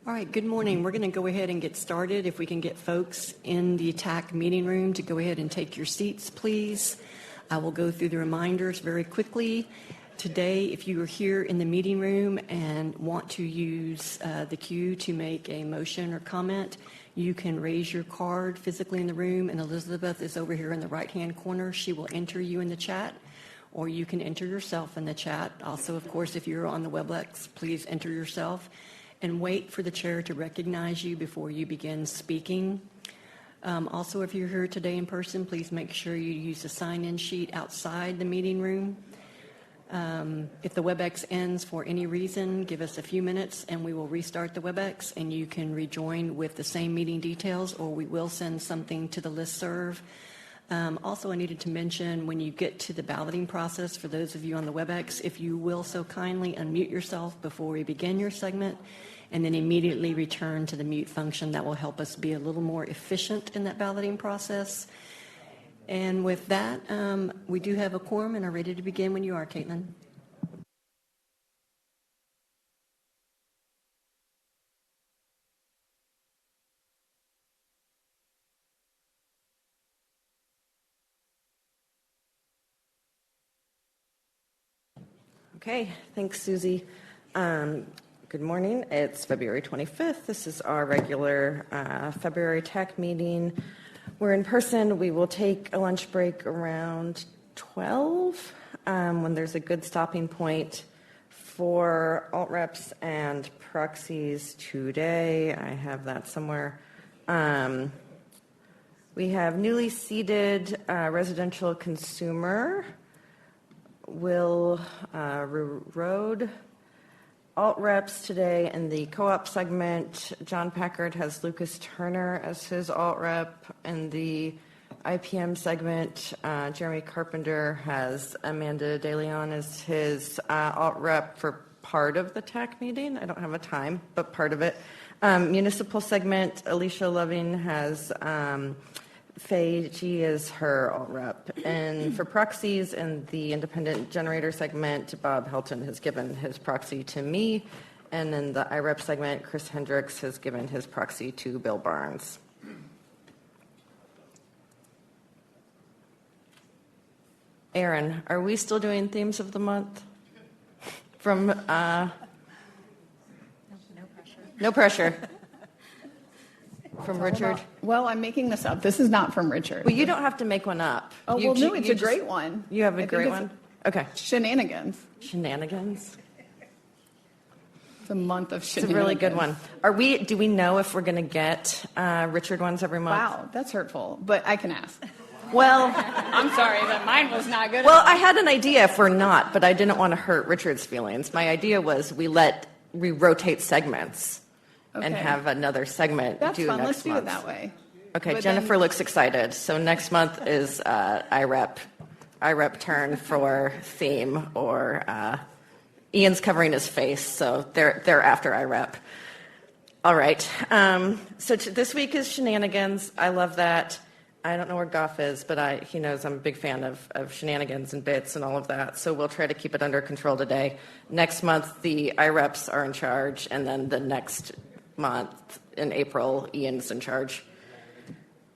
All right, good morning. We're going to go ahead and get started. If we can get folks in the TAC meeting room to go ahead and take your seats, please. I will go through the reminders very quickly. Today, if you are here in the meeting room and want to use the queue to make a motion or comment, you can raise your card physically in the room, and Elizabeth is over here in the right-hand corner. She will enter you in the chat, or you can enter yourself in the chat. Also, of course, if you're on the WebEx, please enter yourself and wait for the chair to recognize you before you begin speaking. Also, if you're here today in person, please make sure you use the sign-in sheet outside the meeting room. If the WebEx ends for any reason, give us a few minutes and we will restart the WebEx and you can rejoin with the same meeting details, or we will send something to the listserv. Also, I needed to mention when you get to the balloting process, for those of you on the WebEx, if you will so kindly unmute yourself before we begin your segment and then immediately return to the mute function. That will help us be a little more efficient in that balloting process. And with that, we do have a quorum and are ready to begin when you are, Caitlin. Okay, thanks, Susie. Good morning. It's February 25th. This is our regular February TAC meeting. We're in person. We will take a lunch break around 12 when there's a good stopping point for alt reps and proxies today. I have that somewhere. We have newly seated residential consumer, Will Road. Alt reps today in the co-op segment. John Packard has Lucas Turner as his alt rep. In the IPM segment, Jeremy Carpenter has Amanda DeLeon as his alt rep for part of the TAC meeting. I don't have a time, but part of it. Municipal segment, Alicia Loving has Faye G is her alt rep. And for proxies in the independent generator segment, Bob Helton has given his proxy to me. And in the IREP segment, Chris Hendricks has given his proxy to Bill Barnes. Aaron, are we still doing themes of the month? From No pressure. No pressure. From Richard? Well, I'm making this up. This is not from Richard. Well, you don't have to make one up. Oh, well, no, it's a great one. You have a great one? Okay. Shenanigans. Shenanigans? It's a month of shenanigans. It's a really good one. Do we know if we're going to get Richard ones every month? Wow, that's hurtful, but I can ask. Well, I'm sorry, but mine was not good. Well, I had an idea if we're not, but I didn't want to hurt Richard's feelings. My idea was we rotate segments. Okay. And have another segment That's due fun. next Let's month. do it that way. Okay, But Jennifer then, looks excited. So next month is IREP turn for theme, or Ian's covering his face, so they're after IREP. All right. So this week is shenanigans. I love that. I don't know where Goff is, but he knows I'm a big fan of shenanigans and bits and all of that. So we'll try to keep it under control today. Next month, the IREPs are in charge, and then the next month in April, Ian's in charge.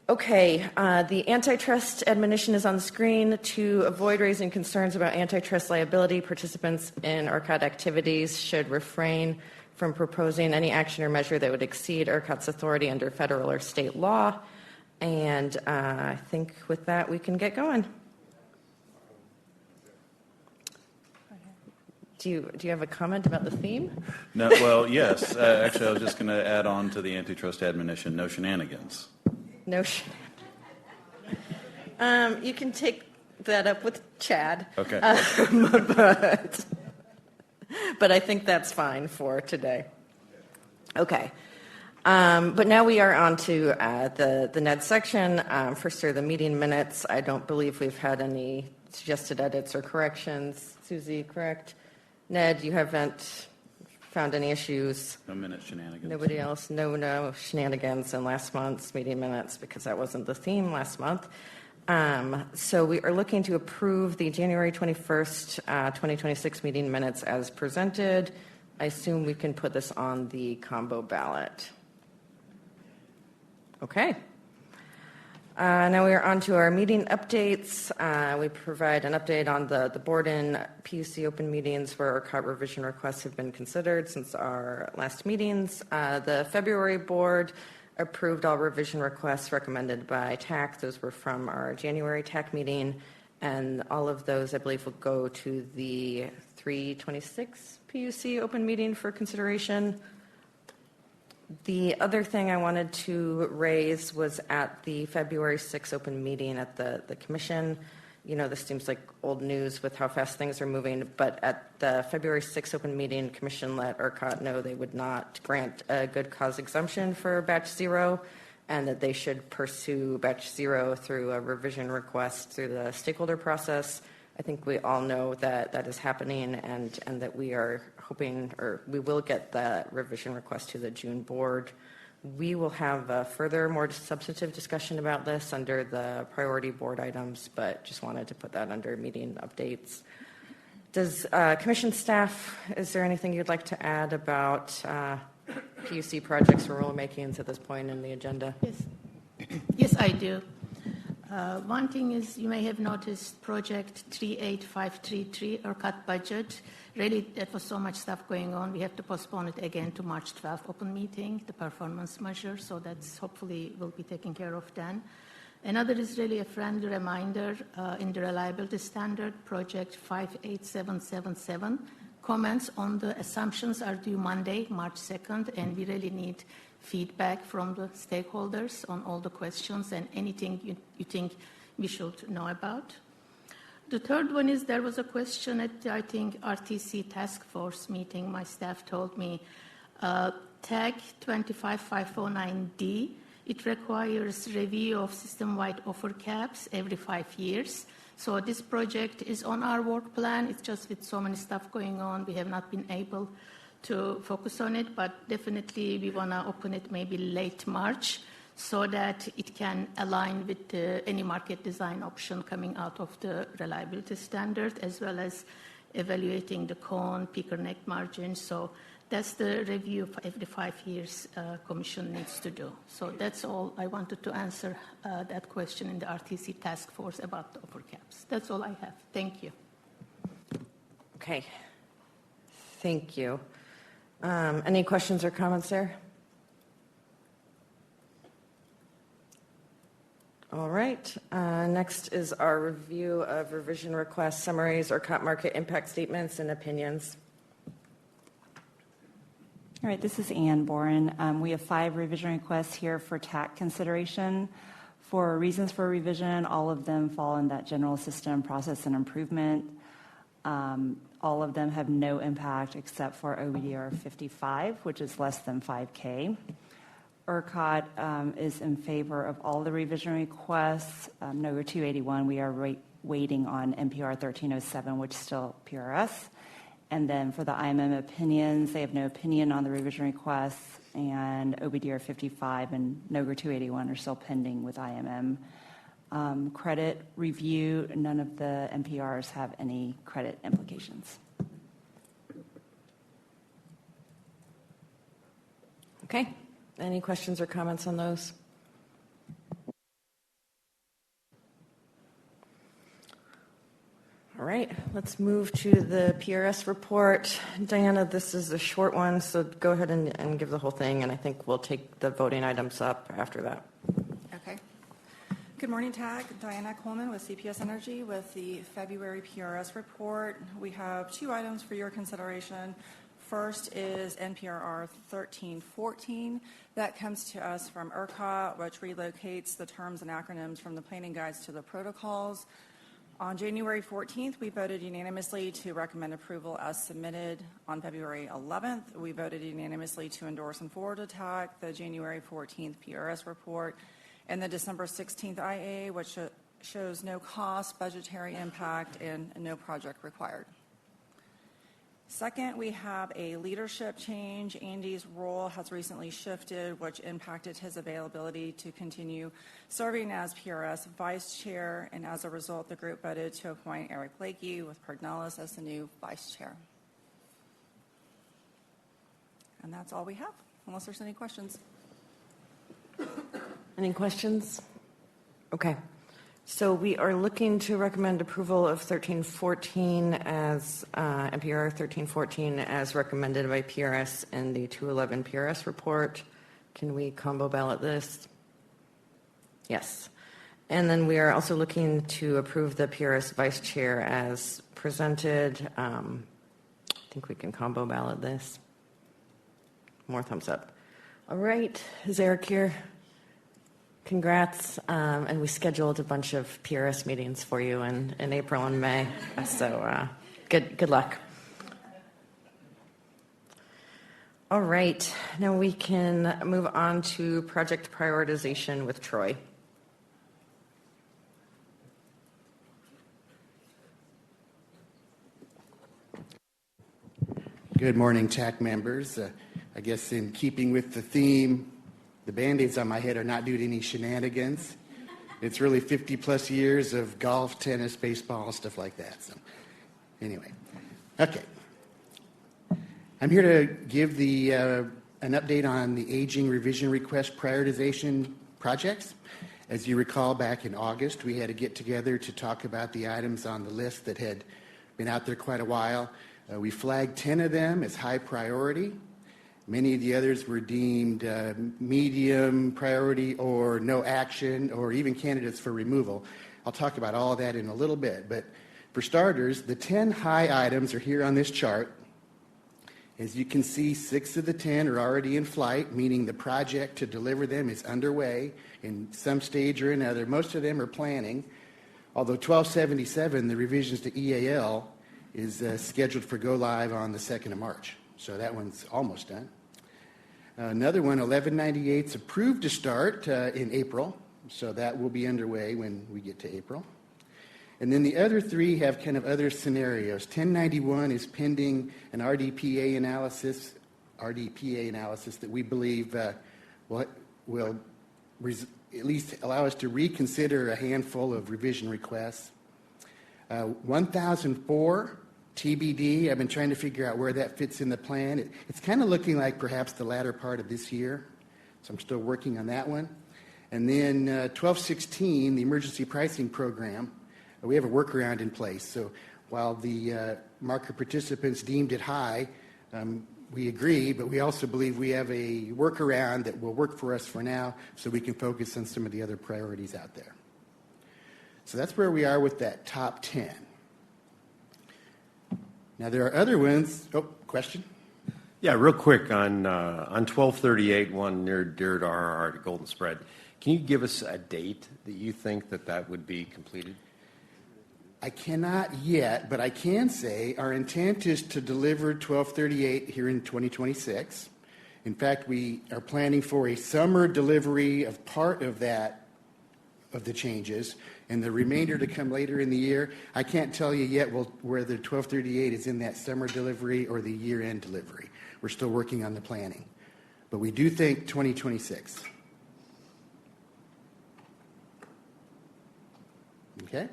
Okay, the antitrust admonition is on the screen. To avoid raising concerns about antitrust liability, participants in ERCOT activities should refrain from proposing any action or measure that would exceed ERCOT's authority under federal or state law. And I think with that, we can get going. Do you have a comment about the theme? No. Well, yes. Actually, I was just going to add on to the antitrust admonition: no shenanigans. No shenanigans. You can take that up with Chad. Okay. But I think that's fine for today. Okay. But now we are on to the NED section. First are the meeting minutes. I don't believe we've had any suggested edits or corrections. Susie, correct? Ned, you haven't found any issues? No minute shenanigans. Nobody else? No shenanigans in last month's meeting minutes because that wasn't the theme last month. So we are looking to approve the January 21st, 2026 meeting minutes as presented. I assume we can put this on the combo ballot. Okay. Now we are on to our meeting updates. We provide an update on the Boren PUC open meetings where ERCOT revision requests have been considered since our last meetings. The February board approved all revision requests recommended by TAC. Those were from our January TAC meeting, and all of those, I believe, will go to the 326 PUC open meeting for consideration. The other thing I wanted to raise was at the February 6 open meeting at the commission. You know, this seems like old news with how fast things are moving, but at the February 6 open meeting, commission let ERCOT know they would not grant a good cause exemption for batch 0, and that they should pursue batch 0 through a revision request through the stakeholder process. I think we all know that that is happening, and that we are hoping, or we will get the revision request to the June board. We will have a further, more substantive discussion about this under the priority board items, but just wanted to put that under meeting updates. Does commission staff, is there anything you'd like to add about PUC projects or rulemakings at this point in the agenda? Yes, yes, I do. One thing is, you may have noticed project 38533, ERCOT budget. Really, that was so much stuff going on. We have to postpone it again to March 12th open meeting, the performance measure. So that's hopefully will be taken care of then. Another is really a friendly reminder in the reliability standard, project 58777. Comments on the assumptions are due Monday, March 2nd, and we really need feedback from the stakeholders on all the questions and anything you think we should know about. The third one is there was a question at, I think, RTC task force meeting. My staff told me TAC 25509D, it requires review of system-wide offer caps every 5 years. So this project is on our work plan. It's just with so many stuff going on, we have not been able to focus on it, but definitely we want to open it maybe late March so that it can align with any market design option coming out of the reliability standard, as well as evaluating the cone, peak or neck margin. So that's the review of every 5 years commission needs to do. So that's all I wanted to answer that question in the RTC task force about the offer caps. That's all I have. Thank you. Okay. Thank you. Any questions or comments there? All right. Next is our review of revision requests, summaries, ERCOT market impact statements, and opinions. All right, this is Ann Boren. We have 5 revision requests here for TAC consideration. For reasons for revision, all of them fall in that general system process and improvement. All of them have no impact except for OBDRR 55, which is less than 5K. ERCOT is in favor of all the revision requests. NOGR 281, we are waiting on NPRR 1307, which is still PRS. And then for the IMM opinions, they have no opinion on the revision requests, and OBDRR 55 and NOGR 281 are still pending with IMM. Credit review, none of the NPRs have any credit implications. Okay. Any questions or comments on those? All right, let's move to the PRS report. Diana, this is a short one, so go ahead and give the whole thing, and I think we'll take the voting items up after that. Okay. Good morning, TAC. Diana Coleman with CPS Energy with the February PRS report. We have 2 items for your consideration. First is NPRR 1314. That comes to us from ERCOT, which relocates the terms and acronyms from the planning guides to the protocols. On January 14th, we voted unanimously to recommend approval as submitted. On February 11th, we voted unanimously to endorse and forward to TAC the January 14th PRS report and the December 16th IA, which shows no cost, budgetary impact, and no project required. Second, we have a leadership change. Andy's role has recently shifted, which impacted his availability to continue serving as PRS vice chair, and as a result, the group voted to appoint Eric Blakey with Pergnelis as the new vice chair. And that's all we have, unless there's any questions. Any questions? Okay. So we are looking to recommend approval of 1314 as NPRR 1314 as recommended by PRS in the 211 PRS report. Can we combo ballot this? Yes. And then we are also looking to approve the PRS vice chair as presented. I think we can combo ballot this. More thumbs up. All right. Is Eric here? Congrats. And we scheduled a bunch of PRS meetings for you in April and May. So good luck. All right. Now we can move on to project prioritization with Troy. Good morning, TAC members. I guess in keeping with the theme, the Band-Aids on my head are not due to any shenanigans. It's really 50 plus years of golf, tennis, baseball, stuff like that. So anyway, okay. I'm here to give an update on the aging revision request prioritization projects. As you recall, back in August, we had to get together to talk about the items on the list that had been out there quite a while. We flagged 10 of them as high priority. Many of the others were deemed medium priority or no action or even candidates for removal. I'll talk about all of that in a little bit. But for starters, the 10 high items are here on this chart. As you can see, 6 of the 10 are already in flight, meaning the project to deliver them is underway in some stage or another. Most of them are planning, although 1277, the revisions to EAL, is scheduled for go live on the 2nd of March. So that one's almost done. Another one, 1198, is approved to start in April. So that will be underway when we get to April. And then the other 3 have kind of other scenarios. 1091 is pending an RDPA analysis that we believe will at least allow us to reconsider a handful of revision requests. 1004, TBD. I've been trying to figure out where that fits in the plan. It's kind of looking like perhaps the latter part of this year, so I'm still working on that one. And then 1216, the emergency pricing program, we have a workaround in place. So while the market participants deemed it high, we agree, but we also believe we have a workaround that will work for us for now so we can focus on some of the other priorities out there. So that's where we are with that top 10. Now there are other ones. Oh, question? Yeah, real quick on 1238, one near DRRR to Golden Spread. Can you give us a date that you think that would be completed? I cannot yet, but I can say our intent is to deliver 1238 here in 2026. In fact, we are planning for a summer delivery of part of that, of the changes, and the remainder to come later in the year. I can't tell you yet whether 1238 is in that summer delivery or the year-end delivery. We're still working on the planning. But we do think 2026. Okay?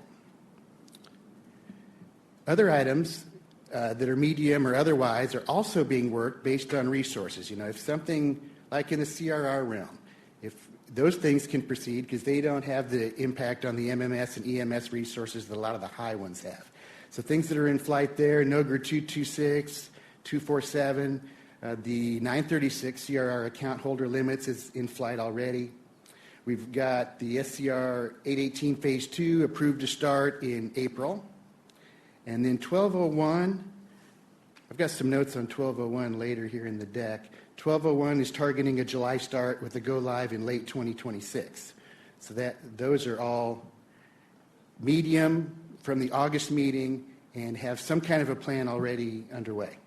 Other items that are medium or otherwise are also being worked based on resources. You know, if something like in the CRR realm, if those things can proceed because they don't have the impact on the MMS and EMS resources that a lot of the high ones have. So things that are in flight there, NOGR 226, 247, the 936 CRR account holder limits is in flight already. We've got the SCR 818 Phase 2 approved to start in April. And then 1201, I've got some notes on 1201 later here in the deck. 1201 is targeting a July start with a go live in late 2026. So those are all medium from the August meeting and have some kind of a plan already underway.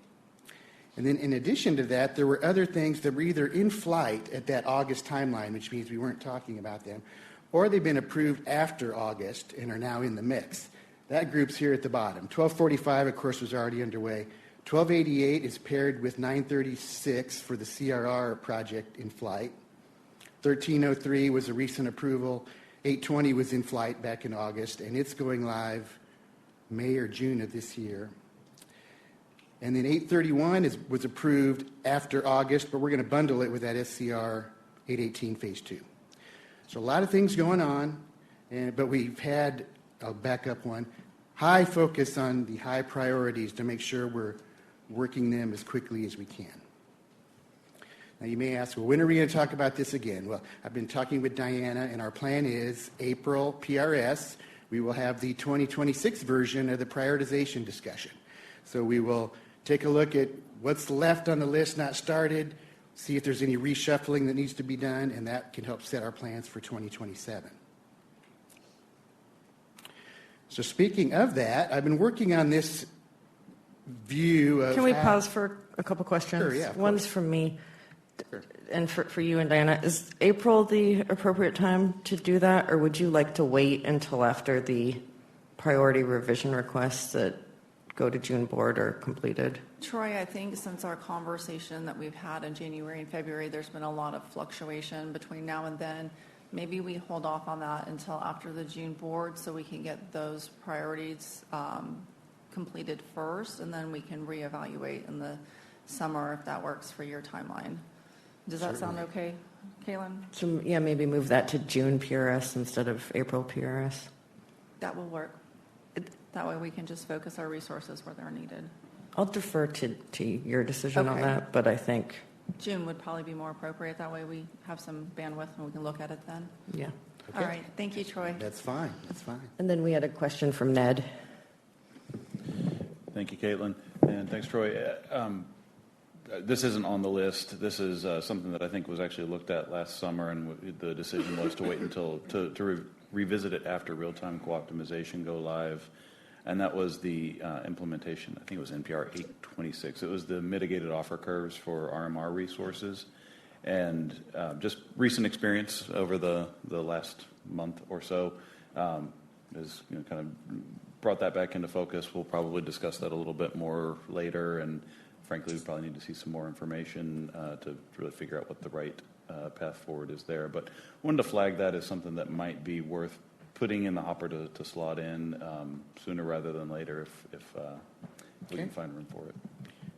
And then in addition to that, there were other things that were either in flight at that August timeline, which means we weren't talking about them, or they've been approved after August and are now in the mix. That group's here at the bottom. 1245, of course, was already underway. 1288 is paired with 936 for the CRR project in flight. 1303 was a recent approval. 820 was in flight back in August, and it's going live May or June of this year. And then 831 was approved after August, but we're going to bundle it with that SCR 818 Phase 2. So a lot of things going on, but we've had, I'll back up one, high focus on the high priorities to make sure we're working them as quickly as we can. Now you may ask, well, when are we going to talk about this again? Well, I've been talking with Diana, and our plan is April PRS. We will have the 2026 version of the prioritization discussion. So we will take a look at what's left on the list not started, see if there's any reshuffling that needs to be done, and that can help set our plans for 2027. So speaking of that, I've been working on this view of... Can we pause for a couple questions? Sure, yeah. One's from me. Sure. And for you and Diana, is April the appropriate time to do that, or would you like to wait until after the priority revision requests that go to June board are completed? Troy, I think since our conversation that we've had in January and February, there's been a lot of fluctuation between now and then. Maybe we hold off on that until after the June board so we can get those priorities completed first, and then we can reevaluate in the summer if that works for your timeline. Does that sound okay, Kaylin? So yeah, maybe move that to June PRS instead of April PRS. That will work. That way we can just focus our resources where they're needed. I'll defer to your decision on Okay. that, but I think, June would probably be more appropriate. That way we have some bandwidth and we can look at it then. yeah. All right. Thank you, Troy. That's fine. That's fine. And then we had a question from Ned. Thank you, Caitlin, and thanks, Troy. This isn't on the list. This is something that I think was actually looked at last summer, and the decision was to wait until to revisit it after real-time co-optimization go live, and that was the implementation. I think it was NPR 826. It was the mitigated offer curves for RMR resources, and just recent experience over the last month or so has kind of brought that back into focus. We'll probably discuss that a little bit more later, and frankly, we probably need to see some more information to really figure out what the right path forward is there. But wanted to flag that as something that might be worth putting in the hopper to slot in sooner rather than later if we can find room for it.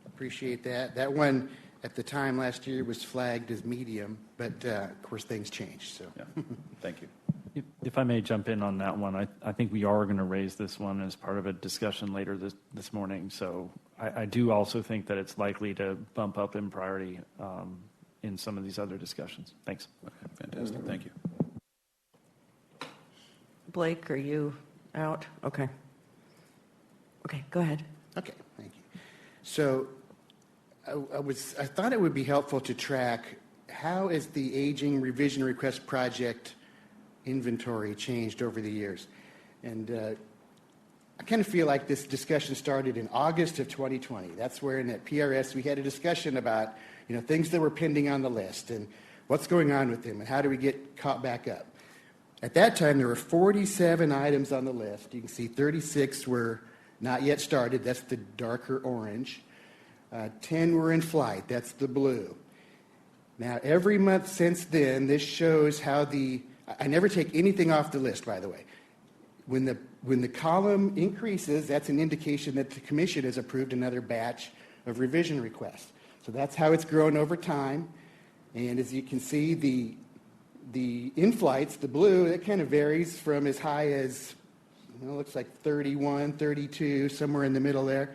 Appreciate that. That one at the time last year was flagged as medium, but of course things changed. So Yeah, thank you. If I may jump in on that one, I think we are going to raise this one as part of a discussion later this morning. So I do also think that it's likely to bump up in priority in some of these other discussions. Thanks. Okay, fantastic. Thank you. Blake, are you out? Okay. Okay, go ahead. okay, thank you. So I thought it would be helpful to track how is the aging revision request project inventory changed over the years. And I kind of feel like this discussion started in August of 2020. That's where in that PRS we had a discussion about things that were pending on the list and what's going on with them and how do we get caught back up. At that time there were 47 items on the list. You can see 36 were not yet started. That's the darker orange. 10 were in flight. That's the blue. Now every month since then, this shows how I never take anything off the list, by the way. When the column increases, that's an indication that the commission has approved another batch of revision requests. So that's how it's grown over time. And as you can see, the in-flights, the blue, it kind of varies from as high as, looks like 31, 32, somewhere in the middle there.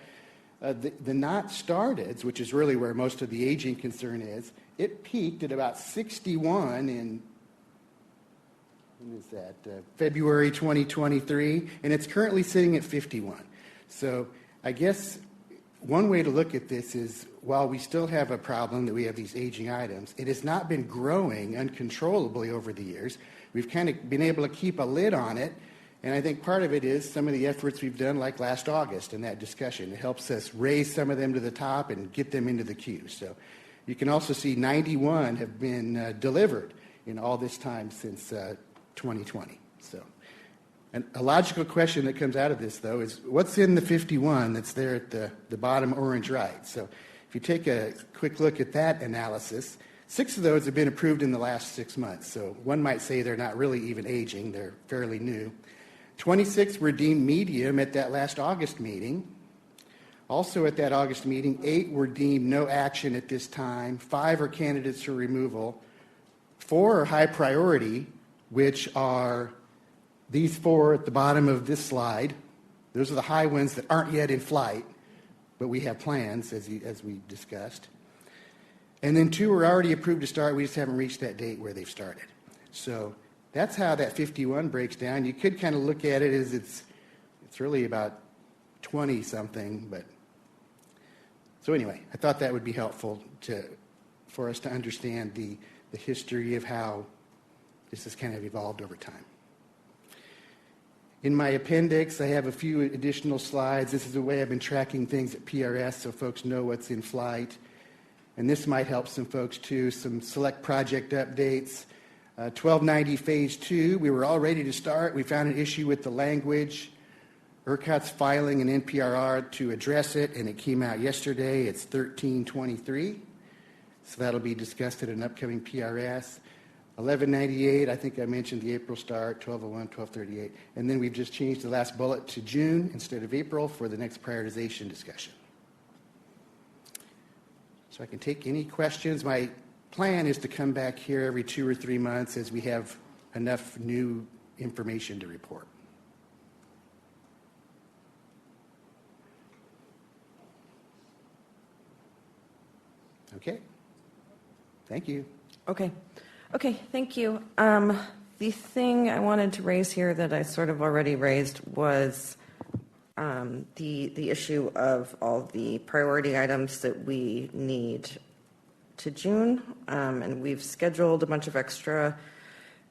The not starteds, which is really where most of the aging concern is, it peaked at about 61 in when is that? February 2023, and it's currently sitting at 51. So I guess one way to look at this is while we still have a problem that we have these aging items, it has not been growing uncontrollably over the years. We've kind of been able to keep a lid on it, and I think part of it is some of the efforts we've done like last August in that discussion. It helps us raise some of them to the top and get them into the queue. So you can also see 91 have been delivered in all this time since 2020. So, and a logical question that comes out of this, though, is what's in the 51 that's there at the bottom orange right? So if you take a quick look at that analysis, 6 of those have been approved in the last 6 months. So one might say they're not really even aging. They're fairly new. 26 were deemed medium at that last August meeting. Also at that August meeting, 8 were deemed no action at this time, 5 are candidates for removal, 4 are high priority, which are these 4 at the bottom of this slide. Those are the high ones that aren't yet in flight, but we have plans, as we discussed. And then 2 were already approved to start. We just haven't reached that date where they've started. So that's how that 51 breaks down. You could kind of look at it as it's really about 20-something. But so anyway, I thought that would be helpful for us to understand the history of how this has kind of evolved over time. In my appendix, I have a few additional slides. This is the way I've been tracking things at PRS so folks know what's in flight. And this might help some folks too, some select project updates. 1290 Phase 2, we were all ready to start. We found an issue with the language. ERCOT's filing an NPRR to address it, and it came out yesterday. It's 1323. So that'll be discussed at an upcoming PRS. 1198, I think I mentioned the April start, 1201, 1238. And then we've just changed the last bullet to June instead of April for the next prioritization discussion. So I can take any questions. My plan is to come back here every 2 or 3 months as we have enough new information to report. Okay. Thank you. Okay, thank you. The thing I wanted to raise here that I sort of already raised was the issue of all the priority items that we need to June, and we've scheduled a bunch of extra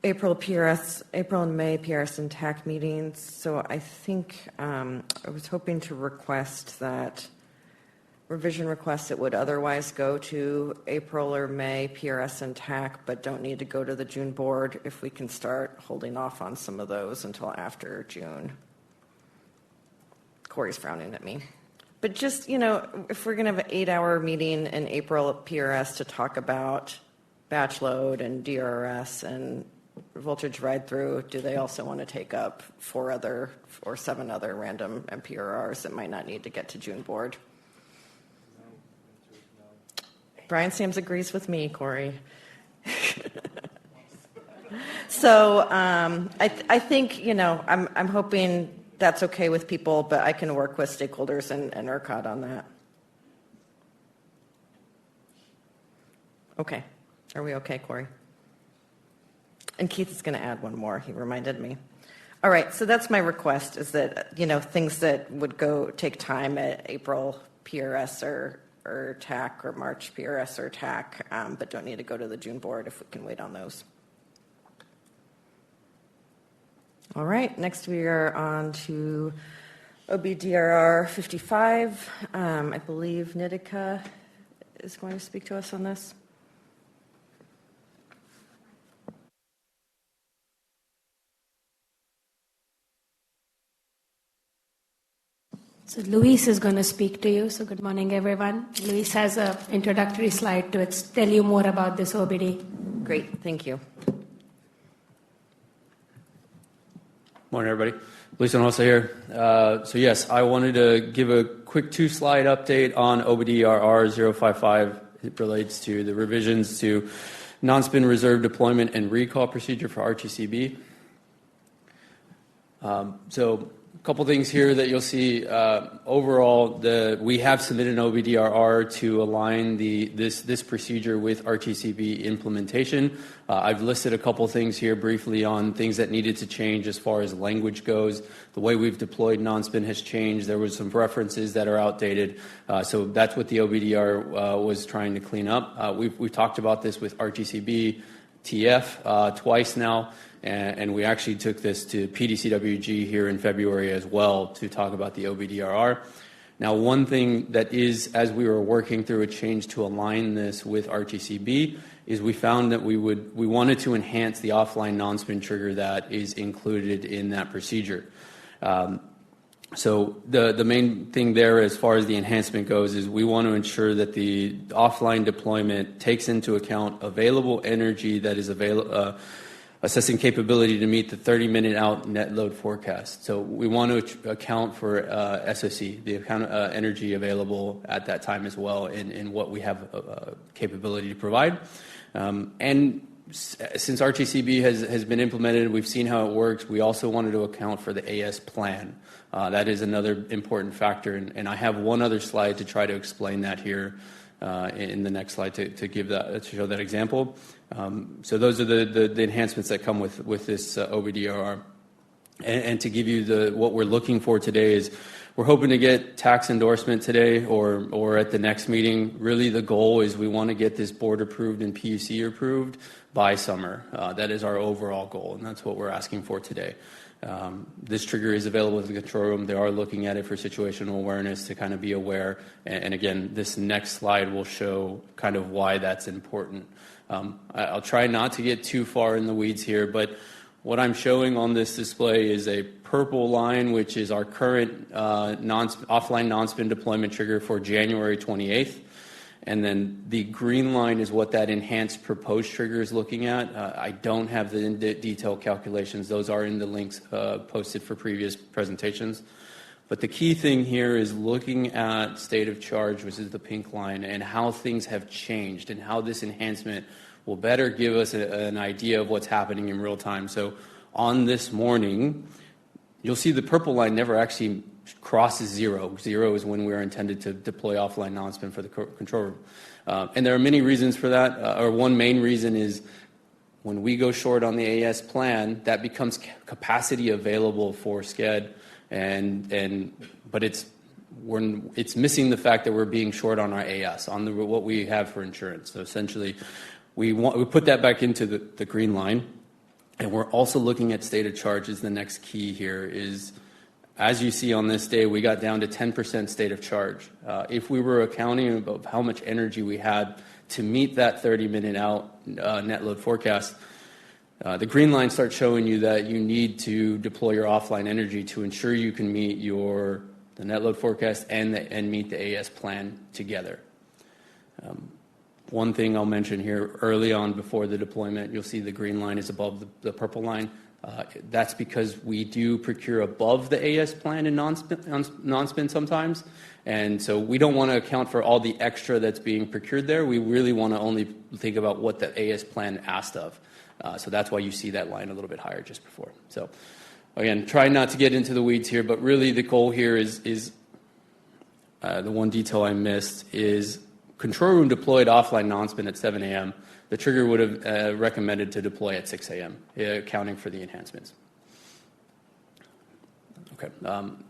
April and May PRS and TAC meetings. So I think I was hoping to request that revision requests that would otherwise go to April or May PRS and TAC, but don't need to go to the June board, if we can start holding off on some of those until after June. Corey's frowning at me. But just, if we're going to have an 8-hour meeting in April at PRS to talk about batch load and DRRS and voltage ride-through, do they also want to take up 4 other or 7 other random NPRRs that might not need to get to June board? Brian Sams agrees with me, Corey. So I think, I'm hoping that's okay with people, but I can work with stakeholders and ERCOT on that. Okay. Are we okay, Corey? And Keith is going to add one more. He reminded me. All right. So that's my request, is that, things that would take time at April PRS or TAC, or March PRS or TAC, but don't need to go to the June board, if we can wait on those. All right, next we are on to OBDRR 55. I believe Nidika is going to speak to us on this. So Louise is going to speak to you. So good morning, everyone. Louise has an introductory slide to tell you more about this OBD. Great, thank you. Morning, everybody. Louise and Nossa here. So yes, I wanted to give a quick 2-slide update on OBDRR 055. It relates to the revisions to non-spin reserve deployment and recall procedure for RTCB. So a couple things here that you'll see. Overall, we have submitted an OBDRR to align this procedure with RTCB implementation. I've listed a couple things here briefly on things that needed to change as far as language goes. The way we've deployed non-spin has changed. There was some references that are outdated. So that's what the OBDR was trying to clean up. We've talked about this with RTCB, TF twice now. And we actually took this to PDCWG here in February as well to talk about the OBDRR. Now, one thing that is, as we were working through a change to align this with RTCB, is we found that we wanted to enhance the offline non-spin trigger that is included in that procedure. So the main thing there as far as the enhancement goes is we want to ensure that the offline deployment takes into account available energy that is assessing capability to meet the 30-minute out net load forecast. So we want to account for SOC, the energy available at that time as well, in what we have capability to provide. And since RTCB has been implemented, we've seen how it works. We also wanted to account for the AS plan. That is another important factor, and I have one other slide to try to explain that here in the next slide to show that example. So those are the enhancements that come with this OBDRR. And to give you what we're looking for today is we're hoping to get tax endorsement today or at the next meeting. Really the goal is we want to get this board approved and PUC approved by summer. That is our overall goal, and that's what we're asking for today. This trigger is available in the control room. They are looking at it for situational awareness to kind of be aware. And again, this next slide will show kind of why that's important. I'll try not to get too far in the weeds here, but what I'm showing on this display is a purple line, which is our current offline non-spin deployment trigger for January 28th. And then the green line is what that enhanced proposed trigger is looking at. I don't have the detailed calculations. Those are in the links posted for previous presentations. But the key thing here is looking at state of charge, which is the pink line, and how things have changed and how this enhancement will better give us an idea of what's happening in real time. So on this morning, you'll see the purple line never actually crosses zero. Zero is when we're intended to deploy offline non-spin for the control room. And there are many reasons for that. Or one main reason is when we go short on the AS plan, that becomes capacity available for SCED, but it's missing the fact that we're being short on our AS, on what we have for insurance. So essentially, we put that back into the green line, and we're also looking at state of charge is the next key here is, as you see on this day, we got down to 10% state of charge. If we were accounting about how much energy we had to meet that 30-minute out net load forecast, the green line starts showing you that you need to deploy your offline energy to ensure you can meet the net load forecast and meet the AS plan together. One thing I'll mention here early on before the deployment, you'll see the green line is above the purple line. That's because we do procure above the AS plan in non-spin sometimes. And so we don't want to account for all the extra that's being procured there. We really want to only think about what the AS plan asked of. So that's why you see that line a little bit higher just before. So again, try not to get into the weeds here, but really the goal here is the one detail I missed is control room deployed offline non-spin at 7 a.m. The trigger would have recommended to deploy at 6 a.m., accounting for the enhancements. Okay,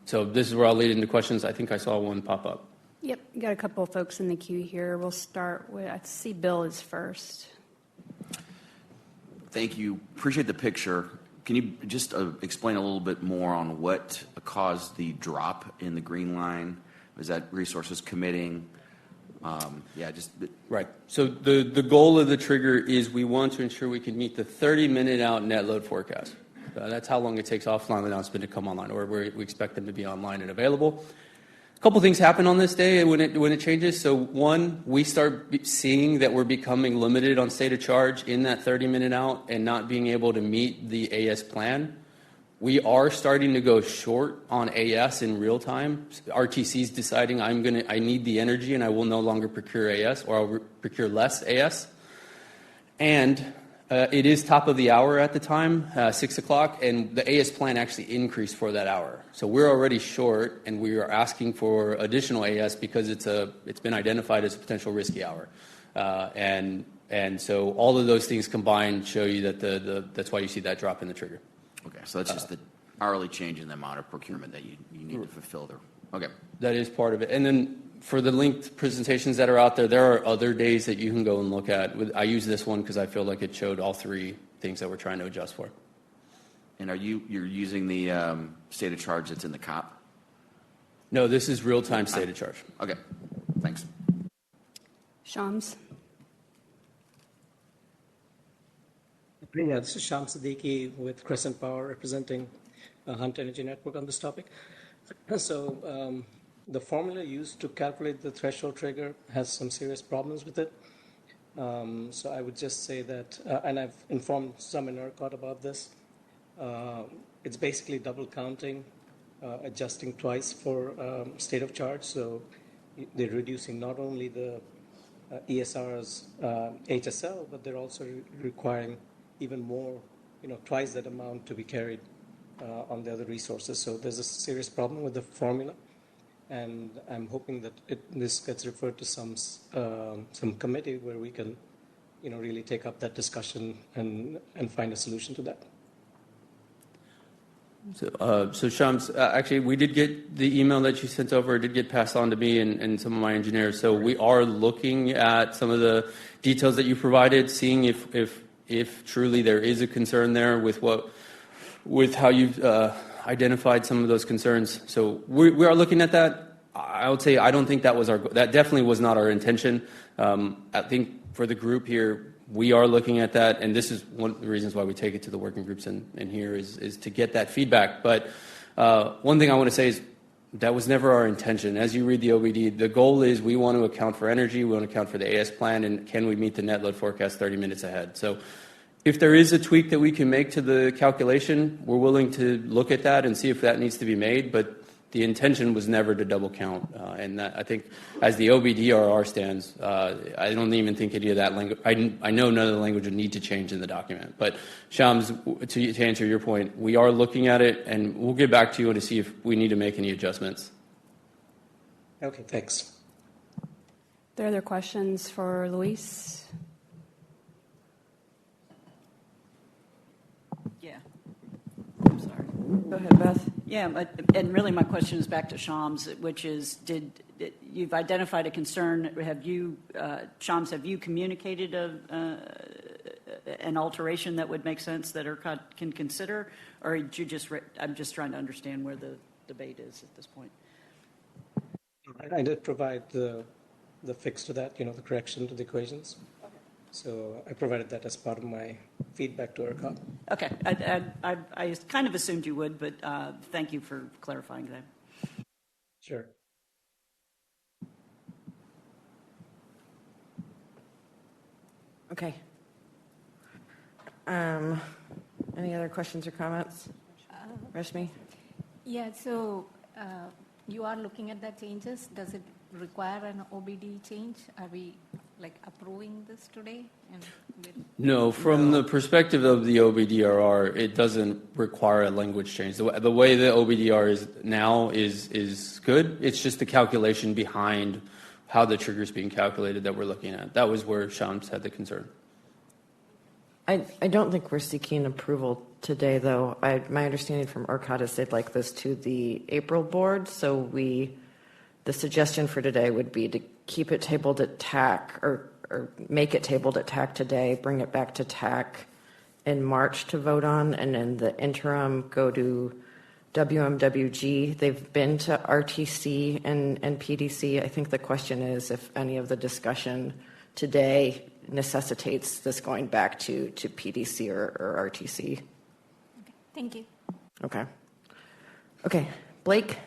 so this is where I'll lead into questions. I think I saw one pop up. Yep, you got a couple of folks in the queue here. We'll start with, I see Bill is first. Thank you. Appreciate the picture. Can you just explain a little bit more on what caused the drop in the green line? Was that resources committing? Right. So the goal of the trigger is we want to ensure we can meet the 30-minute out net load forecast. That's how long it takes offline without spin to come online, or we expect them to be online and available. A couple things happen on this day when it changes. So one, we start seeing that we're becoming limited on state of charge in that 30-minute out and not being able to meet the AS plan. We are starting to go short on AS in real time. RTC's deciding I need the energy and I will no longer procure AS, or I'll procure less AS. And it is top of the hour at the time, 6 o'clock, and the AS plan actually increased for that hour. So we're already short, and we are asking for additional AS because it's been identified as a potential risky hour. And so all of those things combined show you that that's why you see that drop in the trigger. Okay, so that's just the hourly change in the amount of procurement that you need to fulfill there. Okay. That is part of it. And then for the linked presentations that are out there are other days that you can go and look at. I use this one because I feel like it showed all three things that we're trying to adjust for. And you're using the state of charge that's in the COP? No, this is real-time state of charge. Okay, thanks. Shams? Yeah, this is Shams Siddiqi with Crescent Power representing Hunt Energy Network on this topic. So the formula used to calculate the threshold trigger has some serious problems with it. So I would just say that, and I've informed some in ERCOT about this, it's basically double counting, adjusting twice for state of charge. So they're reducing not only the ESR's HSL, but they're also requiring even more, twice that amount to be carried on the other resources. So there's a serious problem with the formula, and I'm hoping that this gets referred to some committee where we can, really take up that discussion and find a solution to that. So Shams, actually, we did get the email that you sent over. It did get passed on to me and some of my engineers. So we are looking at some of the details that you provided, seeing if truly there is a concern there with how you've identified some of those concerns. So we are looking at that. I would say I don't think that definitely was not our intention. I think for the group here, we are looking at that, and this is one of the reasons why we take it to the working groups in here is to get that feedback. But one thing I want to say is that was never our intention. As you read the OBD, the goal is we want to account for energy, we want to account for the AS plan, and can we meet the net load forecast 30 minutes ahead? So if there is a tweak that we can make to the calculation, we're willing to look at that and see if that needs to be made, but the intention was never to double count. And that, I think as the OBDRR stands, I don't even think any of that language, I know none of the language would need to change in the document. But Shams, to answer your point, we are looking at it, and we'll get back to you to see if we need to make any adjustments. Okay, thanks. Are there other questions for Louise? I'm sorry. Go ahead, Beth. Yeah, and really my question is back to Shams, which is, you've identified a concern. Shams, have you communicated an alteration that would make sense that ERCOT can consider? Or did you I'm just trying to understand where the debate is at this point. I did provide the fix to that, the correction to the equations. So I provided that as part of my feedback to ERCOT. Okay. I kind of assumed you would, but thank you for clarifying that. Sure. Okay. Any other questions or comments? Reshmi? Yeah, so you are looking at the changes. Does it require an OBD change? Are we approving this today? No, from the perspective of the OBDRR, it doesn't require a language change. The way the OBDR is now is good. It's just the calculation behind how the trigger is being calculated that we're looking at. That was where Shams had the concern. I don't think we're seeking approval today, though. My understanding from ERCOT is they'd like this to the April board, so the suggestion for today would be to keep it tabled at TAC or make it tabled at TAC today, bring it back to TAC in March to vote on, and in the interim go to WMWG. They've been to RTC and PDC. I think the question is if any of the discussion today necessitates this going back to PDC or RTC. Okay, thank you. Okay, Blake?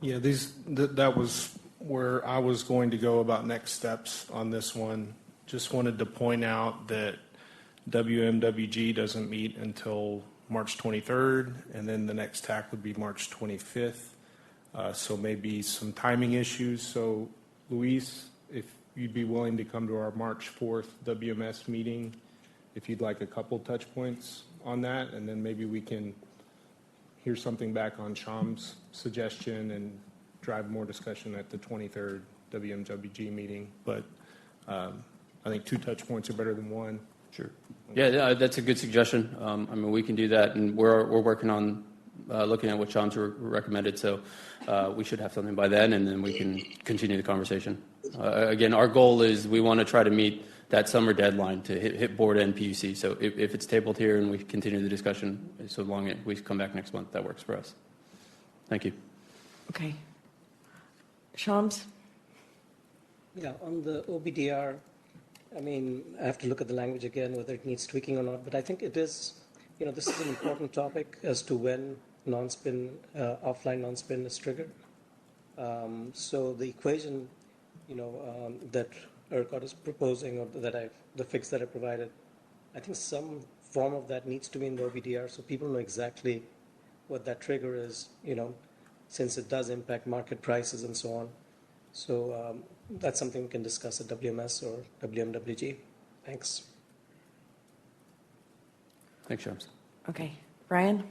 Yeah, that was where I was going to go about next steps on this one. Just wanted to point out that WMWG doesn't meet until March 23rd, and then the next TAC would be March 25th. So maybe some timing issues. So Louise, if you'd be willing to come to our March 4th WMS meeting, if you'd like a couple touch points on that, and then maybe we can hear something back on Sham's suggestion and drive more discussion at the 23rd WMWG meeting. But I think 2 touch points are better than 1. Sure. Yeah, that's a good suggestion. We can do that, and we're working on looking at what Shams recommended. So we should have something by then, and then we can continue the conversation. Again, our goal is we want to try to meet that summer deadline to hit board and PUC. So if it's tabled here and we continue the discussion, so long as we come back next month, that works for us. Thank you. Okay. Shams? Yeah, on the OBDR, I have to look at the language again, whether it needs tweaking or not, but I think it is, this is an important topic as to when non-spin, offline non-spin is triggered. So the equation, that ERCOT is proposing, or the fix that I provided, I think some form of that needs to be in the OBDR so people know exactly what that trigger is, since it does impact market prices and so on. So that's something we can discuss at WMS or WMWG. Thanks. Thanks, Shams. Okay. Brian?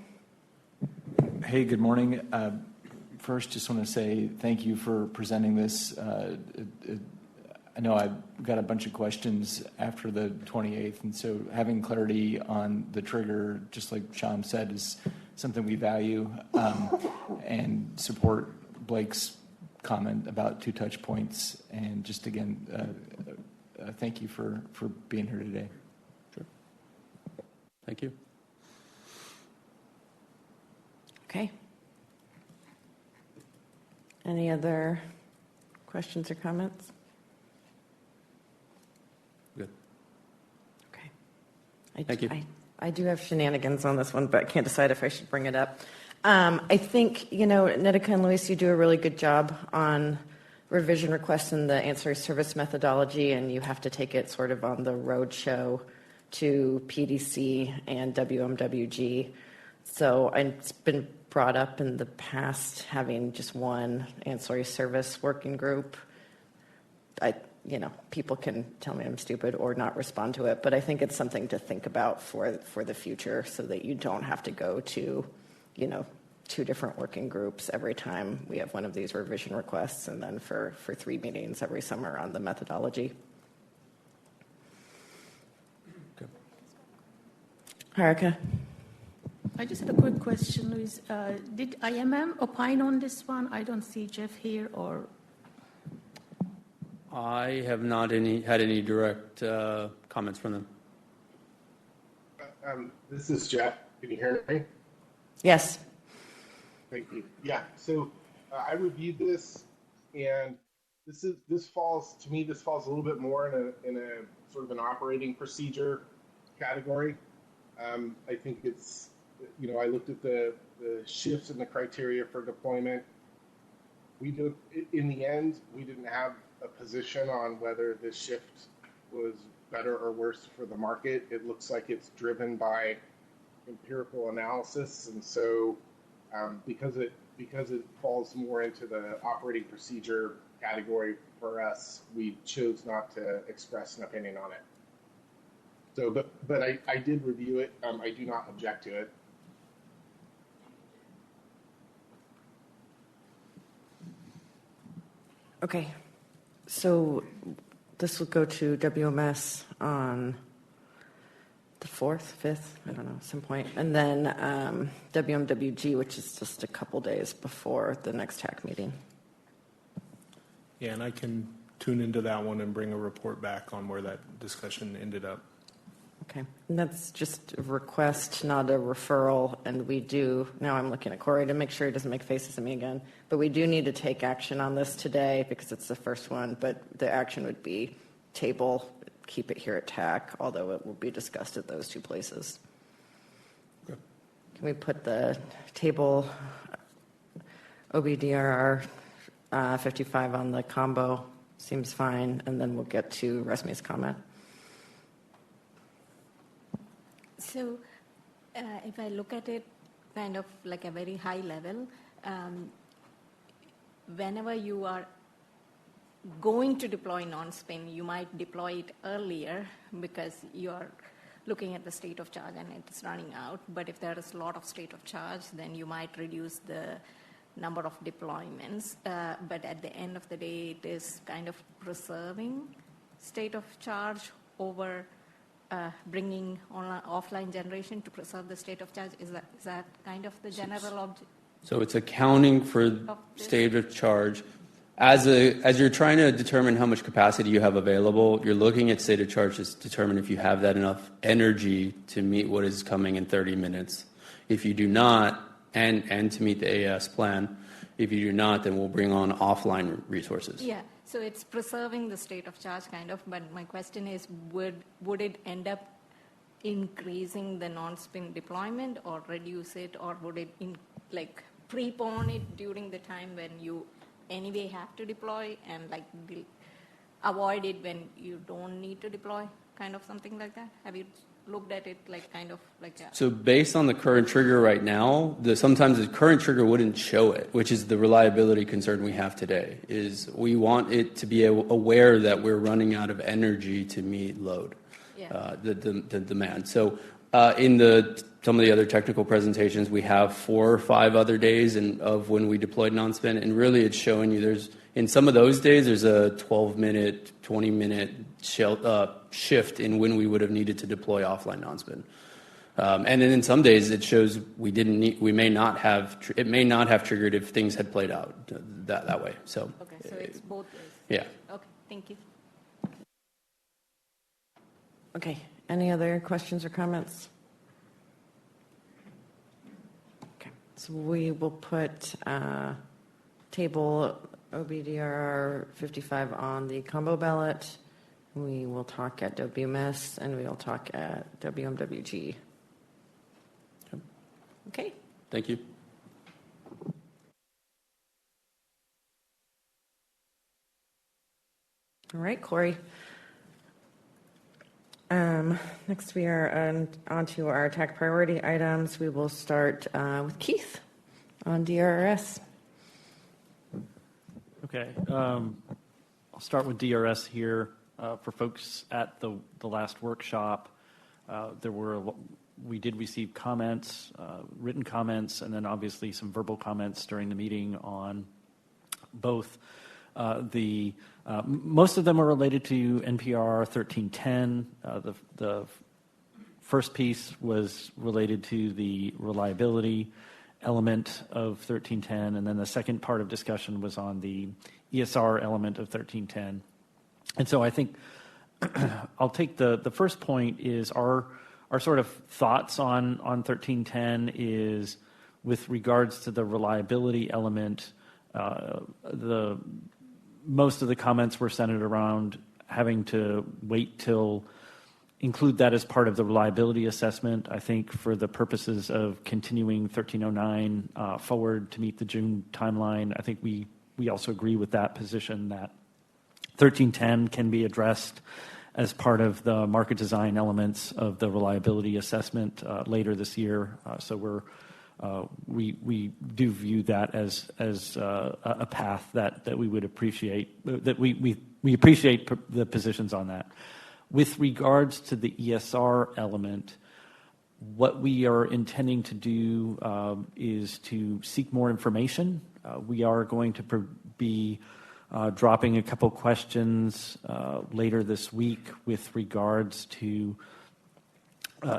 Hey, good morning. First, just want to say thank you for presenting this. I know I've got a bunch of questions after the 28th, and so having clarity on the trigger, just like Sham said, is something we value, and support Blake's comment about 2 touch points. And just again, thank you for being here today. Sure. Thank you. Okay. Any other questions or comments? Good. Okay. Thank you. I do have shenanigans on this one, but I can't decide if I should bring it up. I think, Nedika and Louise, you do a really good job on revision requests in the ancillary service methodology, and you have to take it sort of on the road show to PDC and WMWG. So it's been brought up in the past having just one ancillary service working group. People can tell me I'm stupid or not respond to it, but I think it's something to think about for the future so that you don't have to go to, 2 different working groups every time we have one of these revision requests, and then for 3 meetings every summer on the methodology. Okay. Harika? I just had a quick question, Louise. Did IMM opine on this one? I don't see Jeff here, or... I have not had any direct comments from them. This is Jeff. Can you hear me? Yes. Thank you. Yeah. So I reviewed this, and this falls a little bit more in a sort of an operating procedure category. I think it's, I looked at the shifts in the criteria for deployment. In the end, we didn't have a position on whether this shift was better or worse for the market. It looks like it's driven by empirical analysis, and so because it falls more into the operating procedure category for us, we chose not to express an opinion on it. So, but I did review it. I do not object to it. Okay. So this will go to WMS on the 4th, 5th, I don't know, some point. And then WMWG, which is just a couple days before the next TAC meeting. Yeah, and I can tune into that one and bring a report back on where that discussion ended up. Okay. And that's just a request, not a referral. And we do, now I'm looking at Corey to make sure he doesn't make faces at me again, but we do need to take action on this today because it's the first one, but the action would be table, keep it here at TAC, although it will be discussed at those 2 places. Okay. Can we put the table OBDRR 55 on the combo? Seems fine. And then we'll get to Resmi's comment. So if I look at it kind of like a very high level, whenever you are going to deploy non-spin, you might deploy it earlier because you're looking at the state of charge and it's running out. But if there is a lot of state of charge, then you might reduce the number of deployments. But at the end of the day, it is kind of preserving state of charge over bringing offline generation to preserve the state of charge. Is that kind of the general object? So it's accounting for state of charge. As you're trying to determine how much capacity you have available, you're looking at state of charge to determine if you have that enough energy to meet what is coming in 30 minutes. If you do not, and to meet the AES plan, if you do not, then we'll bring on offline resources. Yeah, so it's preserving the state of charge kind of, but my question is, would it end up increasing the non-spin deployment or reduce it, or would it prepone it during the time when you anyway have to deploy and avoid it when you don't need to deploy, kind of something like that? Have you looked at it like kind of like that? So based on the current trigger right now, sometimes the current trigger wouldn't show it, which is the reliability concern we have today, is we want it to be aware that we're running out of energy to meet load, the demand. So in some of the other technical presentations, we have 4 or 5 other days of when we deployed non-spin, and really it's showing you in some of those days, there's a 12-minute, 20-minute shift in when we would have needed to deploy offline non-spin. And then in some days, it shows it may not have triggered if things had played out that way. So okay, so it's both ways. Yeah. Okay, thank you. Okay. Any other questions or comments? Okay. So we will put table OBDRR 55 on the combo ballot. We will talk at WMS and we will talk at WMWG. Okay. Thank you. All right, Corey. Next, we are on to our TAC priority items. We will start with Keith on DRRS. Okay. I'll start with DRS here. For folks at the last workshop, we did receive comments, written comments, and then obviously some verbal comments during the meeting on both most of them are related to NPRR 1310. The first piece was related to the reliability element of 1310, and then the second part of discussion was on the ESR element of 1310. And so I think I'll take the first point is our sort of thoughts on 1310 is with regards to the reliability element, most of the comments were centered around having to wait till include that as part of the reliability assessment. I think for the purposes of continuing 1309 forward to meet the June timeline, I think we also agree with that position that 1310 can be addressed as part of the market design elements of the reliability assessment later this year. So we do view that as a path that we would appreciate, that we appreciate the positions on that. With regards to the ESR element, what we are intending to do is to seek more information. We are going to be dropping a couple questions later this week with regards to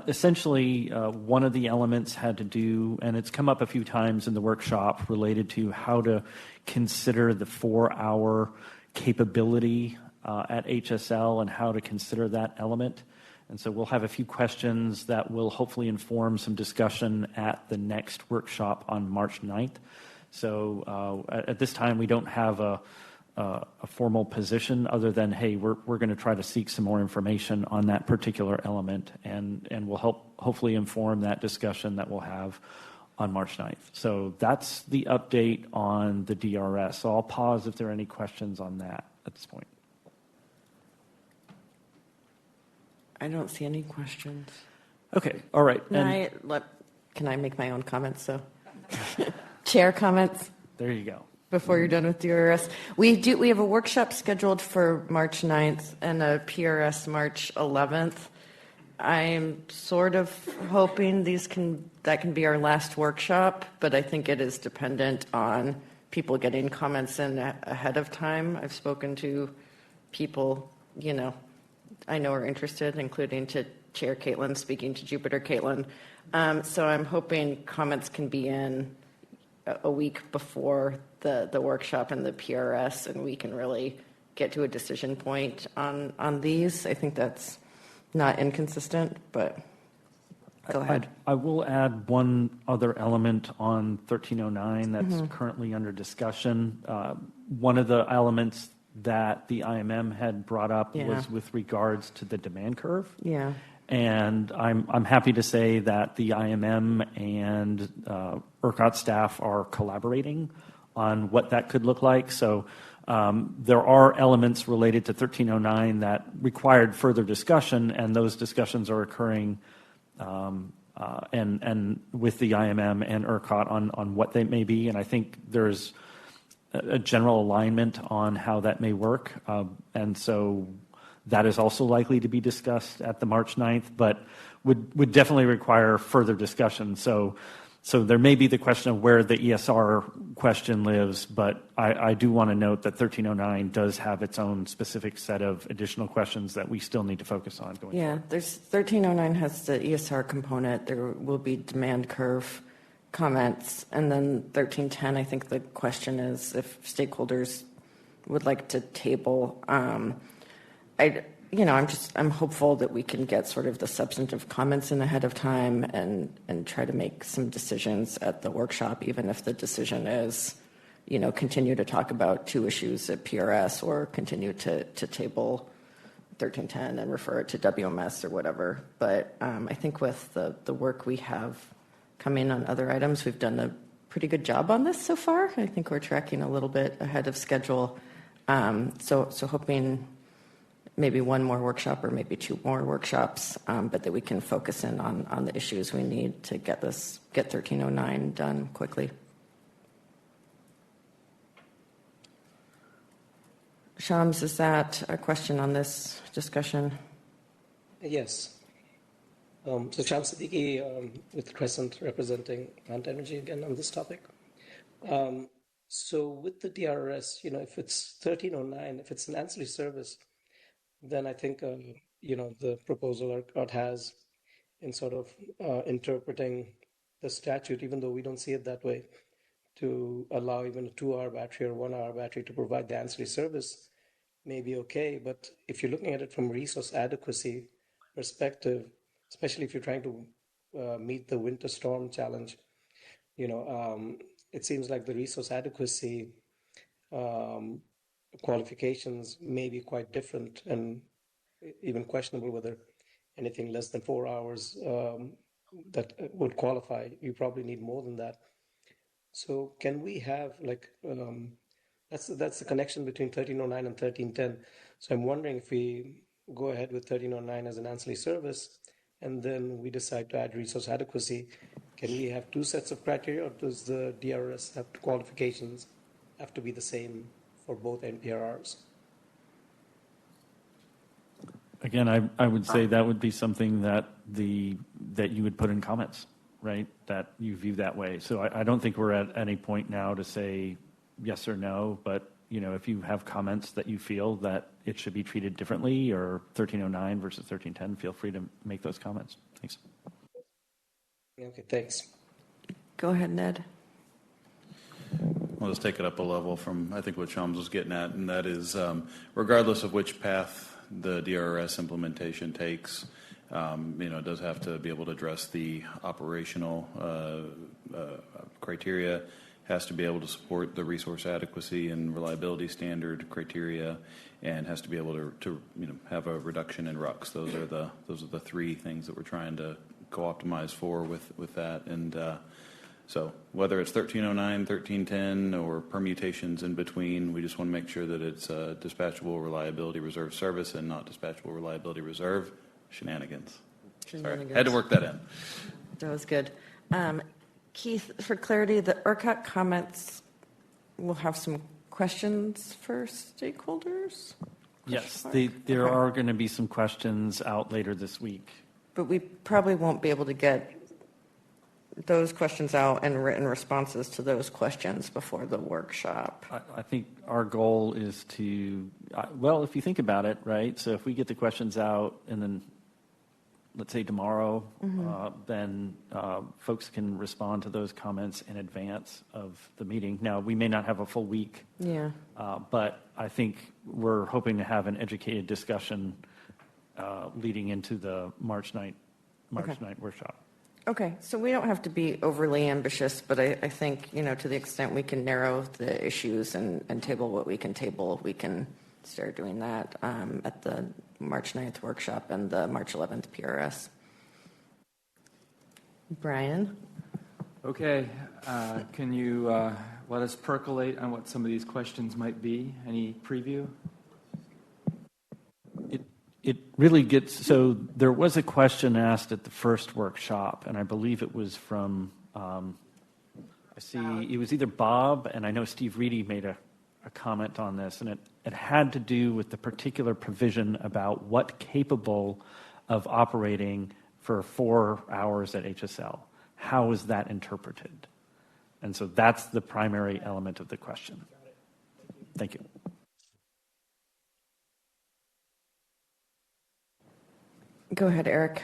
essentially, one of the elements had to do, and it's come up a few times in the workshop, related to how to consider the 4-hour capability at HSL and how to consider that element. And so we'll have a few questions that will hopefully inform some discussion at the next workshop on March 9th. So at this time, we don't have a formal position other than, hey, we're going to try to seek some more information on that particular element, and will hopefully inform that discussion that we'll have on March 9th. So that's the update on the DRS. So I'll pause if there are any questions on that at this point. I don't see any questions. Okay, all right. Can I make my own comments? So, chair comments. There you go. Before you're done with DRS, we have a workshop scheduled for March 9th and a PRS March 11th. I'm sort of hoping that can be our last workshop, but I think it is dependent on people getting comments in ahead of time. I've spoken to people, I know are interested, including to Chair Caitlin, speaking to Jupiter Caitlin. So I'm hoping comments can be in a week before the workshop and the PRS, and we can really get to a decision point on these. I think that's not inconsistent, but go ahead. I will add one other element on 1309 that's currently under discussion. One of the elements that the IMM had brought up was with regards to the demand curve. Yeah. And I'm happy to say that the IMM and ERCOT staff are collaborating on what that could look like. So There are elements related to 1309 that required further discussion, and those discussions are occurring and with the IMM and ERCOT on what they may be. And I think there's a general alignment on how that may work. And so that is also likely to be discussed at the March 9th, but would definitely require further discussion. So there may be the question of where the ESR question lives, but I do want to note that 1309 does have its own specific set of additional questions that we still need to focus on going forward. There's 1309 has the ESR component. There will be demand curve comments, and then 1310, I think the question is if stakeholders would like to table. I'm hopeful that we can get sort of the substantive comments in ahead of time and try to make some decisions at the workshop, even if the decision is, continue to talk about two issues at PRS or continue to table 1310 and refer it to WMS or whatever. But I think with the work we have coming on other items, we've done a pretty good job on this so far. I think we're tracking a little bit ahead of schedule. So hoping maybe one more workshop or maybe two more workshops, but that we can focus in on the issues we need to get 1309 done quickly. Shams, is that a question on this discussion? Yes. So Shams Siddiqi with Crescent representing Ant Energy again on this topic. So with the DRRS, if it's 1309, if it's an ancillary service, then I think, the proposal ERCOT has in sort of interpreting the statute, even though we don't see it that way, to allow even a 2-hour battery or 1-hour battery to provide the ancillary service may be okay. But if you're looking at it from resource adequacy perspective, especially if you're trying to meet the winter storm challenge, it seems like the resource adequacy qualifications may be quite different and even questionable whether anything less than 4 hours that would qualify. You probably need more than that. So can we have that's the connection between 1309 and 1310. So I'm wondering if we go ahead with 1309 as an ancillary service and then we decide to add resource adequacy, can we have two sets of criteria, or does the DRRS have qualifications have to be the same for both NPRRs? Again, I would say that would be something that you would put in comments, right? That you view that way. So I don't think we're at any point now to say yes or no, but if you have comments that you feel that it should be treated differently or 1309 versus 1310, feel free to make those comments. Thanks. Okay, thanks. Go ahead, Ned. Well, let's take it up a level from, I think, what Shams was getting at, and that is regardless of which path the DRRS implementation takes, it does have to be able to address the operational criteria, has to be able to support the resource adequacy and reliability standard criteria, and has to be able to have a reduction in RUCs. Those are the three things that we're trying to co-optimize for with that. And so whether it's 1309, 1310, or permutations in between, we just want to make sure that it's a Dispatchable Reliability Reserve Service and not Dispatchable Reliability Reserve shenanigans. Sorry, had to work that in. That was good. Keith, for clarity, the ERCOT comments will have some questions for stakeholders? Yes, there are going to be some questions out later this week. But we probably won't be able to get those questions out and written responses to those questions before the workshop. I think our goal is to, if you think about it, right? So if we get the questions out and then, let's say tomorrow, then folks can respond to those comments in advance of the meeting. Now, we may not have a full week, but I think we're hoping to have an educated discussion leading into the March 9th workshop. Okay, so we don't have to be overly ambitious, but I think, to the extent we can narrow the issues and table what we can table, we can start doing that at the March 9th workshop and the March 11th PRS. Brian? Okay, can you let us percolate on what some of these questions might be? Any preview? It really gets, so there was a question asked at the first workshop, and I believe it was from, I see, it was either Bob, and I know Steve Reedy made a comment on this, and it had to do with the particular provision about what capable of operating for 4 hours at HSL. How is that interpreted? And so that's the primary element of the question. Thank you. Go ahead, Eric.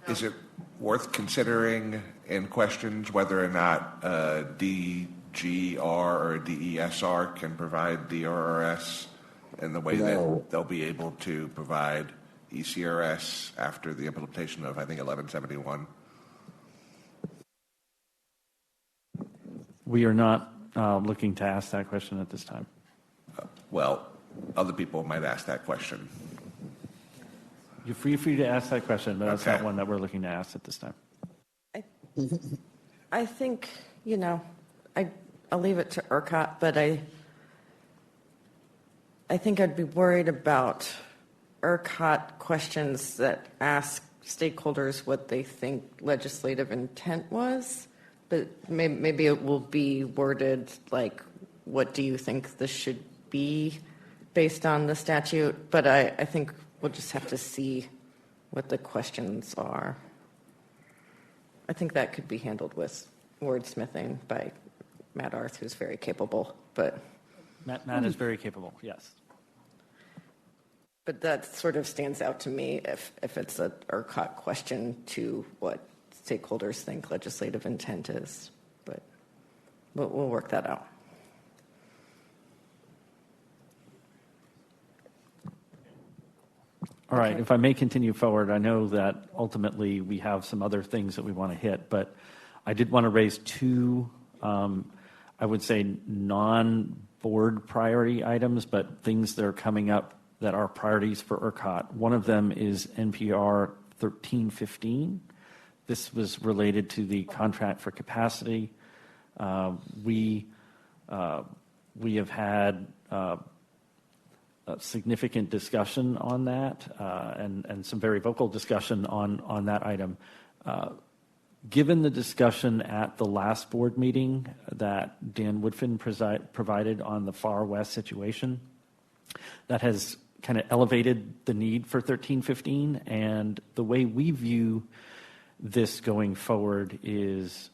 Is it worth considering in questions whether or not DGR or DESR can provide DRRS in the way that they'll be able to provide ECRS after the implementation of, I think, 1171? We are not looking to ask that question at this time. Well, other people might ask that question. You're free to ask that question, but that's not one that we're looking to ask at this time. I think, I'll leave it to ERCOT, but I think I'd be worried about ERCOT questions that ask stakeholders what they think legislative intent was, but maybe it will be worded like, what do you think this should be based on the statute? But I think we'll just have to see what the questions are. I think that could be handled with wordsmithing by Matt Arth, who's very capable. But Matt is very capable, yes. But that sort of stands out to me if it's an ERCOT question to what stakeholders think legislative intent is. But we'll work that out. All right, if I may continue forward, I know that ultimately we have some other things that we want to hit, but I did want to raise two, I would say, non-board priority items, but things that are coming up that are priorities for ERCOT. One of them is NPR 1315. This was related to the contract for capacity. We have had a significant discussion on that and some very vocal discussion on that item. Given the discussion at the last board meeting that Dan Woodfin provided on the Far West situation, that has kind of elevated the need for 1315. And the way we view this going forward is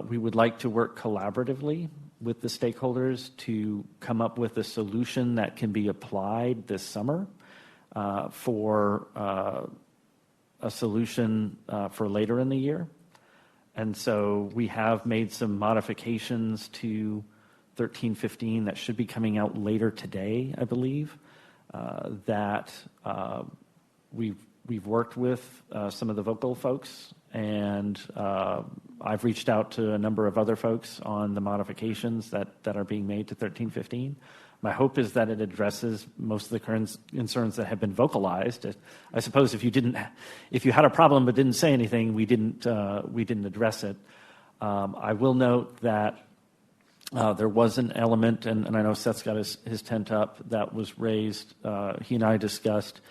we would like to work collaboratively with the stakeholders to come up with a solution that can be applied this summer for a solution for later in the year. And so we have made some modifications to 1315 that should be coming out later today, I believe, that we've worked with some of the vocal folks, and I've reached out to a number of other folks on the modifications that are being made to 1315. My hope is that it addresses most of the current concerns that have been vocalized. I suppose if you had a problem but didn't say anything, we didn't address it. I will note that there was an element, and I know Seth's got his tent up, that was raised. He and I discussed.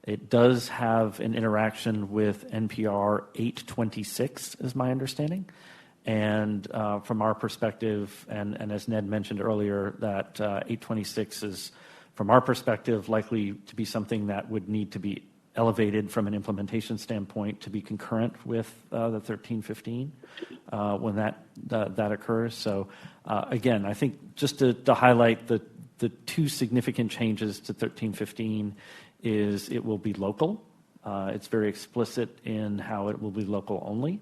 It does have an interaction with NPR 826, is my understanding. And from our perspective, and as Ned mentioned earlier, that 826 is, from our perspective, likely to be something that would need to be elevated from an implementation standpoint to be concurrent with the 1315 when that occurs. So again, I think just to highlight the two significant changes to 1315 is it will be local. It's very explicit in how it will be local only.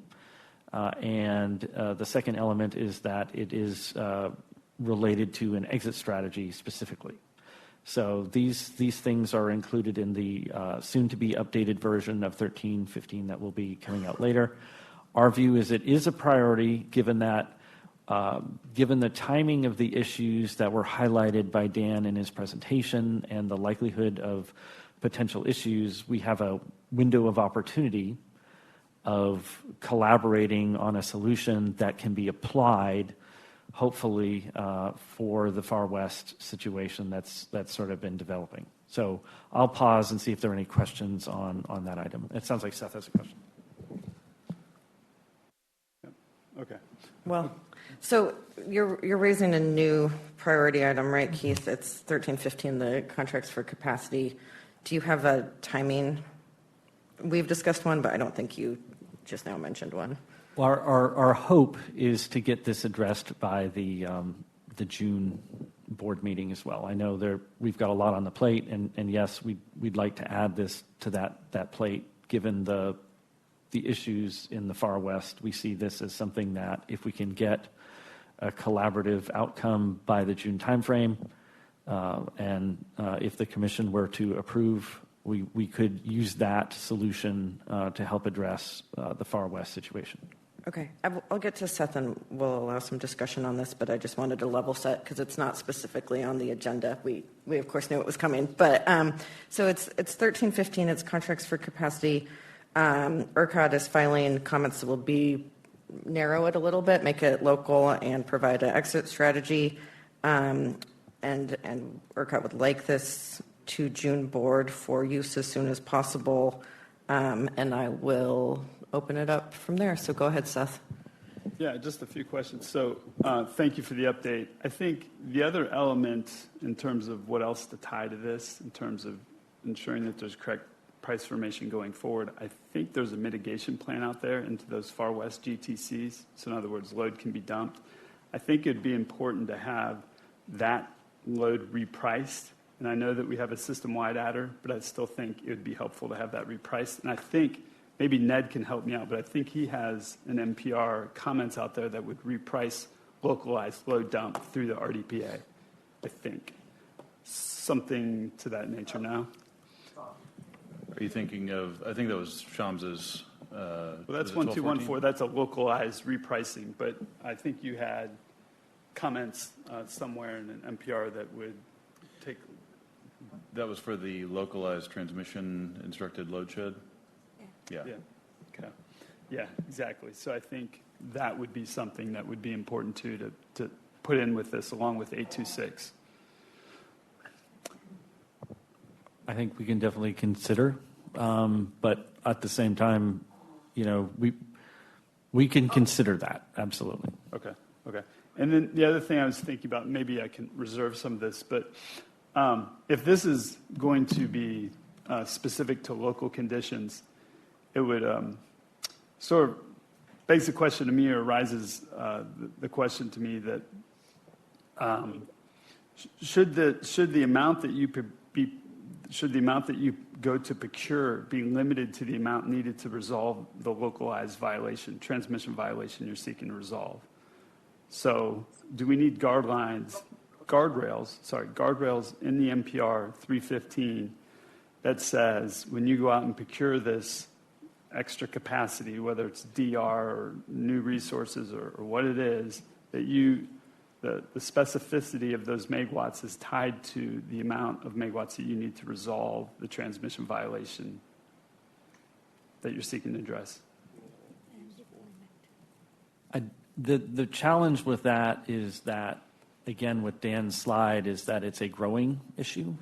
And the second element is that it is related to an exit strategy specifically. So these things are included in the soon-to-be updated version of 1315 that will be coming out later. Our view is it is a priority given that, given the timing of the issues that were highlighted by Dan in his presentation and the likelihood of potential issues, we have a window of opportunity of collaborating on a solution that can be applied, hopefully, for the Far West situation that's sort of been developing. So I'll pause and see if there are any questions on that item. It sounds like Seth has a question. Okay. Well, so you're raising a new priority item, right, Keith? It's 1315, the contracts for capacity. Do you have a timing? We've discussed one, but I don't think you just now mentioned one. Well, our hope is to get this addressed by the June board meeting as well. I know we've got a lot on the plate, and yes, we'd like to add this to that plate. Given the issues in the Far West, we see this as something that if we can get a collaborative outcome by the June timeframe, and if the commission were to approve, we could use that solution to help address the Far West situation. Okay, I'll get to Seth and we'll allow some discussion on this, but I just wanted to level set because it's not specifically on the agenda. We of course knew it was coming, but so it's 1315. It's contracts for capacity. ERCOT is filing comments that will narrow it a little bit, make it local, and provide an exit strategy. And ERCOT would like this to June board for use as soon as possible. And I will open it up from there. So go ahead, Seth. Yeah, just a few questions. So thank you for the update. I think the other element in terms of what else to tie to this, in terms of ensuring that there's correct price formation going forward, I think there's a mitigation plan out there into those Far West GTCs. So in other words, load can be dumped. I think it'd be important to have that load repriced. And I know that we have a system-wide adder, but I still think it would be helpful to have that repriced. And I think maybe Ned can help me out, but I think he has an NPR comments out there that would reprice localized load dump through the RDPA, I think. Something to that nature now. Are you thinking of, I think that was Shams's. Well, that's 1214. That's a localized repricing, but I think you had comments somewhere in an NPR that would take. That was for the localized transmission instructed load shed? Yeah. Okay. Yeah, exactly. So I think that would be something that would be important to put in with this, along with 826. I think we can definitely consider, but at the same time, we can consider that, absolutely. Okay. And then the other thing I was thinking about, maybe I can reserve some of this, but if this is going to be specific to local conditions, it would sort of begs the question to me, or arises the question to me that should the amount that you go to procure be limited to the amount needed to resolve the localized transmission violation you're seeking to resolve? So do we need guardrails in the NPR 315 that says when you go out and procure this extra capacity, whether it's DR or new resources or what it is, that the specificity of those megawatts is tied to the amount of megawatts that you need to resolve the transmission violation that you're seeking to address? The challenge with that is that, again, with Dan's slide, is that it's a growing issue,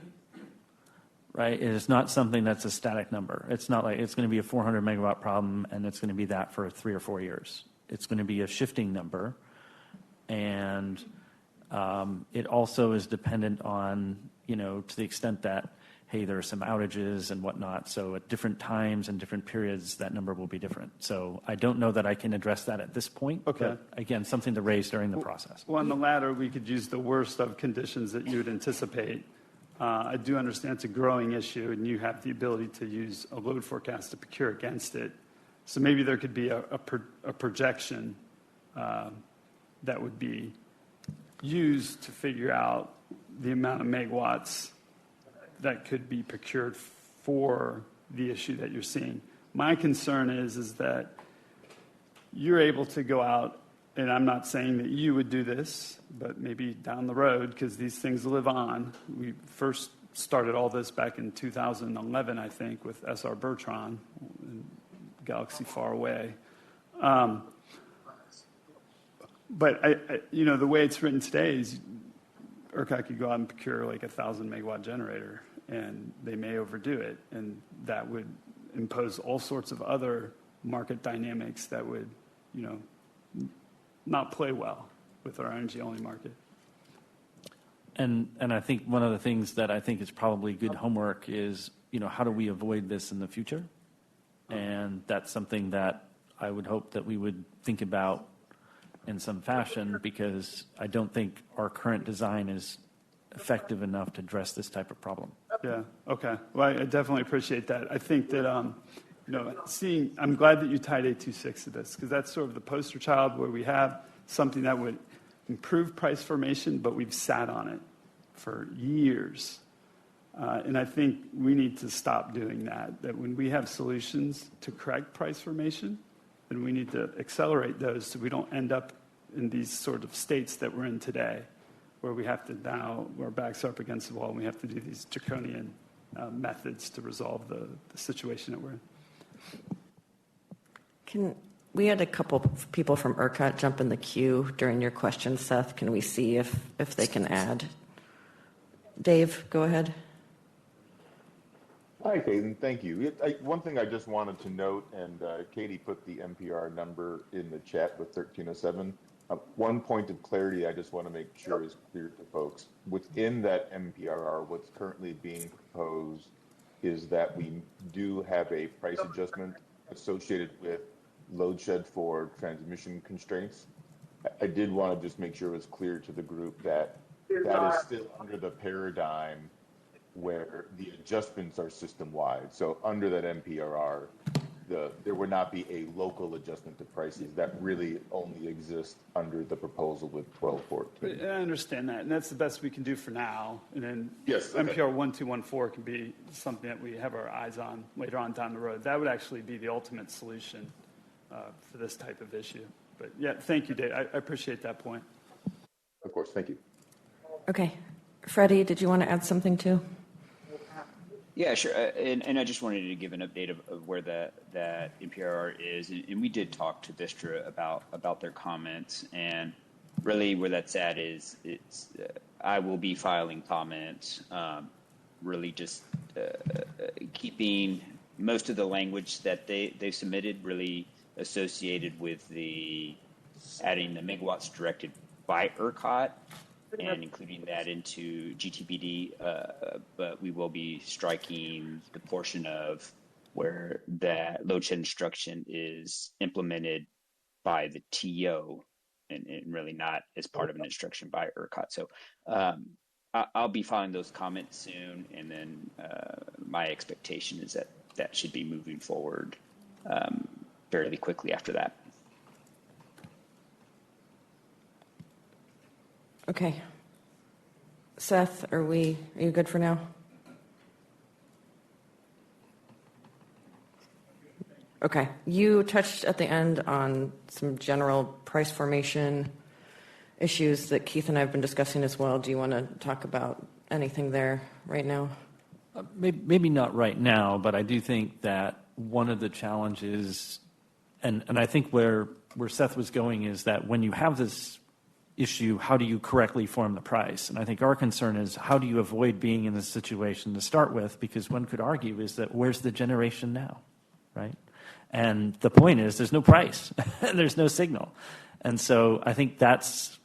right? It is not something that's a static number. It's not like it's going to be a 400 megawatt problem and it's going to be that for 3 or 4 years. It's going to be a shifting number. And it also is dependent on, to the extent that, hey, there are some outages and whatnot. So at different times and different periods, that number will be different. So I don't know that I can address that at this point. Okay. But again, something to raise during the process. Well, on the latter, we could use the worst of conditions that you would anticipate. I do understand it's a growing issue, and you have the ability to use a load forecast to procure against it. So maybe there could be a projection that would be used to figure out the amount of megawatts that could be procured for the issue that you're seeing. My concern is that you're able to go out, and I'm not saying that you would do this, but maybe down the road, because these things live on. We first started all this back in 2011, I think, with S.R. Bertrand, galaxy far away. But the way it's written today is ERCOT could go out and procure like a 1,000-megawatt generator, and they may overdo it, and that would impose all sorts of other market dynamics that would, not play well with our energy-only market. And I think one of the things that I think is probably good homework is, how do we avoid this in the future? And that's something that I would hope that we would think about in some fashion, because I don't think our current design is effective enough to address this type of problem. Yeah, okay. Well, I definitely appreciate that. I think that, I'm glad that you tied 826 to this, because that's sort of the poster child where we have something that would improve price formation, but we've sat on it for years. And I think we need to stop doing that when we have solutions to correct price formation, then we need to accelerate those so we don't end up in these sort of states that we're in today, where we have to now, our backs are up against the wall, and we have to do these draconian methods to resolve the situation that we're in. We had a couple of people from ERCOT jump in the queue during your question, Seth. Can we see if they can add? Dave, go ahead. Hi, Caitlin. Thank you. One thing I just wanted to note, and Katie put the NPR number in the chat with 1307. One point of clarity I just want to make sure is clear to folks. Within that NPRR, what's currently being proposed is that we do have a price adjustment associated with load shed for transmission constraints. I did want to just make sure it was clear to the group that that is still under the paradigm where the adjustments are system-wide. So under that NPRR, there would not be a local adjustment to prices. That really only exists under the proposal with 1214. I understand that, and that's the best we can do for now. And then yes, okay. NPR 1214 can be something that we have our eyes on later on down the road. That would actually be the ultimate solution for this type of issue. But yeah, thank you, Dave. I appreciate that point. Of course, thank you. Okay. Freddie, did you want to add something too? Yeah, sure. And I just wanted to give an update of where that NPRR is. And we did talk to Vistra about their comments. And really where that's at is I will be filing comments, really just keeping most of the language that they submitted really associated with adding the megawatts directed by ERCOT and including that into GTPD, but we will be striking the portion of where that load shed instruction is implemented by the TO and really not as part of an instruction by ERCOT. So I'll be filing those comments soon, and then my expectation is that should be moving forward fairly quickly after that. Okay. Seth, are you good for now? Okay. You touched at the end on some general price formation issues that Keith and I have been discussing as well. Do you want to talk about anything there right now? Maybe not right now, but I do think that one of the challenges, and I think where Seth was going is that when you have this issue, how do you correctly form the price? And I think our concern is how do you avoid being in this situation to start with? Because one could argue is that where's the generation now, right? And the point is there's no price, there's no signal. And so I think that's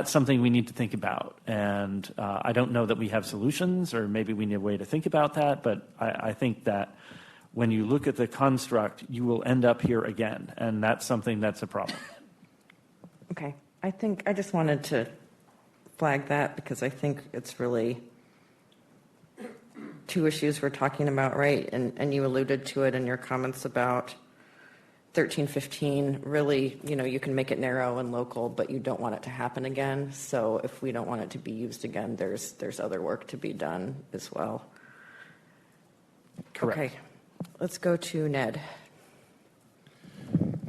something we need to think about. And I don't know that we have solutions, or maybe we need a way to think about that, but I think that when you look at the construct, you will end up here again, and that's something that's a problem. Okay. I just wanted to flag that because I think it's really two issues we're talking about, right? And you alluded to it in your comments about 1315. Really, you can make it narrow and local, but you don't want it to happen again. So if we don't want it to be used again, there's other work to be done as well. Correct. Okay. Let's go to Ned.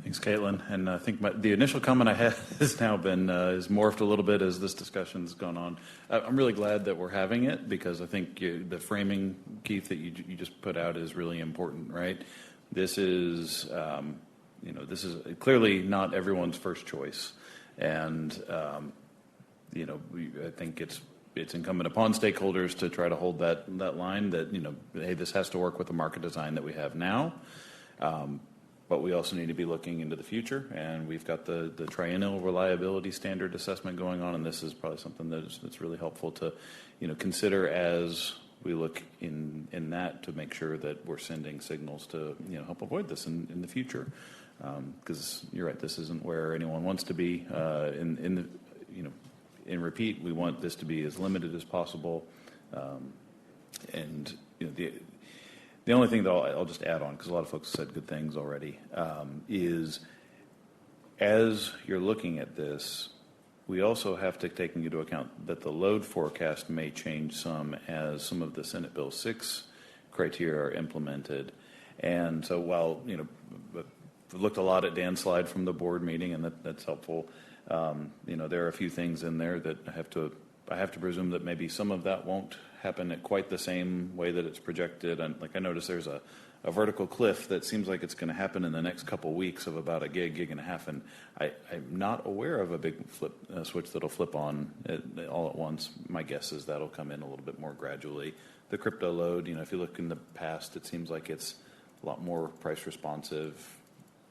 Thanks, Caitlin. And I think the initial comment I had has now been is morphed a little bit as this discussion's gone on. I'm really glad that we're having it because I think the framing, Keith, that you just put out is really important, right? this is, this is clearly not everyone's first choice. And, I think it's incumbent upon stakeholders to try to hold that line that, hey, this has to work with the market design that we have now. But we also need to be looking into the future, and we've got the triennial reliability standard assessment going on, and this is probably something that's really helpful to, consider as we look in that to make sure that we're sending signals to, help avoid this in the future. Because you're right, this isn't where anyone wants to be. In repeat, we want this to be as limited as possible, and the only thing that I'll just add on, because a lot of folks said good things already, is as you're looking at this, we also have to take into account that the load forecast may change some as some of the Senate Bill 6 criteria are implemented. And so while, we've looked a lot at Dan's slide from the board meeting, and that's helpful, there are a few things in there that I have to presume that maybe some of that won't happen at quite the same way that it's projected. And I noticed there's a vertical cliff that seems like it's going to happen in the next couple of weeks of about a gig and a half. And I'm not aware of a big switch that'll flip on all at once. My guess is that'll come in a little bit more gradually. The crypto load, if you look in the past, it seems like it's a lot more price responsive.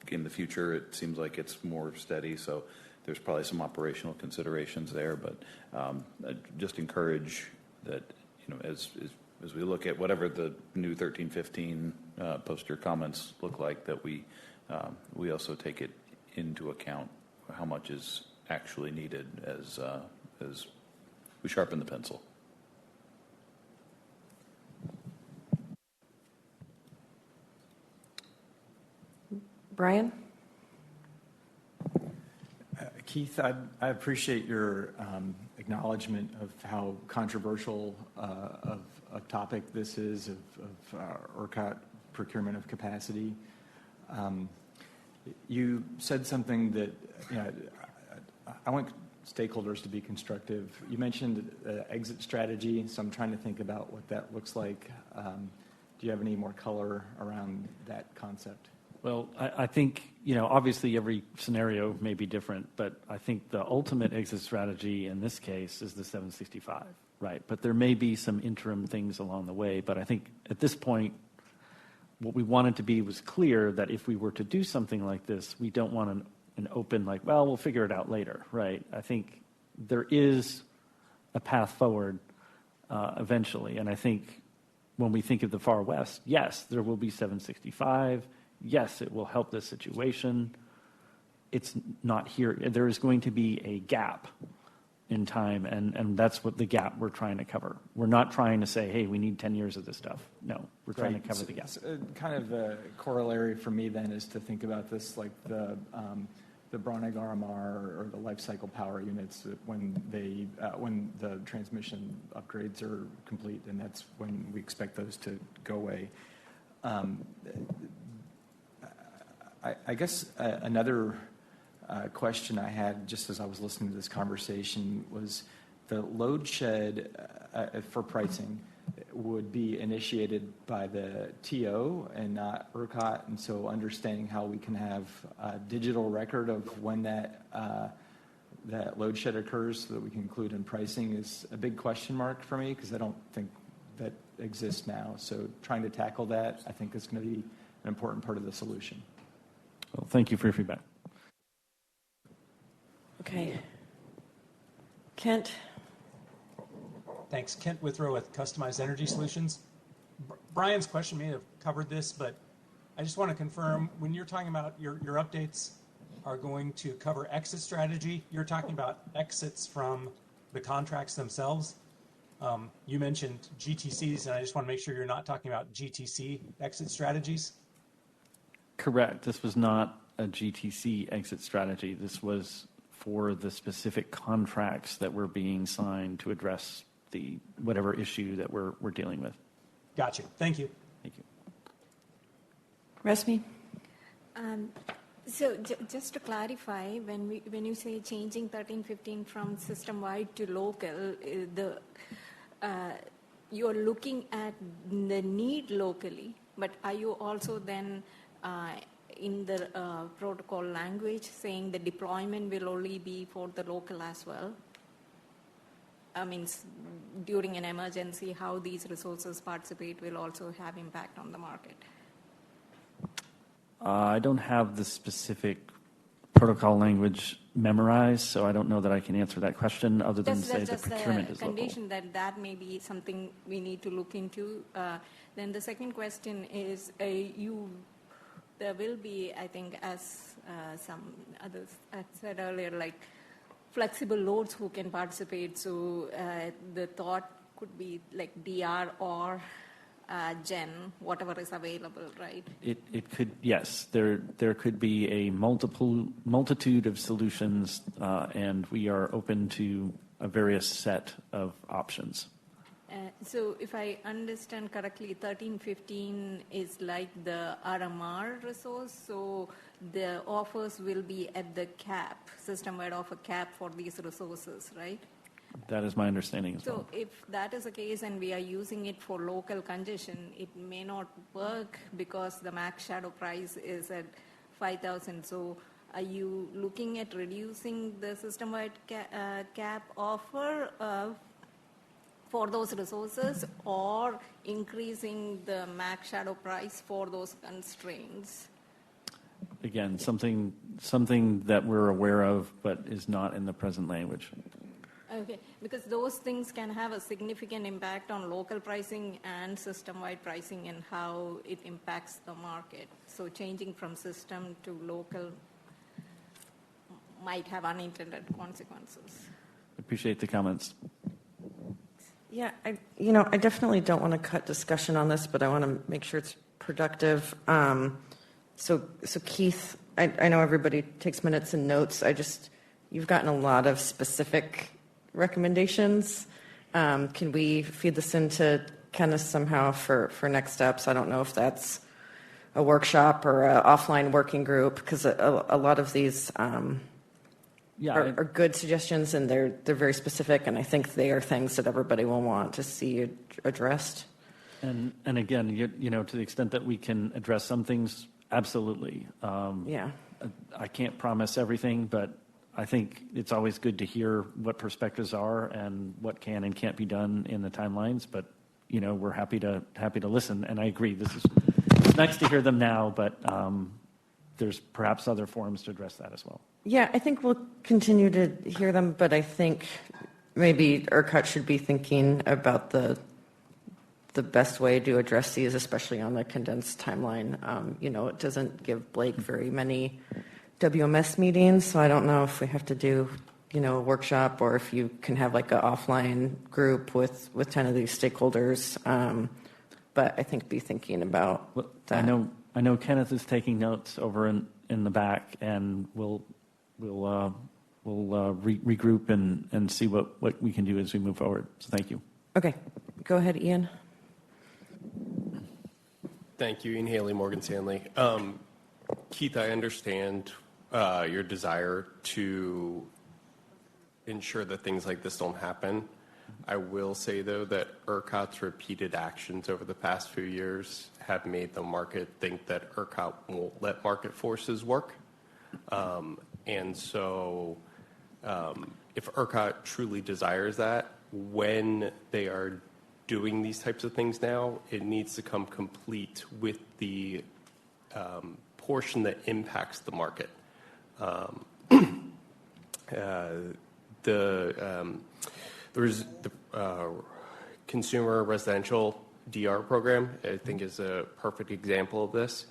In the future, it seems like it's more steady. So there's probably some operational considerations there, but I just encourage that, as we look at whatever the new 1315 poster comments look like, that we also take it into account how much is actually needed as we sharpen the pencil. Brian? Keith, I appreciate your acknowledgement of how controversial of a topic this is of ERCOT procurement of capacity. You said something that I want stakeholders to be constructive. You mentioned exit strategy, so I'm trying to think about what that looks like. Do you have any more color around that concept? Well, I think, obviously every scenario may be different, but I think the ultimate exit strategy in this case is the 765, right? But there may be some interim things along the way. But I think at this point, what we wanted to be was clear that if we were to do something like this, we don't want an open, we'll figure it out later, right? I think there is a path forward eventually. And I think when we think of the far west, yes, there will be 765. Yes, it will help this situation. It's not here. There is going to be a gap in time, and that's what the gap we're trying to cover. We're not trying to say, hey, we need 10 years of this stuff. No, we're trying to cover the gap. Kind of a corollary for me then is to think about this like the Browning RMR or the life cycle power units when the transmission upgrades are complete, and that's when we expect those to go away. I guess another question I had just as I was listening to this conversation was the load shed for pricing would be initiated by the TO and not ERCOT, and so understanding how we can have a digital record of when that load shed occurs so that we can include in pricing is a big question mark for me, because I don't think that exists now. So trying to tackle that, I think, is going to be an important part of the solution. Well, thank you for your feedback. Okay. Kent? Thanks. Kent Withrow with Customized Energy Solutions. Brian's question may have covered this, but I just want to confirm, when you're talking about your updates are going to cover exit strategy, you're talking about exits from the contracts themselves. You mentioned GTCs, and I just want to make sure you're not talking about GTC exit strategies. Correct. This was not a GTC exit strategy. This was for the specific contracts that were being signed to address the whatever issue that we're dealing with. Gotcha. Thank you. Thank you. Resmi? So just to clarify, when you say changing 1315 from system-wide to local, you're looking at the need locally, but are you also then in the protocol language saying the deployment will only be for the local as well? I mean, during an emergency, how these resources participate will also have impact on the market. I don't have the specific protocol language memorized, so I don't know that I can answer that question other than say the procurement is local. Condition that may be something we need to look into. Then the second question is, there will be, I think, as some others had said earlier, like flexible loads who can participate. So the thought could be like DR or Gen, whatever is available, right? It could, yes. There could be a multitude of solutions, and we are open to a various set of options. So if I understand correctly, 1315 is like the RMR resource, so the offers will be at the cap, system-wide offer cap for these resources, right? That is my understanding as well. So if that is the case and we are using it for local congestion, it may not work because the max shadow price is at 5,000. So are you looking at reducing the system-wide cap offer for those resources or increasing the max shadow price for those constraints? Again, something that we're aware of but is not in the present language. Okay, because those things can have a significant impact on local pricing and system-wide pricing and how it impacts the market. So changing from system to local might have unintended consequences. Appreciate the comments. Yeah, I definitely don't want to cut discussion on this, but I want to make sure it's productive. So Keith, I know everybody takes minutes and notes. You've gotten a lot of specific recommendations. Can we feed this into Kenneth somehow for next steps? I don't know if that's a workshop or an offline working group, because a lot of these are good suggestions, and they're very specific, and I think they are things that everybody will want to see addressed. And again, to the extent that we can address some things, absolutely. I can't promise everything, but I think it's always good to hear what perspectives are and what can and can't be done in the timelines. But we're happy to listen. And I agree, it's nice to hear them now, but there's perhaps other forums to address that as well. Yeah, I think we'll continue to hear them, but I think maybe ERCOT should be thinking about the best way to address these, especially on the condensed timeline. It doesn't give Blake very many WMS meetings, so I don't know if we have to do, a workshop or if you can have like an offline group with 10 of these stakeholders. But I think be thinking about that. I know Kenneth is taking notes over in the back, and we'll regroup and see what we can do as we move forward. So thank you. Okay, go ahead, Ian. Thank you, Ian Haley, Morgan Stanley. Keith, I understand your desire to ensure that things like this don't happen. I will say, though, that ERCOT's repeated actions over the past few years have made the market think that ERCOT won't let market forces work. And so if ERCOT truly desires that, when they are doing these types of things now, it needs to come complete with the portion that impacts the market. There's the consumer residential DR program, I think, is a perfect example of this.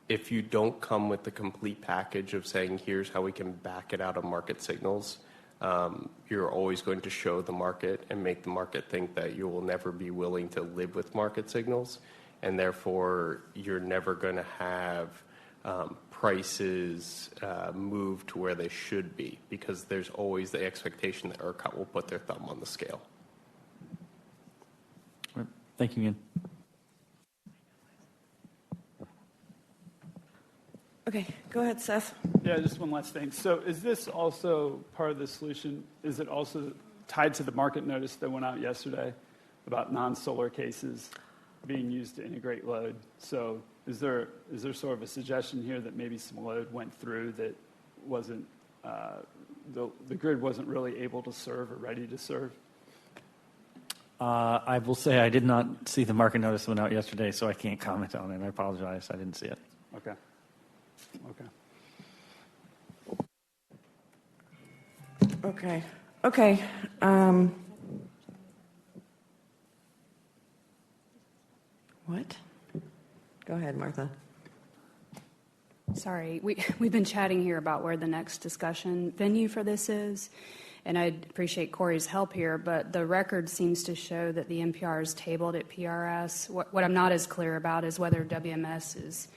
If you don't come with the complete package of saying, here's how we can back it out of market signals, you're always going to show the market and make the market think that you will never be willing to live with market signals, and therefore you're never going to have prices move to where they should be, because there's always the expectation that ERCOT will put their thumb on the scale. Right. Thank you, Ian. Okay, go ahead, Seth. Yeah, just one last thing. So is this also part of the solution? Is it also tied to the market notice that went out yesterday about non-solar cases? being used to integrate load. So is there sort of a suggestion here that maybe some load went through that wasn't, the grid wasn't really able to serve or ready to serve? I will say I did not see the market notice that went out yesterday, so I can't comment on it. I apologize. I didn't see it. Okay. Okay. What? Go ahead, Martha. Sorry, we've been chatting here about where the next discussion venue for this is, and I appreciate Corey's help here, but the record seems to show that the NPR is tabled at PRS. What I'm not as clear about is whether WMS is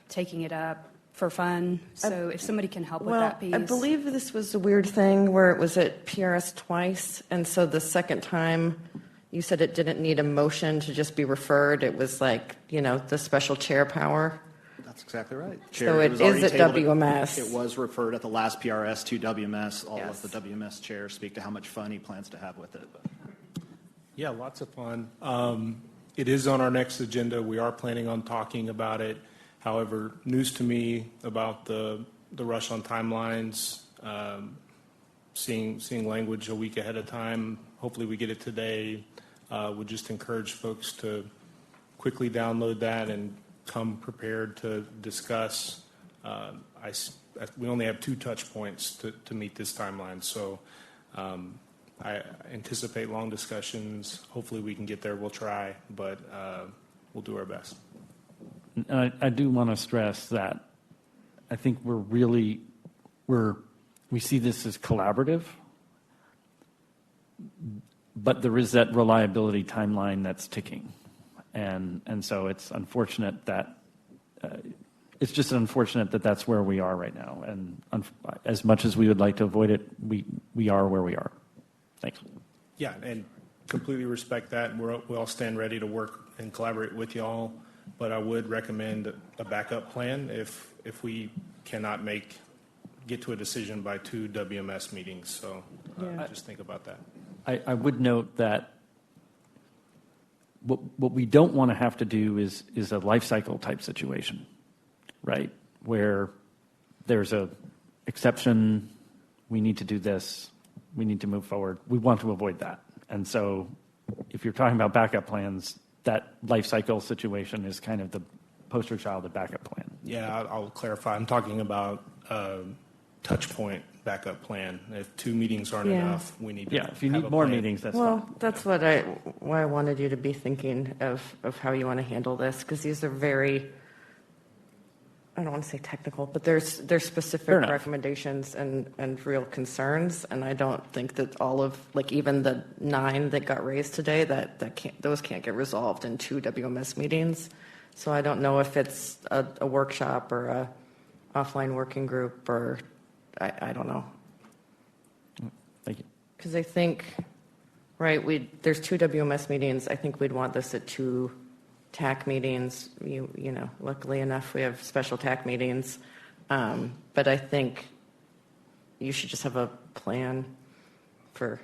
taking it up for fun. So if somebody can help with that piece. I believe this was a weird thing where it was at PRS twice, and so the second time you said it didn't need a motion to just be referred. It was like, the special chair power. That's exactly right. So it is at WMS. It was referred at the last PRS to WMS. I'll let the WMS chair speak to how much fun he plans to have with it. Yeah, lots of fun. It is on our next agenda. We are planning on talking about it. However, news to me about the rush on timelines, seeing language a week ahead of time. Hopefully we get it today. Would just encourage folks to quickly download that and come prepared to discuss. We only have 2 touch points to meet this timeline, so I anticipate long discussions. Hopefully we can get there. We'll try, but we'll do our best. I do want to stress that I think we see this as collaborative, but there is that reliability timeline that's ticking. And so it's unfortunate that it's just unfortunate that that's where we are right now. And as much as we would like to avoid it, we are where we are. Thanks. Yeah, and completely respect that. We all stand ready to work and collaborate with y'all. But I would recommend a backup plan if we cannot get to a decision by 2 WMS meetings. So just think about that. I would note that what we don't want to have to do is a life cycle type situation, right? Where there's a exception, we need to do this, we need to move forward. We want to avoid that. And so if you're talking about backup plans, that life cycle situation is kind of the poster child of backup plan. Yeah, I'll clarify. I'm talking about touch point backup plan. If 2 meetings aren't enough, we need to if you need more meetings, that's fine. That's why I wanted you to be thinking of how you want to handle this, because these are very, I don't want to say technical, but there's specific recommendations and real concerns, and I don't think that all of, even the 9 that got raised today, those can't get resolved in 2 WMS meetings. So I don't know if it's a workshop or a offline working group, or I don't know. Thank you. Because I think, there's 2 WMS meetings. I think we'd want this at 2 TAC meetings. Luckily enough, we have special TAC meetings. But I think you should just have a plan for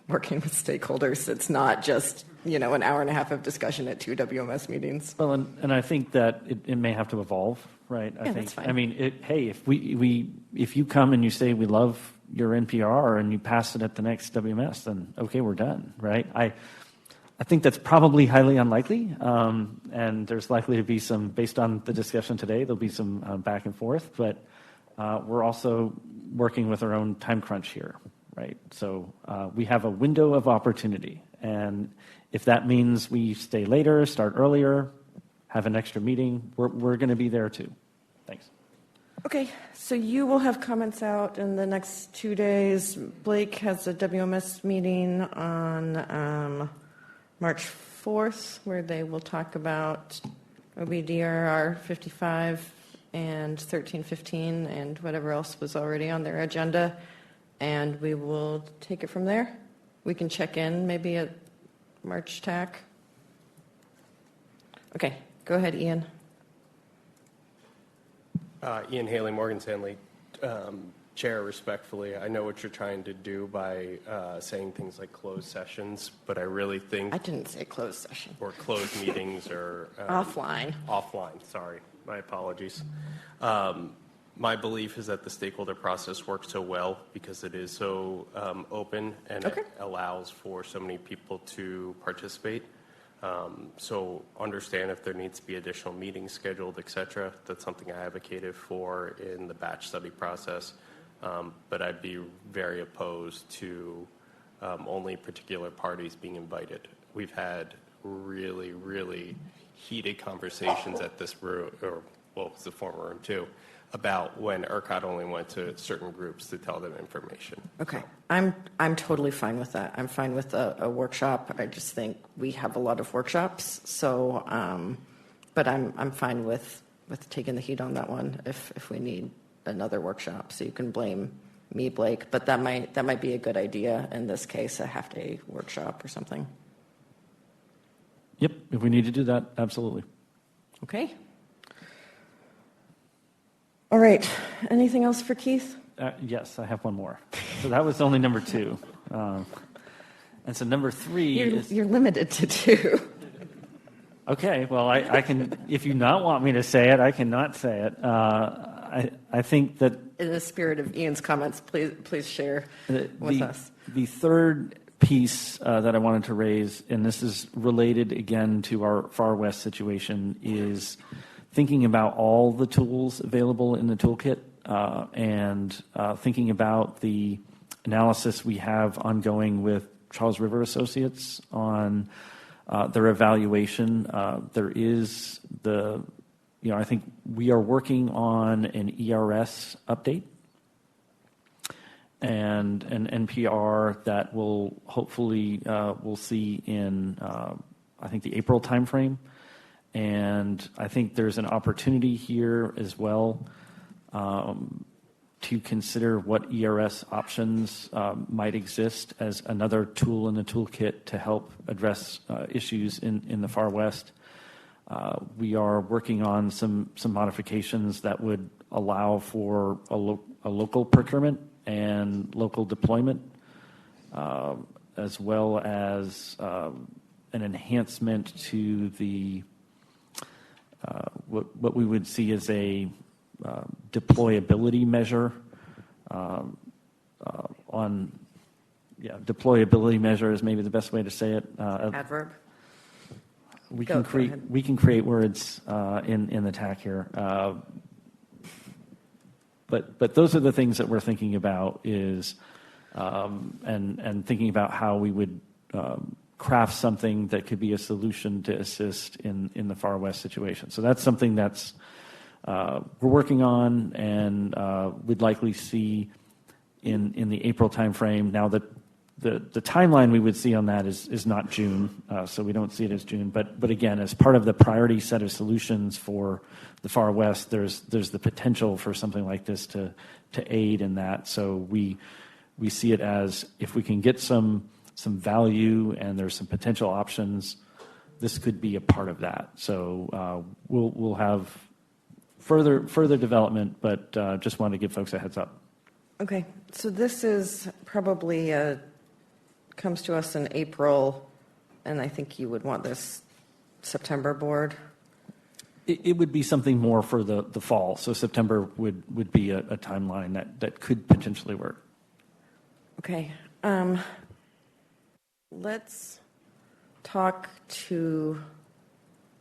working with stakeholders. It's not just, an hour and a half of discussion at 2 WMS meetings. Well, and I think that it may have to evolve, right? I think, that's fine. I mean, if you come and you say we love your NPRR and you pass it at the next WMS, then okay, we're done, right? I think that's probably highly unlikely, and there's likely to be some, based on the discussion today, there'll be some back and forth, but we're also working with our own time crunch here, right? So we have a window of opportunity, and if that means we stay later, start earlier, have an extra meeting, we're going to be there too. Thanks. Okay, so you will have comments out in the next 2 days. Blake has a WMS meeting on March 4th, where they will talk about OBDRR 55 and 1315 and whatever else was already on their agenda, and we will take it from there. We can check in maybe at March TAC. Okay, go ahead, Ian. Ian Haley, Morgan Stanley. Chair, respectfully, I know what you're trying to do by saying things like closed sessions, but I really think... I didn't say closed session. Or closed meetings or... Offline. Offline, sorry. My apologies. My belief is that the stakeholder process works so well because it is so open and it allows for so many people to participate. So understand if there needs to be additional meetings scheduled, et cetera. That's something I advocated for in the batch study process. But I'd be very opposed to only particular parties being invited. We've had really, really heated conversations at this room, or well, it's the former room too, about when ERCOT only went to certain groups to tell them information. Okay, I'm totally fine with that. I'm fine with a workshop. I just think we have a lot of workshops, so but I'm fine with taking the heat on that one if we need another workshop. So you can blame me, Blake, but that might be a good idea in this case, a half-day workshop or something. Yep, if we need to do that, absolutely. Okay. All right. Anything else for Keith? Yes, I have one more. So that was only number 2. And so number 3 you're limited to 2. Okay, well, I can, if you not want me to say it, I cannot say it. I think that... In the spirit of Ian's comments, please share with us. The third piece that I wanted to raise, and this is related again to our Far West situation, is thinking about all the tools available in the toolkit and thinking about the analysis we have ongoing with Charles River Associates on their evaluation. There is I think we are working on an ERS update and an NPR that will hopefully we'll see in I think the April timeframe. And I think there's an opportunity here as well to consider what ERS options might exist as another tool in the toolkit to help address issues in the Far West. We are working on some modifications that would allow for a local procurement and local deployment, as well as an enhancement to the what we would see as a deployability measure deployability measure is maybe the best way to say it. Adverb. We can create words in the TAC here, but those are the things that we're thinking about is and thinking about how we would craft something that could be a solution to assist in the Far West situation. So that's something that's we're working on and we'd likely see in the April timeframe. Now that the timeline we would see on that is not June, so we don't see it as June. But again, as part of the priority set of solutions for the Far West, there's the potential for something like this to aid in that. So we see it as if we can get some value and there's some potential options, this could be a part of that. So we'll have further development, but just wanted to give folks a heads up. Okay, so this is probably comes to us in April, and I think you would want this September board. It would be something more for the fall. So September would be a timeline that could potentially work. Okay. Let's talk to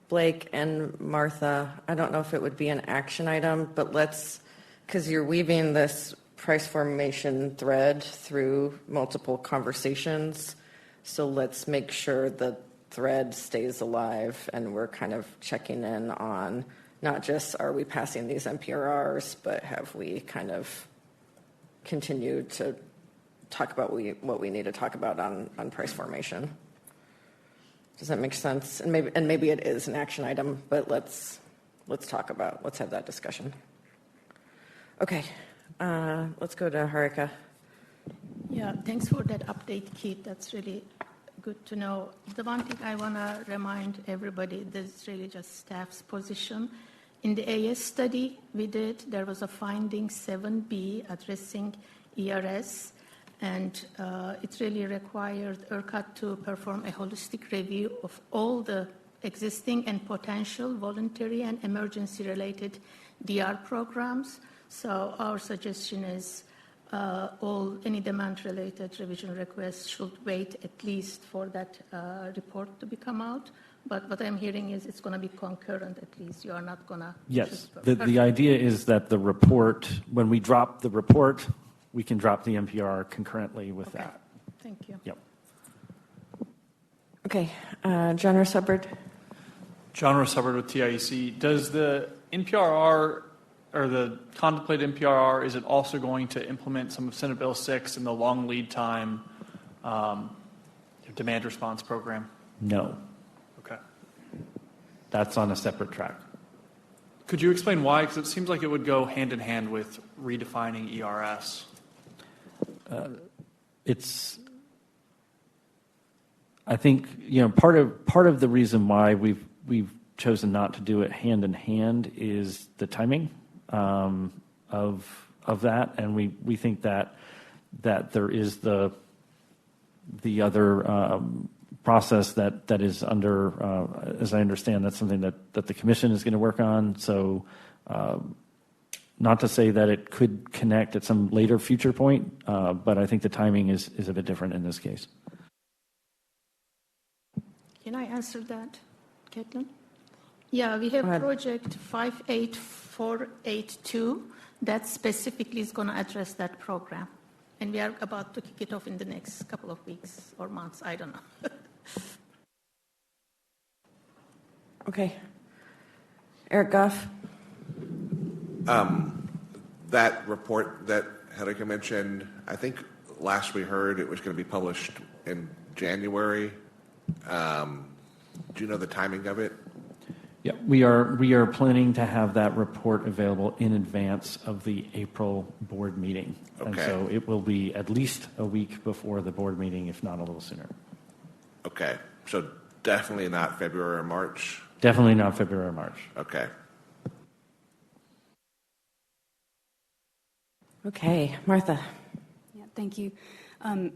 Blake and Martha. I don't know if it would be an action item, but because you're weaving this price formation thread through multiple conversations, so let's make sure the thread stays alive and we're kind of checking in on not just are we passing these NPRRs, but have we kind of continued to talk about what we need to talk about on price formation. Does that make sense? And maybe it is an action item, but let's have that discussion. Okay, let's go to Harika. Yeah, thanks for that update, Keith. That's really good to know. The one thing I want to remind everybody, this is really just staff's position. In the AS study we did, there was a finding 7B addressing ERS, and it really required ERCOT to perform a holistic review of all the existing and potential voluntary and emergency-related DR programs. So our suggestion is any demand-related revision requests should wait at least for that report to become out. But what I'm hearing is it's going to be concurrent at least. You are not going to... Yes. The idea is that the report, when we drop the report, we can drop the NPRR concurrently with that. Thank you. Yep. Okay. John Ross Hubbard. John Ross Hubbard with TIEC. Does the NPRR or the contemplated NPRR, is it also going to implement some of Senate Bill 6 and the long lead time demand response program? No. Okay. That's on a separate track. Could you explain why? Because it seems like it would go hand in hand with redefining ERS. I think part of the reason why we've chosen not to do it hand in hand is the timing of that, and we think that there is the other process that is under, as I understand, that's something that the commission is going to work on. So not to say that it could connect at some later future point, but I think the timing is a bit different in this case. Can I answer that, Caitlin? Yeah, we have project 58482 that specifically is going to address that program. And we are about to kick it off in the next couple of weeks or months. I don't know. Okay. Eric Goff. That report that Harika mentioned, I think last we heard it was going to be published in January. Do you know the timing of it? Yeah, we are planning to have that report available in advance of the April board meeting. Okay. And so it will be at least a week before the board meeting, if not a little sooner. Okay. So definitely not February or March? Definitely not February or March. Okay. Okay, Martha. Yeah, thank you.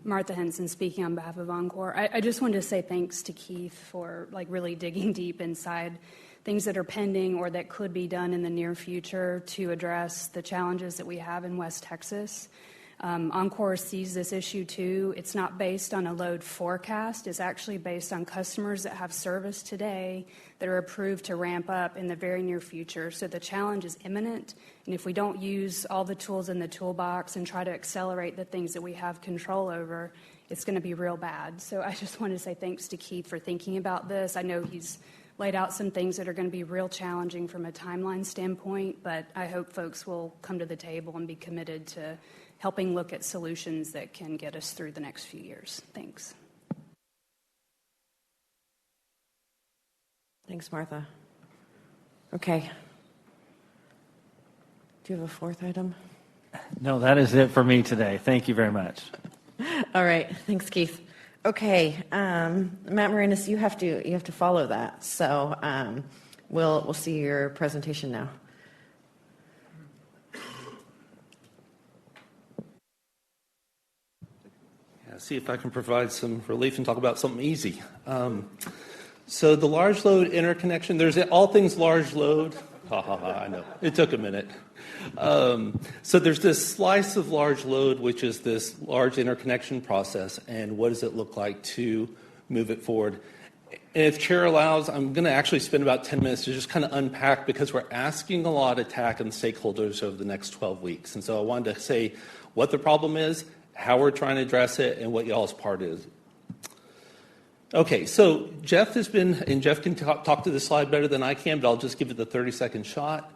Martha Henson speaking on behalf of Oncor. I just wanted to say thanks to Keith for really digging deep inside things that are pending or that could be done in the near future to address the challenges that we have in West Texas. Oncor sees this issue too. It's not based on a load forecast. It's actually based on customers that have service today that are approved to ramp up in the very near future. So the challenge is imminent. And if we don't use all the tools in the toolbox and try to accelerate the things that we have control over, it's going to be real bad. So I just want to say thanks to Keith for thinking about this. I know he's laid out some things that are going to be real challenging from a timeline standpoint, but I hope folks will come to the table and be committed to helping look at solutions that can get us through the next few years. Thanks. Thanks, Martha. Okay. Do you have a fourth item? No, that is it for me today. Thank you very much. All right. Thanks, Keith. Okay, Matt Marinas, you have to follow that. So we'll see your presentation now. See if I can provide some relief and talk about something easy. So the large load interconnection, there's all things large load. I know. It took a minute. So there's this slice of large load, which is this large interconnection process, and what does it look like to move it forward? And if Chair allows, I'm going to actually spend about 10 minutes to just kind of unpack, because we're asking a lot of TAC and stakeholders over the next 12 weeks. And so I wanted to say what the problem is, how we're trying to address it, and what y'all's part is. Okay, so Jeff has been, and Jeff can talk to this slide better than I can, but I'll just give it the 30-second shot.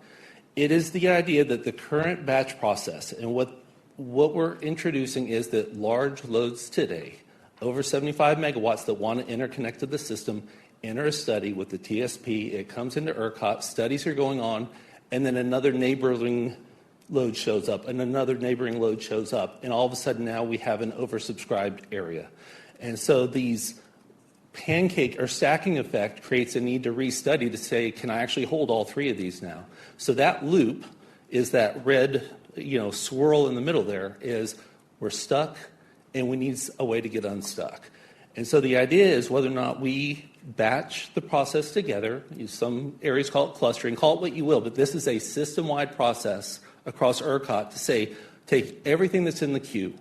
It is the idea that the current batch process, and what we're introducing is that large loads today, over 75 megawatts that want to interconnect to the system, enter a study with the TSP. It comes into ERCOT, studies are going on, and then another neighboring load shows up, and another neighboring load shows up, and all of a sudden now we have an oversubscribed area. And so these pancake or stacking effect creates a need to restudy to say, can I actually hold all three of these now? So that loop is that red, swirl in the middle there is we're stuck and we need a way to get unstuck. And so the idea is whether or not we batch the process together. Some areas call it clustering, call it what you will, but this is a system-wide process across ERCOT to say, take everything that's in the queue,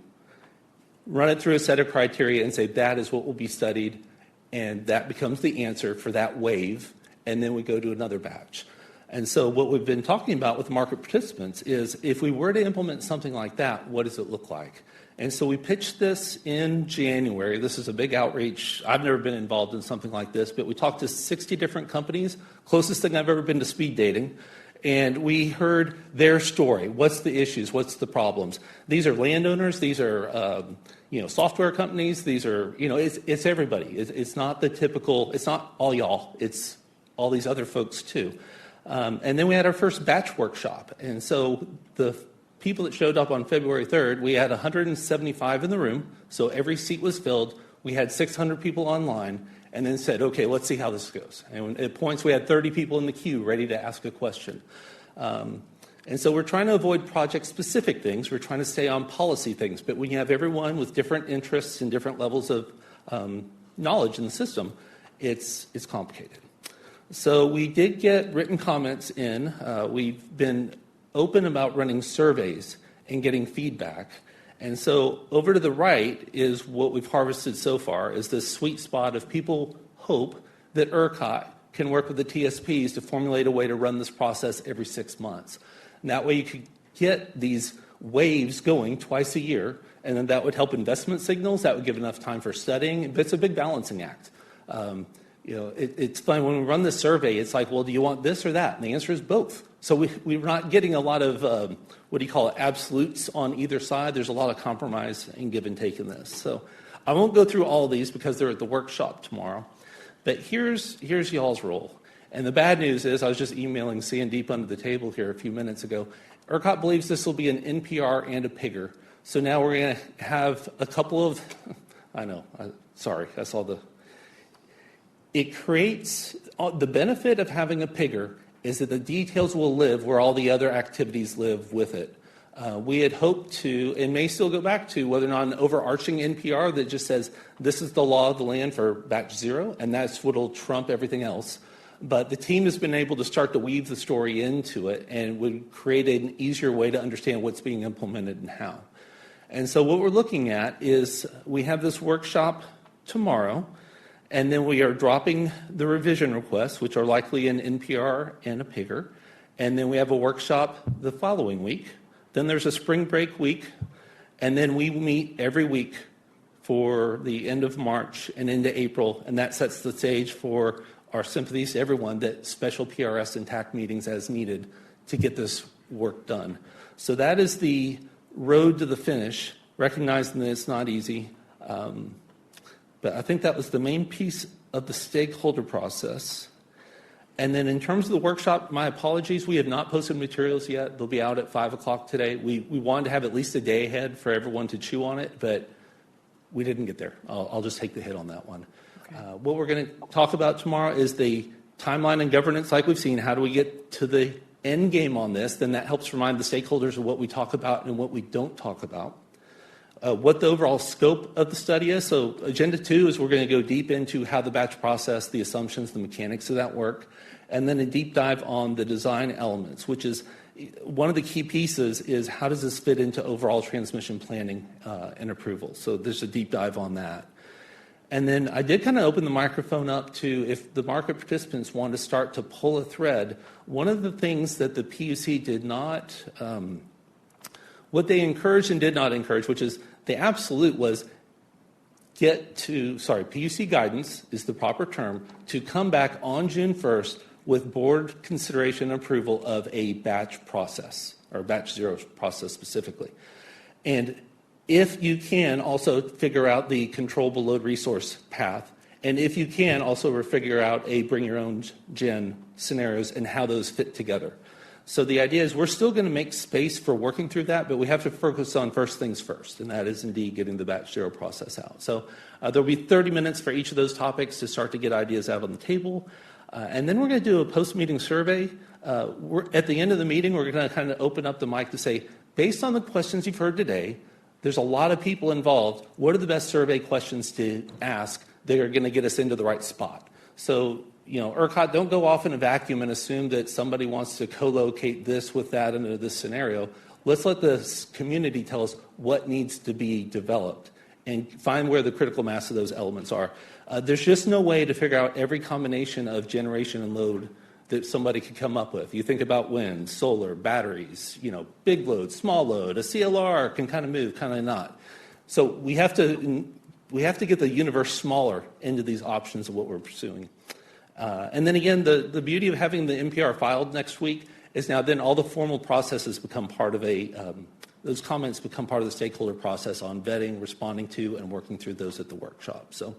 run it through a set of criteria and say that is what will be studied, and that becomes the answer for that wave, and then we go to another batch. And so what we've been talking about with market participants is if we were to implement something like that, what does it look like? And so we pitched this in January. This is a big outreach. I've never been involved in something like this, but we talked to 60 different companies, closest thing I've ever been to speed dating. And we heard their story. What's the issues? What's the problems? These are landowners. These are, software companies. These are, it's everybody. It's not the typical, it's not all y'all. It's all these other folks too. And then we had our first batch workshop. And so the people that showed up on February 3rd, we had 175 in the room. So every seat was filled. We had 600 people online. And then said, okay, let's see how this goes. And at points, we had 30 people in the queue ready to ask a question. And so we're trying to avoid project-specific things. We're trying to stay on policy things. But when you have everyone with different interests and different levels of knowledge in the system, it's complicated. So we did get written comments in. We've been open about running surveys and getting feedback. And so over to the right is what we've harvested so far, is this sweet spot of people hope that ERCOT can work with the TSPs to formulate a way to run this process every 6 months. And that way you could get these waves going twice a year, and then that would help investment signals. That would give enough time for studying. But it's a big balancing act. It's fun when we run this survey, it's like, well, do you want this or that? And the answer is both. So we're not getting a lot of, absolutes on either side. There's a lot of compromise and give and take in this. So I won't go through all of these because they're at the workshop tomorrow. But here's y'all's role. And the bad news is, I was just emailing Sandeep under the table here a few minutes ago. ERCOT believes this will be an NPR and a PIGR. So now we're going to have a couple of, sorry, I saw the, it creates, the benefit of having a PIGR is that the details will live where all the other activities live with it. We had hoped to, and may still go back to, whether or not an overarching NPR that just says, this is the law of the land for batch 0, and that's what will trump everything else. But the team has been able to start to weave the story into it and would create an easier way to understand what's being implemented and how. And so what we're looking at is we have this workshop tomorrow, and then we are dropping the revision requests, which are likely an NPR and a PIGR. And then we have a workshop the following week. Then there's a spring break week. And then we meet every week for the end of March and into April. And that sets the stage for our sympathies to everyone that special PRS and TAC meetings as needed to get this work done. So that is the road to the finish, recognizing that it's not easy. But I think that was the main piece of the stakeholder process. And then in terms of the workshop, my apologies, we have not posted materials yet. They'll be out at 5 o'clock today. We wanted to have at least a day ahead for everyone to chew on it, but we didn't get there. I'll just take the hit on that one. Okay. What we're going to talk about tomorrow is the timeline and governance like we've seen. How do we get to the end game on this? Then that helps remind the stakeholders of what we talk about and what we don't talk about. What the overall scope of the study is. So Agenda 2 is we're going to go deep into how the batch process, the assumptions, the mechanics of that work, and then a deep dive on the design elements, which is one of the key pieces is how does this fit into overall transmission planning and approval. So there's a deep dive on that. And then I did kind of open the microphone up to if the market participants want to start to pull a thread. One of the things that the PUC did not, what they encouraged and did not encourage, which is the absolute was PUC guidance is the proper term, to come back on June 1st with board consideration and approval of a batch process, or batch 0 process specifically. And if you can, also figure out the controllable load resource path. And if you can, also figure out a bring your own gen scenarios and how those fit together. So the idea is we're still going to make space for working through that, but we have to focus on first things first, and that is indeed getting the batch zero process out. So there'll be 30 minutes for each of those topics to start to get ideas out on the table. And then we're going to do a post-meeting survey. At the end of the meeting, we're going to kind of open up the mic to say, based on the questions you've heard today, there's a lot of people involved. What are the best survey questions to ask that are going to get us into the right spot? So, ERCOT, don't go off in a vacuum and assume that somebody wants to co-locate this with that into this scenario. Let's let the community tell us what needs to be developed and find where the critical mass of those elements are. There's just no way to figure out every combination of generation and load that somebody could come up with. You think about wind, solar, batteries, big load, small load, a CLR can kind of move, kind of not. So we have to get the universe smaller into these options of what we're pursuing. And then again, the beauty of having the NPR filed next week is now then all the formal processes become part of those comments become part of the stakeholder process on vetting, responding to, and working through those at the workshop. So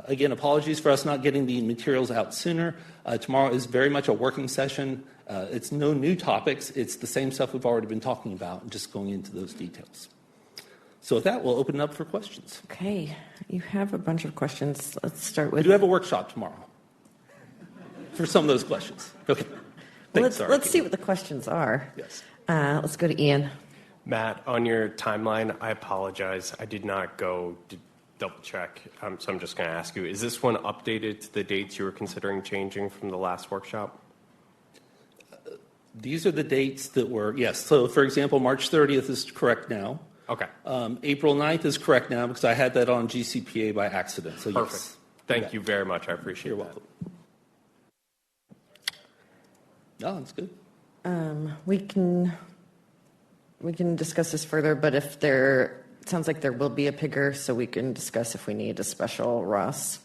again, apologies for us not getting the materials out sooner. Tomorrow is very much a working session. It's no new topics. It's the same stuff we've already been talking about and just going into those details. So with that, we'll open it up for questions. Okay. You have a bunch of questions. Let's start with... We do have a workshop tomorrow for some of those questions. Okay. Let's see what the questions are. Yes. Let's go to Ian. Matt, on your timeline, I apologize. I did not go to double check, so I'm just going to ask you, is this one updated to the dates you were considering changing from the last workshop? These are the dates that were, yes. So, for example, March 30th is correct now. Okay. April 9th is correct now because I had that on GCPA by accident. So perfect. Yes. Thank you very much. I appreciate it. You're welcome. No, that's good. We can discuss this further, but it sounds like there will be a PIGR, so we can discuss if we need a special ROS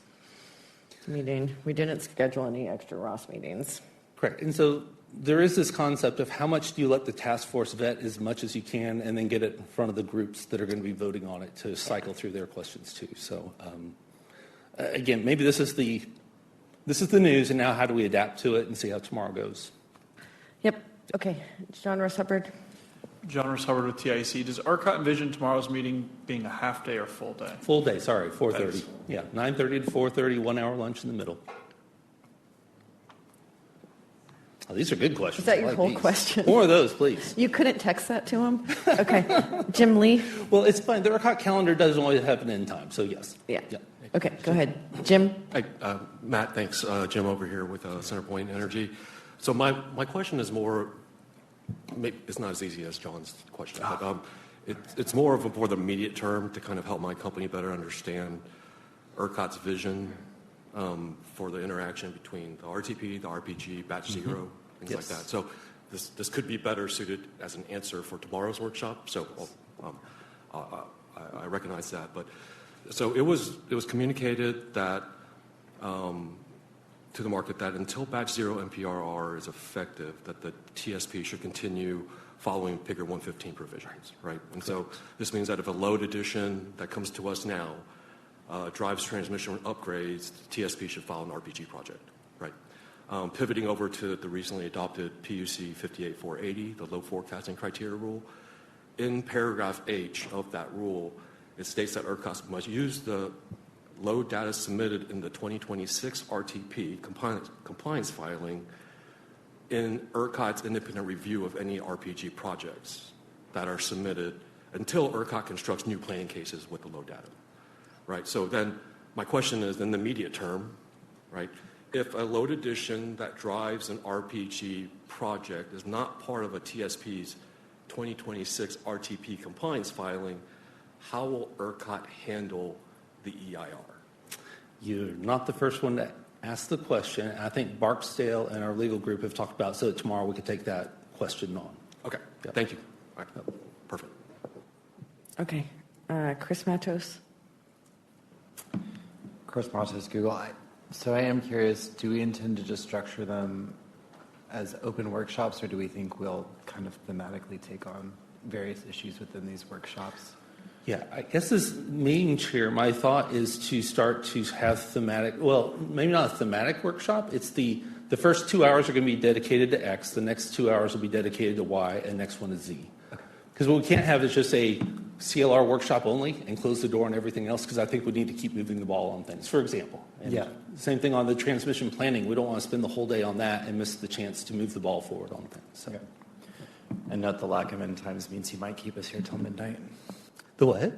meeting. We didn't schedule any extra ROS meetings. Correct. And so there is this concept of how much do you let the task force vet as much as you can and then get it in front of the groups that are going to be voting on it to cycle through their questions too. So again, maybe this is the news, and now how do we adapt to it and see how tomorrow goes? Yep. Okay. John Ross Hubbard. John Ross Hubbard with TIC. Does ERCOT envision tomorrow's meeting being a half day or full day? Full day, sorry, 4:30. Yeah, 9:30 to 4:30, 1 hour lunch in the middle. Oh, these are good questions. Is that your whole question? More of those, please. You couldn't text that to him? Okay. Jim Lee? Well, it's fine. The ERCOT calendar doesn't always have an end time, so yes. Yeah. Okay, go ahead. Jim? Hi, Matt, thanks. Jim over here with CenterPoint Energy. So my question is more, it's not as easy as John's question, but it's more of for the immediate term to kind of help my company better understand ERCOT's vision for the interaction between the RTP, the RPG, batch zero, things like that. So this could be better suited as an answer for tomorrow's workshop. So I recognize that, but so it was communicated that to the market that until batch zero NPRR is effective, that the TSP should continue following PIGR 115 provisions, right? And so this means that if a load addition that comes to us now drives transmission upgrades, the TSP should file an RPG project, right? Pivoting over to the recently adopted PUC 58480, the load forecasting criteria rule, in paragraph H of that rule, it states that ERCOT must use the load data submitted in the 2026 RTP compliance filing in ERCOT's independent review of any RPG projects that are submitted until ERCOT constructs new planning cases with the load data, right? So then my question is, in the immediate term, right, if a load addition that drives an RPG project is not part of a TSP's 2026 RTP compliance filing, how will ERCOT handle the EIR? You're not the first one to ask the question. I think Barksdale and our legal group have talked about it, so that tomorrow we could take that question on. Okay, thank you. All right. Perfect. Okay. Chris Matos. Chris Matos, Google. So I am curious, do we intend to just structure them as open workshops, or do we think we'll kind of thematically take on various issues within these workshops? Yeah, I guess as meeting chair, my thought is to start to have thematic, well, maybe not a thematic workshop, it's the the first 2 hours are going to be dedicated to X, the next 2 hours will be dedicated to Y, and next one is Z. Because what we can't have is just a CLR workshop only and close the door on everything else, because I think we need to keep moving the ball on things, for example. And same thing on the transmission planning. We don't want to spend the whole day on that and miss the chance to move the ball forward on things. So. And note the lack of end times means you might keep us here till midnight. The what?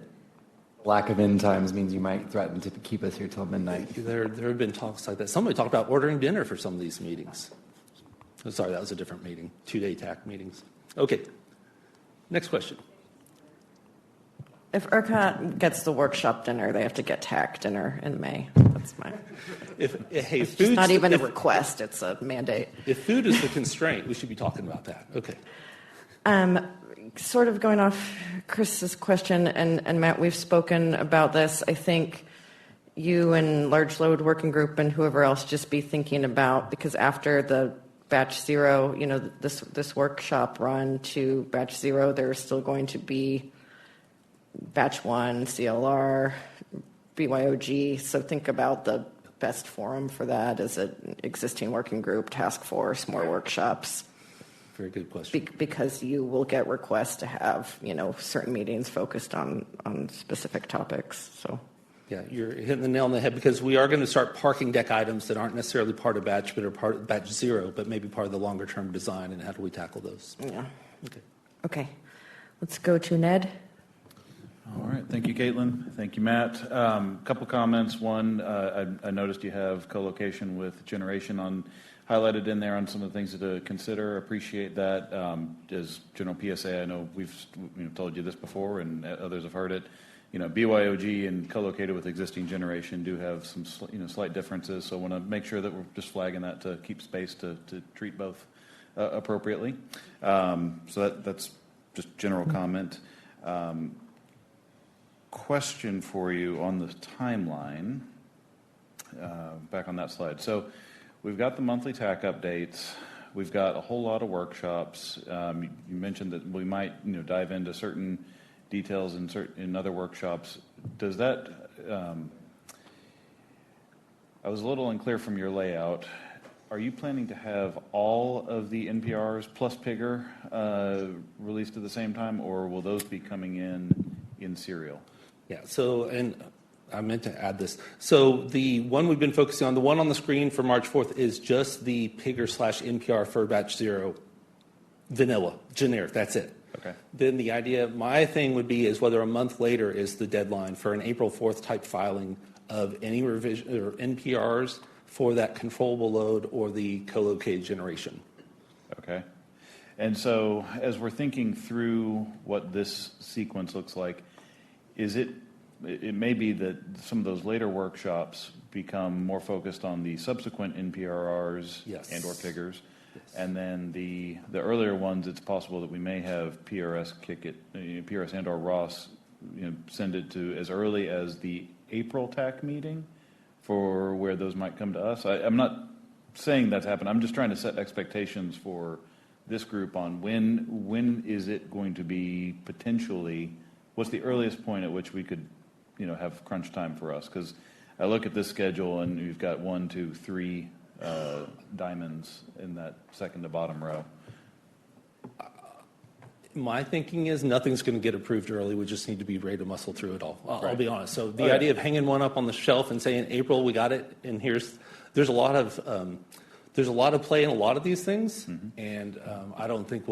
Lack of end times means you might threaten to keep us here till midnight. There have been talks like that. Somebody talked about ordering dinner for some of these meetings. Oh, sorry, that was a different meeting. 2-day TAC meetings. Okay. Next question. If ERCOT gets the workshop dinner, they have to get TAC dinner in May. That's my. It's not even a request; it's a mandate. If food is the constraint, we should be talking about that. Okay. Sort of going off Chris's question, and Matt, we've spoken about this. I think you and Large Load Working Group and whoever else just be thinking about, because after the batch 0, this workshop run to batch 0, there's still going to be batch 1, CLR, BYOG. So think about the best forum for that as an existing working group, task force, more workshops. Very good question. Because you will get requests to have, certain meetings focused on specific topics. So. Yeah, you're hitting the nail on the head, because we are going to start parking deck items that aren't necessarily part of batch, but are part of batch 0, but maybe part of the longer term design, and how do we tackle those? Yeah. Okay. Okay. Let's go to Ned. All right. Thank you, Caitlin. Thank you, Matt. Couple comments. One, I noticed you have co-location with generation highlighted in there on some of the things to consider. Appreciate that. As general PSA, I know we've told you this before, and others have heard it. BYOG and co-located with existing generation do have some slight differences, so I want to make sure that we're just flagging that to keep space to treat both appropriately. So that's just general comment. Question for you on the timeline, back on that slide. So we've got the monthly TAC updates. We've got a whole lot of workshops. You mentioned that we might dive into certain details in other workshops. Does that, I was a little unclear from your layout. Are you planning to have all of the NPRs plus PIGR released at the same time, or will those be coming in serial? Yeah, so, and I meant to add this. So the one we've been focusing on, the one on the screen for March 4th, is just the PIGR/NPR for batch 0, vanilla, generic, that's it. Okay. Then the idea, my thing would be, is whether a month later is the deadline for an April 4th type filing of any revision or NPRs for that controllable load or the co-located generation. Okay. And so as we're thinking through what this sequence looks like, it may be that some of those later workshops become more focused on the subsequent NPRRs and or PIGRs. And then the earlier ones, it's possible that we may have PRS kick it, PRS and or Ross, send it to as early as the April TAC meeting for where those might come to us. I'm not saying that's happened. I'm just trying to set expectations for this group on when is it going to be potentially, what's the earliest point at which we could, have crunch time for us? Because I look at this schedule and you've got 1, 2, 3 diamonds in that second to bottom row. My thinking is nothing's going to get approved early. We just need to be ready to muscle through it all. I'll be honest. So the idea of hanging one up on the shelf and saying, April, we got it, and there's a lot of play in a lot of these things, and I don't think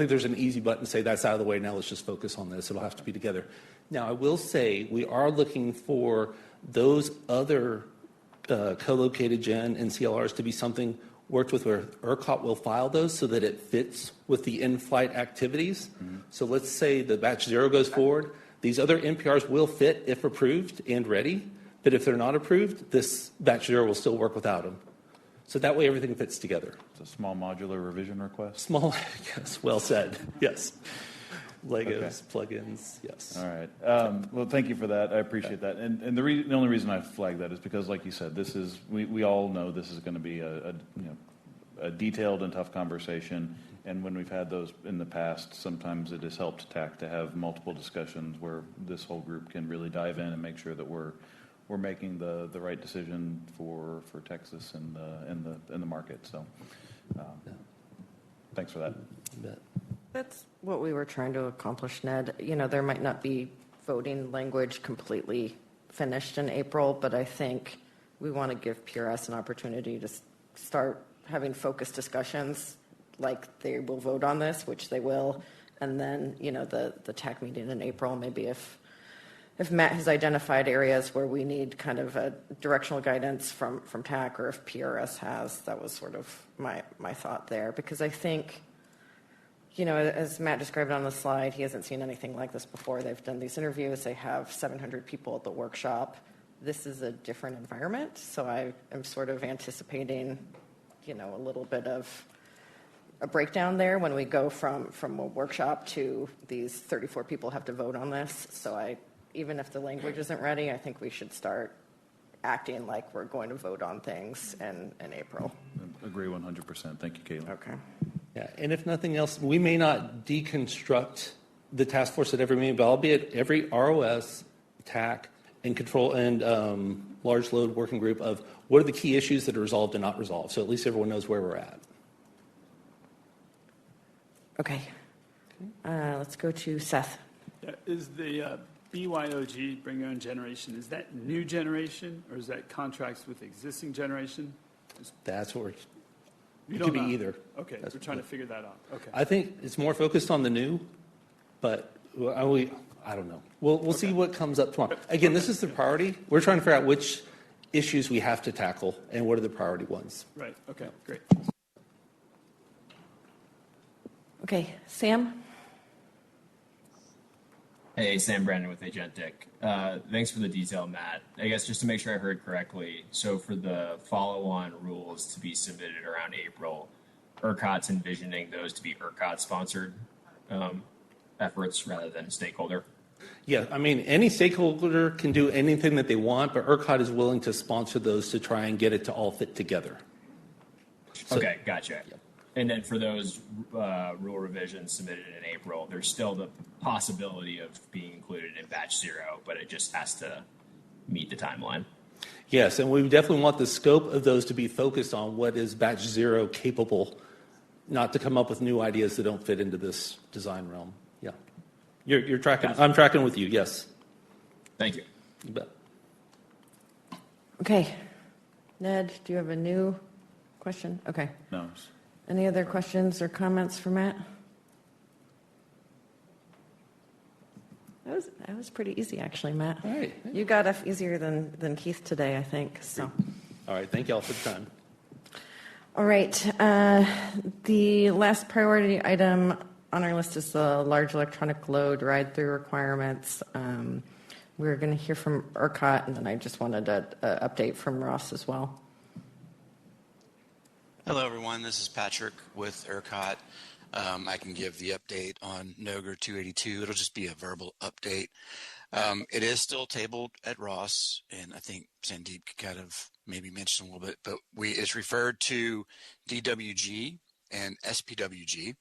there's an easy button to say that's out of the way. Now let's just focus on this. It'll have to be together. Now I will say we are looking for those other co-located gen and CLRs to be something worked with where ERCOT will file those so that it fits with the in-flight activities. So let's say the batch 0 goes forward. These other NPRs will fit if approved and ready, but if they're not approved, this batch 0 will still work without them. So that way everything fits together. It's a small modular revision request? Small, yes, well said, yes. Legos, plugins, yes. All right. Well, thank you for that. I appreciate that. And the only reason I flagged that is because, like you said, this is we all know this is going to be a detailed and tough conversation. And when we've had those in the past, sometimes it has helped TAC to have multiple discussions where this whole group can really dive in and make sure that we're we're making the right decision for Texas and the market. So, thanks for that. That's what we were trying to accomplish, Ned. There might not be voting language completely finished in April, but I think we want to give PRS an opportunity to start having focused discussions, like they will vote on this, which they will, and then the TAC meeting in April. Maybe if Matt has identified areas where we need kind of a directional guidance from TAC, or if PRS has, that was sort of my thought there, because I think, as Matt described on the slide, he hasn't seen anything like this before. They've done these interviews. They have 700 people at the workshop. This is a different environment, so I am sort of anticipating, a little bit of a breakdown there when we go from a workshop to these 34 people have to vote on this. So even if the language isn't ready, I think we should start acting like we're going to vote on things in April. Agree 100%. Thank you, Caitlin. Okay. Yeah, and if nothing else, we may not deconstruct the task force at every meeting, but I'll be at every ROS, TAC, and control and large load working group of what are the key issues that are resolved and not resolved. So at least everyone knows where we're at. Okay. Let's go to Seth. Yeah, is the BYOG, bring your own generation, is that new generation or is that contracts with existing generation? That's what You it don't could be know. either. Okay, we're trying to figure that out. Okay. I think it's more focused on the new, but I don't know. We'll see what comes up tomorrow. Again, this is the priority. We're trying to figure out which issues we have to tackle and what are the priority ones. Right. Okay. Great. Okay, Sam. Hey, Sam Brandon with Agentic. Thanks for the detail, Matt. I guess just to make sure I heard correctly, so for the follow-on rules to be submitted around April, ERCOT's envisioning those to be ERCOT-sponsored efforts rather than stakeholder? Yeah, I mean, any stakeholder can do anything that they want, but ERCOT is willing to sponsor those to try and get it to all fit together. Okay, gotcha. Yeah. And then for those rule revisions submitted in April, there's still the possibility of being included in batch 0, but it just has to meet the timeline. Yes, and we definitely want the scope of those to be focused on what is batch 0 capable, not to come up with new ideas that don't fit into this design realm. Yeah. You're tracking. Gotcha. I'm tracking with you, yes. Thank you. You bet. Okay. Ned, do you have a new question? Okay. No. Any other questions or comments for Matt? That was pretty easy, actually, Matt. All right. You got off easier than Keith today, I think. So. All right. Thank you all for the time. All right. The last priority item on our list is the large electronic load ride-through requirements. We're going to hear from ERCOT, and then I just wanted an update from Ross as well. Hello, everyone. This is Patrick with ERCOT. I can give the update on NOGR 282. It'll just be a verbal update. It is still tabled at Ross, and I think Sandeep could kind of maybe mention a little bit, but it's referred to DWG and SPWG.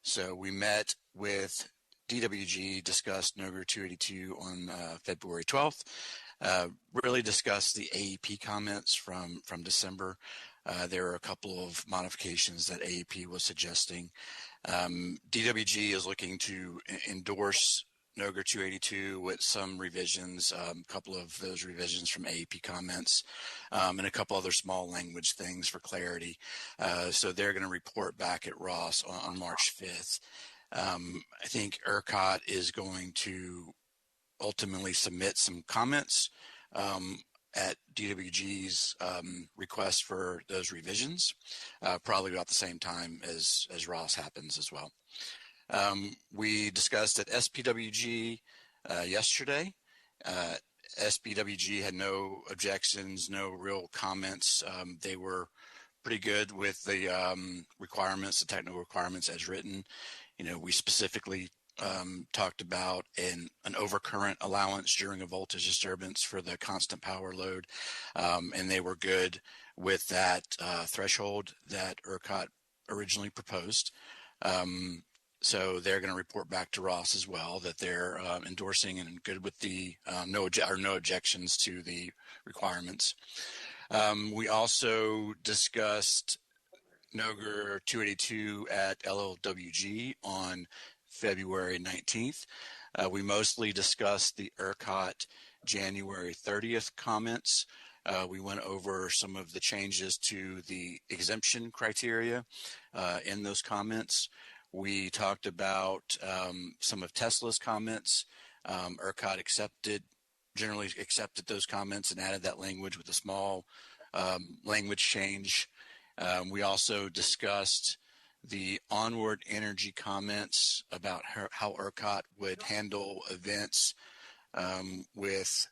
So we met with DWG, discussed NOGR 282 on February 12th, really discussed the AEP comments from December. There are a couple of modifications that AEP was suggesting. DWG is looking to endorse NOGR 282 with some revisions, a couple of those revisions from AEP comments, and a couple other small language things for clarity. So they're going to report back at Ross on March 5th. I think ERCOT is going to ultimately submit some comments at DWG's request for those revisions, probably about the same time as Ross happens as well. We discussed at SPWG yesterday. SPWG had no objections, no real comments. They were pretty good with the requirements, the technical requirements as written. You know, we specifically talked about an overcurrent allowance during a voltage disturbance for the constant power load, and they were good with that threshold that ERCOT originally proposed. So they're going to report back to Ross as well that they're endorsing and good with the no objections to the requirements. We also discussed NOGR 282 at LLWG on February 19th. We mostly discussed the ERCOT January 30th comments. We went over some of the changes to the exemption criteria in those comments. We talked about some of Tesla's comments. ERCOT generally accepted those comments and added that language with a small language change. We also discussed the onward energy comments about how ERCOT would handle events with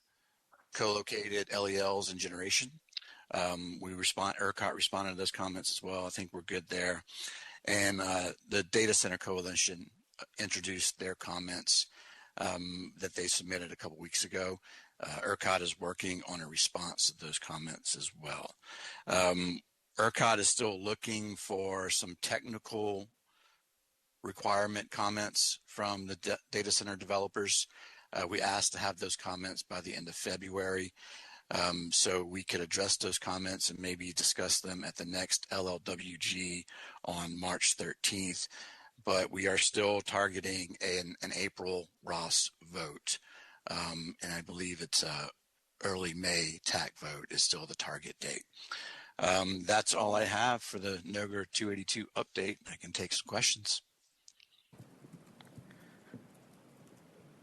co-located LELs and generation. ERCOT responded to those comments as well. I think we're good there. And the Data Center Coalition introduced their comments that they submitted a couple weeks ago. ERCOT is working on a response to those comments as well. ERCOT is still looking for some technical requirement comments from the data center developers. We asked to have those comments by the end of February so we could address those comments and maybe discuss them at the next LLWG on March 13th. But we are still targeting an April Ross vote. And I believe it's early May TAC vote is still the target date. That's all I have for the NOGR 282 update. I can take some questions.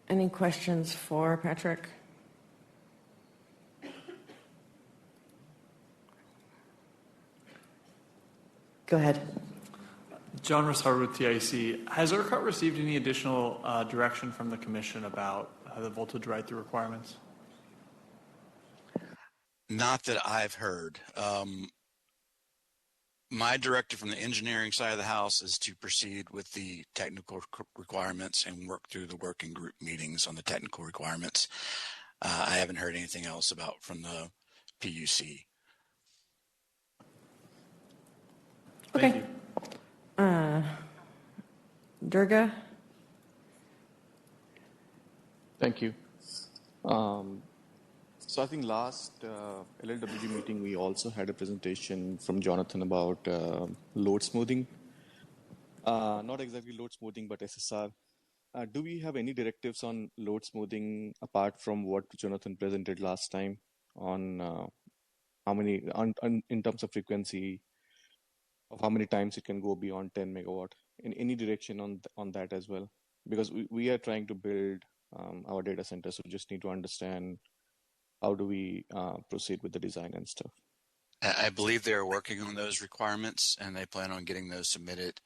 Any questions for Patrick? Go ahead. John Rossard with TIC. Has ERCOT received any additional direction from the Commission about the voltage ride-through requirements? Not that I've heard. My directive from the engineering side of the house is to proceed with the technical requirements and work through the working group meetings on the technical requirements. I haven't heard anything else from the PUC. Okay. Durga? Thank you. So I think last LLWG meeting, we also had a presentation from Jonathan about load smoothing. Not exactly load smoothing, but SSR. Do we have any directives on load smoothing apart from what Jonathan presented last time on how many, in terms of frequency, of how many times it can go beyond 10 megawatt? In any direction on that as well? Because we are trying to build our data center, so we just need to understand how do we proceed with the design and stuff. I believe they're working on those requirements and they plan on getting those submitted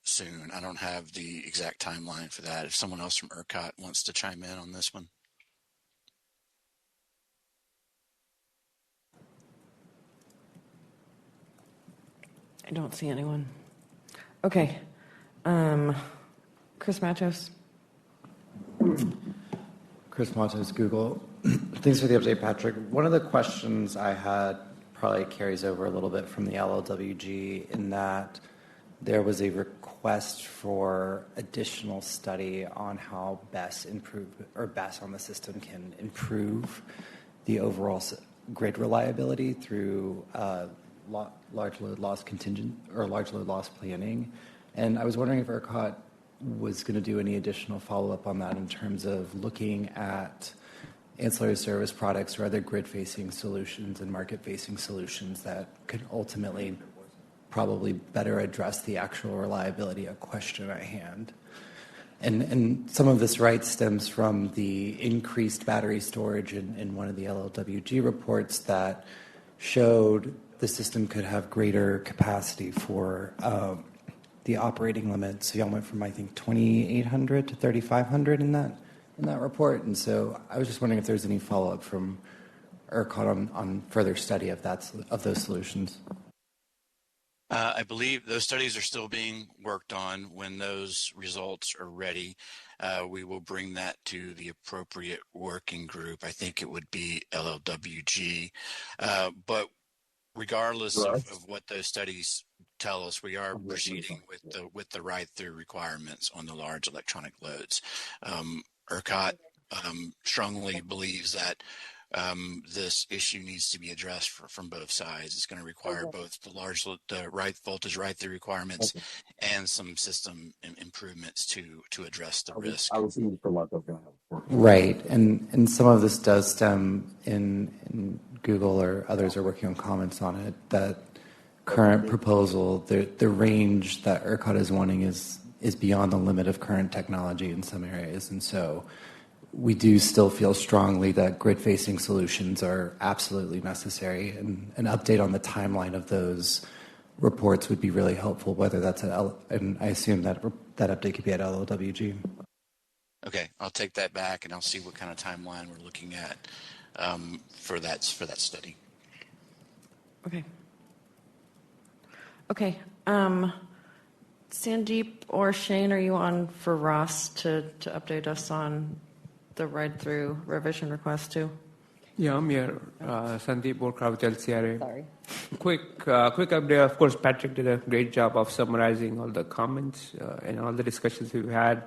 soon. I don't have the exact timeline for that. If someone else from ERCOT wants to chime in on this one. I don't see anyone. Okay. Chris Matos. Chris Matos, Google. Thanks for the update, Patrick. One of the questions I had probably carries over a little bit from the LLWG in that there was a request for additional study on how BESS on the system can improve the overall grid reliability through large load loss large load loss planning. And I was wondering if ERCOT was going to do any additional follow-up on that in terms of looking at ancillary service products or other grid-facing solutions and market-facing solutions that could ultimately probably better address the actual reliability of question at hand. And some of this stems from the increased battery storage in one of the LLWG reports that showed the system could have greater capacity for the operating limit. So y'all went from, I think, 2,800 to 3,500 in that report. And so I was just wondering if there's any follow-up from ERCOT on further study of those solutions. I believe those studies are still being worked on. When those results are ready, we will bring that to the appropriate working group. I think it would be LLWG. But regardless of what those studies tell us we are proceeding with the ride-through requirements on the large electronic loads. ERCOT strongly believes that this issue needs to be addressed from both sides. It's going to require both the voltage ride-through requirements and some system improvements to address the risk. Right, and some of this does stem in Google or others are working on comments on it, that current proposal, the range that ERCOT is wanting is beyond the limit of current technology in some areas. And so we do still feel strongly that grid-facing solutions are absolutely necessary, and an update on the timeline of those reports would be really helpful, whether that's and I assume that update could be at LLWG. Okay, I'll take that back and I'll see what kind of timeline we're looking at for that study. Okay. Okay. Sandeep or Shane, are you on for Ross to update us on the ride-through revision request too? Yeah, I'm here. Sandeep Borkar with LCRA. Sorry. Quick update. Of course, Patrick did a great job of summarizing all the comments and all the discussions we've had.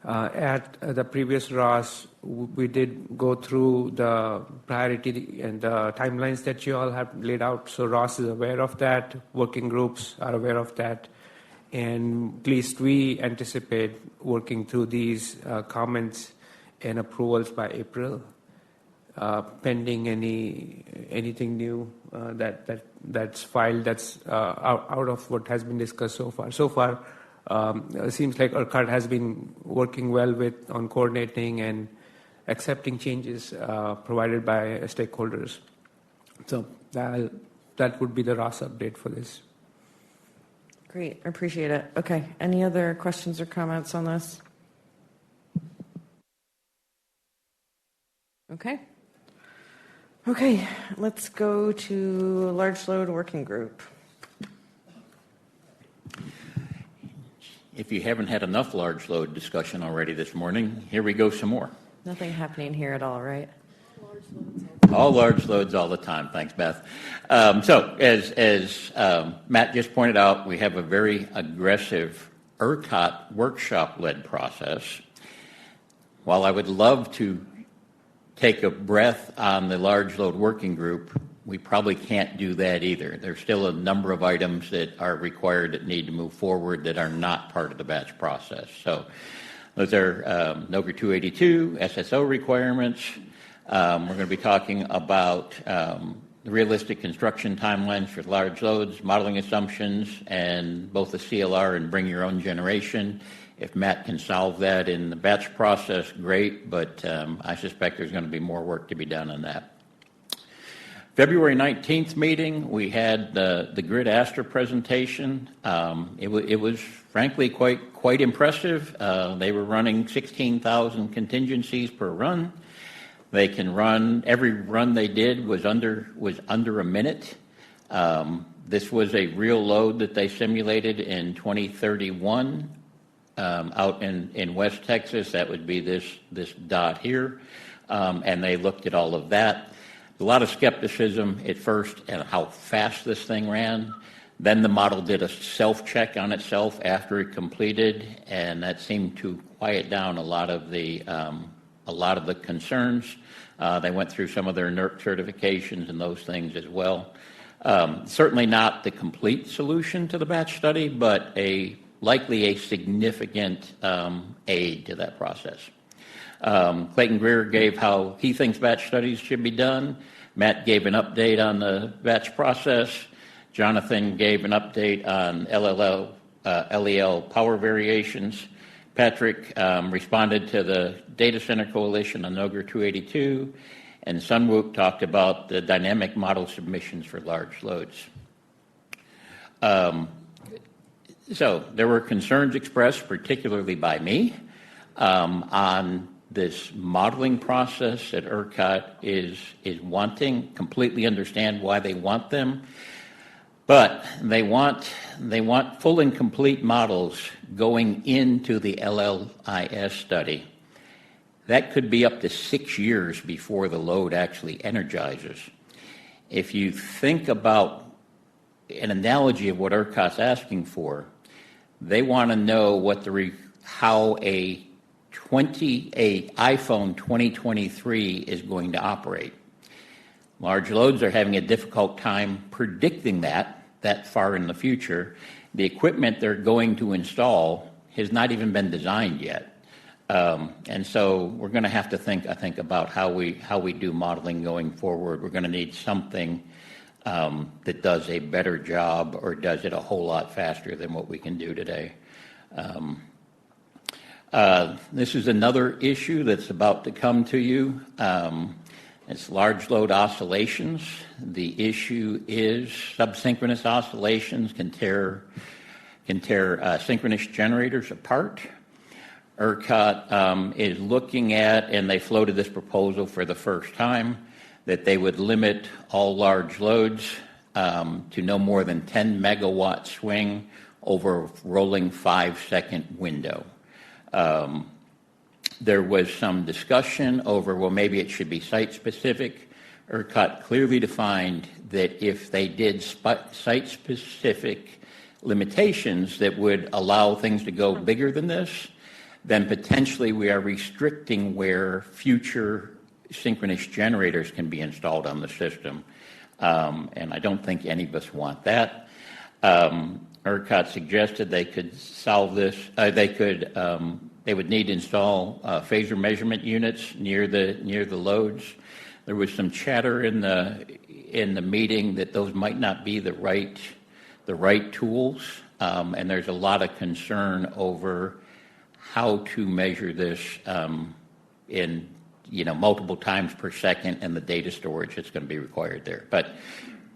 At the previous Ross, we did go through the priority and the timelines that you all have laid out. So Ross is aware of that. Working groups are aware of that. And at least we anticipate working through these comments and approvals by April, pending anything new that's filed that's out of what has been discussed so far. So far, it seems like ERCOT has been working well on coordinating and accepting changes provided by stakeholders. So that would be the Ross update for this. Great, I appreciate it. Okay, any other questions or comments on this? Okay, let's go to Large Load Working Group. If you haven't had enough large load discussion already this morning, here we go some more. Nothing happening here at all, right? All large loads all the time. Thanks, Beth. So as Matt just pointed out, we have a very aggressive ERCOT workshop-led process. While I would love to take a breath on the large load working group, we probably can't do that either. There's still a number of items that are required that need to move forward that are not part of the batch process. So those are NOGR 282, SSO requirements. We're going to be talking about the realistic construction timelines for large loads, modeling assumptions, and both the CLR and bring your own generation. If Matt can solve that in the batch process, great, but I suspect there's going to be more work to be done on that. February 19th meeting, we had the Grid Astra presentation. It was frankly quite impressive. They were running 16,000 contingencies per run. They can run, every run they did was under a minute. This was a real load that they simulated in 2031 out in West Texas. That would be this dot here. And they looked at all of that. A lot of skepticism at first at how fast this thing ran. Then the model did a self-check on itself after it completed, and that seemed to quiet down a lot of the concerns. They went through some of their NERC certifications and those things as well. Certainly not the complete solution to the batch study, but likely a significant aid to that process. Clayton Greer gave how he thinks batch studies should be done. Matt gave an update on the batch process. Jonathan gave an update on LEL power variations. Patrick responded to the Data Center Coalition on NOGR 282, and Sunwook talked about the dynamic model submissions for large loads. So there were concerns expressed, particularly by me, on this modeling process that ERCOT is wanting. Completely understand why they want them, but they want full and complete models going into the LLIS study. That could be up to 6 years before the load actually energizes. If you think about an analogy of what ERCOT's asking for. They want to know how a iPhone 2023 is going to operate. Large loads are having a difficult time predicting that far in the future. The equipment they're going to install has not even been designed yet. And so we're going to have to think, I think, about how we do modeling going forward. We're going to need something that does a better job or does it a whole lot faster than what we can do today. This is another issue that's about to come to you. It's large load oscillations. The issue is subsynchronous oscillations can tear synchronous generators apart. ERCOT is looking at, and they floated this proposal for the first time, that they would limit all large loads to no more than 10 megawatt swing over a rolling 5-second window. There was some discussion over, well, maybe it should be site-specific. ERCOT clearly defined that if they did site-specific limitations that would allow things to go bigger than this, then potentially we are restricting where future synchronous generators can be installed on the system. And I don't think any of us want that. ERCOT suggested they could solve this. They would need to install phaser measurement units near the loads. There was some chatter in the meeting that those might not be the right tools, and there's a lot of concern over how to measure this in multiple times per second and the data storage that's going to be required there. But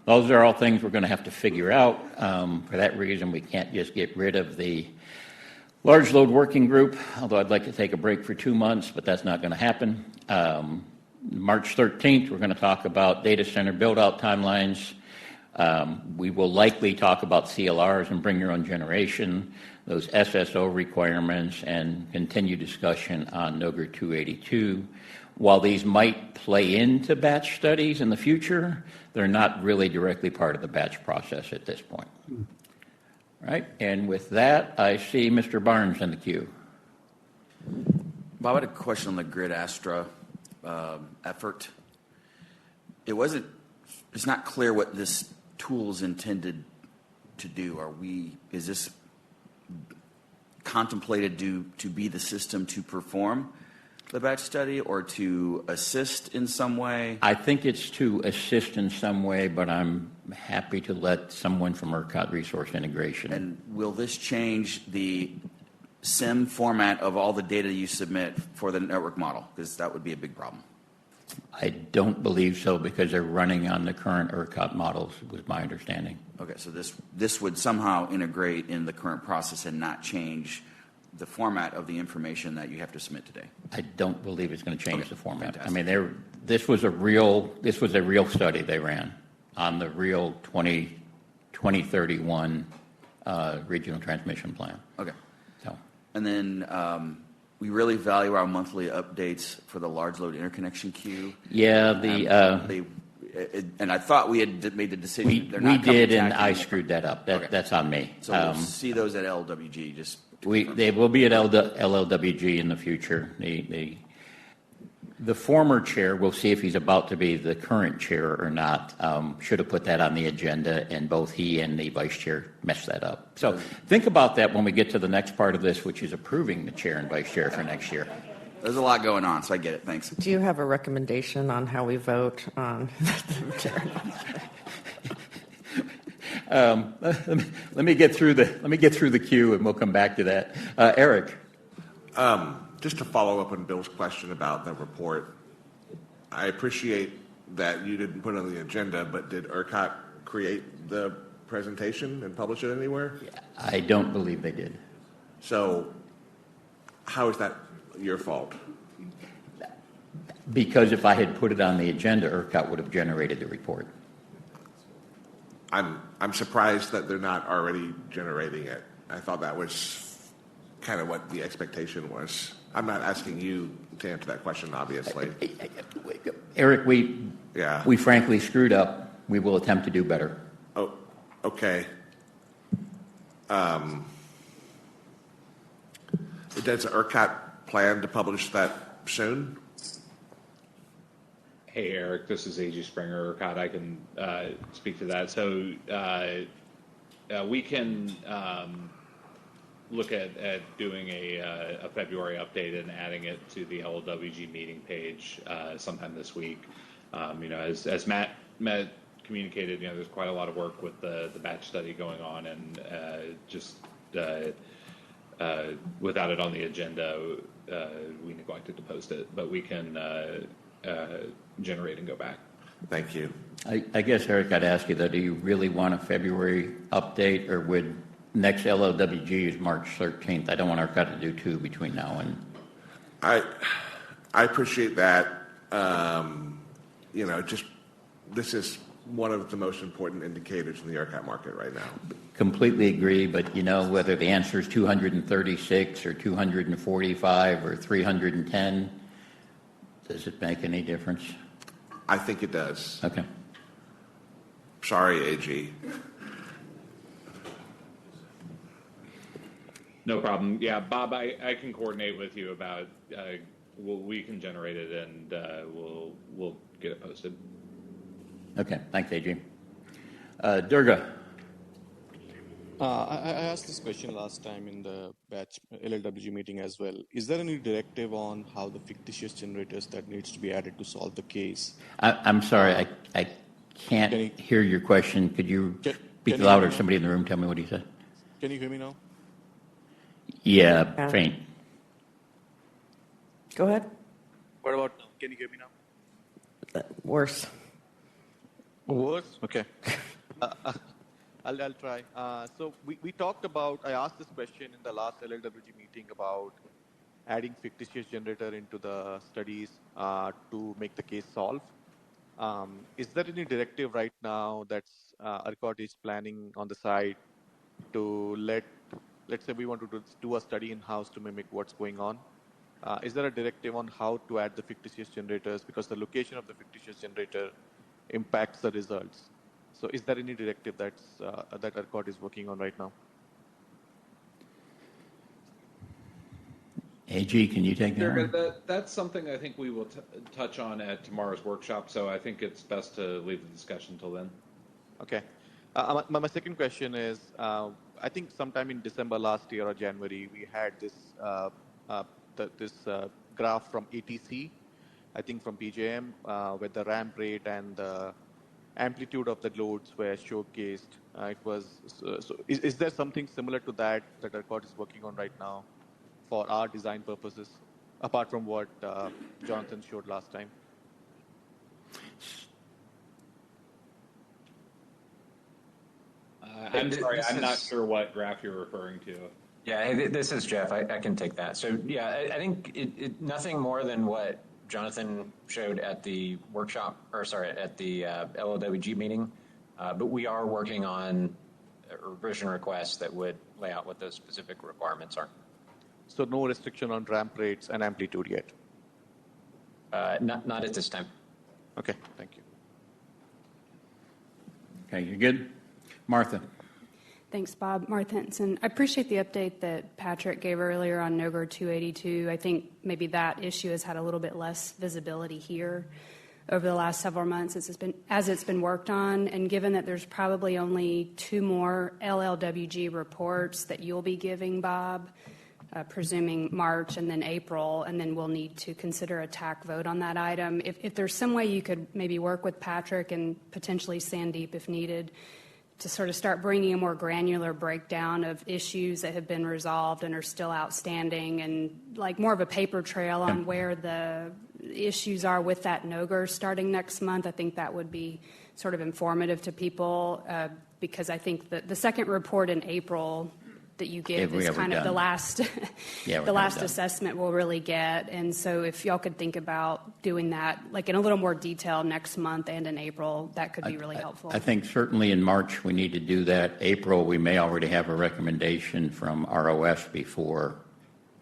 those are all things we're going to have to figure out. For that reason, we can't just get rid of the large load working group, although I'd like to take a break for 2 months, but that's not going to happen. March 13th, we're going to talk about data center build-out timelines. We will likely talk about CLRs and bring your own generation, those SSO requirements, and continue discussion on NOGR 282. While these might play into batch studies in the future, they're not really directly part of the batch process at this point. Right, and with that, I see Mr. Barnes in the queue. Bob, I had a question on the grid Astra effort. It's not clear what this tool is intended to do. Is this contemplated to be the system to perform the batch study or to assist in some way? I think it's to assist in some way, but I'm happy to let someone from ERCOT Resource Integration. And will this change the SIM format of all the data you submit for the network model? Because that would be a big problem. I don't believe so, because they're running on the current ERCOT models, was my understanding. Okay, so this would somehow integrate in the current process and not change the format of the information that you have to submit today. I don't believe it's going to change the format. Fantastic. I mean, this was a real study they ran on the real 2031 regional transmission plan. Okay. So, and then we really value our monthly updates for the large load interconnection queue. Yeah, and I thought we had made the decision. We did, and I screwed that up. That's on me. So we'll see those at LWG. They will be at LLWG in the future. The former chair, we'll see if he's about to be the current chair or not, should have put that on the agenda, and both he and the vice chair messed that up. So think about that when we get to the next part of this, which is approving the chair and vice chair for next year. There's a lot going on, so I get it. Thanks. Do you have a recommendation on how we vote on the chair? Let me get through the queue, and we'll come back to that. Eric. Just to follow up on Bill's question about the report, I appreciate that you didn't put it on the agenda, but did ERCOT create the presentation and publish it anywhere? I don't believe they did. So how is that your fault? Because if I had put it on the agenda, ERCOT would have generated the report. I'm surprised that they're not already generating it. I thought that was kind of what the expectation was. I'm not asking you to answer that question, obviously. Eric, we frankly screwed up. We will attempt to do better. Oh, Okay. Does ERCOT plan to publish that soon? Hey, Eric, this is A.G. Springer, ERCOT. I can speak to that. So we can look at doing a February update and adding it to the LWG meeting page sometime this week. As Matt communicated, there's quite a lot of work with the batch study going on, and without it on the agenda, we neglected to post it. But we can generate and go back. Thank you. I guess, Eric, I'd ask you, though, do you really want a February update, or would next LLWG is March 13th? I don't want ERCOT to do two between now and... I appreciate that. This is one of the most important indicators in the ERCOT market right now. Completely agree, but whether the answer is 236 or 245 or 310, does it make any difference? I think it does. Okay. Sorry, AG. No problem. Yeah, Bob, I can coordinate with you about. We can generate it and we'll get it posted. Okay. Thanks, AG. Durga. I asked this question last time in the batch LLWG meeting as well. Is there any directive on how the fictitious generators that needs to be added to solve the case? I'm sorry, I can't hear your question. Could you speak louder? Somebody in the room tell me what he said. Can you hear me now? Yeah, faint. Go ahead. What about now? Can you hear me now? Worse. Worse? Okay. I'll try. So we talked about, I asked this question in the last LLWG meeting about adding fictitious generator into the studies to make the case solve. Is there any directive right now that's ERCOT is planning on the side to let's say we want to do a study in-house to mimic what's going on? Is there a directive on how to add the fictitious generators, because the location of the fictitious generator impacts the results? So is there any directive that ERCOT is working on right now? AG, can you take that? That's something I think we will touch on at tomorrow's workshop, so I think it's best to leave the discussion till then. Okay. My second question is, I think sometime in December last year or January, we had this graph from ATC, I think from PJM, where the ramp rate and the amplitude of the loads were showcased. Is there something similar to that ERCOT is working on right now for our design purposes, apart from what Jonathan showed last time? I'm sorry, I'm not sure what graph you're referring to. Yeah, this is Jeff. I can take that. So, yeah, I think nothing more than what Jonathan showed at the workshop, at the LLWG meeting. But we are working on a revision requests that would lay out what those specific requirements are. So no restriction on ramp rates and amplitude yet? Not at this time. Okay, thank you. Okay, you good? Martha. Thanks, Bob. Martha Henson. I appreciate the update that Patrick gave earlier on NOGR 282. I think maybe that issue has had a little bit less visibility here over the last several months as it's been worked on. And given that there's probably only 2 more LLWG reports that you'll be giving, Bob, presuming March and then April, and then we'll need to consider a TAC vote on that item. If there's some way you could maybe work with Patrick and potentially Sandeep if needed, to sort of start bringing a more granular breakdown of issues that have been resolved and are still outstanding, and like more of a paper trail on where the issues are with that NOGR starting next month. I think that would be sort of informative to people because I think that the second report in April that you give is kind of the last assessment we'll really get. And so if y'all could think about doing that like in a little more detail next month and in April, that could be really helpful. I think certainly in March we need to do that. April, we may already have a recommendation from ROS before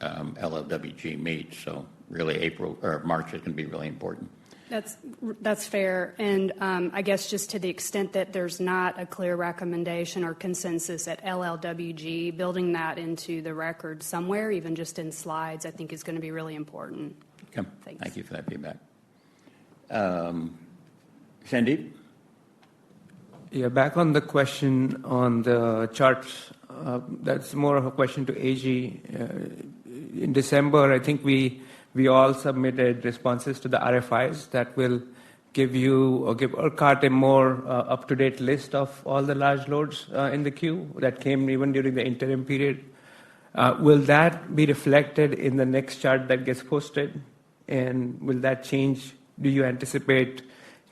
LLWG meets. So really April or March is going to be really important. That's fair. And I guess just to the extent that there's not a clear recommendation or consensus at LLWG, building that into the record somewhere, even just in slides, I think is going to be really important. Okay. Thank you for that feedback. Sandeep? Yeah, back on the question on the charts, that's more of a question to AG. In December, I think we all submitted responses to the RFIs that will give you or give ERCOT a more up-to-date list of all the large loads in the queue that came even during the interim period. Will that be reflected in the next chart that gets posted? And will that change? Do you anticipate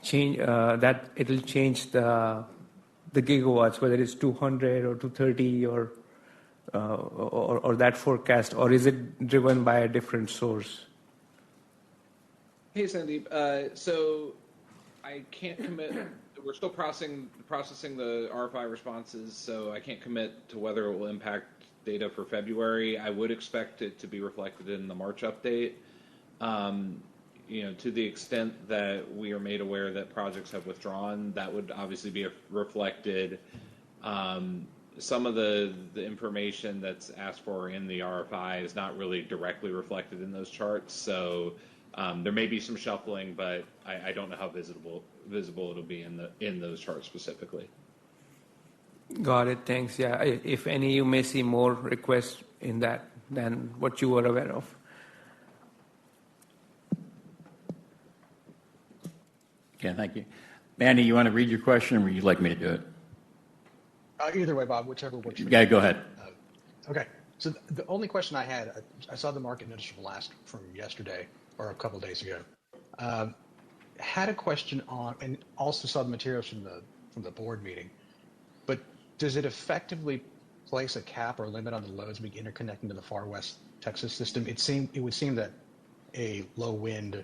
that it'll change the gigawatts, whether it's 200 or 230 or that forecast, or is it driven by a different source? Hey, Sandeep. So I can't commit. We're still processing the RFI responses, so I can't commit to whether it will impact data for February. I would expect it to be reflected in the March update. To the extent that we are made aware that projects have withdrawn, that would obviously be reflected. Some of the information that's asked for in the RFI is not really directly reflected in those charts. So there may be some shuffling, but I don't know how visible it'll be in those charts specifically. Got it. Thanks. Yeah. If any, you may see more requests in that than what you were aware of. Okay, thank you. Mandy, you want to read your question, or would you like me to do it? Either way, Bob, whichever works for you. Yeah, go ahead. Okay. So the only question I had, I saw the market notice from yesterday or a couple of days ago. Had a question on, and also saw the materials from the board meeting. But does it effectively place a cap or limit on the loads we interconnect into the far west Texas system? It would seem that a low wind,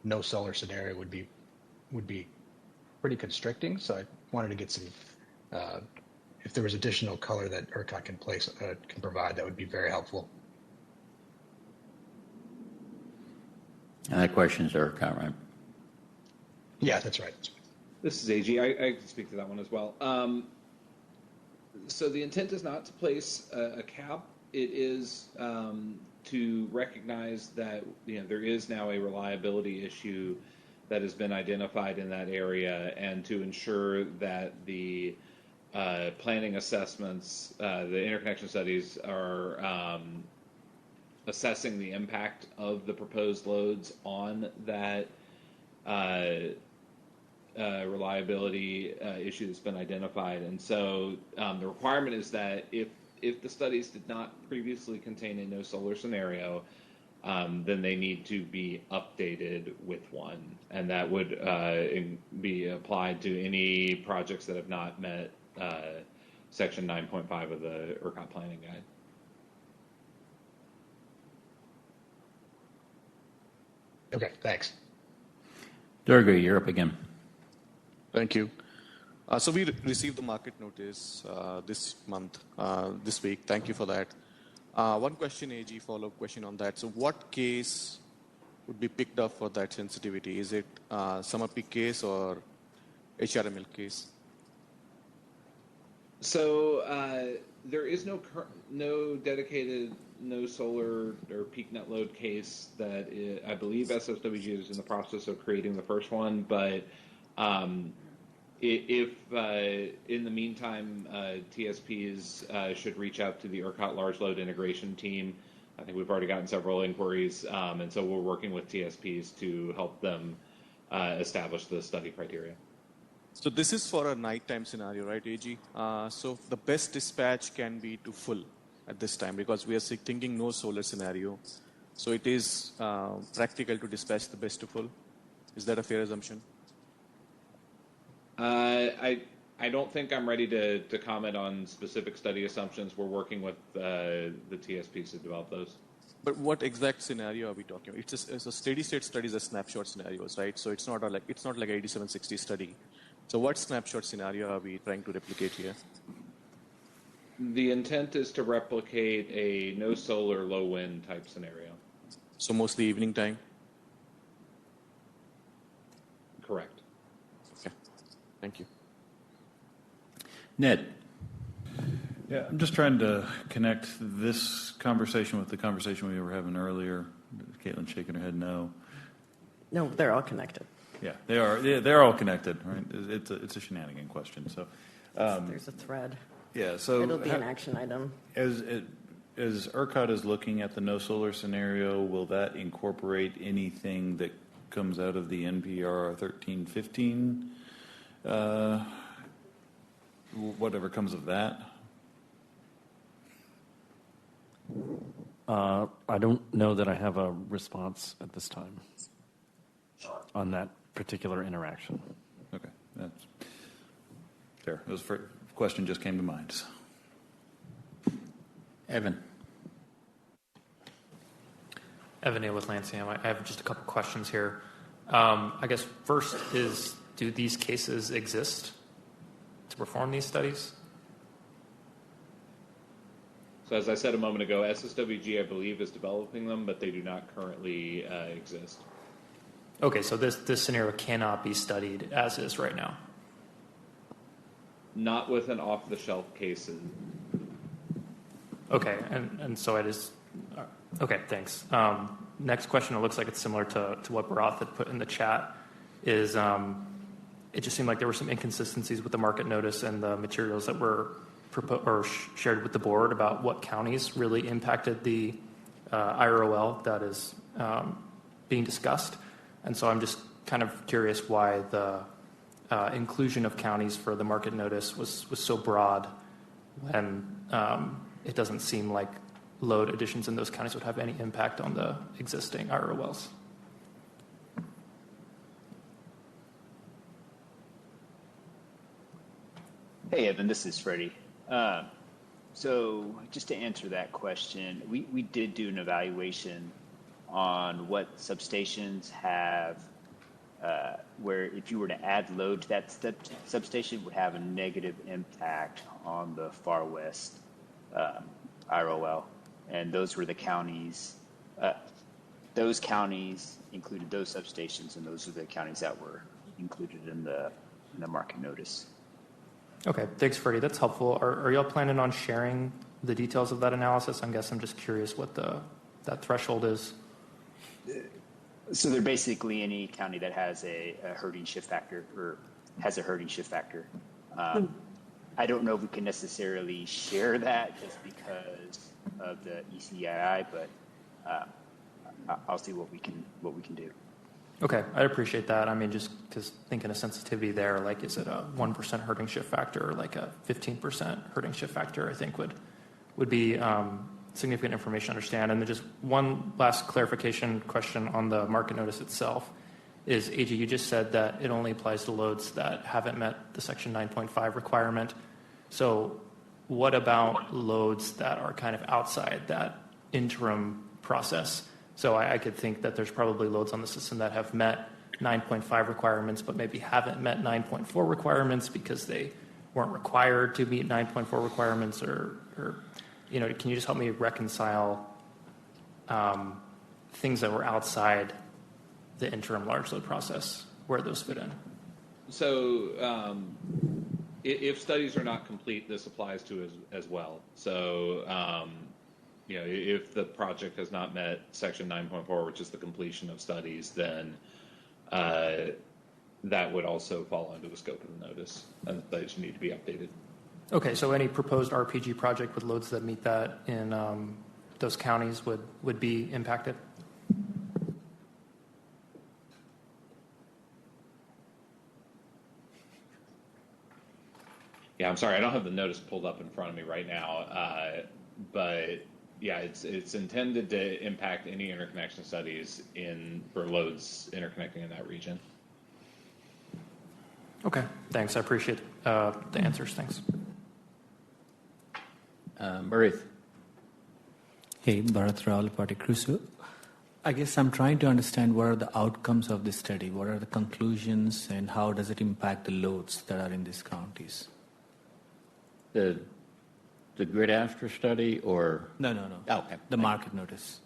no solar scenario would be pretty constricting. So I wanted to get some, if there was additional color that ERCOT can provide, that would be very helpful. And that question is ERCOT, right? Yeah, that's right. This is AG. I can speak to that one as well. So the intent is not to place a cap. It is to recognize that there is now a reliability issue that has been identified in that area, and to ensure that the planning assessments, the interconnection studies are assessing the impact of the proposed loads on that reliability issue that's been identified. And so the requirement is that if the studies did not previously contain a no solar scenario, then they need to be updated with one, and that would be applied to any projects that have not met Section 9.5 of the ERCOT Planning Guide. Okay, thanks. Durga, you're up again. Thank you. So we received the market notice this week. Thank you for that. One question, AG, follow-up question on that. So what case would be picked up for that sensitivity? Is it summer peak case or HRML case? So there is no dedicated no solar or peak net load case that I believe SSWG is in the process of creating the first one, but if in the meantime TSPs should reach out to the ERCOT large load integration team. I think we've already gotten several inquiries, and so we're working with TSPs to help them establish the study criteria. So this is for a nighttime scenario, right, AG? So the best dispatch can be to full at this time, because we are thinking no solar scenario. So it is practical to dispatch the best to full. Is that a fair assumption? I don't think I'm ready to comment on specific study assumptions. We're working with the TSPs to develop those. But what exact scenario are we talking about? It's a steady state study is a snapshot scenarios, right? So it's not like 8760 study. So what snapshot scenario are we trying to replicate here? The intent is to replicate a no solar, low wind type scenario. So mostly evening time? Thank you. Ned. Yeah, I'm just trying to connect this conversation with the conversation we were having earlier. Caitlin's shaking her head no. No, they're all connected. Yeah, they are. Yeah, they're all connected, right? It's a shenanigan question. So there's a thread. Yeah, so it'll be an action item. As ERCOT is looking at the no solar scenario, will that incorporate anything that comes out of the NPRR 1315? Whatever comes of that? I don't know that I have a response at this time on that particular interaction. Okay, that's fair. It was a question just came to mind. So. Evan. Evan Neal with Lansing. I have just a couple questions here. I guess first is, do these cases exist to perform these studies? So as I said a moment ago, SSWG, I believe, is developing them, but they do not currently exist. Okay, so this scenario cannot be studied as is right now. Not with an off-the-shelf cases. Okay, and so it is. Okay, thanks. Next question, it looks like it's similar to what Barath had put in the chat, is it just seemed like there were some inconsistencies with the market notice and the materials that were shared with the board about what counties really impacted the IROL that is being discussed. And so I'm just kind of curious why the inclusion of counties for the market notice was so broad when it doesn't seem like load additions in those counties would have any impact on the existing IROLs. Hey, Evan, this is Freddie. So just to answer that question, we did do an evaluation on what substations have, where if you were to add load to that substation would have a negative impact on the far west IROL. And those were the counties, those counties included those substations, and those are the counties that were included in the market notice. Okay, thanks, Freddie. That's helpful. Are y'all planning on sharing the details of that analysis? I guess I'm just curious what that threshold is. So they're basically any county that has a herding shift factor or has a herding shift factor. I don't know if we can necessarily share that just because of the ECII, but I'll see what we can do. Okay, I appreciate that. I mean, just because thinking of sensitivity there, like is it a 1% herding shift factor or like a 15% herding shift factor, I think would be significant information to understand. And then just one last clarification question on the market notice itself is, AG, you just said that it only applies to loads that haven't met the Section 9.5 requirement. So what about loads that are kind of outside that interim process? So I could think that there's probably loads on the system that have met 9.5 requirements, but maybe haven't met 9.4 requirements because they weren't required to meet 9.4 requirements, or can you just help me reconcile things that were outside the interim large load process, where those fit in? So if studies are not complete, this applies to as well. So if the project has not met Section 9.4, which is the completion of studies, then that would also fall under the scope of the notice, and those need to be updated. Okay, so any proposed RPG project with loads that meet that in those counties would be impacted? Yeah, I'm sorry, I don't have the notice pulled up in front of me right now, but yeah, it's intended to impact any interconnection studies for loads interconnecting in that region. Okay, thanks. I appreciate the answers. Thanks. Barith. Hey, Bharat Rao, Party Crusoe. I guess I'm trying to understand what are the outcomes of this study. What are the conclusions, and how does it impact the loads that are in these counties? The grid Astra study, or? No. Oh, okay. The market notice.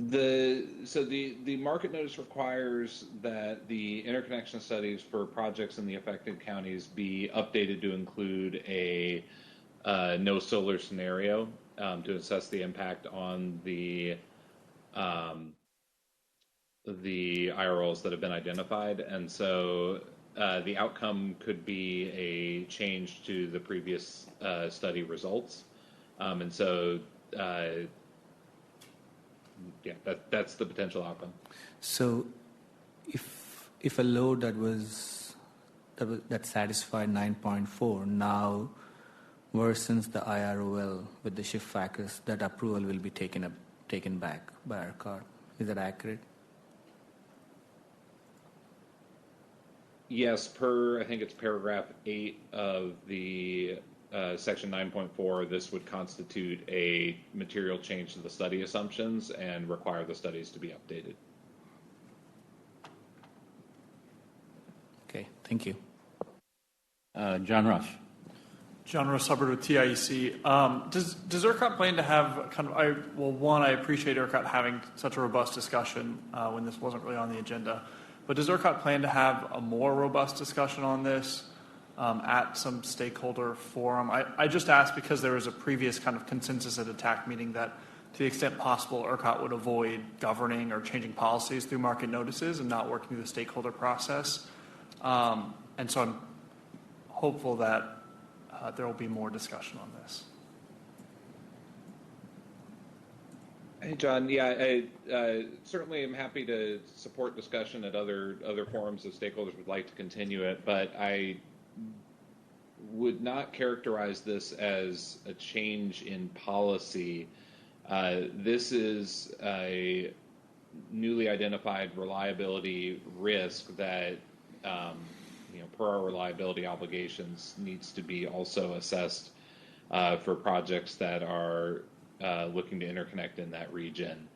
The market notice requires that the interconnection studies for projects in the affected counties be updated to include a no solar scenario to assess the impact on the IRLs that have been identified, and so the outcome could be a change to the previous study results, and so. Yeah, that's the potential outcome. So, if a load that satisfied 9.4 now worsens the IROL with the shift factors, that approval will be taken back by ERCOT. Is that accurate? Yes, I think it's paragraph 8 of the section 9.4, this would constitute a material change to the study assumptions and require the studies to be updated. Okay, thank you. John Ross. John Ross Hubbard with TIEC. Does ERCOT plan to have I appreciate ERCOT having such a robust discussion when this wasn't really on the agenda, but does ERCOT plan to have a more robust discussion on this at some stakeholder forum? I just asked because there was a previous kind of consensus at a TAC meeting that to the extent possible, ERCOT would avoid governing or changing policies through market notices and not working through the stakeholder process. And so I'm hopeful that there will be more discussion on this. Hey, John. Yeah, I certainly am happy to support discussion at other forums if stakeholders would like to continue it, but I would not characterize this as a change in policy. This is a newly identified reliability risk that, per our reliability obligations, needs to be also assessed for projects that are looking to interconnect in that region.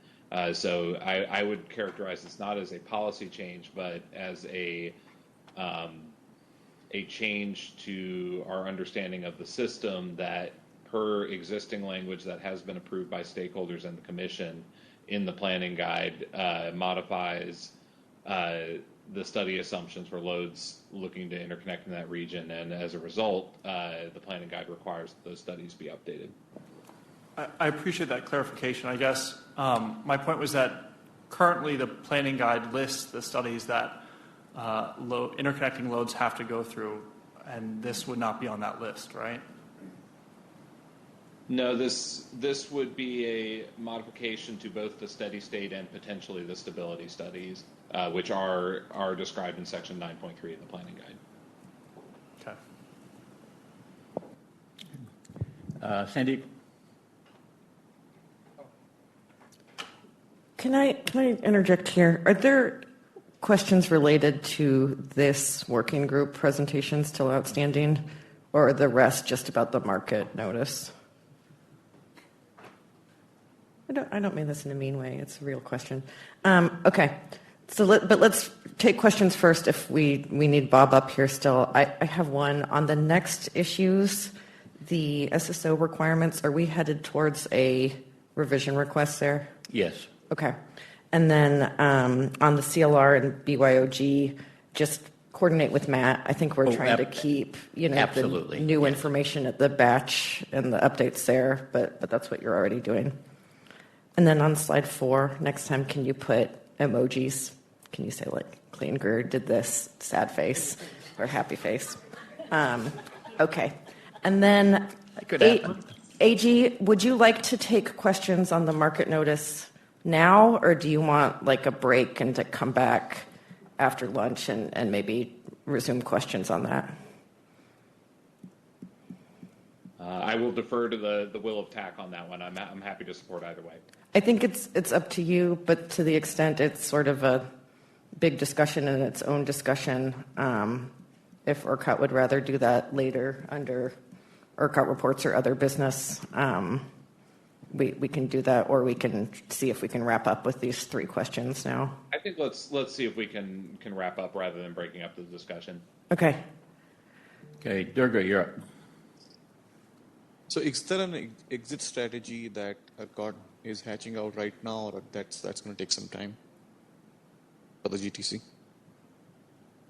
So I would characterize this not as a policy change, but as a change to our understanding of the system that, per existing language that has been approved by stakeholders and the Commission in the planning guide, modifies the study assumptions for loads looking to interconnect in that region, and as a result, the planning guide requires that those studies be updated. I appreciate that clarification. I guess my point was that currently the planning guide lists the studies that interconnecting loads have to go through, and this would not be on that list, right? No, this would be a modification to both the steady state and potentially the stability studies, which are described in section 9.3 of the planning guide. Okay. Sandeep. Can I interject here? Are there questions related to this working group presentation still outstanding, or are the rest just about the market notice? I don't mean this in a mean way. It's a real question. Okay. So let's take questions first if we need Bob up here still. I have one. On the next issues, the SSO requirements, are we headed towards a revision request there? Yes. Okay. And then on the CLR and BYOG, just coordinate with Matt. I think we're trying to keep, absolutely. the new information at the batch and the updates there, but that's what you're already doing. And then on slide 4, next time, can you put emojis? Can you say, like, Clean Greer did this, sad face, or happy face? Okay. And then, AG, would you like to take questions on the market notice now, or do you want, like, a break and to come back after lunch and maybe resume questions on that? I will defer to the will of TAC on that one. I'm happy to support either way. I think it's up to you, but to the extent it's sort of a big discussion in its own discussion, if ERCOT would rather do that later under ERCOT reports or other business, we can do that, or we can see if we can wrap up with these 3 questions now. I think let's see if we can wrap up rather than breaking up the discussion. Okay. Okay, Durga, you're up. So is there an exit strategy that ERCOT is hatching out right now, or that's going to take some time for the GTC?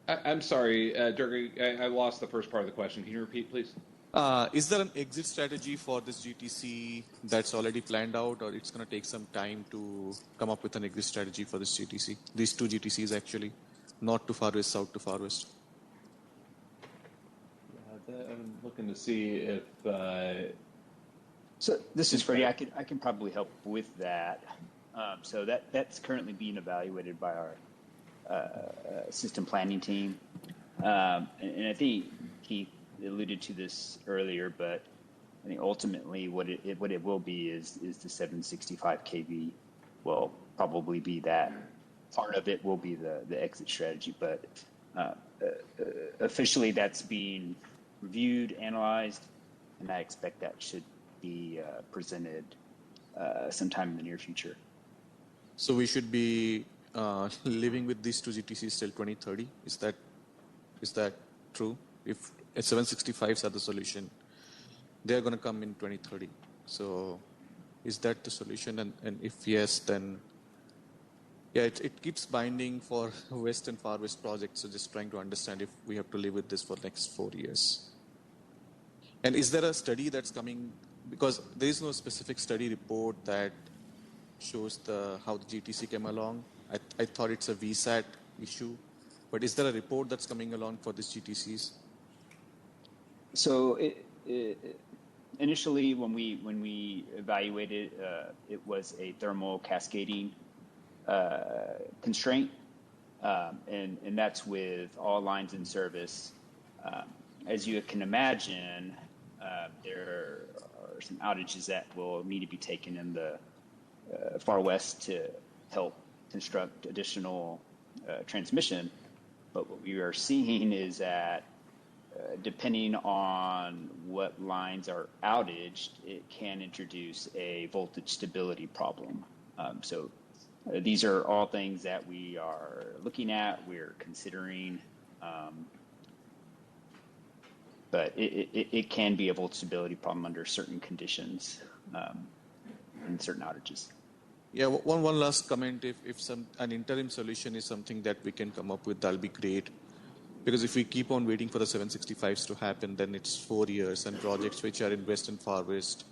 I'm sorry, Dirk, I lost the first part of the question. Can you repeat, please? Is there an exit strategy for this GTC that's already planned out, or it's going to take some time to come up with an exit strategy for this GTC? These two GTCs actually, north to far west, south to far west. I'm looking to see if. So this is Freddie. I can probably help with that. So that's currently being evaluated by our system planning team, and I think Keith alluded to this earlier, but I think ultimately what it will be is the 765 kV will probably be that. Part of it will be the exit strategy, but officially that's being reviewed, analyzed, and I expect that should be presented sometime in the near future. So we should be living with these two GTCs till 2030. Is that true? If 765s are the solution, they are going to come in 2030. So is that the solution? And if yes, then yeah, it keeps binding for west and far west projects. So just trying to understand if we have to live with this for the next 4 years. And is there a study that's coming? Because there is no specific study report that shows how the GTC came along. I thought it's a VSAT issue, but is there a report that's coming along for these GTCs? So initially, when we evaluated, it was a thermal cascading constraint, and that's with all lines in service. As you can imagine, there are some outages that will need to be taken in the far west to help construct additional transmission. But what we are seeing is that depending on what lines are outaged, it can introduce a voltage stability problem. So these are all things that we are looking at, we're considering, but it can be a voltage stability problem under certain conditions and certain outages. Yeah, one last comment. If an interim solution is something that we can come up with, that'll be great. Because if we keep on waiting for the 765s to happen, then it's 4 years, and projects which are in west and far west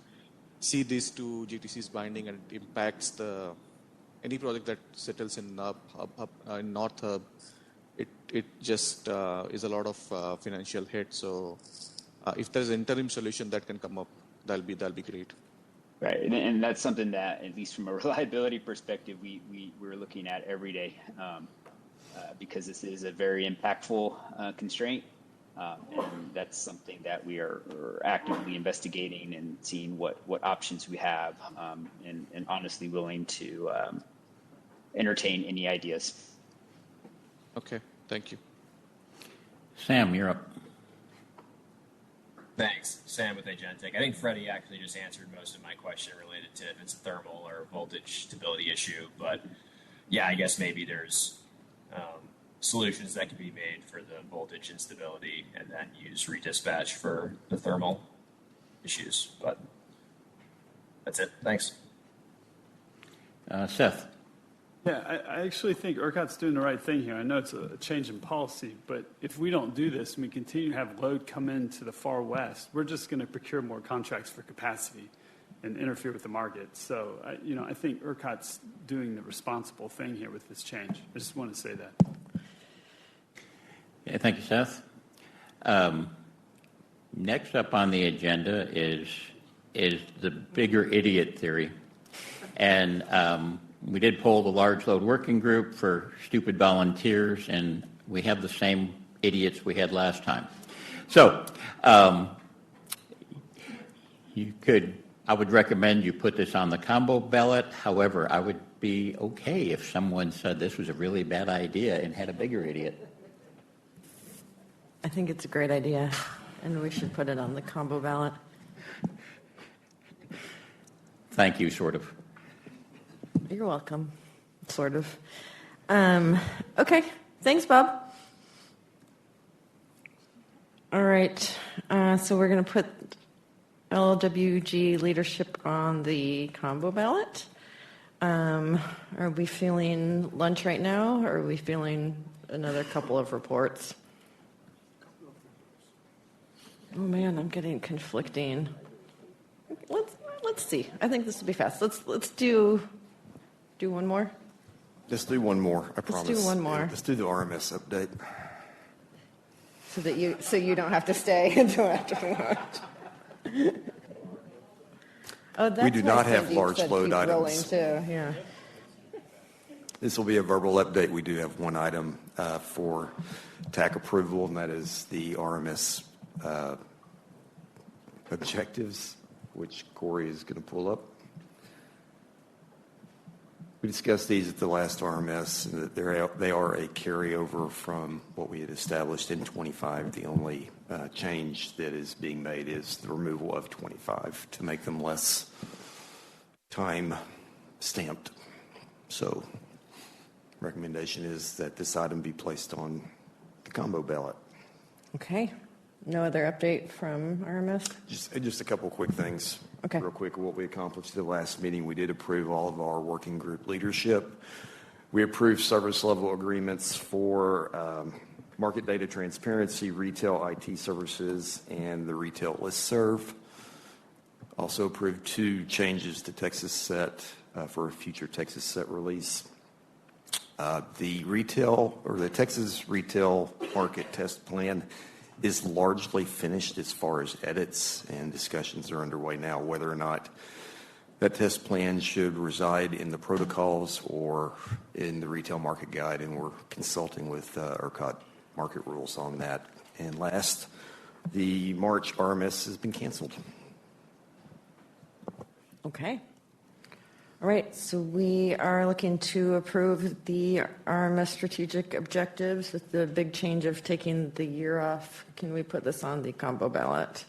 see these two GTCs binding, and it impacts any project that settles in in North Hub. It just is a lot of financial hit. So if there's an interim solution that can come up, that'll be great. Right, and that's something that, at least from a reliability perspective, we're looking at every day, because this is a very impactful constraint, and that's something that we are actively investigating and seeing what options we have, and honestly willing to entertain any ideas. Okay, thank you. Sam, you're up. Thanks. Sam with Agentic. I think Freddie actually just answered most of my question related to if it's a thermal or voltage stability issue. But yeah, I guess maybe there's solutions that can be made for the voltage instability and then use redispatch for the thermal issues. But that's it. Thanks. Seth. Yeah, I actually think ERCOT's doing the right thing here. I know it's a change in policy, but if we don't do this and we continue to have load come into the far west, we're just going to procure more contracts for capacity and interfere with the market. So, I think ERCOT's doing the responsible thing here with this change. I just want to say that. Yeah, thank you, Seth. Next up on the agenda is the bigger idiot theory. And we did poll the large load working group for stupid volunteers, and we have the same idiots we had last time. So I would recommend you put this on the combo ballot. However, I would be okay if someone said this was a really bad idea and had a bigger idiot. I think it's a great idea, and we should put it on the combo ballot. Thank you, sort of. You're welcome, sort of. Okay, thanks, Bob. All right, so we're going to put LWG leadership on the combo ballot. Are we feeling lunch right now, or are we feeling another couple of reports? Oh man, I'm getting conflicting. Let's see. I think this will be fast. Let's do one more. Let's do one more. I promise. Let's do one more. Let's do the RMS update. So you don't have to stay until after lunch. Oh, that's we do not nice have that large keep load items. Rolling too. Yeah. This will be a verbal update. We do have one item for TAC approval, and that is the RMS objectives, which Corey is going to pull up. We discussed these at the last RMS, and that they are a carryover from what we had established in 25. The only change that is being made is the removal of 25 to make them less time stamped. So recommendation is that this item be placed on the combo ballot. Okay. No other update from RMS? Just a couple quick things. Okay. Real quick, what we accomplished at the last meeting, we did approve all of our working group leadership. We approved service level agreements for market data transparency, retail IT services, and the retail listserv. Also approved 2 changes to Texas Set for a future Texas Set release. The retail, or the Texas retail market test plan, is largely finished as far as edits, and discussions are underway now whether or not that test plan should reside in the protocols or in the retail market guide, and we're consulting with ERCOT market rules on that. And last, the March RMS has been canceled. Okay. All right, so we are looking to approve the RMS strategic objectives with the big change of taking the year off. Can we put this on the combo ballot?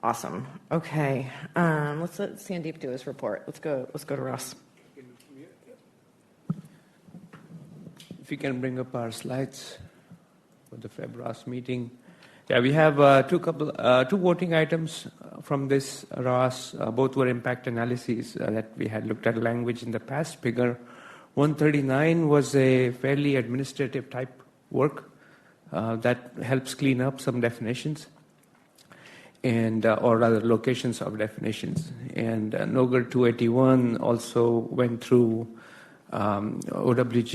Awesome. Okay, let's let Sandeep do his report. Let's go to Ross. If you can bring up our slides for the Feb Ross meeting. Yeah, we have two voting items from this Ross. Both were impact analyses that we had looked at language in the past. Figure 139 was a fairly administrative type work that helps clean up some definitions, and or rather locations of definitions. And NOGR 281 also went through OWG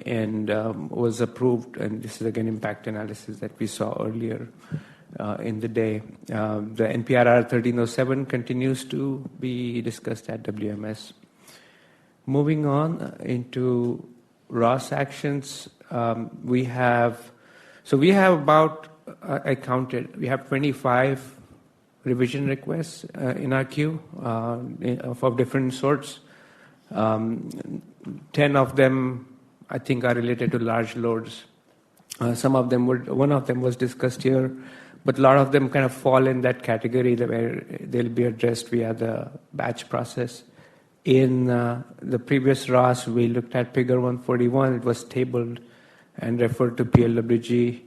and was approved, and this is again impact analysis that we saw earlier in the day. The NPRR 1307 continues to be discussed at WMS. Moving on into Ross actions, we have about, I counted, we have 25 revision requests in our queue of different sorts. 10 of them, I think, are related to large loads. One of them was discussed here, but a lot of them kind of fall in that category where they'll be addressed via the batch process. In the previous ROS, we looked at Figure 141. It was tabled and referred to PLWG.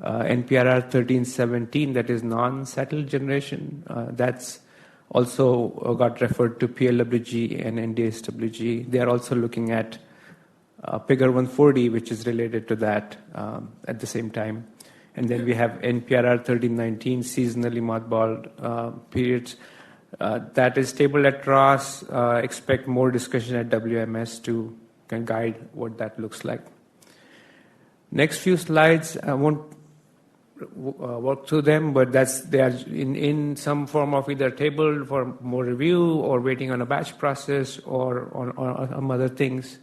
NPRR 1317, that is non-settled generation, that's also got referred to PLWG and NDSWG. They are also looking at Figure 140, which is related to that at the same time. And then we have NPRR 1319, seasonally mothballed periods. That is tabled at ROS. Expect more discussion at WMS to can guide what that looks like. Next few slides, I won't work through them, but they are in some form of either tabled for more review or waiting on a batch process or on other things.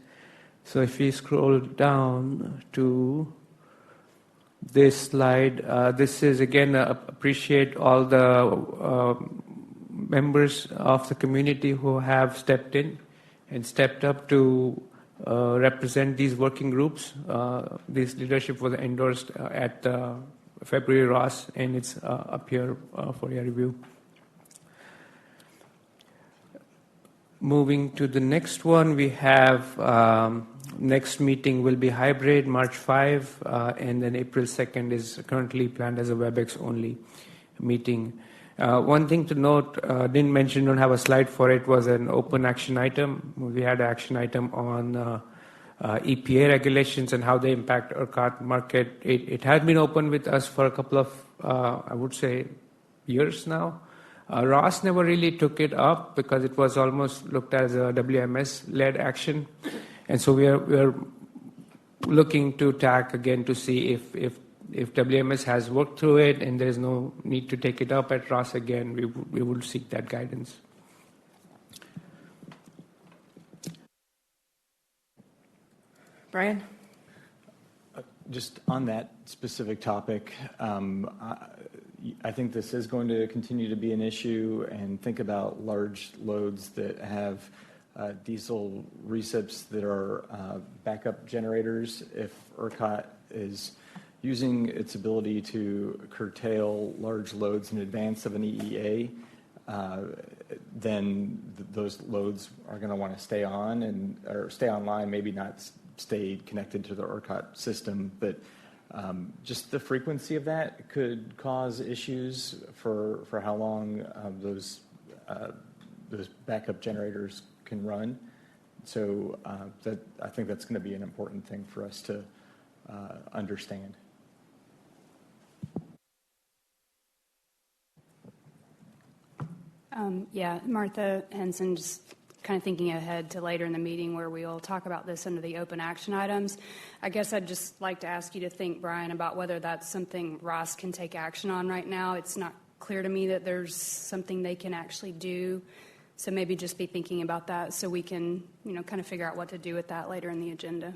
So if we scroll down to this slide, this is again appreciate all the members of the community who have stepped in and stepped up to represent these working groups. This leadership was endorsed at February ROS, and it's up here for your review. Moving to the next one, we have next meeting will be hybrid, March 5, and then April 2nd is currently planned as a WebEx only meeting. One thing to note, didn't mention, don't have a slide for it, was an open action item. We had an action item on EPA regulations and how they impact ERCOT market. It has been open with us for a couple of, I would say, years now. Ross never really took it up because it was almost looked as a WMS-led action. And so we are looking to TAC again to see if WMS has worked through it and there's no need to take it up at Ross again, we will seek that guidance. Brian? Just on that specific topic, I think this is going to continue to be an issue, and think about large loads that have diesel recips that are backup generators. If ERCOT is using its ability to curtail large loads in advance of an EEA, then those loads are going to want to stay on or stay online, maybe not stay connected to the ERCOT system, but just the frequency of that could cause issues for how long those backup generators can run. So I think that's going to be an important thing for us to understand. Yeah, Martha Henson, just kind of thinking ahead to later in the meeting where we will talk about this under the open action items. I guess I'd just like to ask you to think, Brian, about whether that's something Ross can take action on right now. It's not clear to me that there's something they can actually do. So maybe just be thinking about that so we can, kind of figure out what to do with that later in the agenda.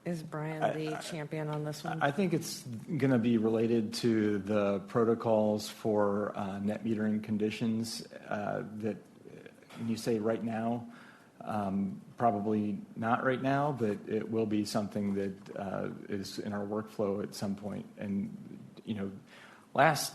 Is Brian the champion on this one? I think it's going to be related to the protocols for net metering conditions that when you say right now, probably not right now, but it will be something that is in our workflow at some point. And, last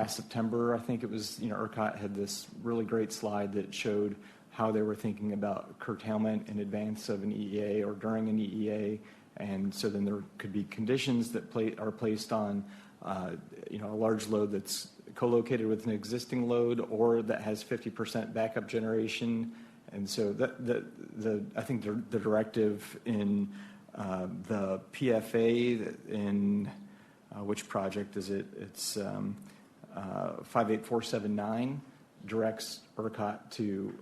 September, I think it was, ERCOT had this really great slide that showed how they were thinking about curtailment in advance of an EEA or during an EEA. And so then there could be conditions that are placed on, a large load that's co-located with an existing load or that has 50% backup generation. And so I think the directive in the PFA in which project is it? It's 58479 directs ERCOT to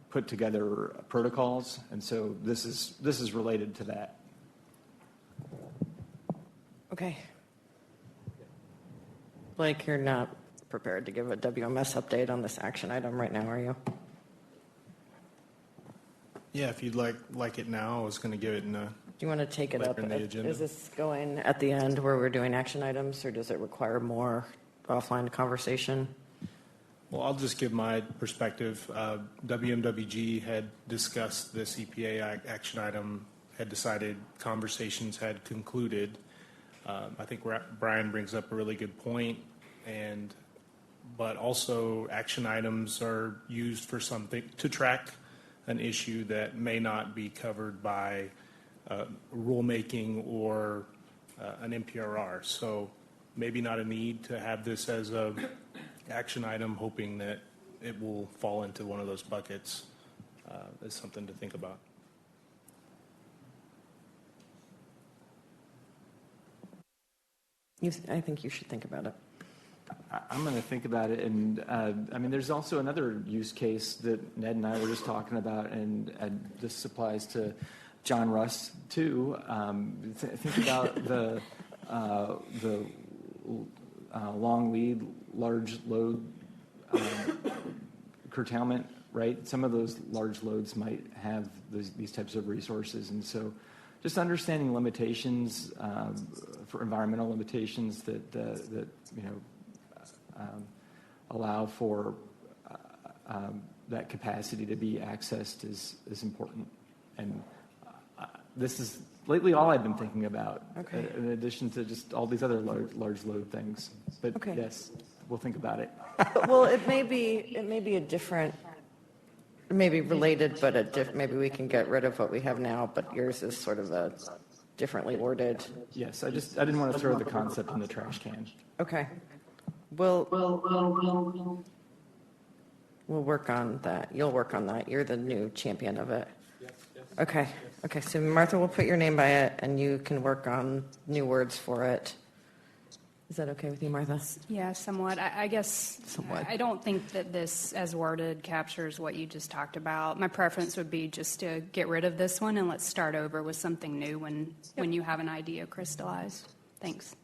put together protocols, and so this is related to that. Okay. Blake, you're not prepared to give a WMS update on this action item right now, are you? Yeah, if you'd like it now, I was going to give it in a. Do you want to take it up? In the agenda. Is this going at the end where we're doing action items, or does it require more offline conversation? Well, I'll just give my perspective. WMWG had discussed this EPA action item, had decided conversations had concluded. I think Brian brings up a really good point, but also action items are used for something to track an issue that may not be covered by rulemaking or an NPRR. So maybe not a need to have this as a action item, hoping that it will fall into one of those buckets is something to think about. I think you should think about it. I'm going to think about it, and there's also another use case that Ned and I were just talking about, and this applies to John Russ too. Think about the long lead, large load curtailment, right? Some of those large loads might have these types of resources, and so just understanding limitations for environmental limitations that allow for that capacity to be accessed is important. And this is lately all I've been thinking about, in addition to just all these other large load things. But yes, we'll think about it. Well, it may be a different, maybe related, but maybe we can get rid of what we have now. But yours is sort of a differently worded. Yes, I didn't want to throw the concept in the trash can. Okay. We'll work on that. You'll work on that. You're the new champion of it. Yes. Okay. Okay. So Martha will put your name by it, and you can work on new words for it. Is that okay with you, Martha? Yeah, somewhat. I guess Somewhat. I don't think that this, as worded, captures what you just talked about. My preference would be just to get rid of this one and let's start over with something new when you have an idea crystallized. Thanks.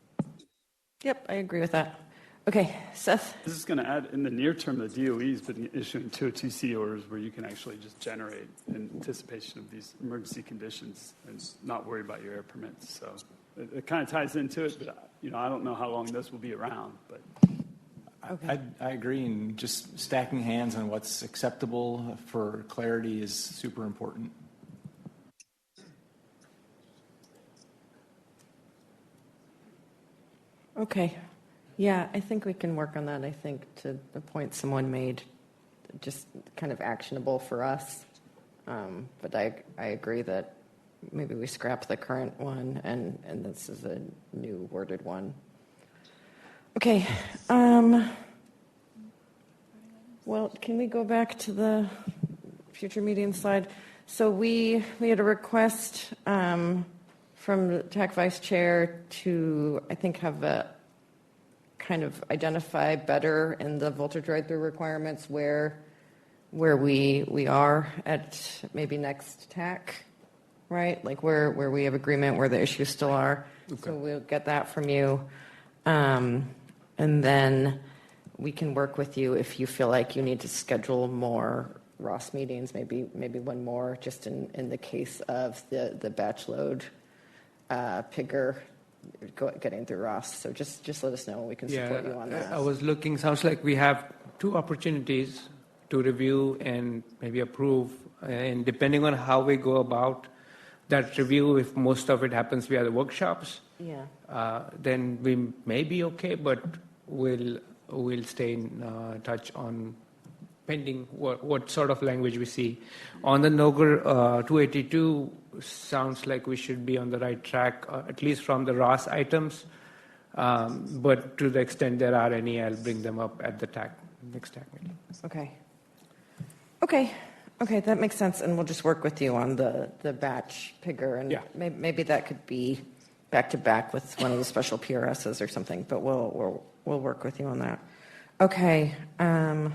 Yep, I agree with that. Okay, Seth? This is going to add, in the near term, the DOE has been issuing 202C orders where you can actually just generate in anticipation of these emergency conditions and not worry about your air permits. So it kind of ties into it, but I don't know how long this will be around. But okay. I agree, and just stacking hands on what's acceptable for clarity is super important. Okay. Yeah, I think we can work on that. I think to the point someone made, just kind of actionable for us. But I agree that maybe we scrap the current one and this is a new worded one. Okay. Well, can we go back to the future meeting slide? So we had a request from the TAC Vice Chair to, I think, have a kind of identify better in the voltage ride-through requirements where we are at maybe next TAC, right? Like where we have agreement, where the issues still are. Okay. So we'll get that from you. And then we can work with you if you feel like you need to schedule more ROS meetings, maybe one more, just in the case of the batch load PIGR getting through ROS. So just let us know and we can support you on that. I was looking, sounds like we have two opportunities to review and maybe approve. And depending on how we go about that review, if most of it happens via the workshops, then we may be okay, but we'll stay in touch on pending what sort of language we see. On the NOGR 282, sounds like we should be on the right track, at least from the ROS items. But to the extent there are any, I'll bring them up at the next TAC meeting. Okay, that makes sense, and we'll just work with you on the batch PIGR, and maybe that could be back to back with one of the special PRSs or something. But we'll work with you on that. Okay. Can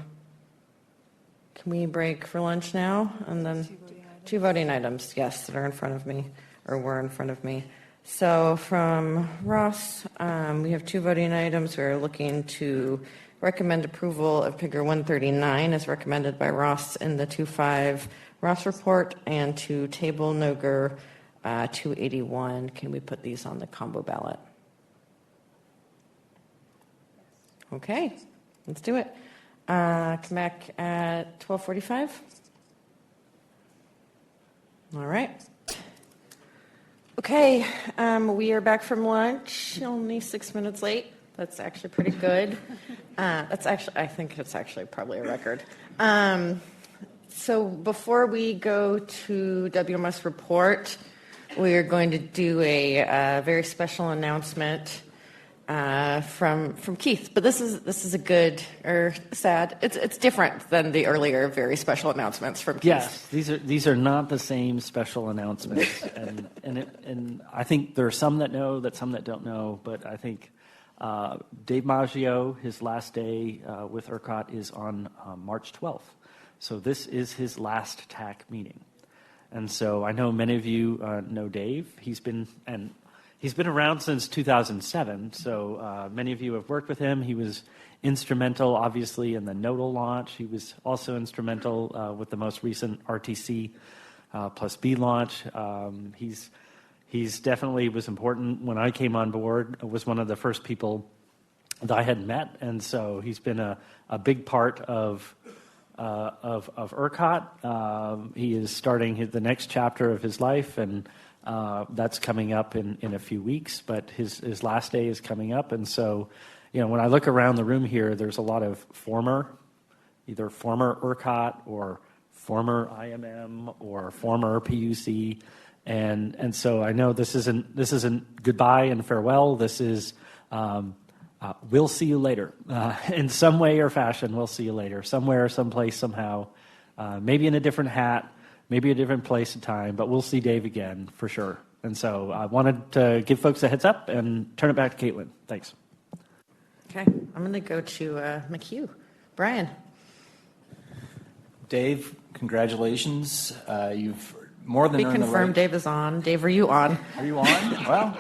we break for lunch now? And then two voting items, yes, that are in front of me, or were in front of me. So from Ross, we have two voting items. We're looking to recommend approval of PIGR 139 as recommended by Ross in the 2.5 Ross report, and to table NOGR 281. Can we put these on the combo ballot? Okay, let's do it. Come back at 12:45. All right. Okay, we are back from lunch, only 6 minutes late. That's actually pretty good. I think it's actually probably a record. So before we go to WMS report, we are going to do a very special announcement from Keith. But this is a good or sad. It's different than the earlier very special announcements from Keith. Yes, these are not the same special announcements, and I think there are some that know, some that don't know. But I think Dave Maggio, his last day with ERCOT is on March 12th. So this is his last TAC meeting. And so I know many of you know Dave. He's been around since 2007. So many of you have worked with him. He was instrumental, obviously, in the nodal launch. He was also instrumental with the most recent RTC plus B launch. He's definitely was important when I came on board. Was one of the first people that I had met, and so he's been a big part of ERCOT. He is starting the next chapter of his life, and that's coming up in a few weeks. But his last day is coming up, and so when I look around the room here, there's a lot of either former ERCOT or former IMM or former PUC. And so I know this isn't goodbye and farewell. This is we'll see you later. In some way or fashion, we'll see you later. Somewhere, someplace, somehow. Maybe in a different hat, maybe a different place and time, but we'll see Dave again for sure. And so I wanted to give folks a heads up and turn it back to Caitlin. Thanks. Okay, I'm going to go to McHugh. Brian. Dave, congratulations. You've more than earned the confirmed right. Dave is on. Dave, are you on? Are you on? Well,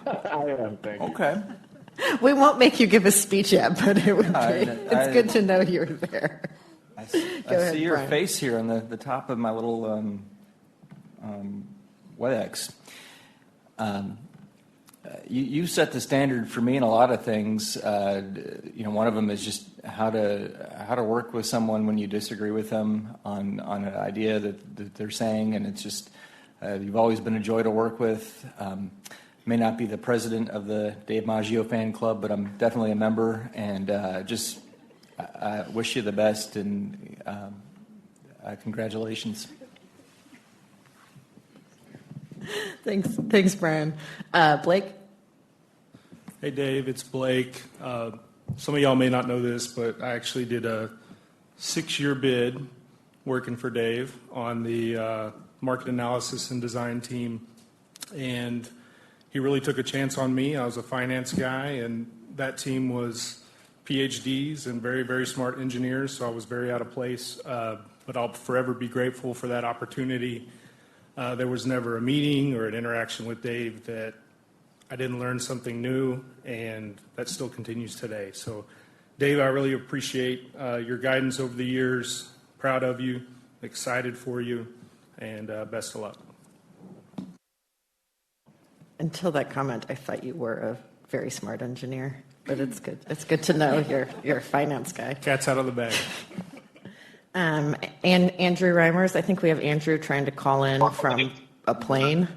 I am, thank you. Okay. We won't make you give a speech yet, but it's good to know you're there. I ahead, see your Brian. face here on the top of my little WebEx. You set the standard for me in a lot of things. One of them is just how to work with someone when you disagree with them on an idea that they're saying, and it's just you've always been a joy to work with. May not be the president of the Dave Maggio fan club, but I'm definitely a member, and just I wish you the best, and congratulations. Thanks, Brian. Blake? Hey, Dave, it's Blake. Some of y'all may not know this, but I actually did a 6-year bid working for Dave on the market analysis and design team, and he really took a chance on me. I was a finance guy, and that team was PhDs and very, very smart engineers, so I was very out of place, but I'll forever be grateful for that opportunity. There was never a meeting or an interaction with Dave that I didn't learn something new, and that still continues today. So, Dave, I really appreciate your guidance over the years. Proud of you, excited for you, and best of luck. Until that comment, I thought you were a very smart engineer, but it's good. It's good to know you're a finance guy. Cat's out of the bag. And Andrew Reimers, I think we have Andrew trying to call in from a plane.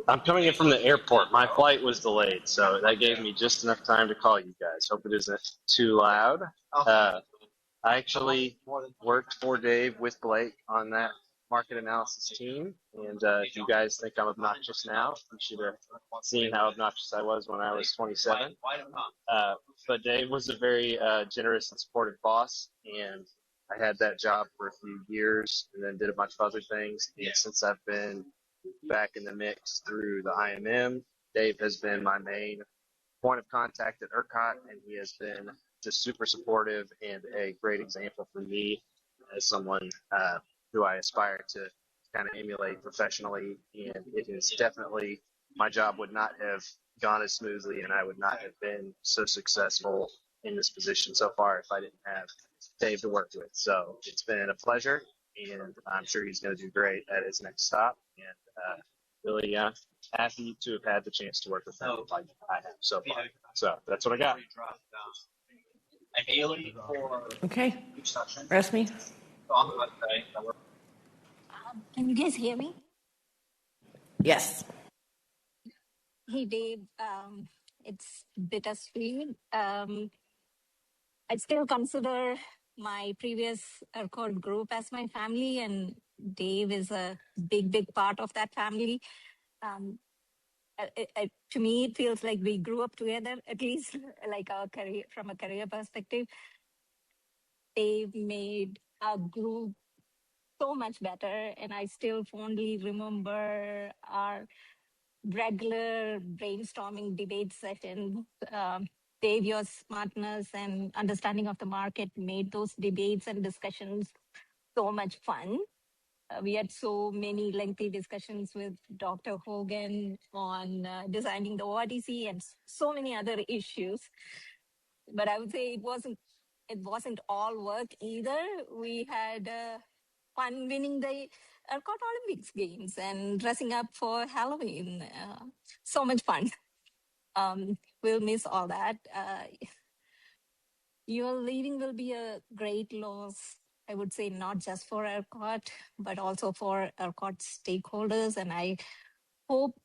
I'm coming in from the airport. My flight was delayed, so that gave me just enough time to call you guys. Hope it isn't too loud. I actually worked for Dave with Blake on that market analysis team, and if you guys think I'm obnoxious now, you should have seen how obnoxious I was when I was 27. But Dave was a very generous and supportive boss, and I had that job for a few years and then did a bunch of other things. And since I've been back in the mix through the IMM, Dave has been my main point of contact at ERCOT, and he has been just super supportive and a great example for me as someone who I aspire to kind of emulate professionally. And it is definitely, my job would not have gone as smoothly, and I would not have been so successful in this position so far if I didn't have Dave to work with. So it's been a pleasure, and I'm sure he's going to do great at his next stop. And really happy to have had the chance to work with him like I have so far. So that's what I got. Okay. Resmi? Can you guys hear me? Yes. Hey, Dave. It's bittersweet. I still consider my previous ERCOT group as my family, and Dave is a big part of that family. To me, it feels like we grew up together, at least like our career, from a career perspective. Dave made our group so much better, and I still fondly remember our regular brainstorming debate sessions. Dave, your smartness and understanding of the market made those debates and discussions so much fun. We had so many lengthy discussions with Dr. Hogan on designing the ORDC and so many other issues. But I would say it wasn't all work either. We had fun winning the ERCOT Olympics games and dressing up for Halloween. So much fun. We'll miss all that. Your leaving will be a great loss, I would say, not just for ERCOT, but also for ERCOT stakeholders. And I hope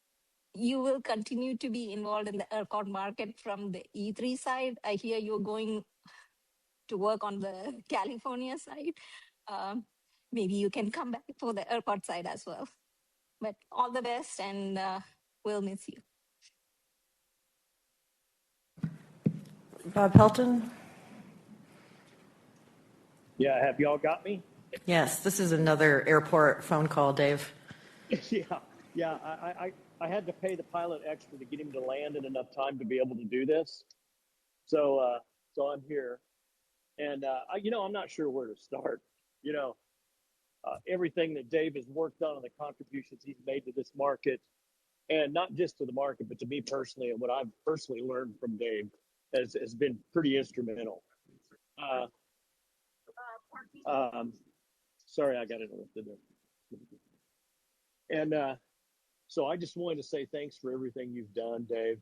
you will continue to be involved in the ERCOT market from the E3 side. I hear you're going to work on the California side. Maybe you can come back for the ERCOT side as well. But all the best, and we'll miss you. Bob Pelton? Yeah, have y'all got me? Yes, this is another airport phone call, Dave. Yeah. I had to pay the pilot extra to get him to land in enough time to be able to do this. So I'm here, and I'm not sure where to start. Everything that Dave has worked on and the contributions he's made to this market, and not just to the market, but to me personally, and what I've personally learned from Dave has been pretty instrumental. Sorry, I got interrupted there. And so I just wanted to say thanks for everything you've done, Dave.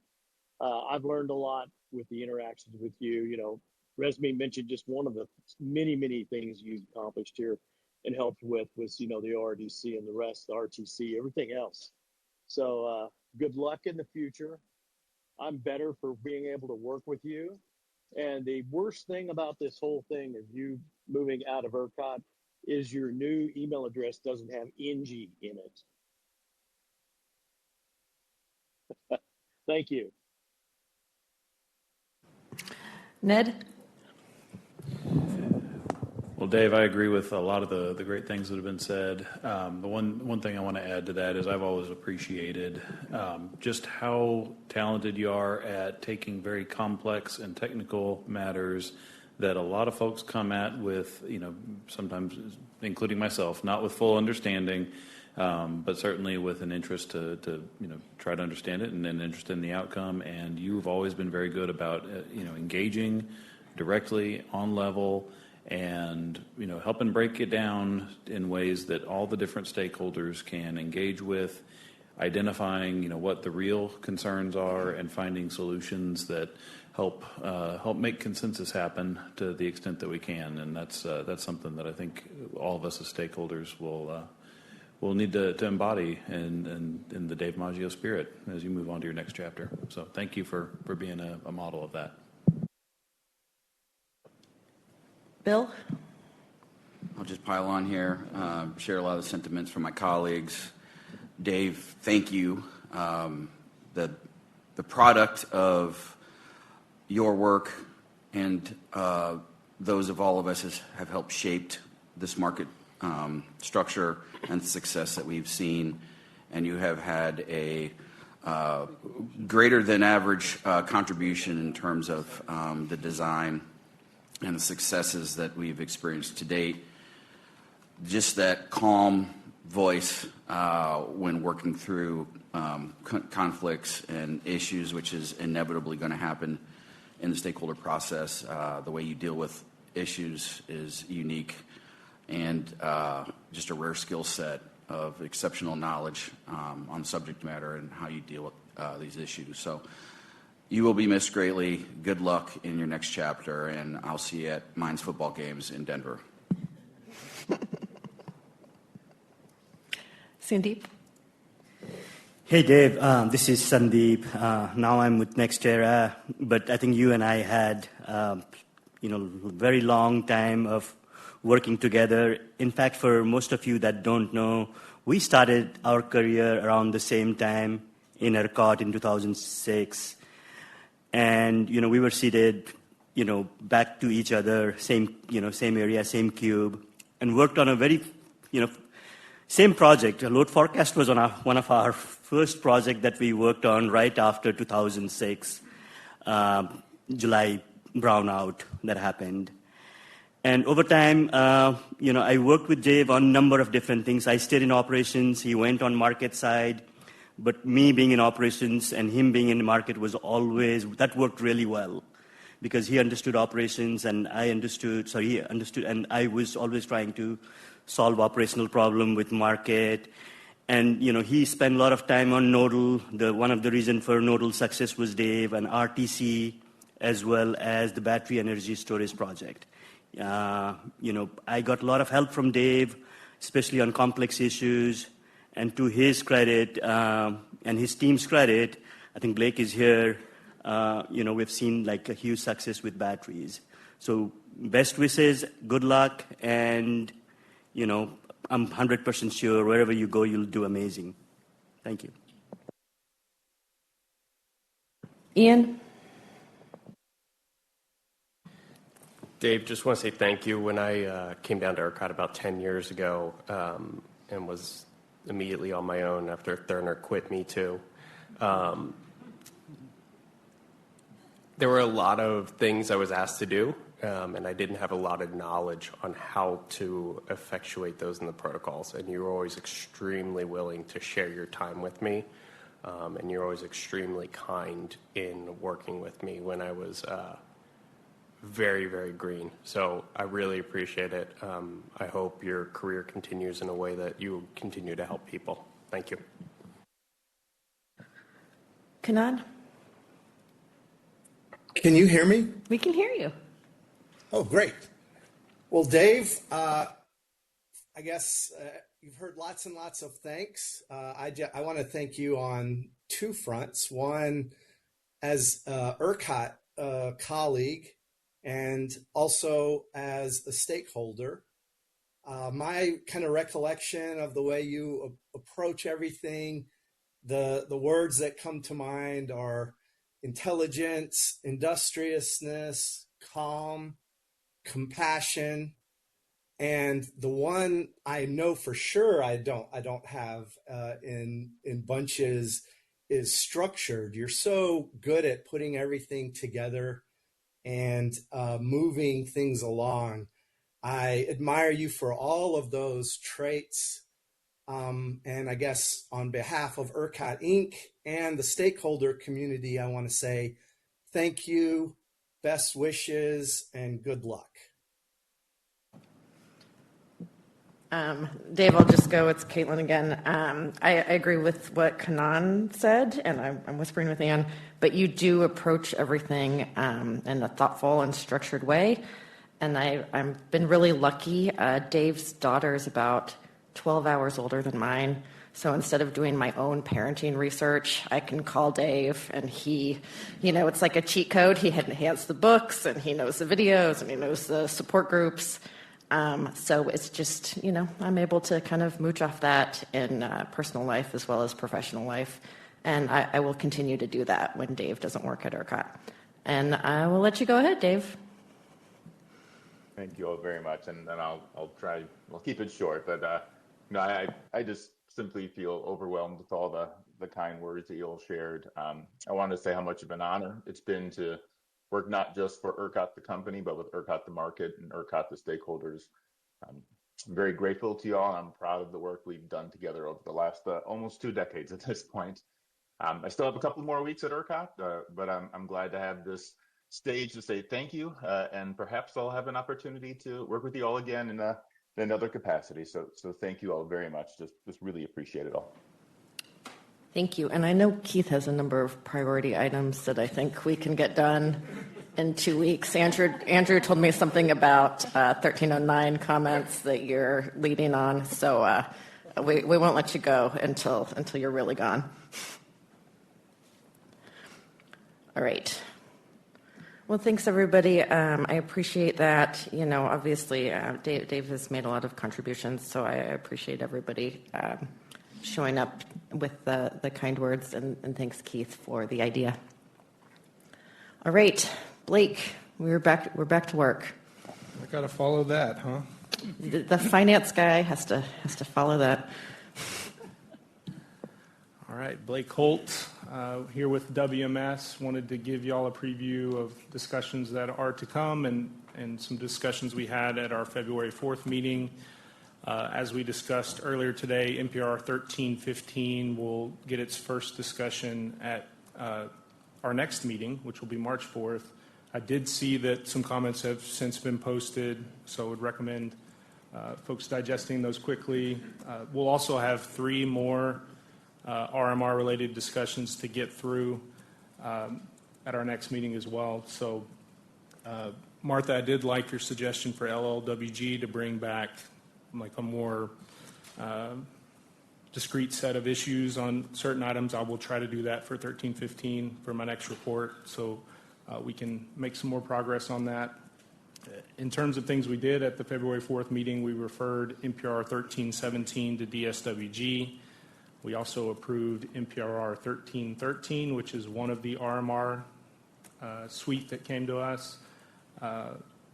I've learned a lot with the interactions with you. Resmi mentioned just one of the many, many things you've accomplished here and helped with was, the ORDC and the rest, the RTC, everything else. So good luck in the future. I'm better for being able to work with you. And the worst thing about this whole thing of you moving out of ERCOT is your new email address doesn't have NG in it. Thank you. Ned? Well, Dave, I agree with a lot of the great things that have been said. The one thing I want to add to that is I've always appreciated just how talented you are at taking very complex and technical matters that a lot of folks come at with, sometimes, including myself, not with full understanding, but certainly with an interest to try to understand it and an interest in the outcome. And you've always been very good about engaging directly on level and helping break it down in ways that all the different stakeholders can engage with, identifying what the real concerns are and finding solutions that help make consensus happen to the extent that we can. And that's something that I think all of us as stakeholders will need to embody in the Dave Maggio spirit as you move on to your next chapter. So thank you for being a model of that. Bill? I'll just pile on here, share a lot of the sentiments from my colleagues. Dave, thank you. The product of your work and those of all of us have helped shaped this market structure and the success that we've seen. And you have had a greater than average contribution in terms of the design and the successes that we've experienced to date. Just that calm voice when working through conflicts and issues, which is inevitably going to happen in the stakeholder process. The way you deal with issues is unique, and just a rare skill set of exceptional knowledge on subject matter and how you deal with these issues. So you will be missed greatly. Good luck in your next chapter, and I'll see you at Mines football games in Denver. Sandeep? Hey, Dave. This is Sandeep. Now I'm with NextEra, but I think you and I had, very long time of working together. In fact, for most of you that don't know, we started our career around the same time in ERCOT in 2006. And, we were seated, back to each other, same area, same cube, and worked on a very, same project. A load forecast was on one of our first project that we worked on right after 2006, July brownout that happened. And over time, I worked with Dave on a number of different things. I stayed in operations. He went on market side. But me being in operations and him being in the market that worked really well because he understood operations and he understood, and I was always trying to solve operational problem with market. And, he spent a lot of time on nodal. One of the reasons for nodal success was Dave and RTC, as well as the battery energy storage project. I got a lot of help from Dave, especially on complex issues. And to his credit and his team's credit, I think Blake is here, we've seen a huge success with batteries. So best wishes, good luck, and, I'm 100% sure wherever you go, you'll do amazing. Thank you. Ian? Dave, just want to say thank you. When I came down to ERCOT about 10 years ago and was immediately on my own after Thurner quit me too, there were a lot of things I was asked to do, and I didn't have a lot of knowledge on how to effectuate those in the protocols. And you were always extremely willing to share your time with me, and you're always extremely kind in working with me when I was very, very green. So I really appreciate it. I hope your career continues in a way that you continue to help people. Thank you. Kanad? Can you hear me? We can hear you. Oh, great. Well, Dave, I guess you've heard lots and lots of thanks. I want to thank you on two fronts. One, as ERCOT colleague, and also as a stakeholder. My kind of recollection of the way you approach everything, the words that come to mind are intelligence, industriousness, calm, compassion, and the one I know for sure I don't have in bunches is structured. You're so good at putting everything together and moving things along. I admire you for all of those traits. And I guess on behalf of ERCOT Inc. and the stakeholder community, I want to say thank you, best wishes, and good luck. Dave, I'll just go. It's Caitlin again. I agree with what Kanan said, and I'm whispering with Ann, but you do approach everything in a thoughtful and structured way. And I've been really lucky. Dave's daughter is about 12 hours older than mine. So instead of doing my own parenting research, I can call Dave and he, it's like a cheat code. He has the books and he knows the videos and he knows the support groups. So it's just, I'm able to kind of mooch off that in personal life as well as professional life. And I will continue to do that when Dave doesn't work at ERCOT. And I will let you go ahead, Dave. Thank you all very much. And I'll keep it short, but I just simply feel overwhelmed with all the kind words that you all shared. I wanted to say how much of an honor it's been to work not just for ERCOT the company, but with ERCOT the market and ERCOT the stakeholders. I'm very grateful to you all. I'm proud of the work we've done together over the last almost 2 decades at this point. I still have a couple more weeks at ERCOT, but I'm glad to have this stage to say thank you, and perhaps I'll have an opportunity to work with you all again in another capacity. So thank you all very much. Just really appreciate it all. Thank you. And I know Keith has a number of priority items that I think we can get done in 2 weeks. Andrew told me something about 1309 comments that you're leading on. So we won't let you go until you're really gone. All right. Well, thanks, everybody. I appreciate that. Obviously, Dave has made a lot of contributions, so I appreciate everybody showing up with the kind words, and thanks, Keith, for the idea. All right, Blake, we're back to work. I got to follow that, huh? The finance guy has to follow that. All right, Blake Holt here with WMS. Wanted to give y'all a preview of discussions that are to come and some discussions we had at our February 4th meeting. As we discussed earlier today, NPRR 1315 will get its first discussion at our next meeting, which will be March 4th. I did see that some comments have since been posted, so I would recommend folks digesting those quickly. We'll also have 3 more RMR-related discussions to get through at our next meeting as well. So, Martha, I did like your suggestion for LLWG to bring back like a more discrete set of issues on certain items. I will try to do that for 1315 for my next report, so we can make some more progress on that. In terms of things we did at the February 4th meeting, we referred NPR 1317 to DSWG. We also approved NPRR 1313, which is one of the RMR suite that came to us.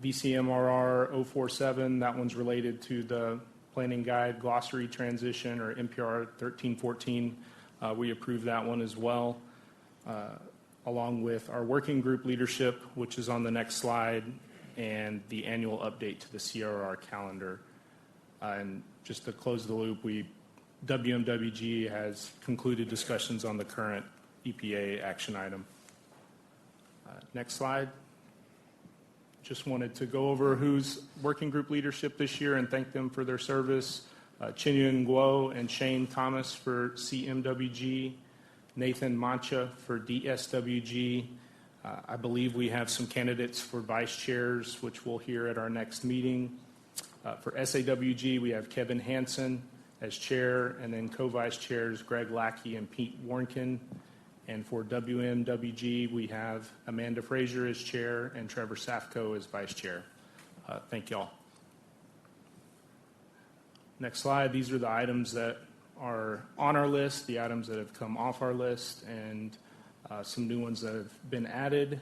VCMRR 047, that one's related to the Planning Guide Glossary Transition, or NPRR 1314. We approved that one as well, along with our working group leadership, which is on the next slide, and the annual update to the CRR calendar. And just to close the loop, WMWG has concluded discussions on the current EPA action item. Next slide. Just wanted to go over who's working group leadership this year and thank them for their service. Chinyun Guo and Shane Thomas for CMWG, Nathan Mancha for DSWG. I believe we have some candidates for vice chairs, which we'll hear at our next meeting. For SAWG, we have Kevin Henson as chair, and then co-vice chairs Greg Lackey and Pete Warnkin. And for WMWG, we have Amanda Frazier as chair and Trevor Safko as vice chair. Thank y'all. Next slide. These are the items that are on our list, the items that have come off our list, and some new ones that have been added.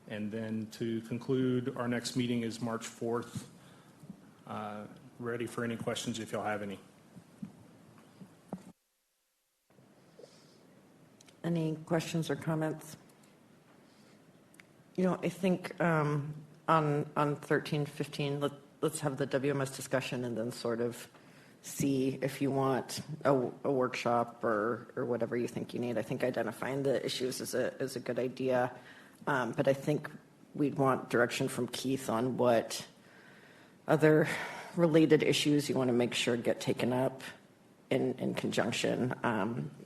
And then to conclude, our next meeting is March 4th. Ready for any questions if y'all have any. Any questions or comments? You know, I think on 1315, let's have the WMS discussion and then sort of see if you want a workshop or whatever you think you need. I think identifying the issues is a good idea, but I think we'd want direction from Keith on what other related issues you want to make sure get taken up in conjunction.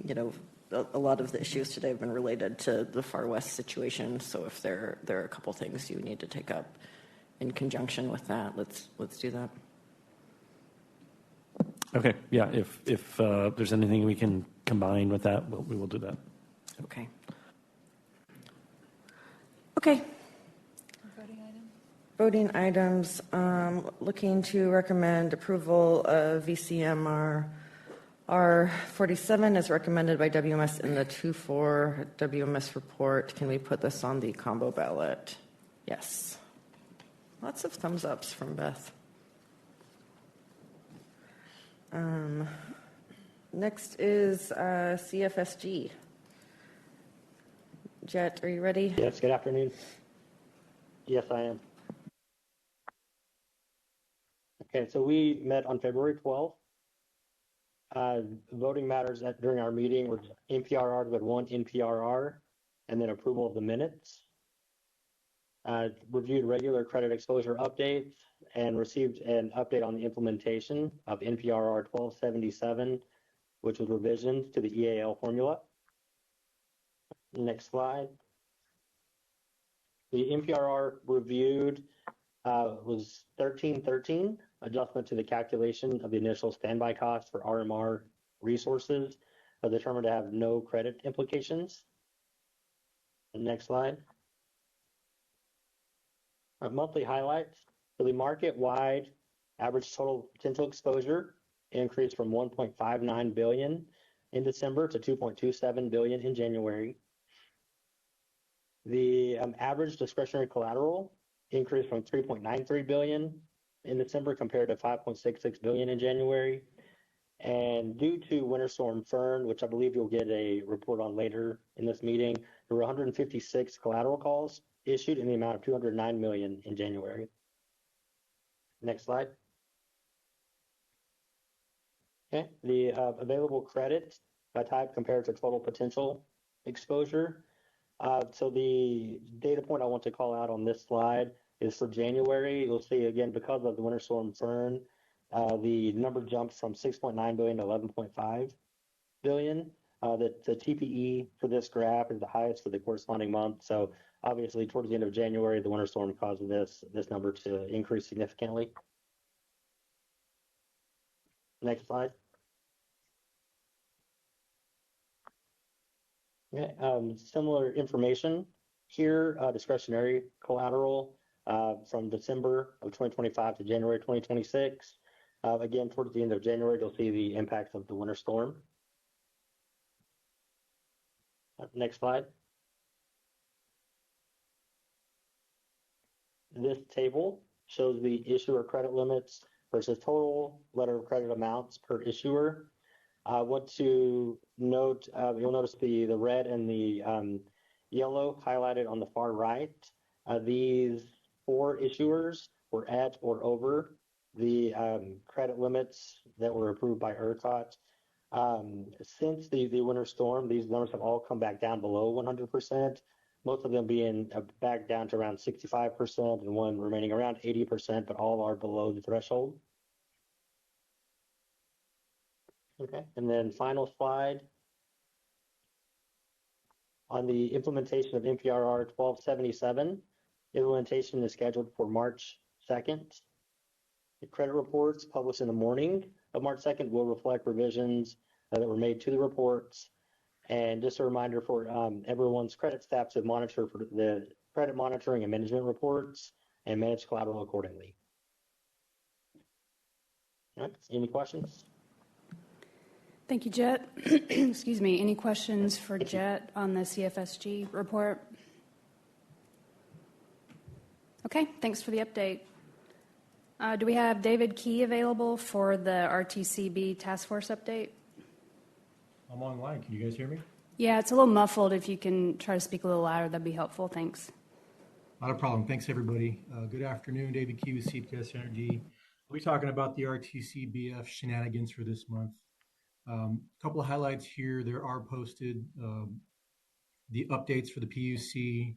You know, a lot of the issues today have been related to the Far West situation. So if there are a couple things you need to take up in conjunction with that, let's do that. Okay. Yeah. If there's anything we can combine with that, we will do that. Okay. Okay. Voting items. Looking to recommend approval of VCMR R47 as recommended by WMS in the 2-4 WMS report. Can we put this on the combo ballot? Yes. Lots of thumbs ups from Beth. Next is CFSG. Jet, are you ready? Yes, good afternoon. Yes, I am. Okay, so we met on February 12th. Voting matters during our meeting were NPRR with 1 NPRR and then approval of the minutes. Reviewed regular credit exposure updates and received an update on the implementation of NPRR 1277, which was revisions to the EAL formula. Next slide. The NPRR reviewed was 1313, adjustment to the calculation of the initial standby cost for RMR resources, determined to have no credit implications. Next slide. Our monthly highlights. For the market-wide average total potential exposure increased from 1.59 billion in December to 2.27 billion in January. The average discretionary collateral increased from 3.93 billion in December compared to 5.66 billion in January. And due to Winter Storm Fern, which I believe you'll get a report on later in this meeting, there were 156 collateral calls issued in the amount of 209 million in January. Next slide. Okay, the available credit by type compared to total potential exposure. So the data point I want to call out on this slide is for January. You'll see again, because of the Winter Storm Fern, the number jumps from 6.9 billion to 11.5 billion. The TPE for this graph is the highest for the corresponding month. So obviously towards the end of January, the winter storm caused this number to increase significantly. Next slide. Okay, similar information here, discretionary collateral from December of 2025 to January 2026. Again, towards the end of January, you'll see the impacts of the winter storm. Next slide. This table shows the issuer credit limits versus total letter of credit amounts per issuer. I want to note, you'll notice the red and the yellow highlighted on the far right. These 4 issuers were at or over the credit limits that were approved by ERCOT. Since the winter storm, these numbers have all come back down below 100%, most of them being back down to around 65% and one remaining around 80%, but all are below the threshold. Okay, and then final slide. On the implementation of NPRR 1277, implementation is scheduled for March 2nd. The credit reports published in the morning of March 2nd will reflect revisions that were made to the reports. And just a reminder for everyone's credit staff to monitor for the credit monitoring and management reports and manage collateral accordingly. All right, any questions? Thank you, Jet. Excuse me. Any questions for Jet on the CFSG report? Okay, thanks for the update. Do we have David Key available for the RTCB task force update? I'm online. Can you guys hear me? Yeah, it's a little muffled. If you can try to speak a little louder, that'd be helpful. Thanks. Not a problem. Thanks, everybody. Good afternoon. David Key with CPS Energy. We'll be talking about the RTCBF shenanigans for this month. A couple of highlights here. There are posted the updates for the PUC,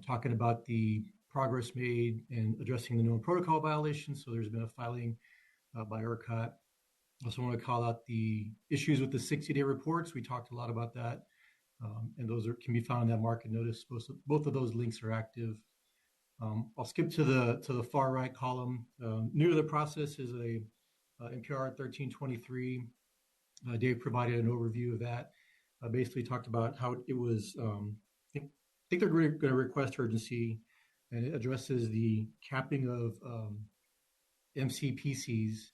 talking about the progress made in addressing the known protocol violations. So there's been a filing by ERCOT. Also want to call out the issues with the 60-day reports. We talked a lot about that, and those can be found in that market notice. Both of those links are active. I'll skip to the far right column. New to the process is a NPRR 1323. Dave provided an overview of that. Basically talked about how it was, I think they're going to request urgency, and it addresses the capping of MCPCs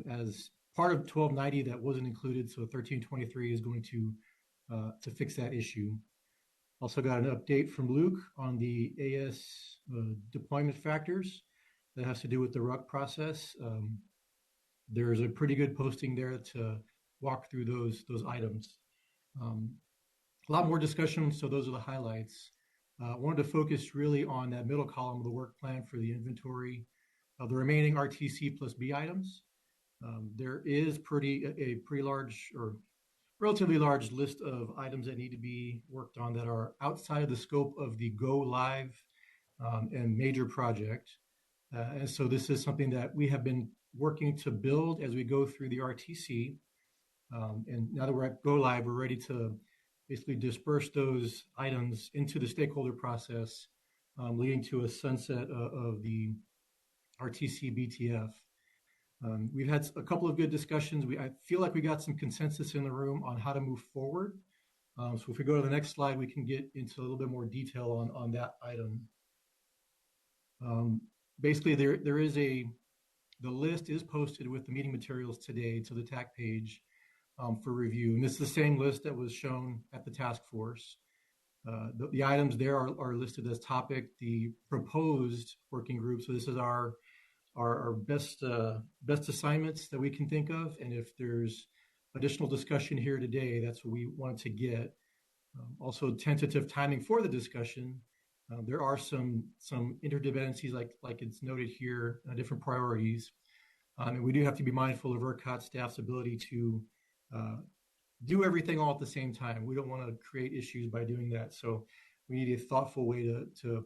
as part of 1290 that wasn't included. So 1323 is going to fix that issue. Also got an update from Luke on the AS deployment factors that has to do with the RUC process. There's a pretty good posting there to walk through those items. A lot more discussion, so those are the highlights. Wanted to focus really on that middle column of the work plan for the inventory of the remaining RTC plus B items. There is a pretty large or relatively large list of items that need to be worked on that are outside of the scope of the go live and major project. And so this is something that we have been working to build as we go through the RTC. And now that we're at go live, we're ready to basically disperse those items into the stakeholder process, leading to a sunset of the RTC BTF. We've had a couple of good discussions. I feel like we got some consensus in the room on how to move forward. So if we go to the next slide, we can get into a little bit more detail on that item. Basically, there is the list is posted with the meeting materials today to the TAC page for review. And this is the same list that was shown at the task force. The items there are listed as topic, the proposed working group. So this is our best assignments that we can think of. And if there's additional discussion here today, that's what we wanted to get. Also tentative timing for the discussion. There are some interdependencies like it's noted here, different priorities. And we do have to be mindful of ERCOT staff's ability to do everything all at the same time. We don't want to create issues by doing that. So we need a thoughtful way to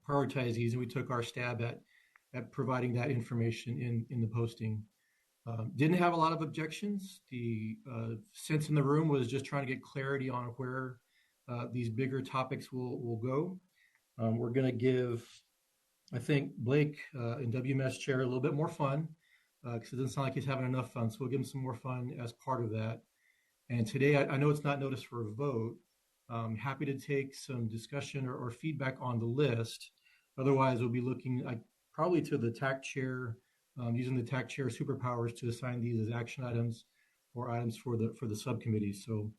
prioritize these. And we took our stab at providing that information in the posting. Didn't have a lot of objections. The sense in the room was just trying to get clarity on where these bigger topics will go. We're going to give, I think, Blake and WMS chair a little bit more fun because it doesn't sound like he's having enough fun. So we'll give him some more fun as part of that. And today, I know it's not noticed for a vote. I'm happy to take some discussion or feedback on the list. Otherwise, we'll be looking probably to the TAC chair, using the TAC chair superpowers to assign these as action items or items for the subcommittee. So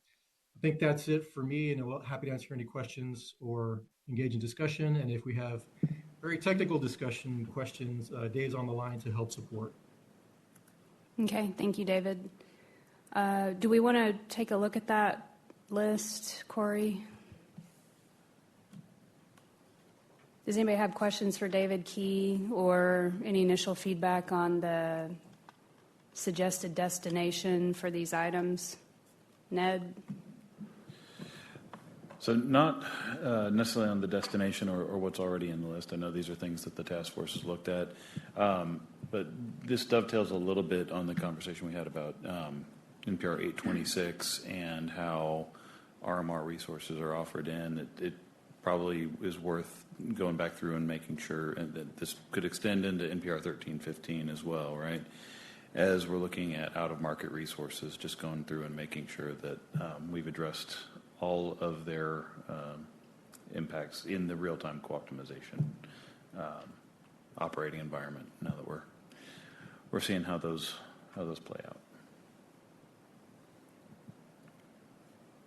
I think that's it for me, and I'm happy to answer any questions or engage in discussion. And if we have very technical discussion questions, Dave's on the line to help support. Okay, thank you, David. Do we want to take a look at that list, Corey? Does anybody have questions for David Key or any initial feedback on the suggested destination for these items? Ned? So not necessarily on the destination or what's already in the list. I know these are things that the task force has looked at. But this dovetails a little bit on the conversation we had about NPR 826 and how RMR resources are offered in. It probably is worth going back through and making sure that this could extend into NPR 1315 as well, right? As we're looking at out-of-market resources, just going through and making sure that we've addressed all of their impacts in the real-time co-optimization operating environment. Now that we're seeing how those play out.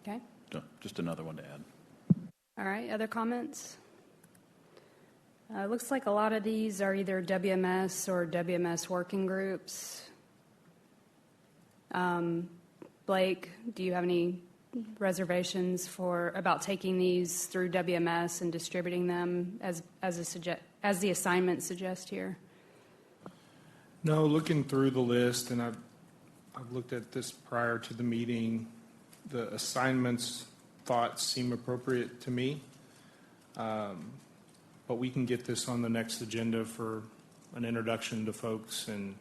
Okay. So just another one to add. All right, other comments? Looks like a lot of these are either WMS or WMS working groups. Blake, do you have any reservations about taking these through WMS and distributing them as the assignment suggests here? No, looking through the list, and I've looked at this prior to the meeting, the assignments thoughts seem appropriate to me. But we can get this on the next agenda for an introduction to folks and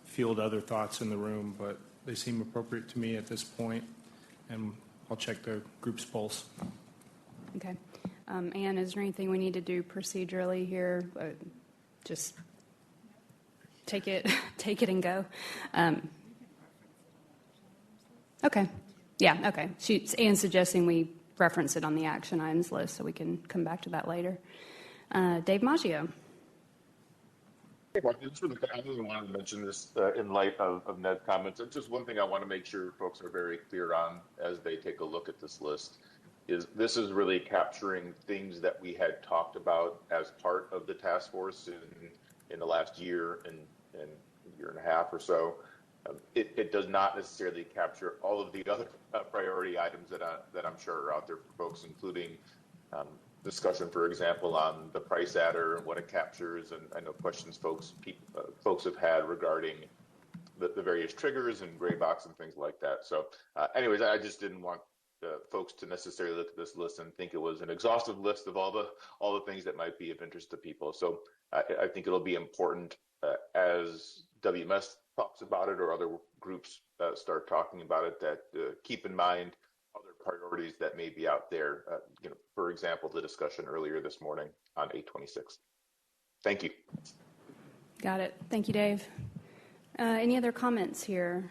field other thoughts in the room, but they seem appropriate to me at this point, and I'll check the group's pulse. Okay. Ann, is there anything we need to do procedurally here? Just take it and go. Okay. Yeah, okay. Ann's suggesting we reference it on the action items list so we can come back to that later. Dave Maggio. Hey, Mark, I really wanted to mention this in light of Ned's comments. It's just one thing I want to make sure folks are very clear on as they take a look at this list is this is really capturing things that we had talked about as part of the task force in the last year and year and a half or so. It does not necessarily capture all of the other priority items that I'm sure are out there for folks, including discussion, for example, on the price adder and what it captures, and I know questions folks have had regarding the various triggers and gray box and things like that. So, anyways, I just didn't want folks to necessarily look at this list and think it was an exhaustive list of all the things that might be of interest to people. So, I think it'll be important as WMS talks about it or other groups start talking about it that keep in mind other priorities that may be out there. For example, the discussion earlier this morning on 826. Thank you. Got it. Thank you, Dave. Any other comments here?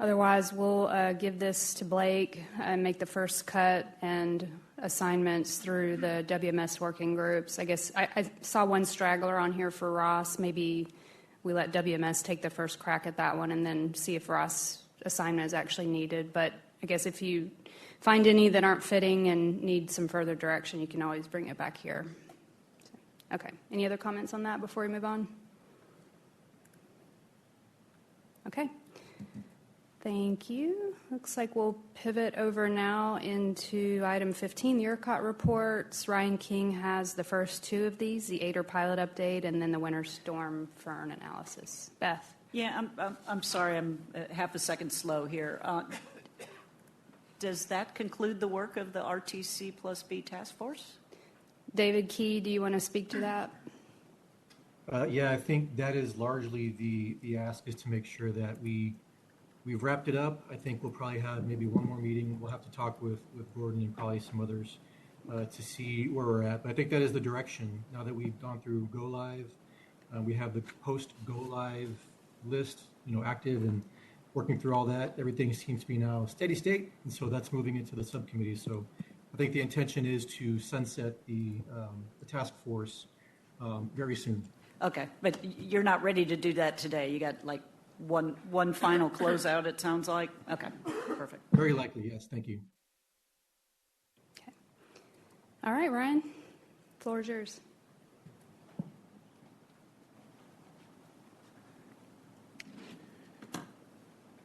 Otherwise, we'll give this to Blake and make the first cut and assignments through the WMS working groups. I guess I saw one straggler on here for Ross. Maybe we let WMS take the first crack at that one and then see if Ross' assignment is actually needed. But I guess if you find any that aren't fitting and need some further direction, you can always bring it back here. Okay. Any other comments on that before we move on? Okay. Thank you. Looks like we'll pivot over now into item 15, the ERCOT reports. Ryan King has the first two of these, the ADER pilot update and then the winter storm Fern analysis. Beth. Yeah, I'm sorry, I'm half a second slow here. Does that conclude the work of the RTC plus B task force? David Key, do you want to speak to that? Yeah, I think that is largely the ask is to make sure that we've wrapped it up. I think we'll probably have maybe one more meeting. We'll have to talk with Gordon and probably some others to see where we're at. But I think that is the direction. Now that we've gone through Go Live, we have the post Go Live list, active and working through all that. Everything seems to be now steady state, and so that's moving into the subcommittee. So I think the intention is to sunset the task force very soon. Okay, but you're not ready to do that today. You got one final closeout, it sounds like? Okay, perfect. Very likely, yes. Thank you. All right, Ryan, floor is yours.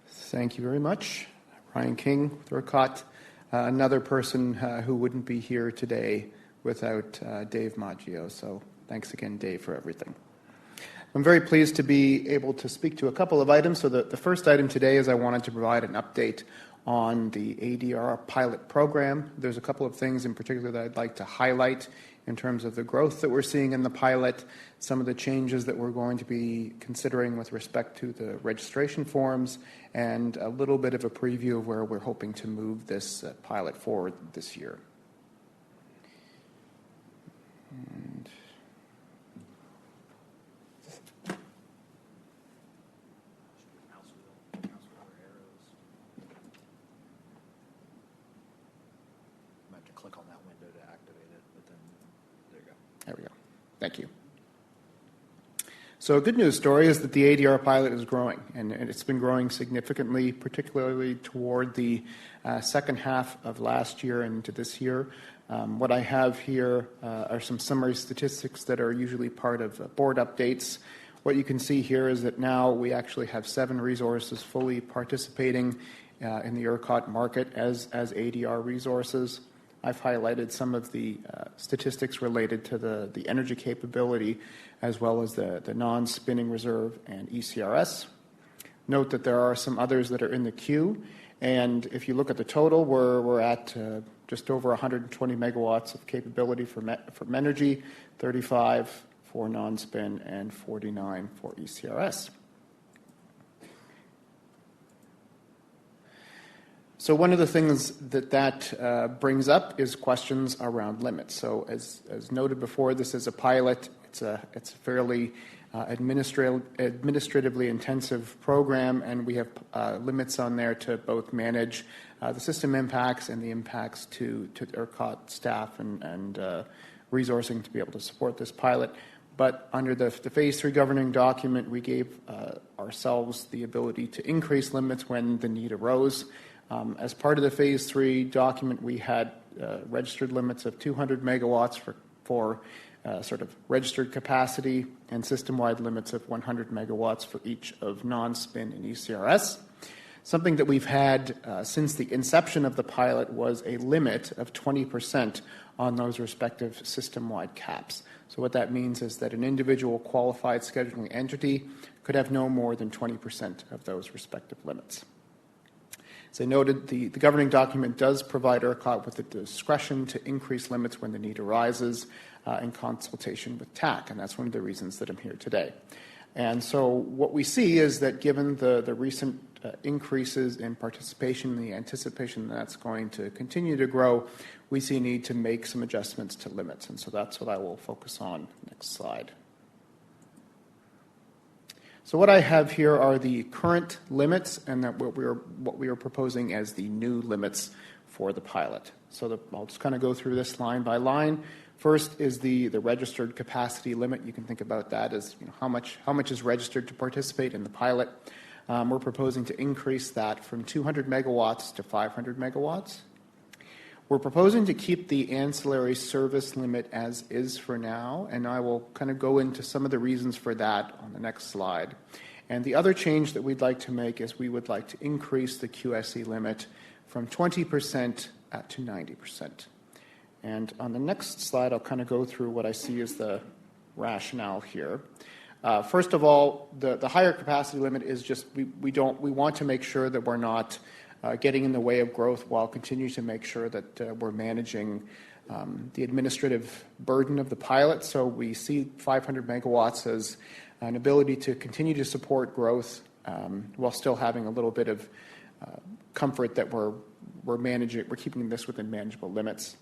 Thank you very much. Ryan King with ERCOT, another person who wouldn't be here today without Dave Maggio. So thanks again, Dave, for everything. I'm very pleased to be able to speak to a couple of items. So the first item today is I wanted to provide an update on the ADRR pilot program. There's a couple of things in particular that I'd like to highlight in terms of the growth that we're seeing in the pilot, some of the changes that we're going to be considering with respect to the registration forms, and a little bit of a preview of where we're hoping to move this pilot forward this year. And there we go. Thank you. So a good news story is that the ADR pilot is growing, and it's been growing significantly, particularly toward the second half of last year and into this year. What I have here are some summary statistics that are usually part of board updates. What you can see here is that now we actually have 7 resources fully participating in the ERCOT market as ADR resources. I've highlighted some of the statistics related to the energy capability as well as the non-spinning reserve and ECRS. Note that there are some others that are in the queue, and if you look at the total, we're at just over 120 megawatts of capability for energy, 35 for non-spin, and 49 for ECRS. So one of the things that brings up is questions around limits. So as noted before, this is a pilot. It's a fairly administratively intensive program, and we have limits on there to both manage the system impacts and the impacts to ERCOT staff and resourcing to be able to support this pilot. But under the Phase 3 governing document, we gave ourselves the ability to increase limits when the need arose. As part of the Phase 3 document, we had registered limits of 200 megawatts for sort of registered capacity and system-wide limits of 100 megawatts for each of non-spin and ECRS. Something that we've had since the inception of the pilot was a limit of 20% on those respective system-wide caps. So what that means is that an individual qualified scheduling entity could have no more than 20% of those respective limits. As I noted, the governing document does provide ERCOT with the discretion to increase limits when the need arises in consultation with TAC, and that's one of the reasons that I'm here today. And so what we see is that given the recent increases in participation and the anticipation that's going to continue to grow, we see a need to make some adjustments to limits, and so that's what I will focus on. Next slide. So what I have here are the current limits and that what we are proposing as the new limits for the pilot. So I'll just kind of go through this line by line. First is the registered capacity limit. You can think about that as how much is registered to participate in the pilot. We're proposing to increase that from 200 megawatts to 500 megawatts. We're proposing to keep the ancillary service limit as is for now, and I will kind of go into some of the reasons for that on the next slide. And the other change that we'd like to make is we would like to increase the QSE limit from 20% to 90%. And on the next slide, I'll kind of go through what I see as the rationale here. First of all, the higher capacity limit is just we want to make sure that we're not getting in the way of growth while continuing to make sure that we're managing the administrative burden of the pilot. So we see 500 megawatts as an ability to continue to support growth while still having a little bit of comfort that we're keeping this within manageable limits.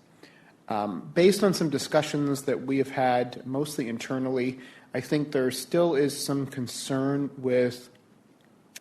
Based on some discussions that we have had, mostly internally, I think there still is some concern with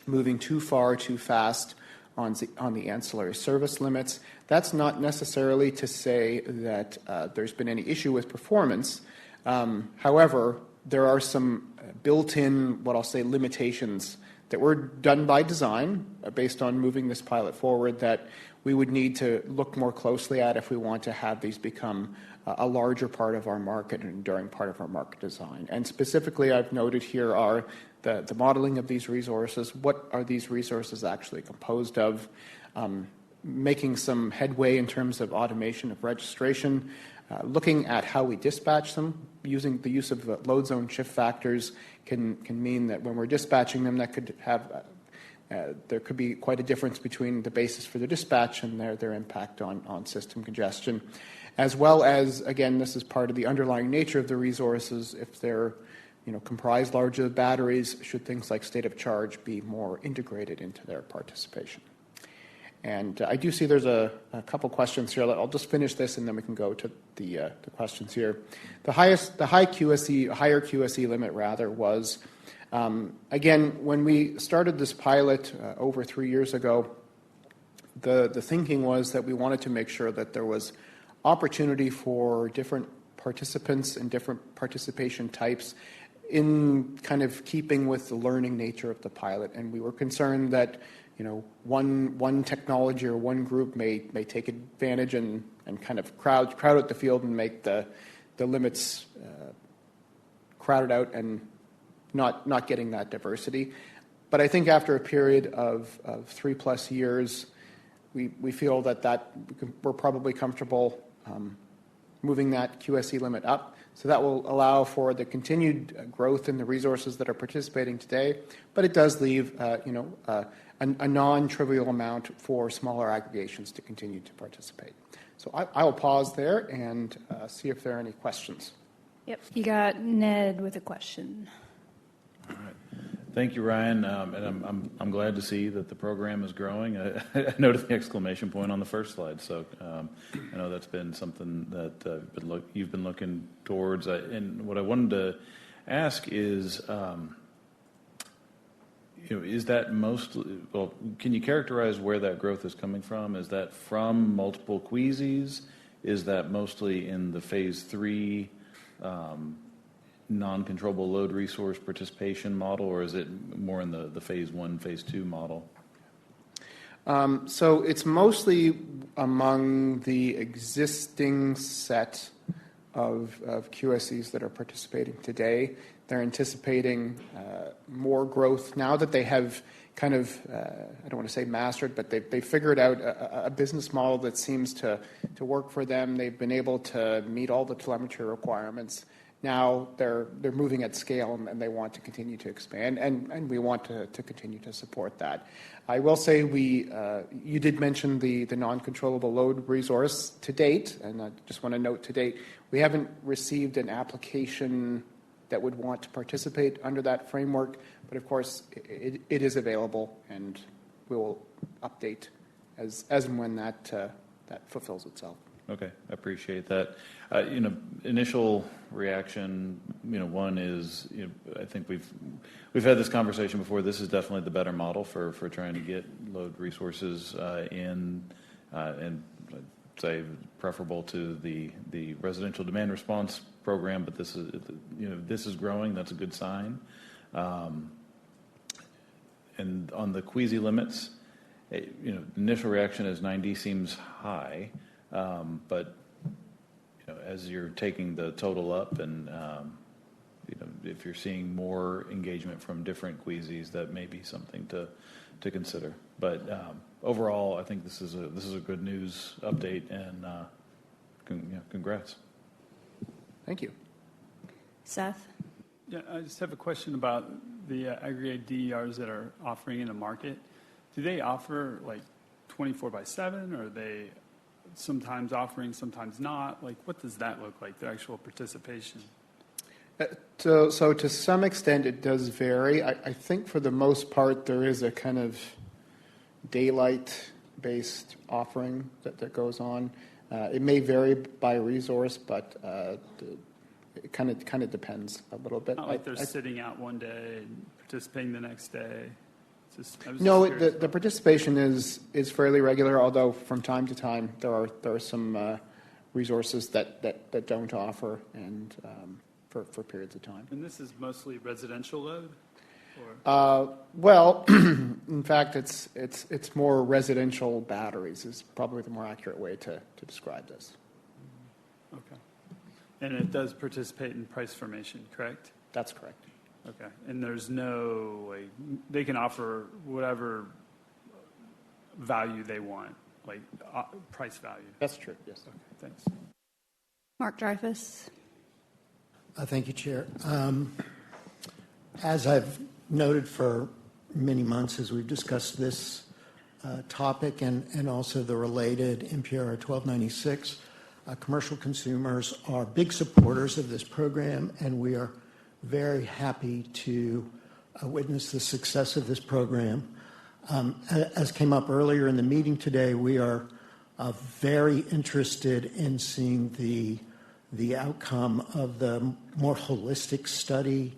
moving too far, too fast on the ancillary service limits. That's not necessarily to say that there's been any issue with performance. However, there are some built-in, what I'll say, limitations were done by design based on moving this pilot forward that we would need to look more closely at if we want to have these become a larger part of our market and enduring part of our market design. And specifically, I've noted here are the modeling of these resources. What are these resources actually composed of? Making some headway in terms of automation of registration, looking at how we dispatch them. Using the use of load zone shift factors can mean that when we're dispatching them, that could have there could be quite a difference between the basis for the dispatch and their impact on system congestion, as well as, again, this is part of the underlying nature of the resources. If they're comprised largely of batteries, should things like state of charge be more integrated into their participation? And I do see there's a couple questions here. I'll just finish this and then we can go to the questions here. The higher QSE limit rather was, again, when we started this pilot over 3 years ago, the thinking was that we wanted to make sure that there was opportunity for different participants and different participation types in kind of keeping with the learning nature of the pilot. And we were concerned that one technology or one group may take advantage and kind of crowd out the field and make the limits crowded out and not getting that diversity. But I think after a period of 3+ years, we feel that we're probably comfortable moving that QSE limit up. So that will allow for the continued growth in the resources that are participating today, but it does leave a non-trivial amount for smaller aggregations to continue to participate. So I will pause there and see if there are any questions. Yep, you got Ned with a question. All right. Thank you, Ryan. And I'm glad to see that the program is growing. I noticed the exclamation point on the first slide. So I know that's been something that you've been looking towards. And what I wanted to ask is, is that can you characterize where that growth is coming from? Is that from multiple queasies? Is that mostly in the phase 3 non-controllable load resource participation model, or is it more in the phase 1, phase 2 model? So it's mostly among the existing set of QSEs that are participating today. They're anticipating more growth now that they have kind of, I don't want to say mastered, but they figured out a business model that seems to work for them. They've been able to meet all the telemetry requirements. Now they're moving at scale and they want to continue to expand, and we want to continue to support that. I will say you did mention the non-controllable load resource to date, and I just want to note to date, we haven't received an application that would want to participate under that framework, but of course it is available, and we will update as and when that fulfills itself. Okay, I appreciate that. Initial reaction, one is, I think we've had this conversation before. This is definitely the better model for trying to get load resources in, and I'd say preferable to the residential demand response program. But this is growing. That's a good sign. And on the queasy limits, initial reaction is 90 seems high. But as you're taking the total up, and if you're seeing more engagement from different queasies, that may be something to consider. But overall, I think this is a good news update, and congrats. Thank you, Seth. Yeah, I just have a question about the aggregate DERs that are offering in the market. Do they offer like 24/7, or are they sometimes offering, sometimes not? Like, what does that look like, the actual participation? So to some extent, it does vary. I think for the most part, there is a kind of daylight-based offering that goes on. It may vary by resource, but it kind of depends a little bit. Not like they're sitting out one day and participating the next day. No, the participation is fairly regular, although from time to time there are some resources that don't offer, and for periods of time. And this is mostly residential load? Well, in fact, it's more residential batteries is probably the more accurate way to describe this. Okay. And it does participate in price formation, correct? That's correct. Okay. And there's no, like, they can offer whatever value they want, like price value. That's true, yes. Okay, thanks. Mark Dreyfus. Thank you, Chair. As I've noted for many months as we've discussed this topic and also the related NPRR 1296, commercial consumers are big supporters of this program, and we are very happy to witness the success of this program. As came up earlier in the meeting today, we are very interested in seeing the outcome of the more holistic study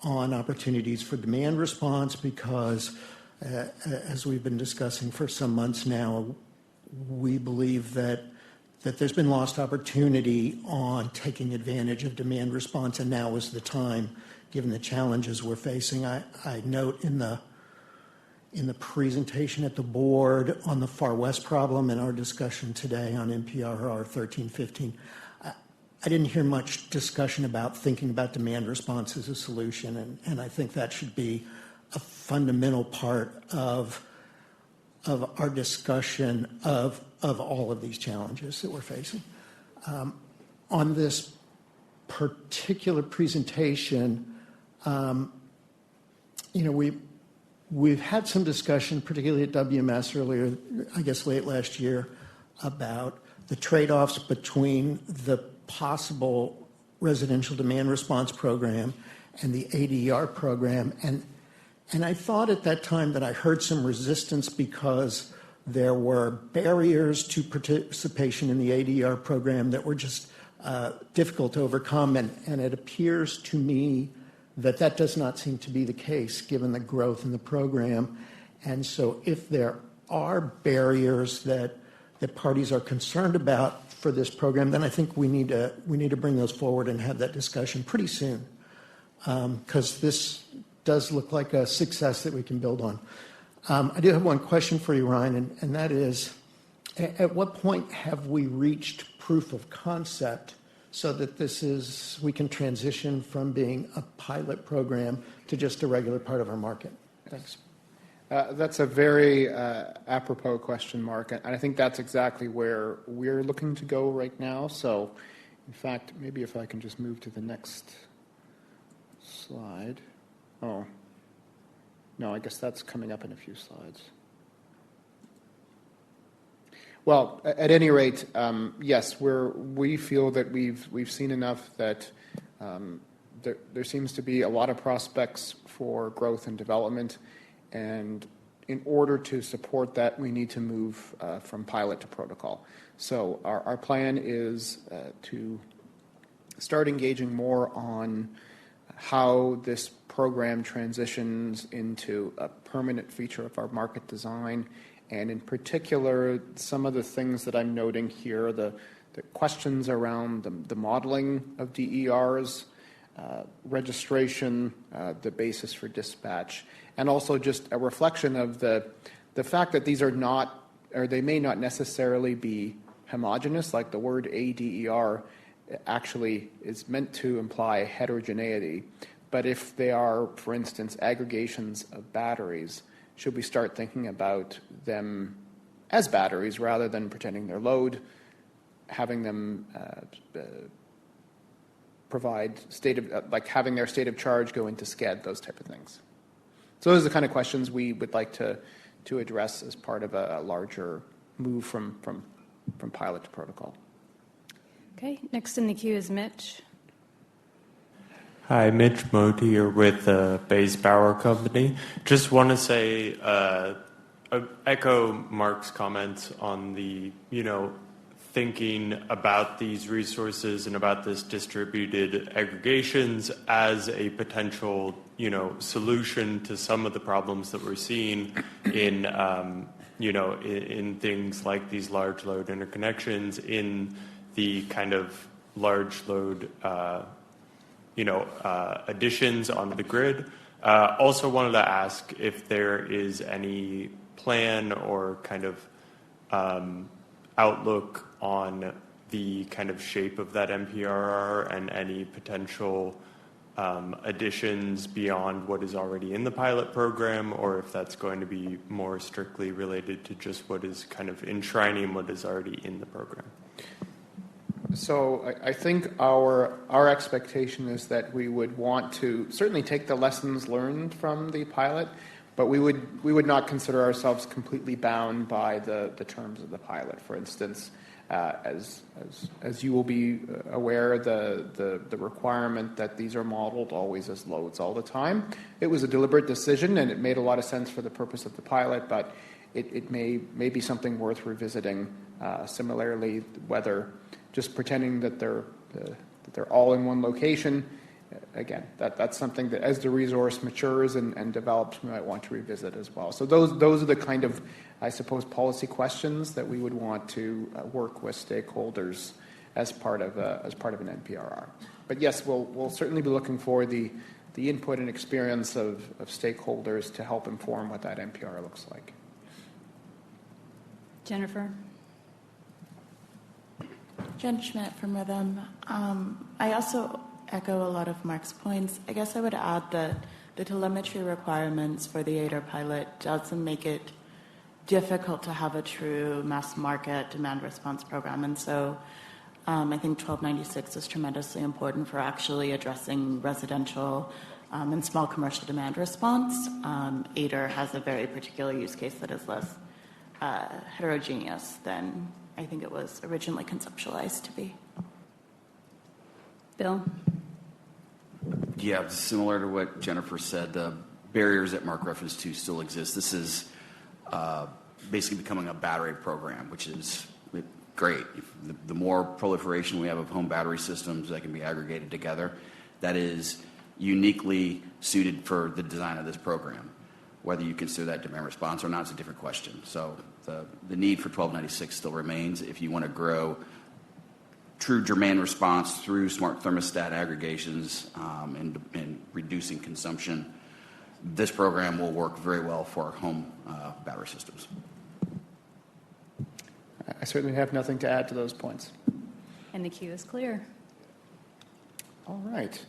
on opportunities for demand response because, as we've been discussing for some months now, we believe that there's been lost opportunity on taking advantage of demand response, and now is the time, given the challenges we're facing. I note in the presentation at the board on the Far West problem and our discussion today on NPRR 1315, I didn't hear much discussion about thinking about demand response as a solution, and I think that should be a fundamental part of our discussion of all of these challenges that we're facing. On this particular presentation, we've had some discussion, particularly at WMS earlier, I guess late last year, about the trade-offs between the possible residential demand response program and the ADR program. And I thought at that time that I heard some resistance because there were barriers to participation in the ADR program that were just difficult to overcome. And it appears to me that does not seem to be the case given the growth in the program. And so if there are barriers that parties are concerned about for this program, then I think we need to bring those forward and have that discussion pretty soon, because this does look like a success that we can build on. I do have one question for you, Ryan, and that is, at what point have we reached proof of concept so that we can transition from being a pilot program to just a regular part of our market? Thanks. That's a very apropos question, Mark, and I think that's exactly where we're looking to go right now. So, in fact, maybe if I can just move to the next slide. Oh, no, I guess that's coming up in a few slides. Well, at any rate, yes, we feel that we've seen enough that there seems to be a lot of prospects for growth and development. And in order to support that, we need to move from pilot to protocol. So our plan is to start engaging more on how this program transitions into a permanent feature of our market design. And in particular, some of the things that I'm noting here, the questions around the modeling of DERs, registration, the basis for dispatch, and also just a reflection of the fact that these are not, or they may not necessarily be homogeneous, like the word ADER actually is meant to imply heterogeneity. But if they are, for instance, aggregations of batteries, should we start thinking about them as batteries rather than pretending they're load, having them provide having their state of charge go into SCED, those type of things. So those are the kind of questions we would like to address as part of a larger move from pilot to protocol. Okay, next in the queue is Mitch. Hi, Mitch Modi here with the Base Power Company. Just want to say, echo Mark's comments on the, thinking about these resources and about this distributed aggregations as a potential, solution to some of the problems that we're seeing in, in things like these large load interconnections, in the kind of large load, additions onto the grid. Also wanted to ask if there is any plan or kind of outlook on the kind of shape of that NPRR and any potential additions beyond what is already in the pilot program, or if that's going to be more strictly related to just what is kind of enshrining what is already in the program. So I think our expectation is that we would want to certainly take the lessons learned from the pilot, but we would not consider ourselves completely bound by the terms of the pilot. For instance, as you will be aware, the requirement that these are modeled always as loads all the time. It was a deliberate decision, and it made a lot of sense for the purpose of the pilot, but it may be something worth revisiting. Similarly, whether just pretending that they're all in one location, again, that's something that as the resource matures and develops, we might want to revisit as well. So those are the kind of, I suppose, policy questions that we would want to work with stakeholders as part of an NPRR. But yes, we'll certainly be looking for the input and experience of stakeholders to help inform what that NPRR looks like. Jennifer. Jen Schmidt from Rhythm. I also echo a lot of Mark's points. I guess I would add that the telemetry requirements for the ADR pilot doesn't make it difficult to have a true mass market demand response program. And so I think 1296 is tremendously important for actually addressing residential and small commercial demand response. ADR has a very particular use case that is less heterogeneous than I think it was originally conceptualized to be. Bill? Yeah, similar to what Jennifer said, the barriers that Mark referenced to still exist. This is basically becoming a battery program, which is great. The more proliferation we have of home battery systems that can be aggregated together, that is uniquely suited for the design of this program. Whether you consider that demand response or not is a different question. So the need for 1296 still remains. If you want to grow true demand response through smart thermostat aggregations and reducing consumption, this program will work very well for our home battery systems. I certainly have nothing to add to those points. And the queue is clear. All right.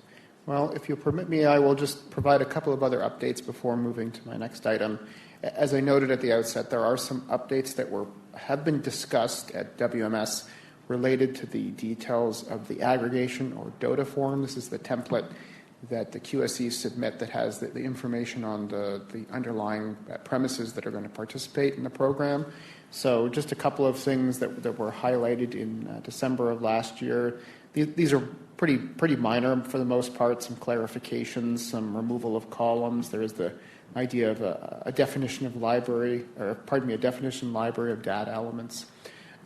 Well, if you'll permit me, I will just provide a couple of other updates before moving to my next item. As I noted at the outset, there are some updates that have been discussed at WMS related to the details of the aggregation or DOTA form. This is the template that the QSEs submit that has the information on the underlying premises that are going to participate in the program. So just a couple of things that were highlighted in December of last year. These are pretty minor for the most part, some clarifications, some removal of columns. There is the idea of a definition library of data elements,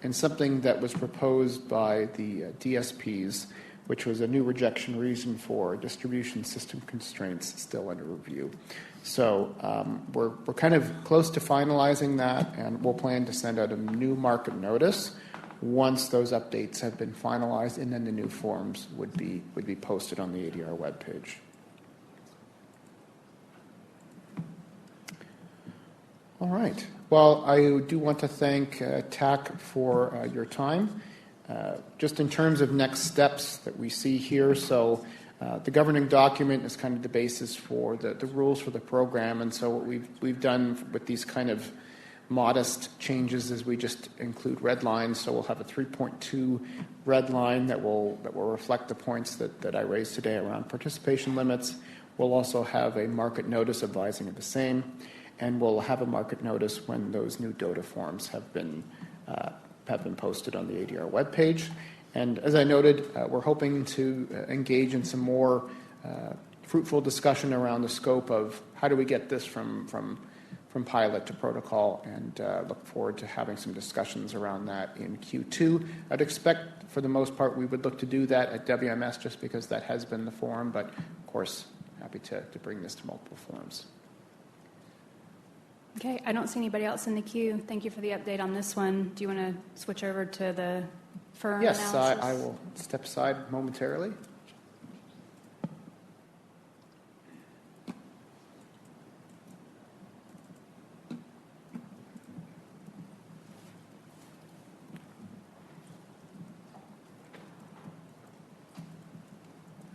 and something that was proposed by the DSPs, which was a new rejection reason for distribution system constraints still under review. So we're kind of close to finalizing that, and we'll plan to send out a new market notice once those updates have been finalized, and then the new forms would be posted on the ADR webpage. All right. Well, I do want to thank TAC for your time. Just in terms of next steps that we see here, so the governing document is kind of the basis for the rules for the program, and so what we've done with these kind of modest changes is we just include red lines. So we'll have a 3.2 red line that will reflect the points that I raised today around participation limits. We'll also have a market notice advising of the same, and we'll have a market notice when those new DOTA forms have been posted on the ADR webpage. And as I noted, we're hoping to engage in some more fruitful discussion around the scope of how do we get this from pilot to protocol, and look forward to having some discussions around that in Q2. I'd expect, for the most part, we would look to do that at WMS just because that has been the forum, but of course, happy to bring this to multiple forums. Okay, I don't see anybody else in the queue. Thank you for the update on this one. Do you want to switch over to the Fern analysis? Yes, I will step aside momentarily.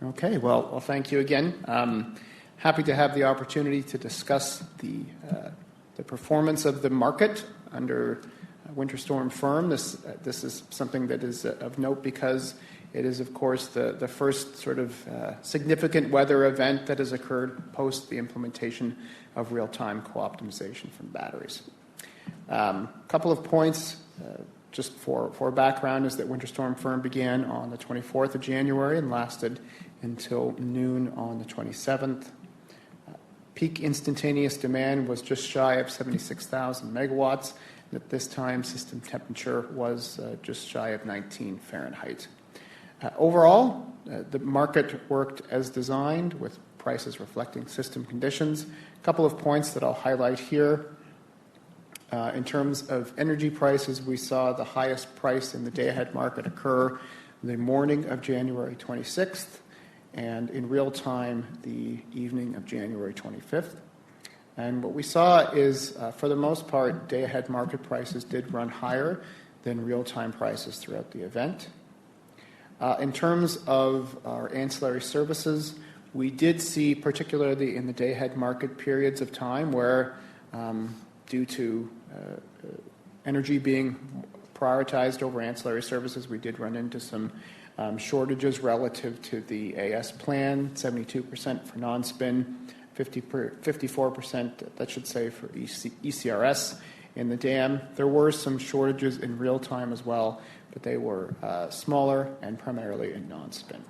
Okay, well, thank you again. Happy to have the opportunity to discuss the performance of the market under Winter Storm Fern. This is something that is of note because it is, of course, the first sort of significant weather event that has occurred post the implementation of real-time co-optimization from batteries. A couple of points just for background is that Winter Storm Fern began on the 24th of January and lasted until noon on the 27th. Peak instantaneous demand was just shy of 76,000 megawatts. And at this time, system temperature was just shy of 19 Fahrenheit. Overall, the market worked as designed with prices reflecting system conditions. A couple of points that I'll highlight here. In terms of energy prices, we saw the highest price in the day-ahead market occur the morning of January 26th and in real time the evening of January 25th. And what we saw is, for the most part, day-ahead market prices did run higher than real-time prices throughout the event. In terms of our ancillary services, we did see, particularly in the day-ahead market periods of time where, due to energy being prioritized over ancillary services, we did run into some shortages relative to the AS plan, 72% for non-spin, 54%, that should say, for ECRS in the dam. There were some shortages in real time as well, but they were smaller and primarily in non-spin.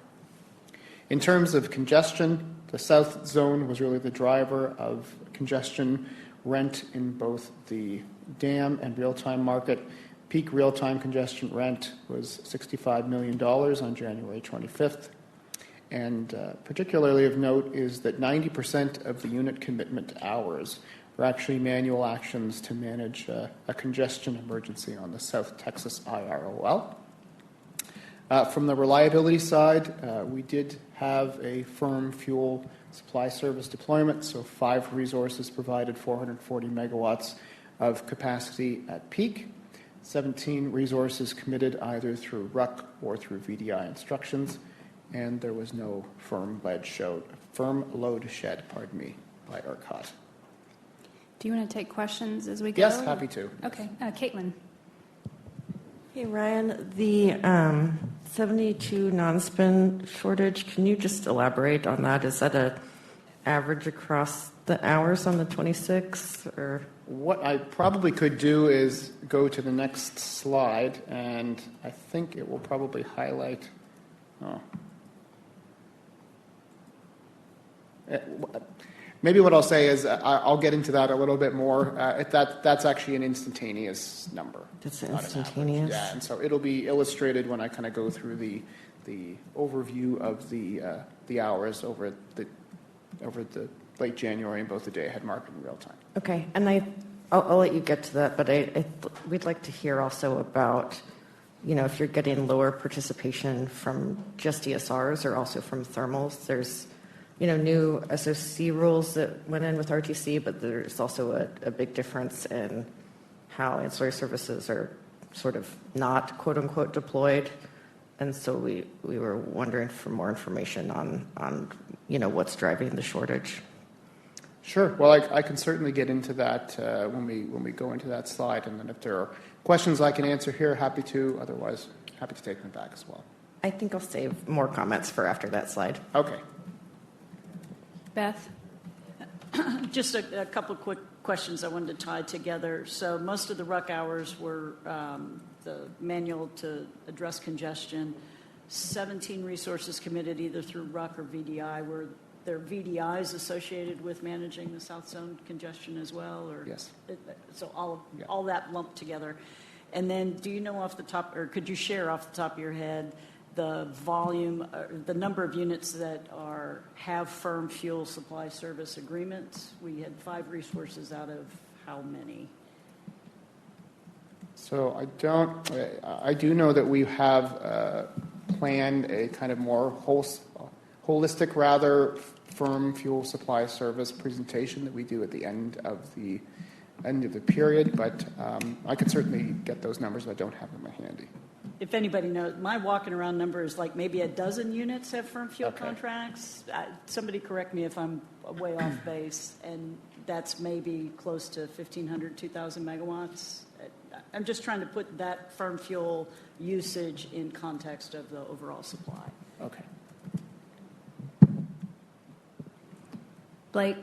In terms of congestion, the south zone was really the driver of congestion rent in both the dam and real-time market. Peak real-time congestion rent was $65 million on January 25th. And particularly of note is that 90% of the unit commitment hours were actually manual actions to manage a congestion emergency on the South Texas IROL. From the reliability side, we did have a firm fuel supply service deployment, so 5 resources provided 440 megawatts of capacity at peak. 17 resources committed either through RUC or through VDI instructions, and there was no firm load shed by ERCOT. Do you want to take questions as we go? Yes, happy to. Okay. Caitlin. Hey, Ryan, the 72 non-spin shortage, can you just elaborate on that? Is that an average across the hours on the 26th? Or? What I probably could do is go to the next slide, and I think it will probably highlight. Maybe what I'll say is I'll get into that a little bit more. That's actually an instantaneous number. That's instantaneous? Yeah, and so it'll be illustrated when I kind of go through the overview of the hours over the late January in both the day-ahead market and real time. Okay, and I'll let you get to that, but we'd like to hear also about, if you're getting lower participation from just ESRs or also from thermals. There's new SOC rules that went in with RTC, but there's also a big difference in how ancillary services are sort of not quote-unquote deployed. And so we were wondering for more information on what's driving the shortage. Sure. Well, I can certainly get into that when we go into that slide. And then if there are questions I can answer here, happy to. Otherwise, happy to take them back as well. I think I'll save more comments for after that slide. Okay. Beth? Just a couple of quick questions I wanted to tie together. So most of the RUC hours were the manual to address congestion. 17 resources committed either through RUC or VDI. Were there VDIs associated with managing the South Zone congestion as well? Or yes. So all that lumped together. And then do you know off the top, or could you share off the top of your head, the volume, the number of units that have firm fuel supply service agreements? We had 5 resources out of how many? So I do know that we have planned a kind of more holistic, rather firm fuel supply service presentation that we do at the end of the period, but I could certainly get those numbers. I don't have them handy. if anybody knows, my walking around number is like maybe a dozen units have firm fuel Okay. contracts. Somebody correct me if I'm way off base, and that's maybe close to 1,500, 2,000 megawatts. I'm just trying to put that firm fuel usage in context of the overall supply. Okay. Blake?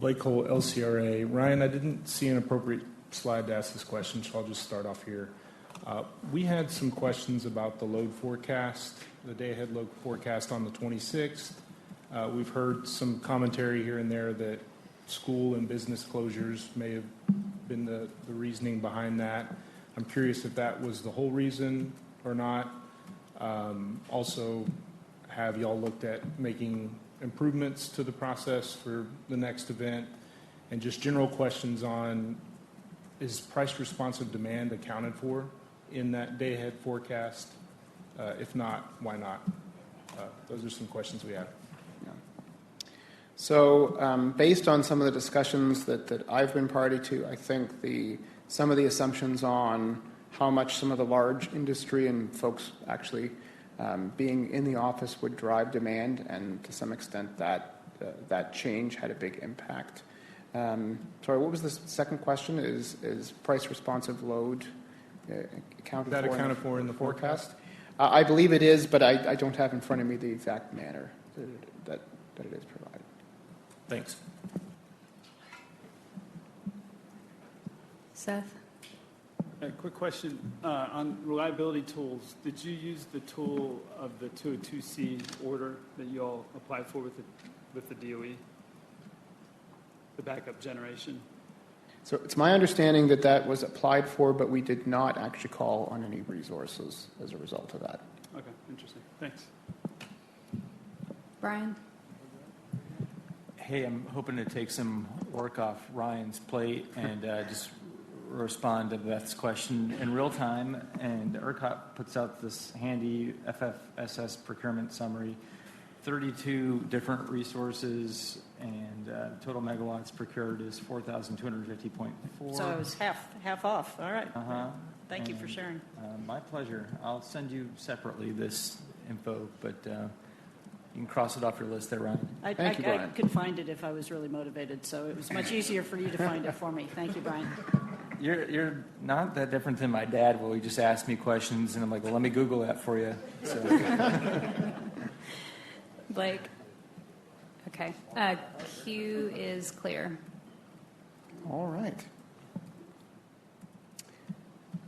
Blake Cole, LCRA. Ryan, I didn't see an appropriate slide to ask this question, so I'll just start off here. We had some questions about the load forecast, the day-ahead load forecast on the 26th. We've heard some commentary here and there that school and business closures may have been the reasoning behind that. I'm curious if that was the whole reason or not. Also, have y'all looked at making improvements to the process for the next event? And just general questions on, is price responsive demand accounted for in that day ahead forecast? If not, why not? Those are some questions we have. So based on some of the discussions that I've been party to, I think some of the assumptions on how much some of the large industry and folks actually being in the office would drive demand, and to some extent that change had a big impact. Sorry, what was the second question? Is price responsive load accounted for? Accounted for in the forecast? I believe it is, but I don't have in front of me the exact manner that it is provided. Thanks. Seth? A quick question on reliability tools. Did you use the tool of the 202C order that you all applied for with the DOE, the backup generation? So it's my understanding that was applied for, but we did not actually call on any resources as a result of that. Okay, interesting. Thanks. Brian? Hey, I'm hoping to take some work off Ryan's plate and just respond to Beth's question in real time. And ERCOT puts out this handy FFSS procurement summary, 32 different resources, and total megawatts procured is 4,250.4. So I was half off. All right. Thank you for And, sharing. My pleasure. I'll send you separately this info, but you can cross it off your list there, Ryan. I could find it if I was really motivated, so it was much easier for you to find it for me. Thank you, Brian. You're not that different than my dad, where he just asked me questions, and I'm like, well, let me Google that for you. So. Blake? Okay. Q is clear. All right.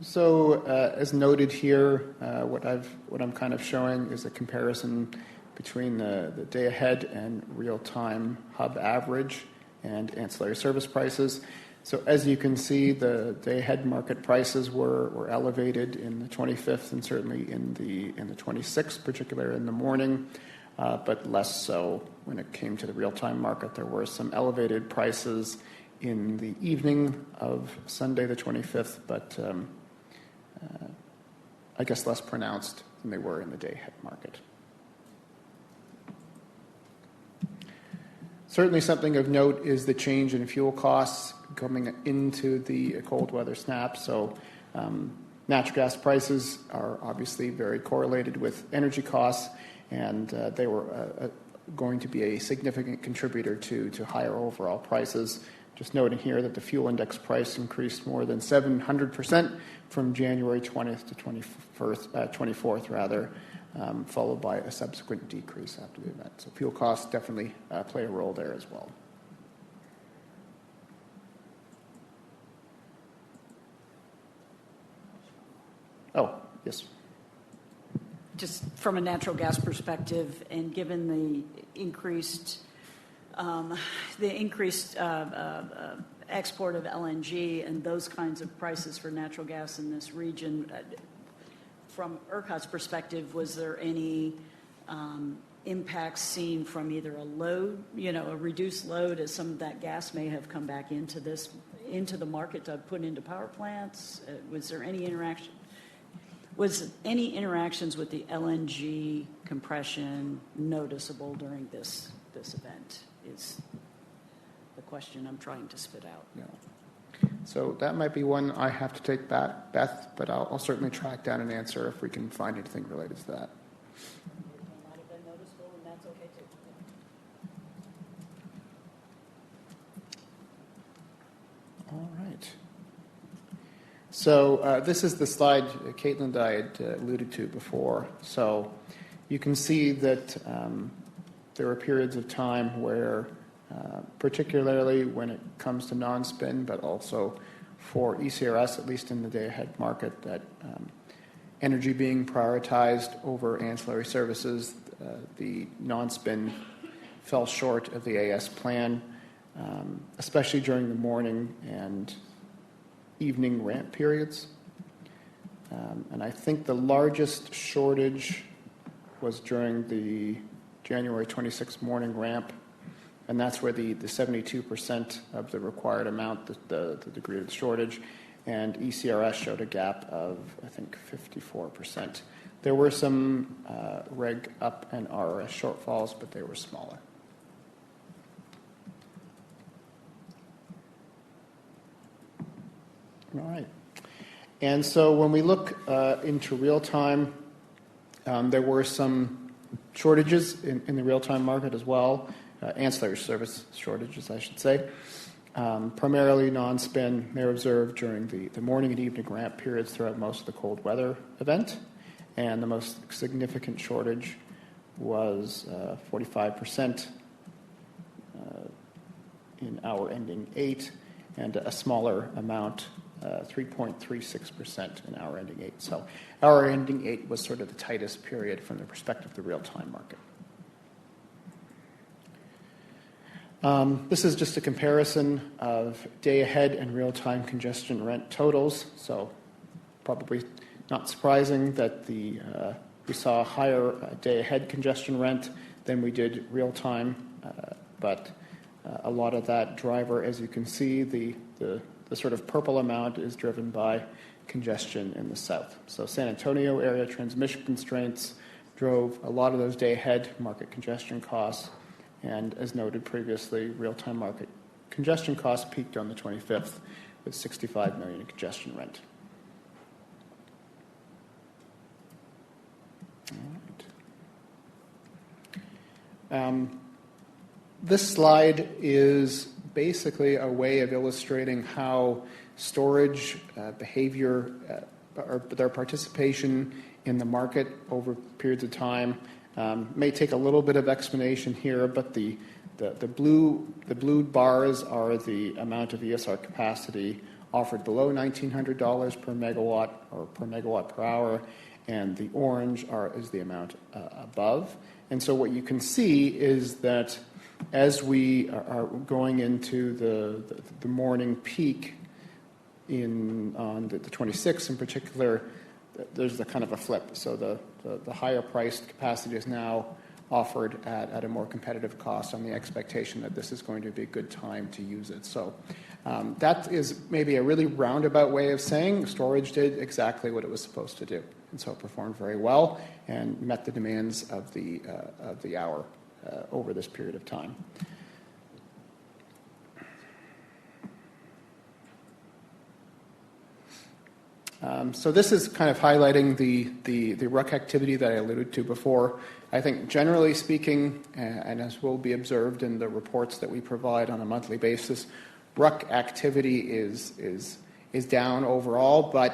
So as noted here, what I'm kind of showing is a comparison between the day ahead and real-time hub average and ancillary service prices. So as you can see, the day ahead market prices were elevated in the 25th and certainly in the 26th, particularly in the morning, but less so when it came to the real-time market. There were some elevated prices in the evening of Sunday the 25th, but I guess less pronounced than they were in the day ahead market. Certainly something of note is the change in fuel costs coming into the cold weather snap. So natural gas prices are obviously very correlated with energy costs, and they were going to be a significant contributor to higher overall prices. Just noting here that the fuel index price increased more than 700% from January 20th to 24th rather, followed by a subsequent decrease after the event. So fuel costs definitely play a role there as well. Oh, yes. Just from a natural gas perspective, and given the increased export of LNG and those kinds of prices for natural gas in this region, from ERCOT's perspective, was there any impacts seen from either a load, a reduced load, as some of that gas may have come back into the market to put into power plants? Was there any interaction? Was any interactions with the LNG compression noticeable during this event? Is the question I'm trying to spit out. Yeah. So that might be one I have to take back, Beth, but I'll certainly track down an answer if we can find anything related to that. Might have been noticeable, and that's okay too. All right. So this is the slide Caitlin and I had alluded to before. So you can see that there are periods of time where, particularly when it comes to non-spin, but also for ECRS, at least in the day-ahead market, that energy being prioritized over ancillary services, the non-spin fell short of the AS plan, especially during the morning and evening ramp periods. And I think the largest shortage was during the January 26th morning ramp, and that's where the 72% of the required amount, the degree of the shortage, and ECRS showed a gap of, I think, 54%. There were some reg up and RRS shortfalls, but they were smaller. All right. And so when we look into real time, there were some shortages in the real-time market as well, ancillary service shortages, I should say. Primarily non-spin, they were observed during the morning and evening ramp periods throughout most of the cold weather event. And the most significant shortage was 45% in hour ending 8, and a smaller amount, 3.36% in hour ending 8. So hour ending 8 was sort of the tightest period from the perspective of the real-time market. This is just a comparison of day-ahead and real-time congestion rent totals. So probably not surprising that we saw a higher day-ahead congestion rent than we did real-time, but a lot of that driver, as you can see, the sort of purple amount is driven by congestion in the south. So San Antonio area transmission constraints drove a lot of those day-ahead market congestion costs. And as noted previously, real-time market congestion costs peaked on the 25th with $65 million in congestion rent. All right. This slide is basically a way of illustrating how storage behavior or their participation in the market over periods of time may take a little bit of explanation here, but the blue bars are the amount of ESR capacity offered below $1,900 per megawatt or per megawatt per hour, and the orange is the amount above. And so what you can see is that as we are going into the morning peak on the 26th in particular, there's a kind of a flip. So the higher priced capacity is now offered at a more competitive cost on the expectation that this is going to be a good time to use it. So that is maybe a really roundabout way of saying storage did exactly what it was supposed to do. And so it performed very well and met the demands of the hour over this period of time. So this is kind of highlighting the RUC activity that I alluded to before. I think generally speaking, and as will be observed in the reports that we provide on a monthly basis, RUC activity is down overall, but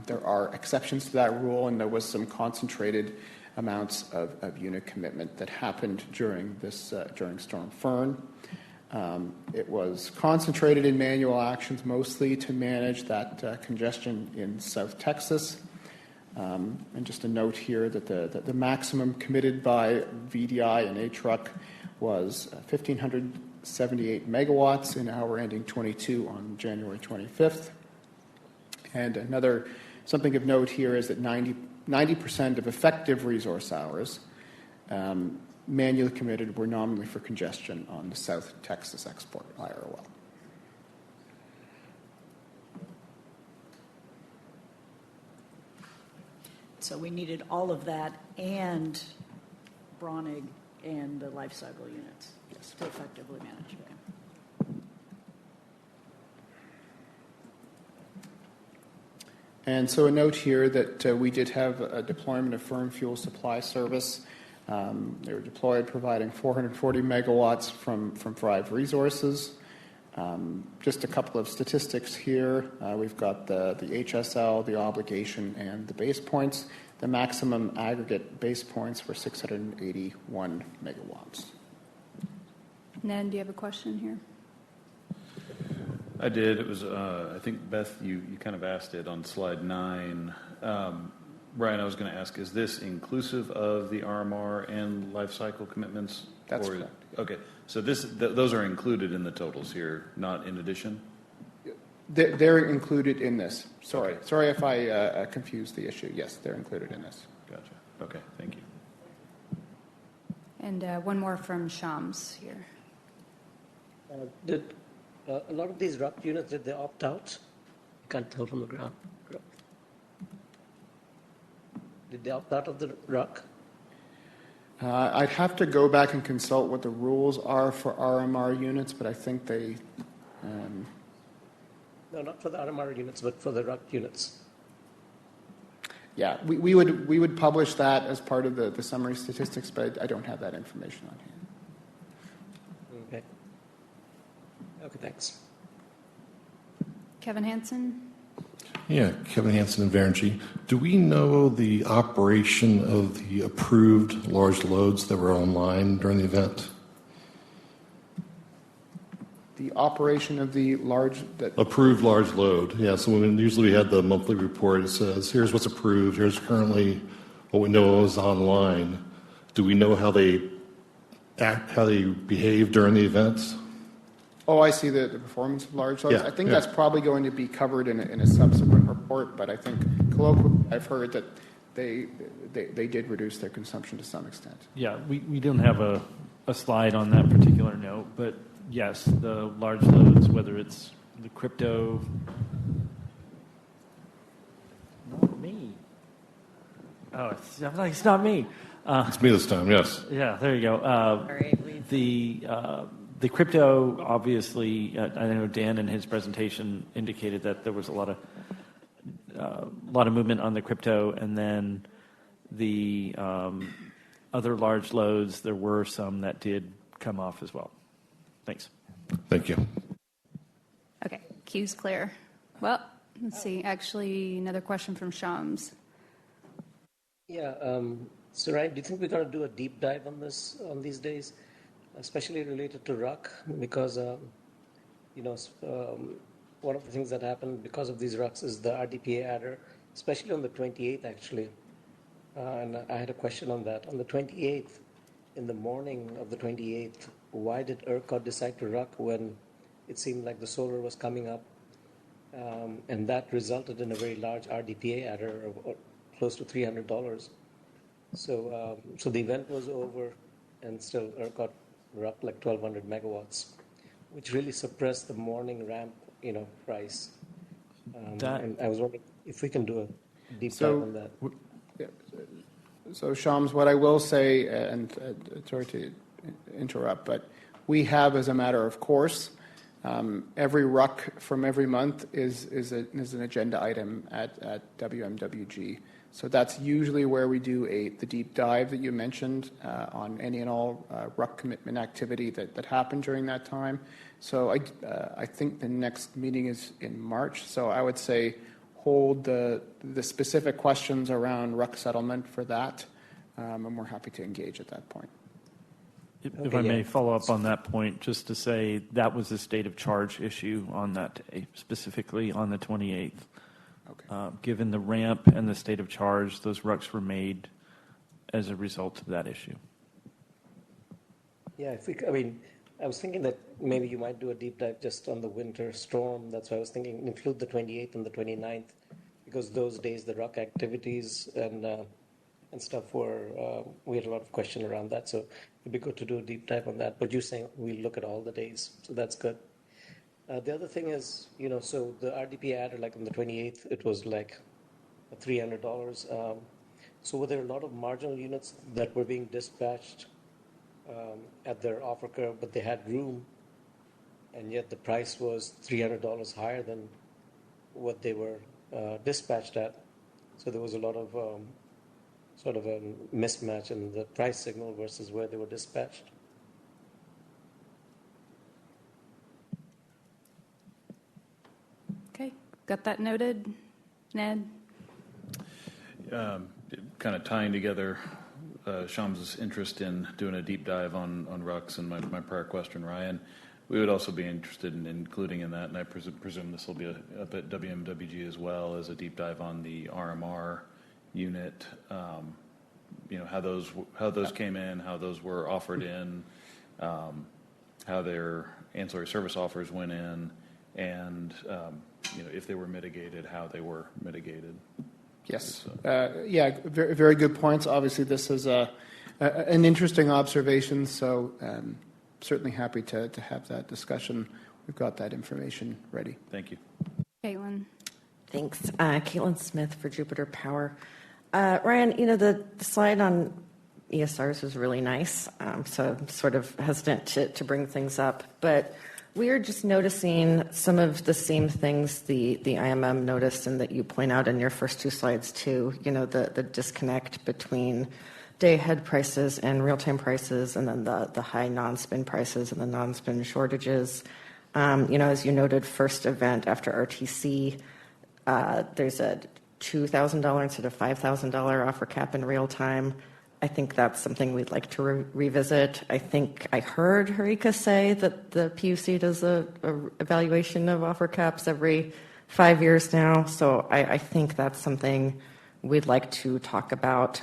there are exceptions to that rule, and there was some concentrated amounts of unit commitment that happened during Storm Fern. It was concentrated in manual actions mostly to manage that congestion in South Texas. And just a note here that the maximum committed by VDI and HRUC was 1,578 megawatts in hour ending 22 on January 25th. And something of note here is that 90% of effective resource hours manually committed were nominally for congestion on the South Texas export IROL. So we needed all of that and Bronig and the life cycle units to effectively manage it. And so a note here that we did have a deployment of Fern fuel supply service. They were deployed providing 440 megawatts from 5 resources. Just a couple of statistics here. We've got the HSL, the obligation, and the base points. The maximum aggregate base points were 681 megawatts. Ned, do you have a question here? I did. It was, I think, Beth, you kind of asked it on slide 9. Brian, I was going to ask, is this inclusive of the RMR and life cycle commitments? That's correct. Okay. So those are included in the totals here, not in addition? They're included in this. Sorry. Okay. Sorry if I confused the issue. Yes, they're included in this. Gotcha. Okay. Thank you. And one more from Shams here. Did a lot of these RUC units, did they opt out? You can't tell from the ground. Did they opt out of the RUC? I'd have to go back and consult what the rules are for RMR units, but I think they... No, not for the RMR units, but for the RUC units. Yeah, we would publish that as part of the summary statistics, but I don't have that information on hand. Okay. Okay, thanks. Kevin Henson? Yeah, Kevin Henson and Varengy. Do we know the operation of the approved large loads that were online during the event? The operation of the large... Approved large load, yeah. So usually we had the monthly report. It says, here's what's approved, here's currently what we know is online. Do we know how they behave during the events? Oh, I see the performance of large loads. Yeah, I think that's probably going to be covered in a subsequent report, but I think colloquially I've heard that they did reduce their consumption to some extent. Yeah, we don't have a slide on that particular note, but yes, the large loads, whether it's the crypto... Not me. Oh, it's not me. It's me this time, yes. Yeah, there you go. The crypto, obviously, I know Dan in his presentation indicated that there was a lot of movement on the crypto, and then the other large loads, there were some that did come off as well. Thanks. Thank you. Okay, queue's clear. Well, let's see. Actually, another question from Shams. Yeah, so Ryan, do you think we're going to do a deep dive on this on these days? Especially related to RUC, because one of the things that happened because of these RUCs is the RDPA adder, especially on the 28th, actually. And I had a question on that. On the 28th, in the morning of the 28th, why did ERCOT decide to RUC when it seemed like the solar was coming up? And that resulted in a very large RDPA adder of close to $300. So the event was over, and still ERCOT were up like 1,200 megawatts, which really suppressed the morning ramp, price. And I was wondering if we can do a deep dive on that. Yeah. So, Shams, what I will say, and sorry to interrupt, but we have, as a matter of course, every RUC from every month is an agenda item at WMWG. So that's usually where we do the deep dive that you mentioned on any and all RUC commitment activity that happened during that time. So I think the next meeting is in March. So I would say hold the specific questions around RUC settlement for that, and we're happy to engage at that point. If I may follow up on that point, just to say that was a state of charge issue on that day, specifically on the 28th. Okay. Given the ramp and the state of charge, those RUCs were made as a result of that issue. Yeah, I was thinking that maybe you might do a deep dive just on the winter storm. That's why I was thinking include the 28th and the 29th, because those days the RUC activities and stuff were, we had a lot of question around that. So it'd be good to do a deep dive on that. But you're saying we'll look at all the days, so that's good. The other thing is, so the RDP adder, like on the 28th, it was like $300. So were there a lot of marginal units that were being dispatched at their offer curve, but they had room, and yet the price was $300 higher than what they were dispatched at. So there was a lot of sort of a mismatch in the price signal versus where they were dispatched. Okay, got that noted, Ned? Kind of tying together Sham's interest in doing a deep dive on RUCs and my prior question, Ryan, we would also be interested in including in that, and I presume this will be up at WMWG as well, as a deep dive on the RMR unit, how those came in, how those were offered in, how their ancillary service offers went in, and if they were mitigated, how they were mitigated. Yes. Yeah, very, very good points. Obviously, this is an interesting observation, so certainly happy to have that discussion. We've got that information ready. Thank you. Caitlin. Thanks. Caitlin Smith for Jupiter Power. Ryan, the slide on ESRs was really nice, so I'm sort of hesitant to bring things up, but we are just noticing some of the same things the IMM noticed and that you point out in your first two slides too, the disconnect between day-ahead prices and real-time prices, and then the high non-spin prices and the non-spin shortages. As you noted, first event after RTC, there's a $2,000 instead of $5,000 offer cap in real time. I think that's something we'd like to revisit. I think I heard Harika say that the PUC does a evaluation of offer caps every 5 years now. So I think that's something we'd like to talk about.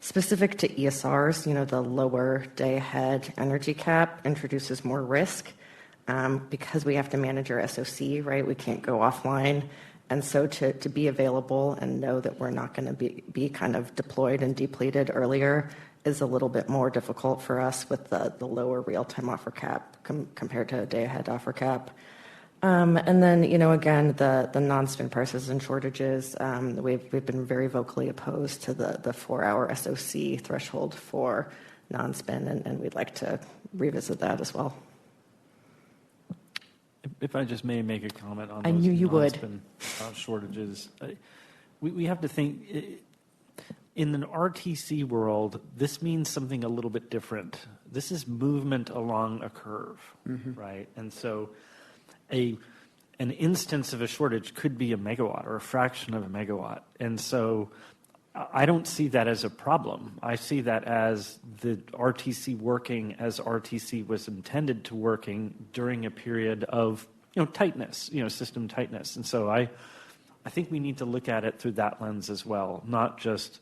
Specific to ESRs, the lower day ahead energy cap introduces more risk because we have to manage our SOC, right? We can't go offline. And so to be available and know that we're not going to be kind of deployed and depleted earlier is a little bit more difficult for us with the lower real-time offer cap compared to a day-ahead offer cap. And then, again, the non-spin prices and shortages, we've been very vocally opposed to the 4-hour SOC threshold for non-spin, and we'd like to revisit that as well. If I just may make a comment on I knew you would. Shortages, we have to think in an RTC world. This means something a little bit different. This is movement along a curve, right? And so, an instance of a shortage could be a megawatt or a fraction of a megawatt, and so I don't see that as a problem. I see that as the RTC working as RTC was intended to working during a period of tightness, system tightness. And so I think we need to look at it through that lens as well, not just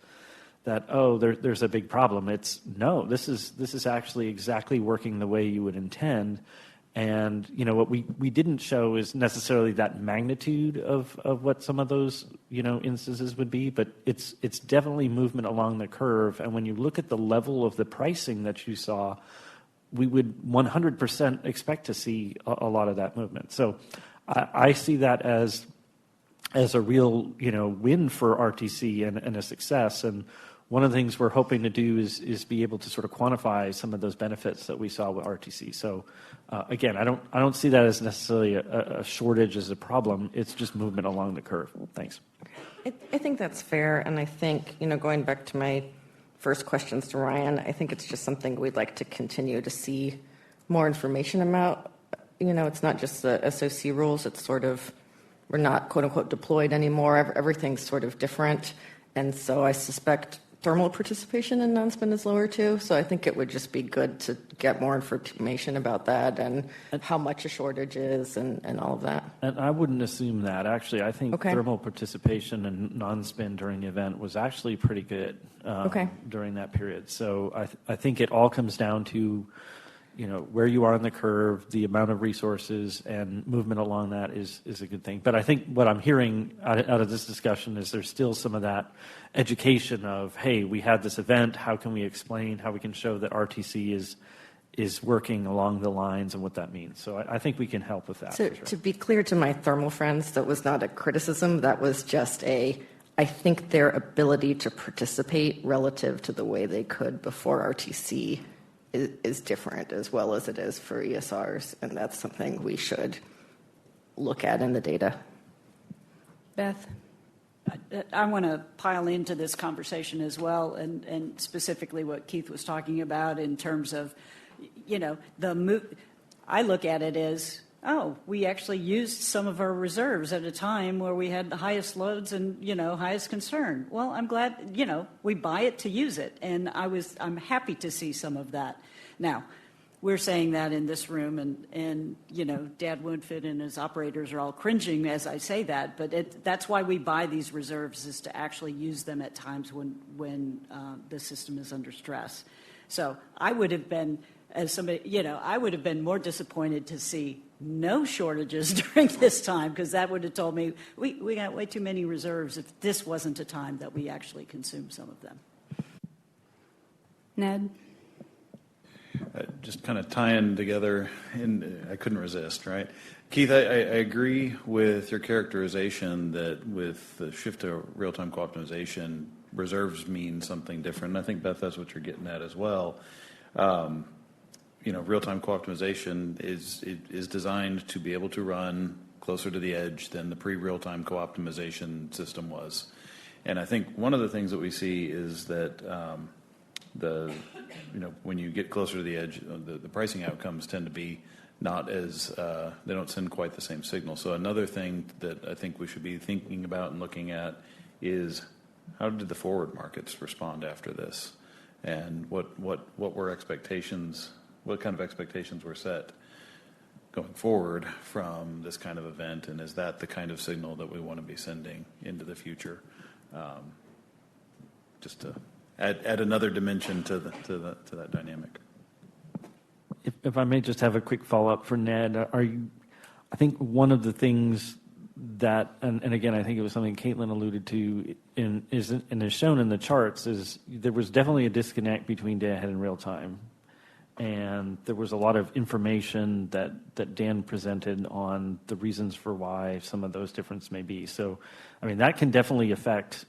that, there's a big problem. It's no, this is actually exactly working the way you would intend. And what we didn't show is necessarily that magnitude of what some of those instances would be, but it's definitely movement along the curve. And when you look at the level of the pricing that you saw, we would 100% expect to see a lot of that movement. So I see that as a real win for RTC and a success. And one of the things we're hoping to do is be able to sort of quantify some of those benefits that we saw with RTC. So again, I don't see that as necessarily a shortage as a problem. It's just movement along the curve. Thanks. I think that's fair, and I think going back to my first questions to Ryan, I think it's just something we'd like to continue to see more information about. It's not just the SOC rules. It's sort of we're not quote unquote deployed anymore. Everything's sort of different, and so I suspect thermal participation in non-spin is lower too. So I think it would just be good to get more information about that and how much a shortage is and all of that. And I wouldn't assume that. Actually, I think thermal participation and non-spin during the event was actually pretty good during that period. So I think it all comes down to where you are on the curve, the amount of resources, and movement along that is a good thing. But I think what I'm hearing out of this discussion is there's still some of that education of, hey, we had this event, how can we explain, how we can show that RTC is working along the lines and what that means. So I think we can help with that. So to be clear to my thermal friends, that was not a criticism, that was just I think their ability to participate relative to the way they could before RTC is different as well as it is for ESRs, and that's something we should look at in the data. Beth? I want to pile into this conversation as well, and specifically what Keith was talking about in terms of, I look at it as, we actually used some of our reserves at a time where we had the highest loads and, highest concern. Well, I'm glad, we buy it to use it, and I'm happy to see some of that. Now, we're saying that in this room, and Dad Woodford and his operators are all cringing as I say that, but that's why we buy these reserves, is to actually use them at times when the system is under stress. So I would have been, as somebody, I would have been more disappointed to see no shortages during this time, because that would have told me we got way too many reserves if this wasn't a time that we actually consumed some of them. Ned? Just kind of tying together, and I couldn't resist, right? Keith, I agree with your characterization that with the shift to real-time co-optimization, reserves mean something different. And I think, Beth, that's what you're getting at as well. Real-time co-optimization is designed to be able to run closer to the edge than the pre-real-time co-optimization system was. And I think one of the things that we see is that when you get closer to the edge, the pricing outcomes tend to be not as, they don't send quite the same signal. So another thing that I think we should be thinking about and looking at is, how did the forward markets respond after this? And what were expectations, what kind of expectations were set going forward from this kind of event? And is that the kind of signal that we want to be sending into the future? Just to add another dimension to that dynamic. If I may just have a quick follow-up for Ned, I think one of the things that, and again, I think it was something Caitlin alluded to, and is shown in the charts, is there was definitely a disconnect between day ahead and real time. And there was a lot of information that Dan presented on the reasons for why some of those differences may be. So, that can definitely affect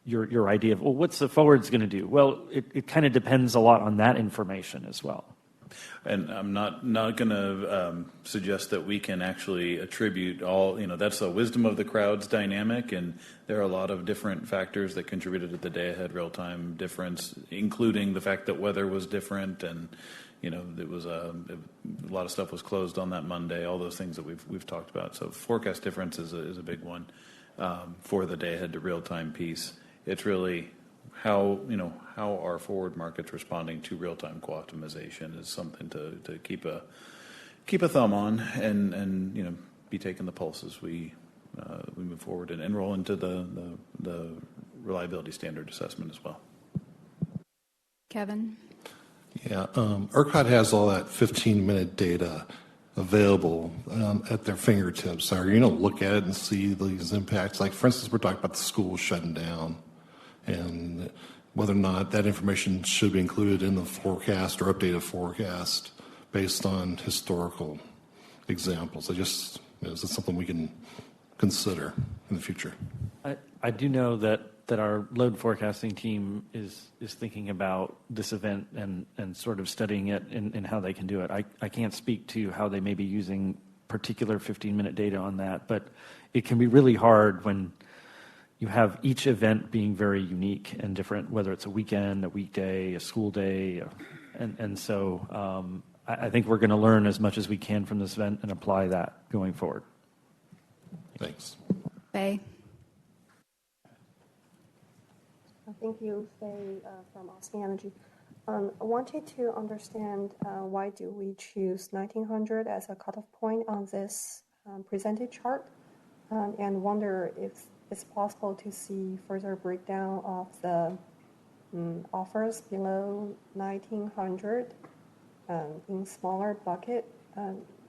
your idea of, what's the forwards going to do? Well, it kind of depends a lot on that information as well. And I'm not going to suggest that we can actually attribute all, that's the wisdom of the crowd's dynamic, and there are a lot of different factors that contributed to the day-ahead real-time difference, including the fact that weather was different, and it was a lot of stuff was closed on that Monday, all those things that we've talked about. So forecast difference is a big one for the day-ahead to real-time piece. It's really how are forward markets responding to real-time co-optimization is something to keep a thumb on and be taking the pulse as we move forward and enroll into the reliability standard assessment as well. Kevin? Yeah, ERCOT has all that 15-minute data available at their fingertips. So you're going to look at it and see these impacts. Like, for instance, we're talking about the schools shutting down, and whether or not that information should be included in the forecast or updated forecast based on historical examples. Is it something we can consider in the future? I do know that our load forecasting team is thinking about this event and sort of studying it and how they can do it. I can't speak to how they may be using particular 15-minute data on that, but it can be really hard when you have each event being very unique and different, whether it's a weekend, a weekday, a school day. And so I think we're going to learn as much as we can from this event and apply that going forward. Thanks. Faye? Thank you, Faye from Austin Energy. I wanted to understand why do we choose 1900 as a cutoff point on this presented chart, and wonder if it's possible to see further breakdown of the offers below 1900 in smaller bucket.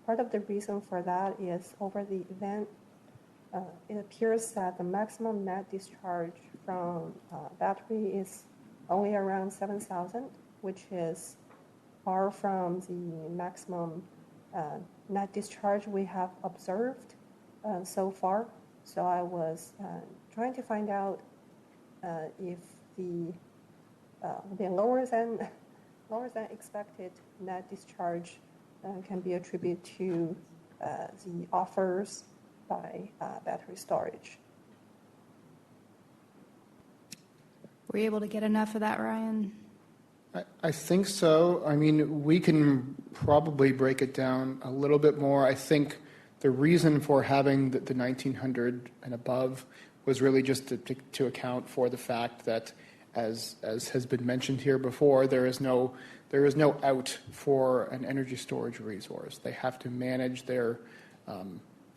Part of the reason for that is over the event, it appears that the maximum net discharge from battery is only around 7,000, which is far from the maximum net discharge we have observed so far. So I was trying to find out if the lower than expected net discharge can be attributed to the offers by battery storage. Were you able to get enough of that, Ryan? I think so. I mean, we can probably break it down a little bit more. I think the reason for having the 1900 and above was really just to account for the fact that, as has been mentioned here before, there is no out for an energy storage resource. They have to manage their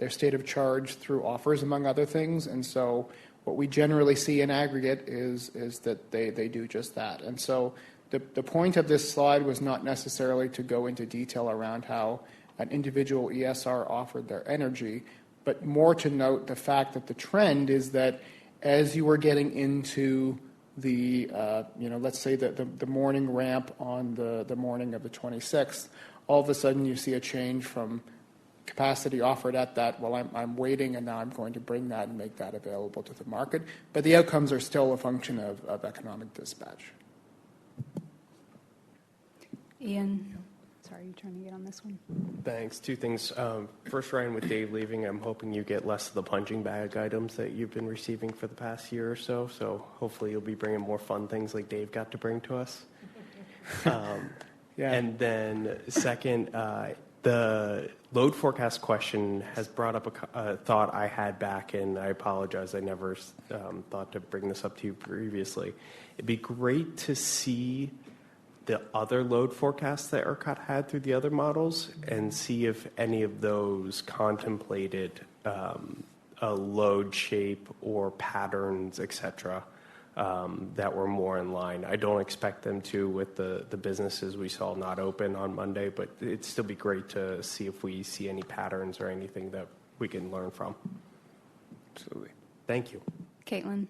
state of charge through offers, among other things. And so what we generally see in aggregate is that they do just that. And so the point of this slide was not necessarily to go into detail around how an individual ESR offered their energy, but more to note the fact that the trend is that as you were getting into the, let's say the morning ramp on the morning of the 26th, all of a sudden you see a change from capacity offered at that, well, I'm waiting, and now I'm going to bring that and make that available to the market. But the outcomes are still a function of economic dispatch. Ian, sorry, you trying to get on this one? Thanks. Two things. First, Ryan, with Dave leaving, I'm hoping you get less of the punching bag items that you've been receiving for the past year or so. So hopefully you'll be bringing more fun things like Dave got to bring to us. Yeah. And then second, the load forecast question has brought up a thought I had back, and I apologize, I never thought to bring this up to you previously. It'd be great to see the other load forecasts that ERCOT had through the other models and see if any of those contemplated a load shape or patterns, et cetera, that were more in line. I don't expect them to with the businesses we saw not open on Monday, but it'd still be great to see if we see any patterns or anything that we can learn from. Absolutely. Thank you. Caitlin?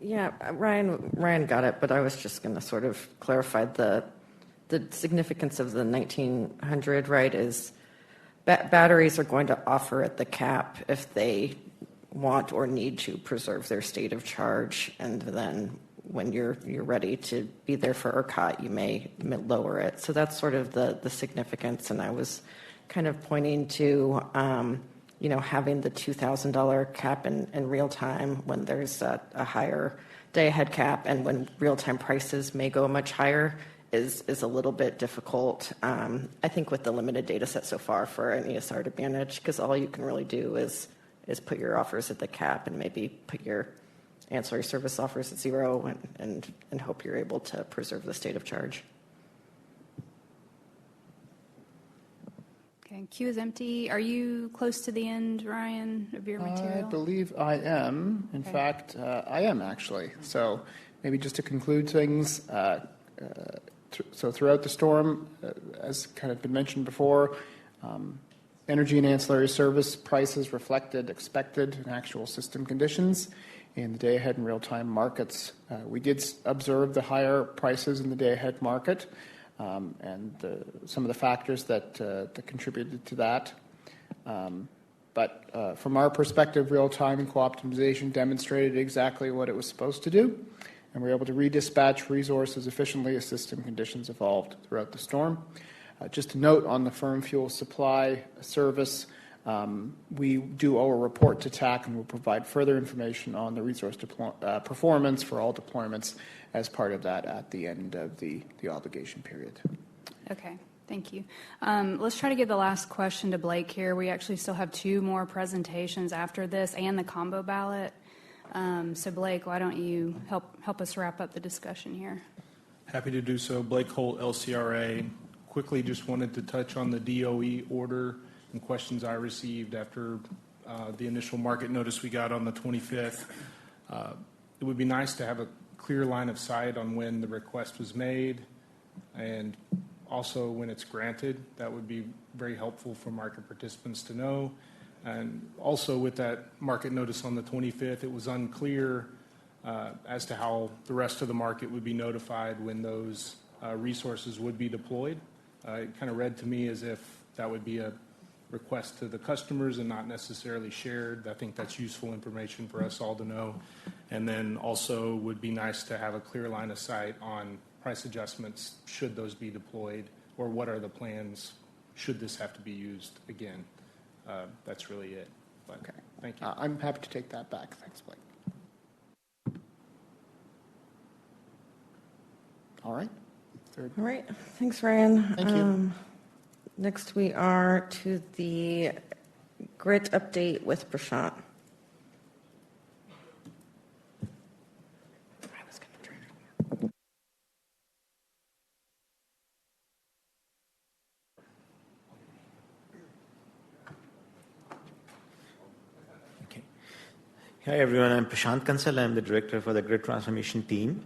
Yeah, Ryan got it, but I was just going to sort of clarify the significance of the 1900, right, is batteries are going to offer at the cap if they want or need to preserve their state of charge, and then when you're ready to be there for ERCOT, you may lower it. So that's sort of the significance, and I was kind of pointing to having the $2,000 cap in real time when there's a higher day-ahead cap, and when real-time prices may go much higher is a little bit difficult. I think with the limited data set so far for an ESR to manage, because all you can really do is put your offers at the cap and maybe put your ancillary service offers at zero and hope you're able to preserve the state of charge. Okay, queue is empty. Are you close to the end, Ryan, of your material? I believe I am. In fact, I am actually. So maybe just to conclude things, so throughout the storm, as kind of been mentioned before, energy and ancillary service prices reflected expected and actual system conditions in the day-ahead and real-time markets. We did observe the higher prices in the day-ahead market, and some of the factors that contributed to that. But from our perspective, real-time and co-optimization demonstrated exactly what it was supposed to do, and we were able to redispatch resources efficiently as system conditions evolved throughout the storm. Just a note on the firm fuel supply service, we do owe a report to TAC, and we'll provide further information on the resource performance for all deployments as part of that at the end of the obligation period. Okay, thank you. Let's try to get the last question to Blake here. We actually still have two more presentations after this and the combo ballot. So Blake, why don't you help us wrap up the discussion here? Happy to do so. Blake Holt, LCRA. Quickly just wanted to touch on the DOE order and questions I received after the initial market notice we got on the 25th. It would be nice to have a clear line of sight on when the request was made and also when it's granted. That would be very helpful for market participants to know. And also with that market notice on the 25th, it was unclear as to how the rest of the market would be notified when those resources would be deployed. It kind of read to me as if that would be a request to the customers and not necessarily shared. I think that's useful information for us all to know. And then also would be nice to have a clear line of sight on price adjustments should those be deployed, or what are the plans should this have to be used again. That's really it. But, okay. Thank you. I'm happy to take that back. Thanks, Blake. All right. All right. Thanks, Ryan. Thank you. Next, we are to the grid update with Prashant. Hi, everyone. I'm Prashant Kansal. I'm the director for the grid transformation team.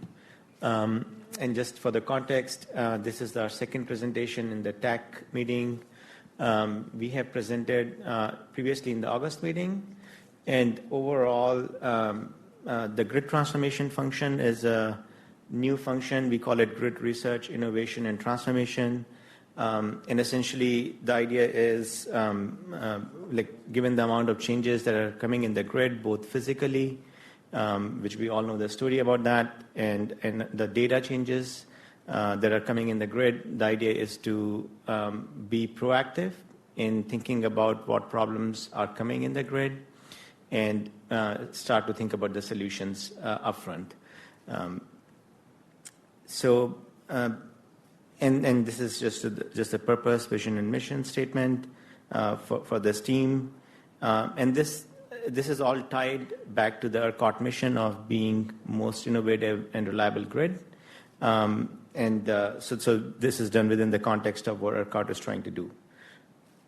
And just for the context, this is our second presentation in the TAC meeting. We have presented previously in the August meeting. And overall, the grid transformation function is a new function. We call it Grid Research, Innovation, and Transformation. And essentially, the idea is, given the amount of changes that are coming in the grid, both physically, which we all know the story about that, and the data changes that are coming in the grid, the idea is to be proactive in thinking about what problems are coming in the grid and start to think about the solutions upfront. And this is just a purpose, vision, and mission statement for this team. And this is all tied back to the ERCOT mission of being most innovative and reliable grid. So this is done within the context of what ERCOT is trying to do.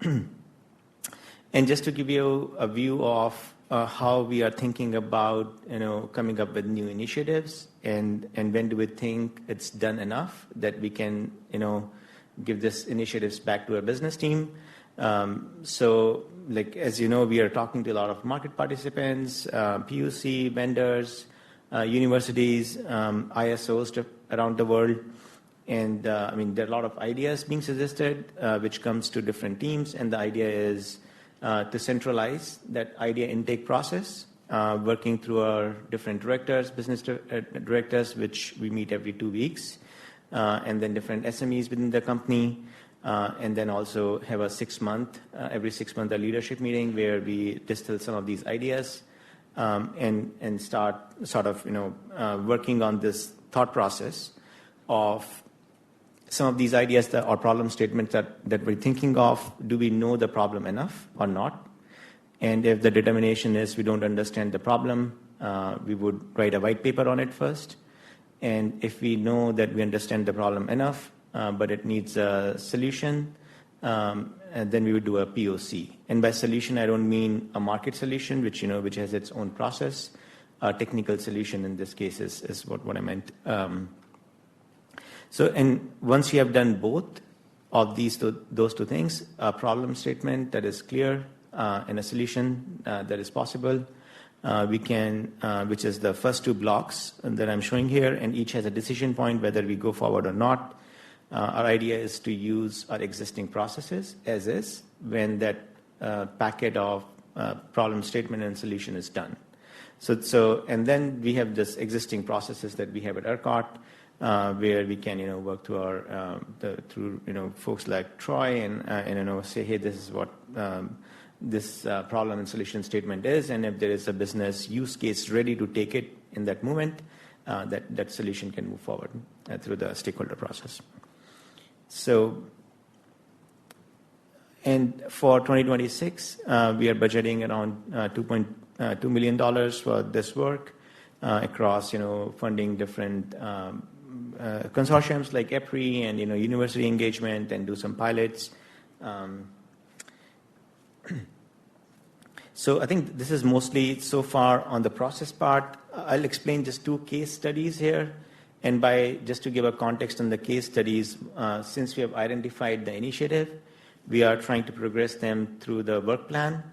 And just to give you a view of how we are thinking about, coming up with new initiatives, and when do we think it's done enough that we can, give this initiatives back to our business team. So, as you know, we are talking to a lot of market participants, PUC, vendors, universities, ISOs around the world. And there are a lot of ideas being suggested, which comes to different teams. And the idea is to centralize that idea intake process, working through our different directors, business directors, which we meet every 2 weeks, and then different SMEs within the company, and then also have a every 6 month a leadership meeting where we distill some of these ideas and start sort of working on this thought process of some of these ideas or problem statements that we're thinking of. Do we know the problem enough or not? And if the determination is we don't understand the problem, we would write a white paper on it first. And if we know that we understand the problem enough, but it needs a solution, and then we would do a POC. And by solution, I don't mean a market solution, which has its own process. A technical solution in this case is what I meant. And once you have done both of those two things, a problem statement that is clear and a solution that is possible, we can, which is the first two blocks that I'm showing here, and each has a decision point whether we go forward or not. Our idea is to use our existing processes as is when that packet of problem statement and solution is done. And then we have this existing processes that we have at ERCOT, where we can, work through through folks like Troy and say, hey, this is what this problem and solution statement is, and if there is a business use case ready to take it in that moment, that solution can move forward through the stakeholder process. So, and for 2026, we are budgeting around $2.2 million for this work across, funding different consortiums like EPRI and, university engagement, and do some pilots. So I think this is mostly so far on the process part. I'll explain just 2 case studies here. And just to give a context on the case studies, since we have identified the initiative, we are trying to progress them through the work plan.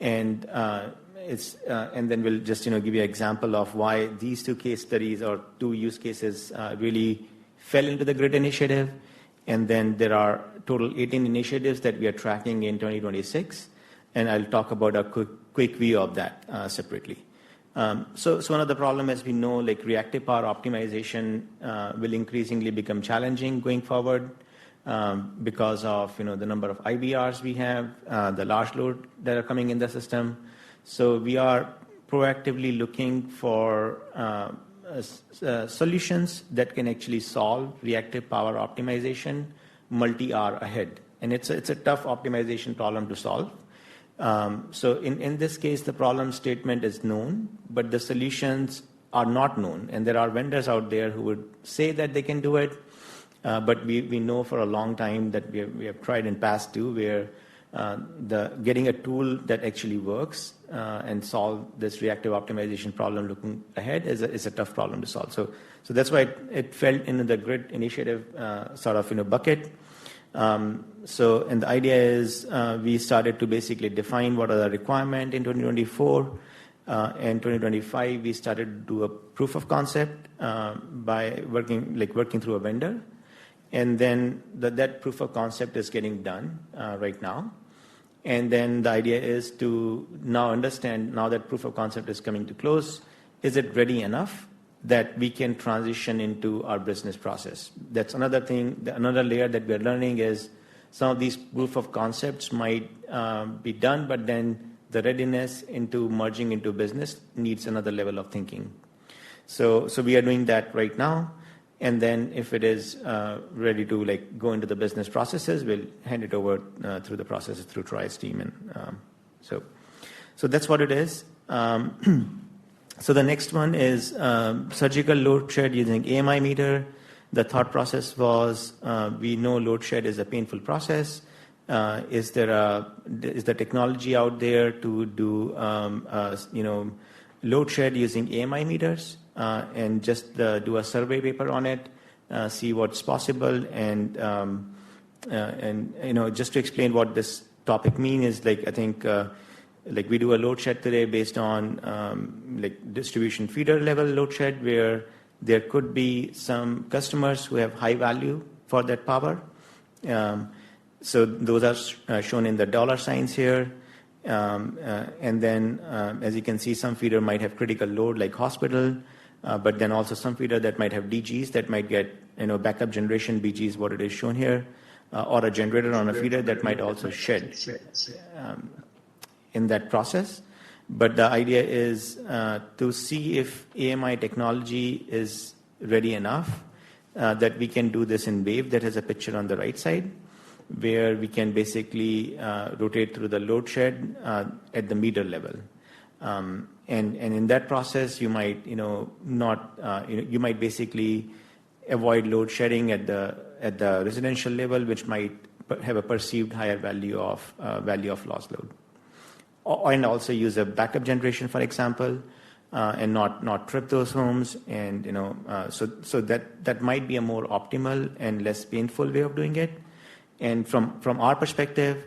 And and then we'll just give you an example of why these 2 case studies or 2 use cases really fell into the grid initiative. And then there are total 18 initiatives that we are tracking in 2026. And I'll talk about a quick view of that separately. So one of the problems, as we know, reactive power optimization will increasingly become challenging going forward because of the number of IBRs we have, the large load that are coming in the system. So we are proactively looking for solutions that can actually solve reactive power optimization multi-hour ahead. And it's a tough optimization problem to solve. So in this case, the problem statement is known, but the solutions are not known. And there are vendors out there who would say that they can do it, but we know for a long time that we have tried in past too, where getting a tool that actually works and solve this reactive optimization problem looking ahead is a tough problem to solve. So that's why it fell into the grid initiative sort of bucket. And the idea is we started to basically define what are the requirements in 2024. In 2025, we started to do a proof of concept by working through a vendor. And then that proof of concept is getting done right now. And then the idea is to now understand, now that proof of concept is coming to close, is it ready enough that we can transition into our business process? That's another thing, another layer that we're learning is some of these proof of concepts might be done, but then the readiness into merging into business needs another level of thinking. So we are doing that right now. And then if it is ready to go into the business processes, we'll hand it over through the processes through Troy's team. And so that's what it is. So the next one is surgical load shed using AMI meter. The thought process was we know load shed is a painful process. Is the technology out there to do load shed using AMI meters? And just do a survey paper on it, see what's possible, and just to explain what this topic means is I think we do a load shed today based on distribution feeder level load shed where there could be some customers who have high value for that power. So those are shown in the dollar signs here. And then as you can see, some feeder might have critical load like hospital. But then also some feeder that might have DGs that might get backup generation BGs, what it is shown here, or a generator on a feeder that might also shed in that process. But the idea is to see if AMI technology is ready enough that we can do this in wave that has a picture on the right side, where we can basically rotate through the load shed at the meter level. And in that process, you might you might basically avoid load shedding at the residential level, which might have a perceived higher value of loss load, and also use a backup generation, for example, and not trip those homes. And so that might be a more optimal and less painful way of doing it. And from our perspective,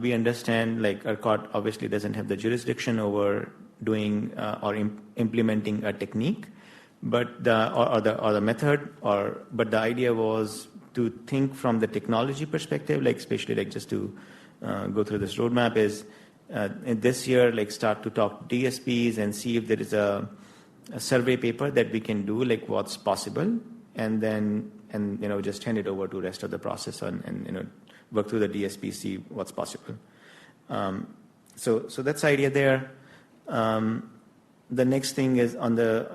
we understand ERCOT obviously doesn't have the jurisdiction over doing or implementing a technique, but the method. But the idea was to think from the technology perspective, especially just to go through this roadmap is in this year start to talk to DSPs and see if there is a survey paper that we can do what's possible, and then just hand it over to the rest of the process and work through the DSP, see what's possible. So that's the idea there. The next thing is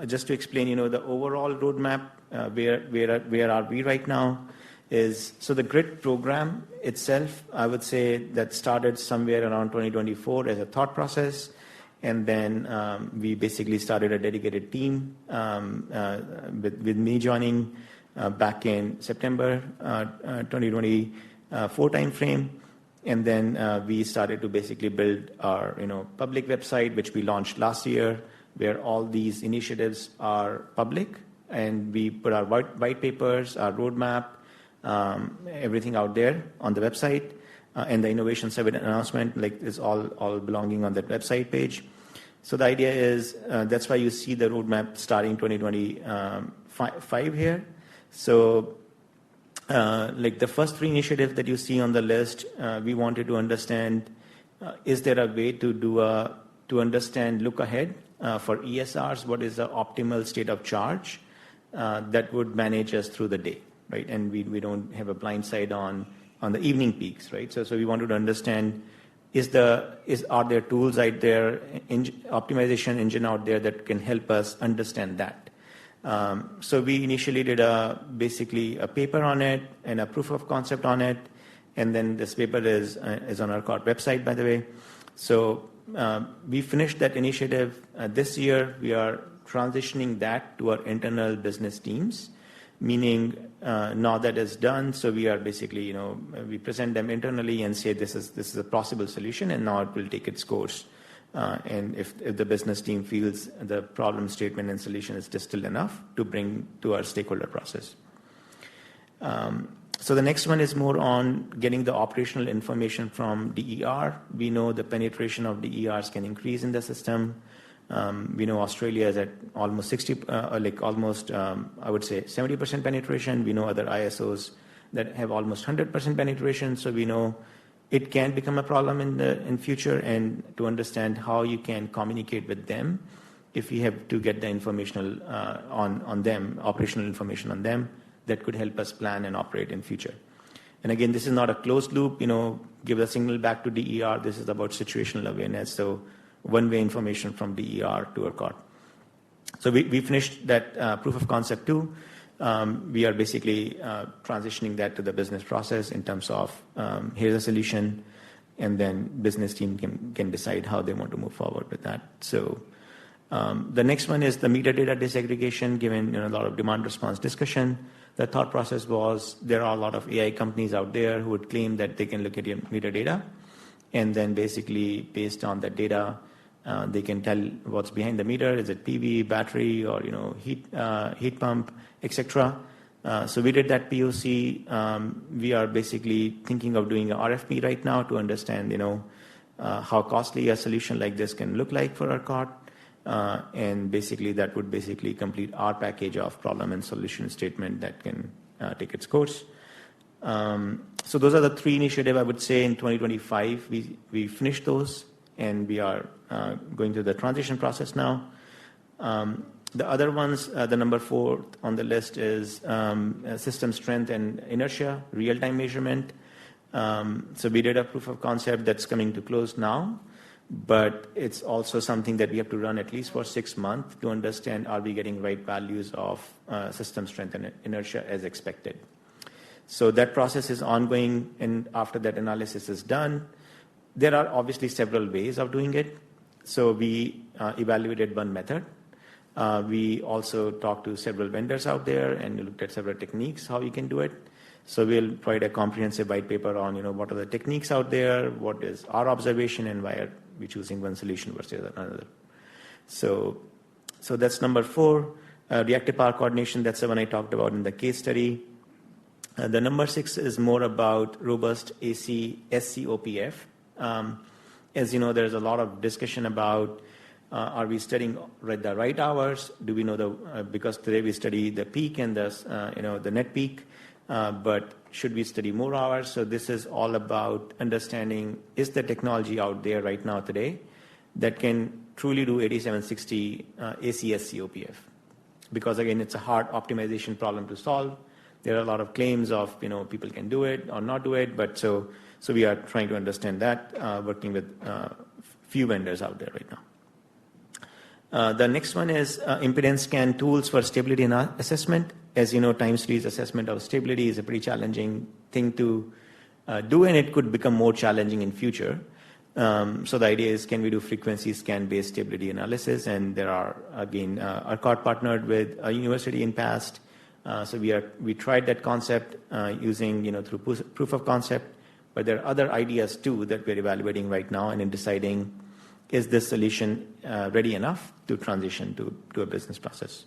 just to explain, the overall roadmap, where are we right now is, so the grid program itself, I would say that started somewhere around 2024 as a thought process. And then we basically started a dedicated team with me joining back in September 2024 timeframe. And then we started to basically build our public website, which we launched last year, where all these initiatives are public. And we put our white papers, our roadmap, everything out there on the website. And the Innovation Summit announcement is all belonging on that website page. So the idea is that's why you see the roadmap starting 2025 here. So the first three initiatives that you see on the list, we wanted to understand, is there a way to understand, look ahead for ESRs, what is the optimal state of charge that would manage us through the day, right? And we don't have a blind side on the evening peaks, right? So we wanted to understand, are there tools out there, optimization engine out there that can help us understand that? So we initially did basically a paper on it and a proof of concept on it. And then this paper is on our ERCOT website, by the way. So we finished that initiative this year. We are transitioning that to our internal business teams, meaning now that is done. So we are basically, we present them internally and say this is a possible solution, and now it will take its course. And if the business team feels the problem statement and solution is distilled enough to bring to our stakeholder process. So the next one is more on getting the operational information from DER. We know the penetration of DERs can increase in the system. We know Australia is at almost 60, I would say 70% penetration. We know other ISOs that have almost 100% penetration. So we know it can become a problem in future, and to understand how you can communicate with them if you have to get the informational on them, operational information on them, that could help us plan and operate in future. And again, this is not a closed loop, give a signal back to DER. This is about situational awareness. So one-way information from DER to ERCOT. So we finished that proof of concept too. We are basically transitioning that to the business process in terms of here's a solution, and then business team can decide how they want to move forward with that. So the next one is the meter data disaggregation, given a lot of demand response discussion. The thought process was there are a lot of AI companies out there who would claim that they can look at your meter data, and then basically based on that data, they can tell what's behind the meter. Is it PV, battery, or heat pump, etc. So we did that POC. We are basically thinking of doing an RFP right now to understand, how costly a solution like this can look like for ERCOT. And basically that would basically complete our package of problem and solution statement that can take its course. So those are the three initiatives I would say in 2025. We finished those, and we are going through the transition process now. The other ones, the number 4 on the list is system strength and inertia, real-time measurement. So we did a proof of concept that's coming to close now, but it's also something that we have to run at least for 6 months to understand, are we getting right values of system strength and inertia as expected. So that process is ongoing, and after that analysis is done, there are obviously several ways of doing it. So we evaluated one method. We also talked to several vendors out there and looked at several techniques, how you can do it. So we'll provide a comprehensive white paper on, what are the techniques out there, what is our observation, and why are we choosing one solution versus another. So that's number 4. Reactive power coordination, that's the one I talked about in the case study. The number 6 is more about robust AC SCOPF. As you know, there's a lot of discussion about are we studying the right hours? Do we know because today we study the peak and the net peak, but should we study more hours? So this is all about understanding, is the technology out there right now today that can truly do 8760 AC SCOPF? Because again, it's a hard optimization problem to solve. There are a lot of claims of, people can do it or not do it, but so we are trying to understand that, working with few vendors out there right now. The next one is impedance scan tools for stability assessment. As you know, time series assessment of stability is a pretty challenging thing to do, and it could become more challenging in future. So the idea is, can we do frequency scan-based stability analysis? And there are, again, ERCOT partnered with a university in past. So we tried that concept using, through proof of concept, but there are other ideas too that we're evaluating right now and in deciding, is this solution ready enough to transition to a business process?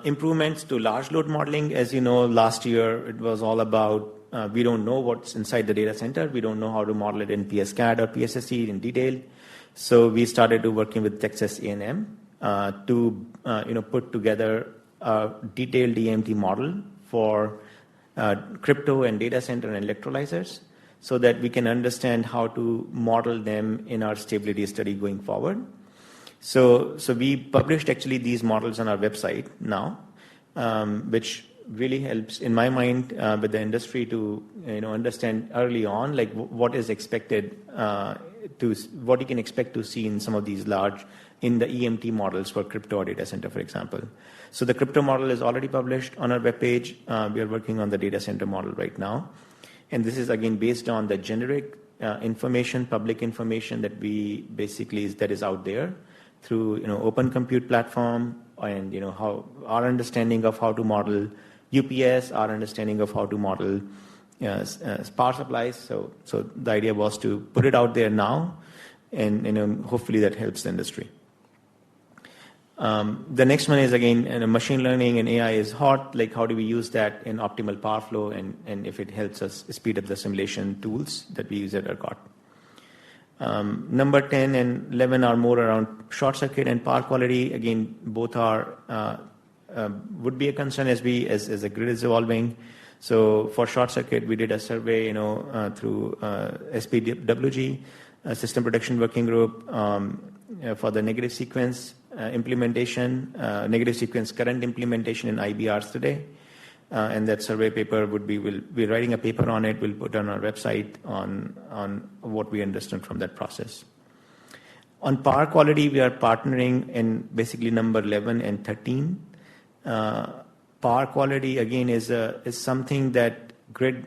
Improvements to large load modeling. As you know, last year it was all about we don't know what's inside the data center. We don't know how to model it in PSCAD or PSSE in detail. So we started to working with Texas A&M to put together a detailed DMT model for crypto and data center and electrolyzers, so that we can understand how to model them in our stability study going forward. So we published actually these models on our website now, which really helps, in my mind, with the industry to understand early on what is expected what you can expect to see in some of these large, in the EMT models for crypto data center, for example. So the crypto model is already published on our webpage. We are working on the data center model right now. And this is again based on the generic information, public information that that is out there through open compute platform, and how our understanding of how to model UPS, our understanding of how to model power supplies. So the idea was to put it out there now, and hopefully that helps the industry. The next one is again, machine learning and AI is hot. Like, how do we use that in optimal power flow, and if it helps us speed up the simulation tools that we use at ERCOT. Number 10 and 11 are more around short circuit and power quality. Again, both are would be a concern as the grid is evolving. So for short circuit, we did a survey, through SPWG, System Protection Working Group, for the negative sequence implementation, negative sequence current implementation in IBRs today. And that survey paper we'll be writing a paper on it. We'll put on our website on what we understand from that process. On power quality, we are partnering in basically number 11 and 13. Power quality again is something that grid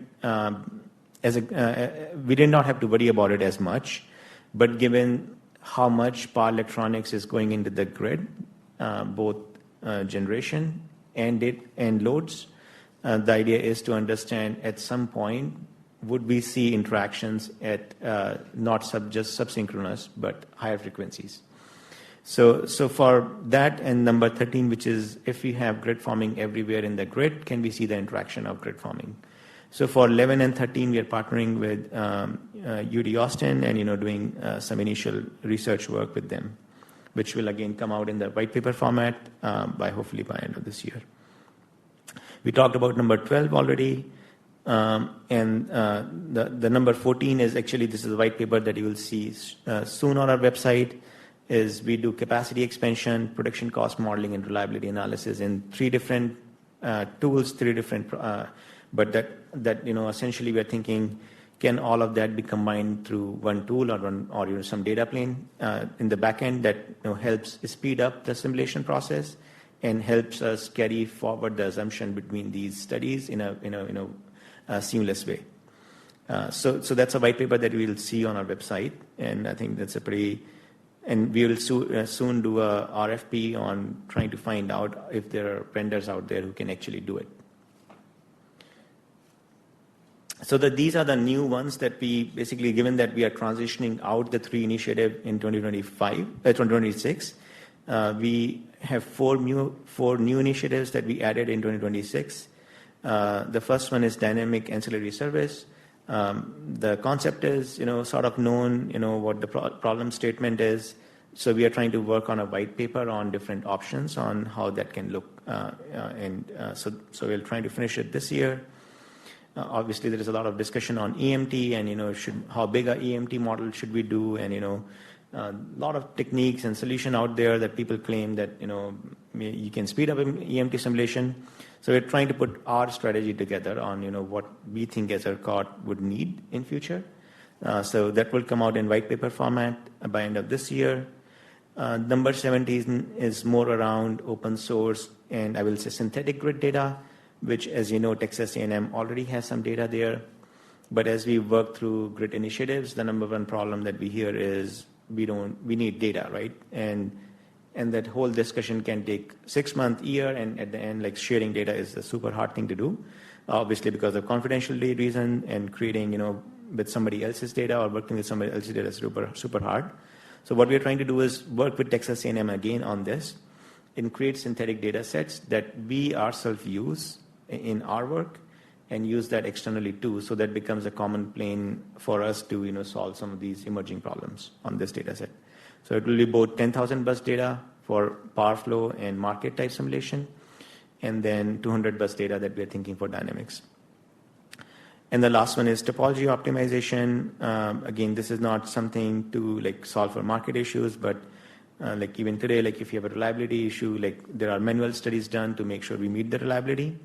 we did not have to worry about it as much, but given how much power electronics is going into the grid, both generation and loads. The idea is to understand at some point, would we see interactions at not just subsynchronous, but higher frequencies. So for that, and number 13, which is if we have grid forming everywhere in the grid, can we see the interaction of grid forming? So for 11 and 13, we are partnering with UT Austin and doing some initial research work with them, which will again come out in the white paper format hopefully by end of this year. We talked about number 12 already, and the number 14 is actually, this is a white paper that you will see soon on our website. Is we do capacity expansion, production cost modeling, and reliability analysis in 3 different tools, 3 different, but that essentially we are thinking, can all of that be combined through one tool or some data plane in the back end that helps speed up the simulation process and helps us carry forward the assumption between these studies in a seamless way. So that's a white paper that we will see on our website, and I think that's and we will soon do a RFP on trying to find out if there are vendors out there who can actually do it. So these are the new ones that we basically, given that we are transitioning out the 3 initiative in 2026, we have 4 new initiatives that we added in 2026. The first one is dynamic ancillary service. The concept is, sort of known, what the problem statement is. So we are trying to work on a white paper on different options on how that can look. So we're trying to finish it this year. Obviously, there is a lot of discussion on EMT and, how big a EMT model should we do, and, a lot of techniques and solution out there that people claim that, you can speed up EMT simulation. So we're trying to put our strategy together on, what we think as ERCOT would need in future. So that will come out in white paper format by end of this year. Number 17 is more around open source and I will say synthetic grid data, which, as you know, Texas A&M already has some data there. But as we work through grid initiatives, the number one problem that we hear is we need data, right? And that whole discussion can take 6 months, year, and at the end, like sharing data is a super hard thing to do, obviously because of confidentiality reason, and creating, with somebody else's data or working with somebody else's data is super hard. So what we're trying to do is work with Texas A&M again on this and create synthetic data sets that we ourselves use in our work and use that externally too, so that becomes a common plane for us to solve some of these emerging problems on this data set. So it will be both 10,000 bus data for power flow and market type simulation, and then 200 bus data that we're thinking for dynamics. And the last one is topology optimization. Again, this is not something to solve for market issues, but even today, if you have a reliability issue, there are manual studies done to make sure we meet the reliability.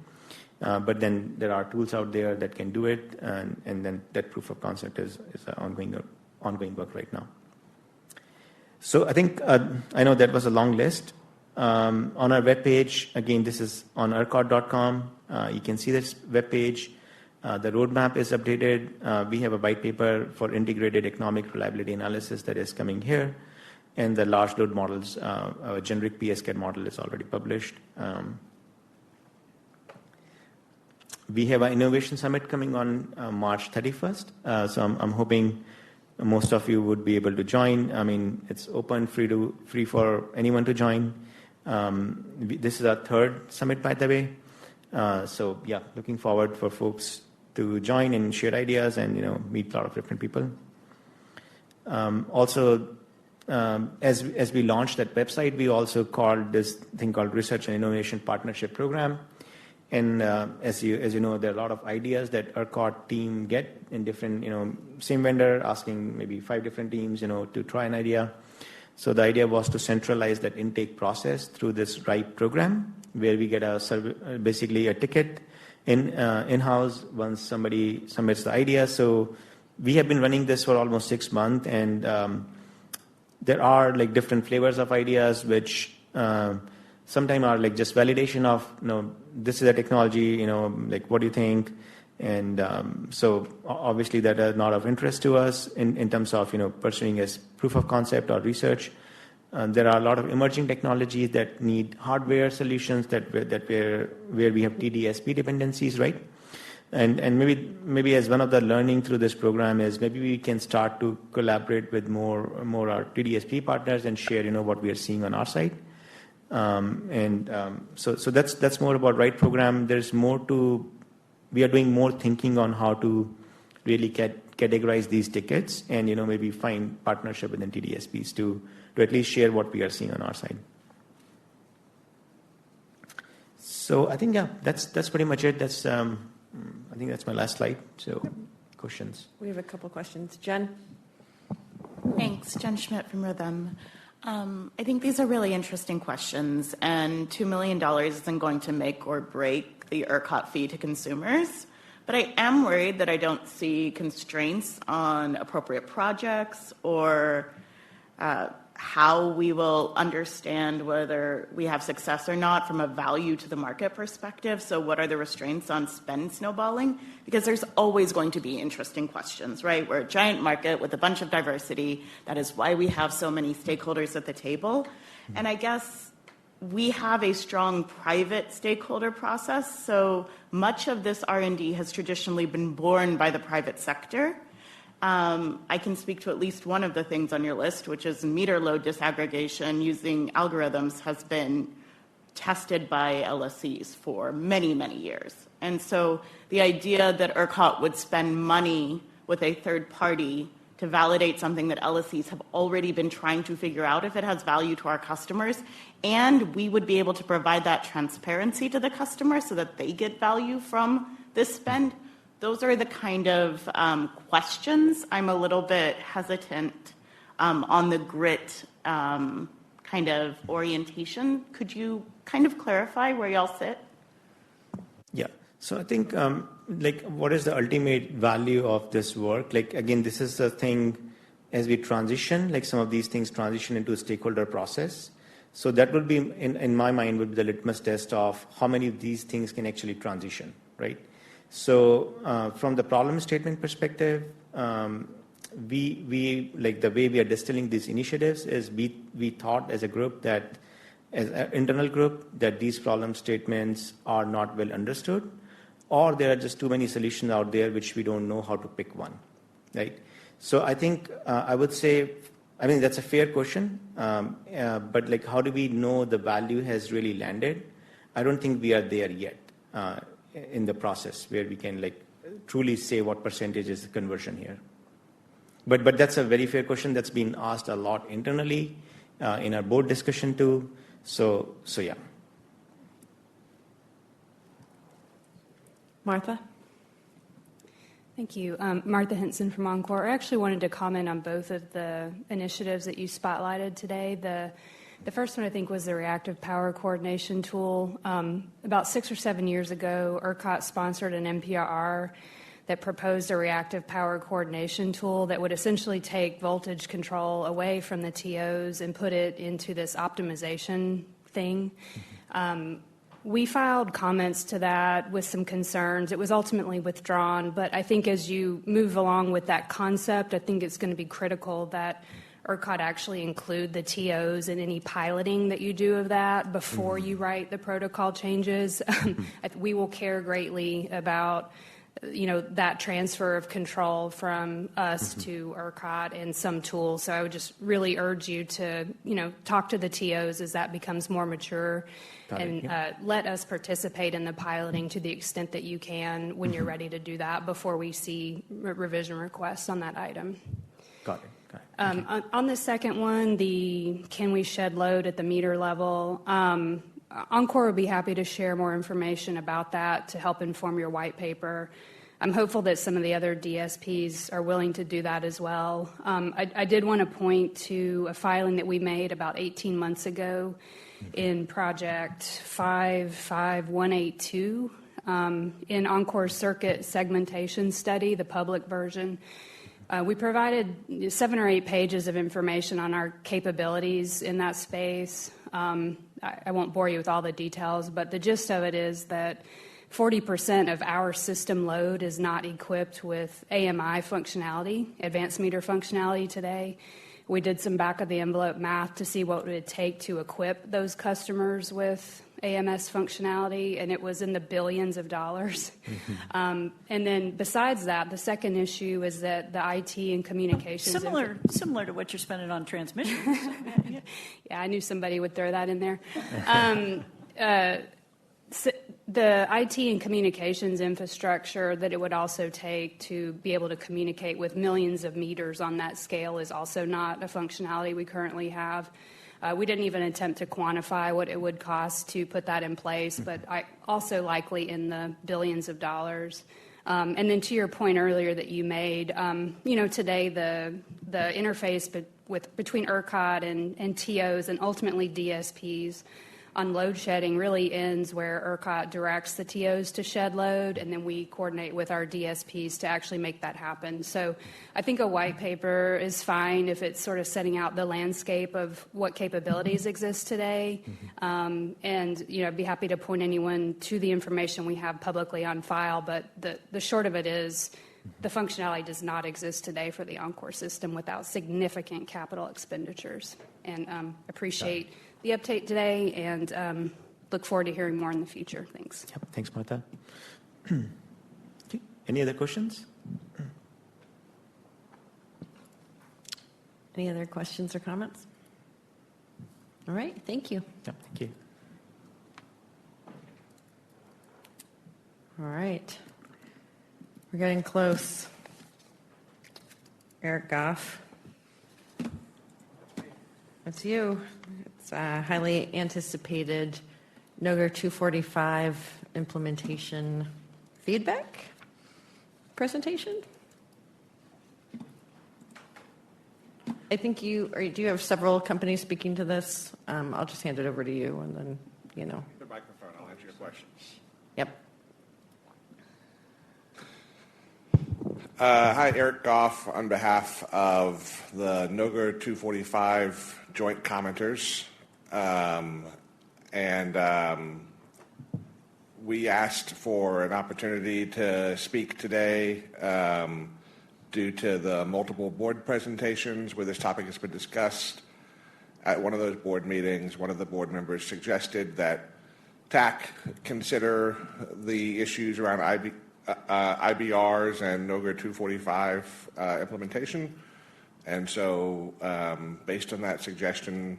But then there are tools out there that can do it, and then that proof of concept is an ongoing ongoing work right now. So I think, I know that was a long list. On our webpage, again, this is on ERCOT.com. You can see this webpage. The roadmap is updated. We have a white paper for integrated economic reliability analysis that is coming here. And the large load models, a generic PSCAD model is already published. We have an innovation summit coming on March 31st. So I'm hoping most of you would be able to join. I mean, it's open, free for anyone to join. This is our third summit, by the way. So yeah, looking forward for folks to join and share ideas and meet a lot of different people. Also, as we launched that website, we also called this thing called Research and Innovation Partnership Program. And as you know, there are a lot of ideas that ERCOT team get in different, same vendor asking maybe 5 different teams, to try an idea. So the idea was to centralize that intake process through this RIPE program, where we get basically a ticket in-house once somebody submits the idea. So we have been running this for almost 6 months, and there are like different flavors of ideas, which sometimes are like just validation of, this is a technology, like what do you think? And so obviously that is not of interest to us in terms of, pursuing as proof of concept or research. There are a lot of emerging technologies that need hardware solutions where we have TDSP dependencies, right? And maybe as one of the learning through this program is maybe we can start to collaborate with more our TDSP partners and share, what we are seeing on our side. So that's more about RIPE program. There's more we are doing more thinking on how to really categorize these tickets and, maybe find partnership within TDSPs to at least share what we are seeing on our side. So I think, that's pretty much it. I think that's my last slide. So questions. We have a couple questions. Jen? Thanks. Jen Schmidt from Rhythm. I think these are really interesting questions, and $2 million isn't going to make or break the ERCOT fee to consumers. But I am worried that I don't see constraints on appropriate projects or how we will understand whether we have success or not from a value to the market perspective. So what are the restraints on spend snowballing? Because there's always going to be interesting questions, right? We're a giant market with a bunch of diversity. That is why we have so many stakeholders at the table. And I guess we have a strong private stakeholder process. So much of this R&D has traditionally been borne by the private sector. I can speak to at least one of the things on your list, which is meter load disaggregation using algorithms has been tested by LSCs for many, many years. And so the idea that ERCOT would spend money with a third party to validate something that LSCs have already been trying to figure out if it has value to our customers, and we would be able to provide that transparency to the customer so that they get value from this spend. Those are the kind of questions I'm a little bit hesitant on the grit kind of orientation. Could you kind of clarify where y'all sit? Yeah. So I think, what is the ultimate value of this work? Again, this is the thing as we transition, some of these things transition into a stakeholder process. So that would be, in my mind, would be the litmus test of how many of these things can actually transition, right? So from the problem statement perspective, we like the way we are distilling these initiatives is we thought as a group that, as an internal group, that these problem statements are not well understood, or there are just too many solutions out there which we don't know how to pick one, right? So I think I would say, that's a fair question, but how do we know the value has really landed? I don't think we are there yet. In the process where we can truly say what percentage is the conversion here. But that's a very fair question that's been asked a lot internally in our board discussion too. So yeah. Martha? Thank you. Martha Henson from Oncor. I actually wanted to comment on both of the initiatives that you spotlighted today. The first one, I think, was the reactive power coordination tool. About 6 or 7 years ago, ERCOT sponsored an NPRR that proposed a reactive power coordination tool that would essentially take voltage control away from the TOs and put it into this optimization thing. We filed comments to that with some concerns. It was ultimately withdrawn, but I think as you move along with that concept, I think it's going to be critical that ERCOT actually include the TOs in any piloting that you do of that before you write the protocol changes. We will care greatly about that transfer of control from us to ERCOT and some tools. So I would just really urge you to, talk to the TOs as that becomes more mature and let us participate in the piloting to the extent that you can when you're ready to do that before we see revision requests on that item. Got it. On the second one, can we shed load at the meter level? Oncor would be happy to share more information about that to help inform your white paper. I'm hopeful that some of the other DSPs are willing to do that as well. I did want to point to a filing that we made about 18 months ago in Project 55182 in Oncor's circuit segmentation study, the public version. We provided 7 or 8 pages of information on our capabilities in that space. I won't bore you with all the details, but the gist of it is that 40% of our system load is not equipped with AMI functionality, advanced meter functionality today. We did some back-of-the-envelope math to see what it would take to equip those customers with AMS functionality, and it was in the billions of dollars. And then besides that, the second issue is that the IT and communications... Similar to what you're spending on transmission. Yeah, I knew somebody would throw that in there. The IT and communications infrastructure that it would also take to be able to communicate with millions of meters on that scale is also not a functionality we currently have. We didn't even attempt to quantify what it would cost to put that in place, but also likely in the billions of dollars. And then to your point earlier that you made, today the interface between ERCOT and TOs and ultimately DSPs on load shedding really ends where ERCOT directs the TOs to shed load, and then we coordinate with our DSPs to actually make that happen. So I think a white paper is fine if it's sort of setting out the landscape of what capabilities exist today. And, I'd be happy to point anyone to the information we have publicly on file, but the short of it is the functionality does not exist today for the Oncor system without significant capital expenditures. And appreciate the update today and look forward to hearing more in the future. Thanks. Yep. Thanks, Martha. Okay. Any other questions? Any other questions or comments? All right. Thank you. Yep. Thank you. All right. We're getting close. Eric Goff. That's you. It's highly anticipated NOGR 245 implementation feedback presentation. I think do you have several companies speaking to this? I'll just hand it over to you and then, The microphone, I'll answer your questions. Yep. Hi, Eric Goff on behalf of the NOGR 245 joint commenters. We asked for an opportunity to speak today due to the multiple board presentations where this topic has been discussed. At one of those board meetings, one of the board members suggested that TAC consider the issues around IBRs and NOGR 245 implementation. And so based on that suggestion,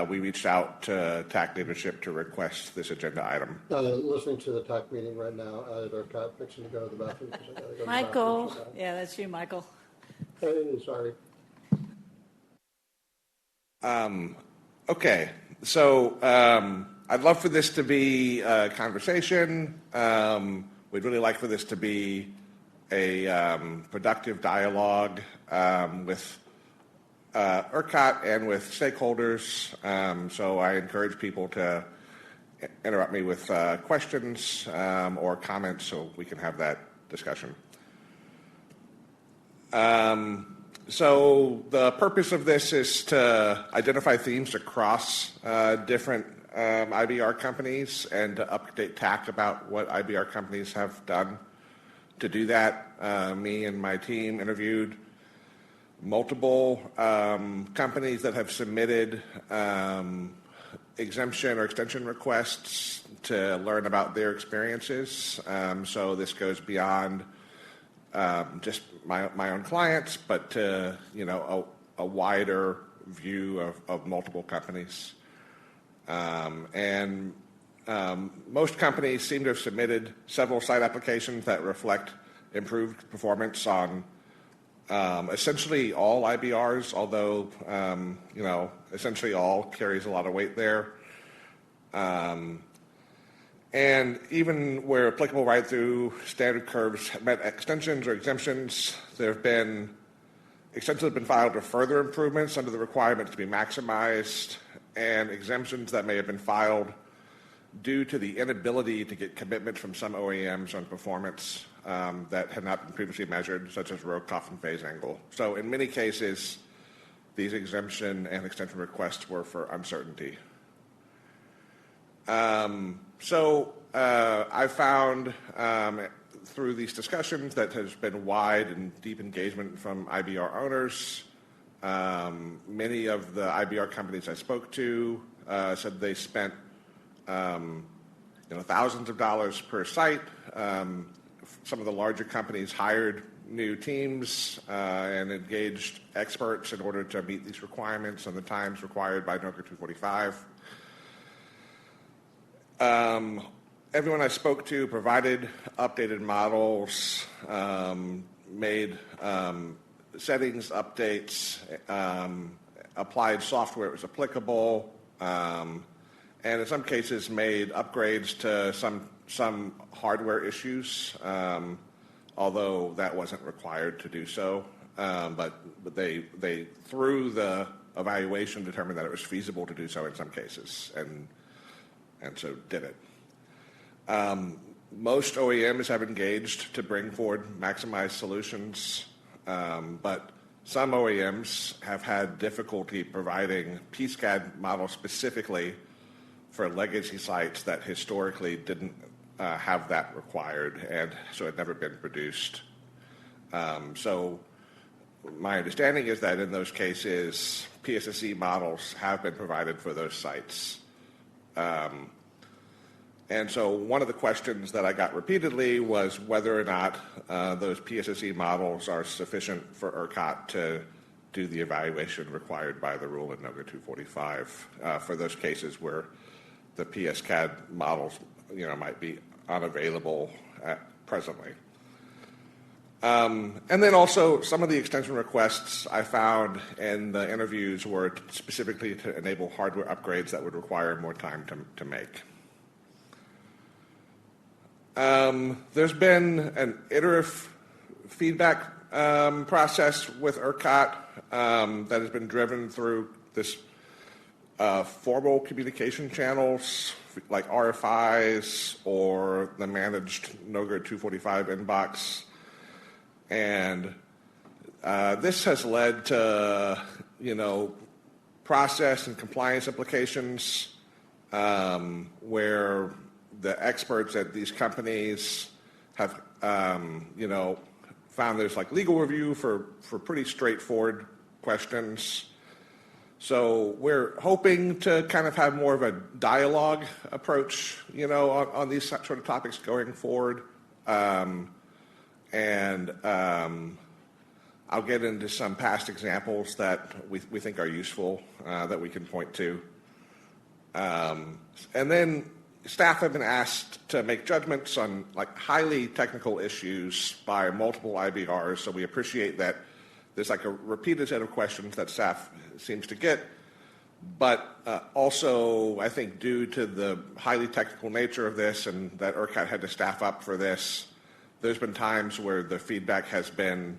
we reached out to TAC leadership to request this agenda item. Listening to the TAC meeting right now at ERCOT, fixing to go to the bathroom. Michael. Yeah, that's you, Michael. Hey, sorry. Okay, so I'd love for this to be a conversation. We'd really like for this to be a productive dialogue with ERCOT and with stakeholders. So I encourage people to interrupt me with questions or comments so we can have that discussion. So the purpose of this is to identify themes across different IBR companies and to update TAC about what IBR companies have done to do that. Me and my team interviewed multiple companies that have submitted exemption or extension requests to learn about their experiences. So this goes beyond just my own clients, but to a wider view of multiple companies. And most companies seem to have submitted several site applications that reflect improved performance on essentially all IBRs, although essentially all carries a lot of weight there. And even where applicable right through, standard curves met extensions or exemptions. There have been extensions that have been filed for further improvements under the requirements to be maximized, and exemptions that may have been filed due to the inability to get commitment from some OEMs on performance that had not been previously measured, such as row cough and phase angle. So in many cases, these exemption and extension requests were for uncertainty. I found through these discussions that there's been wide and deep engagement from IBR owners. Many of the IBR companies I spoke to said they spent thousands of dollars per site. Some of the larger companies hired new teams and engaged experts in order to meet these requirements and the times required by NOCA 245. Everyone I spoke to provided updated models, made settings updates, applied software that was applicable, and in some cases made upgrades to some hardware issues, although that wasn't required to do so. But they through the evaluation determined that it was feasible to do so in some cases, and so did it. Most OEMs have engaged to bring forward maximized solutions, but some OEMs have had difficulty providing PSCAD models specifically for legacy sites that historically didn't have that required, and so had never been produced. So my understanding is that in those cases, PSSE models have been provided for those sites. And so one of the questions that I got repeatedly was whether or not those PSSE models are sufficient for ERCOT to do the evaluation required by the rule in NOCA 245 for those cases where the PSCAD models might be unavailable presently. And then also some of the extension requests I found in the interviews were specifically to enable hardware upgrades that would require more time to make. There's been an iterative feedback process with ERCOT that has been driven through this formal communication channels like RFIs or the managed NOGA 245 inbox. And this has led to, process and compliance implications where the experts at these companies have, found there's like legal review for pretty straightforward questions. So we're hoping to kind of have more of a dialogue approach, on these sort of topics going forward. And I'll get into some past examples that we think are useful that we can point to. And then staff have been asked to make judgments on highly technical issues by multiple IBRs, so we appreciate that there's a repeated set of questions that staff seems to get, but also I think due to the highly technical nature of this and that ERCOT had to staff up for this, there's been times where the feedback has been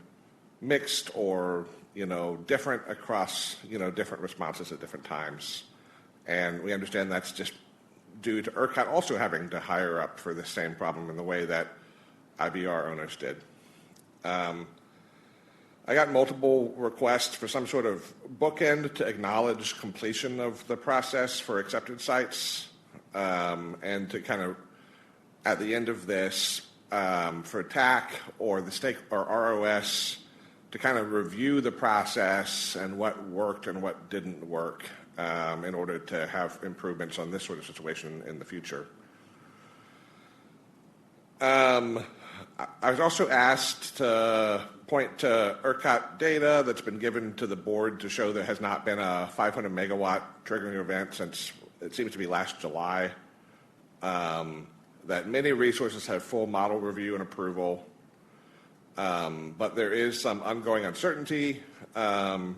mixed or different across different responses at different times, and we understand that's just due to ERCOT also having to hire up for the same problem in the way that IBR owners did. I got multiple requests for some sort of bookend to acknowledge completion of the process for accepted sites, and to kind of, at the end of this, for TAC or the stake or ROS, to kind of review the process and what worked and what didn't work, in order to have improvements on this sort of situation in the future. I was also asked to point to ERCOT data that's been given to the board to show there has not been a 500 megawatt triggering event since it seems to be last July. That many resources have full model review and approval, but there is some ongoing uncertainty on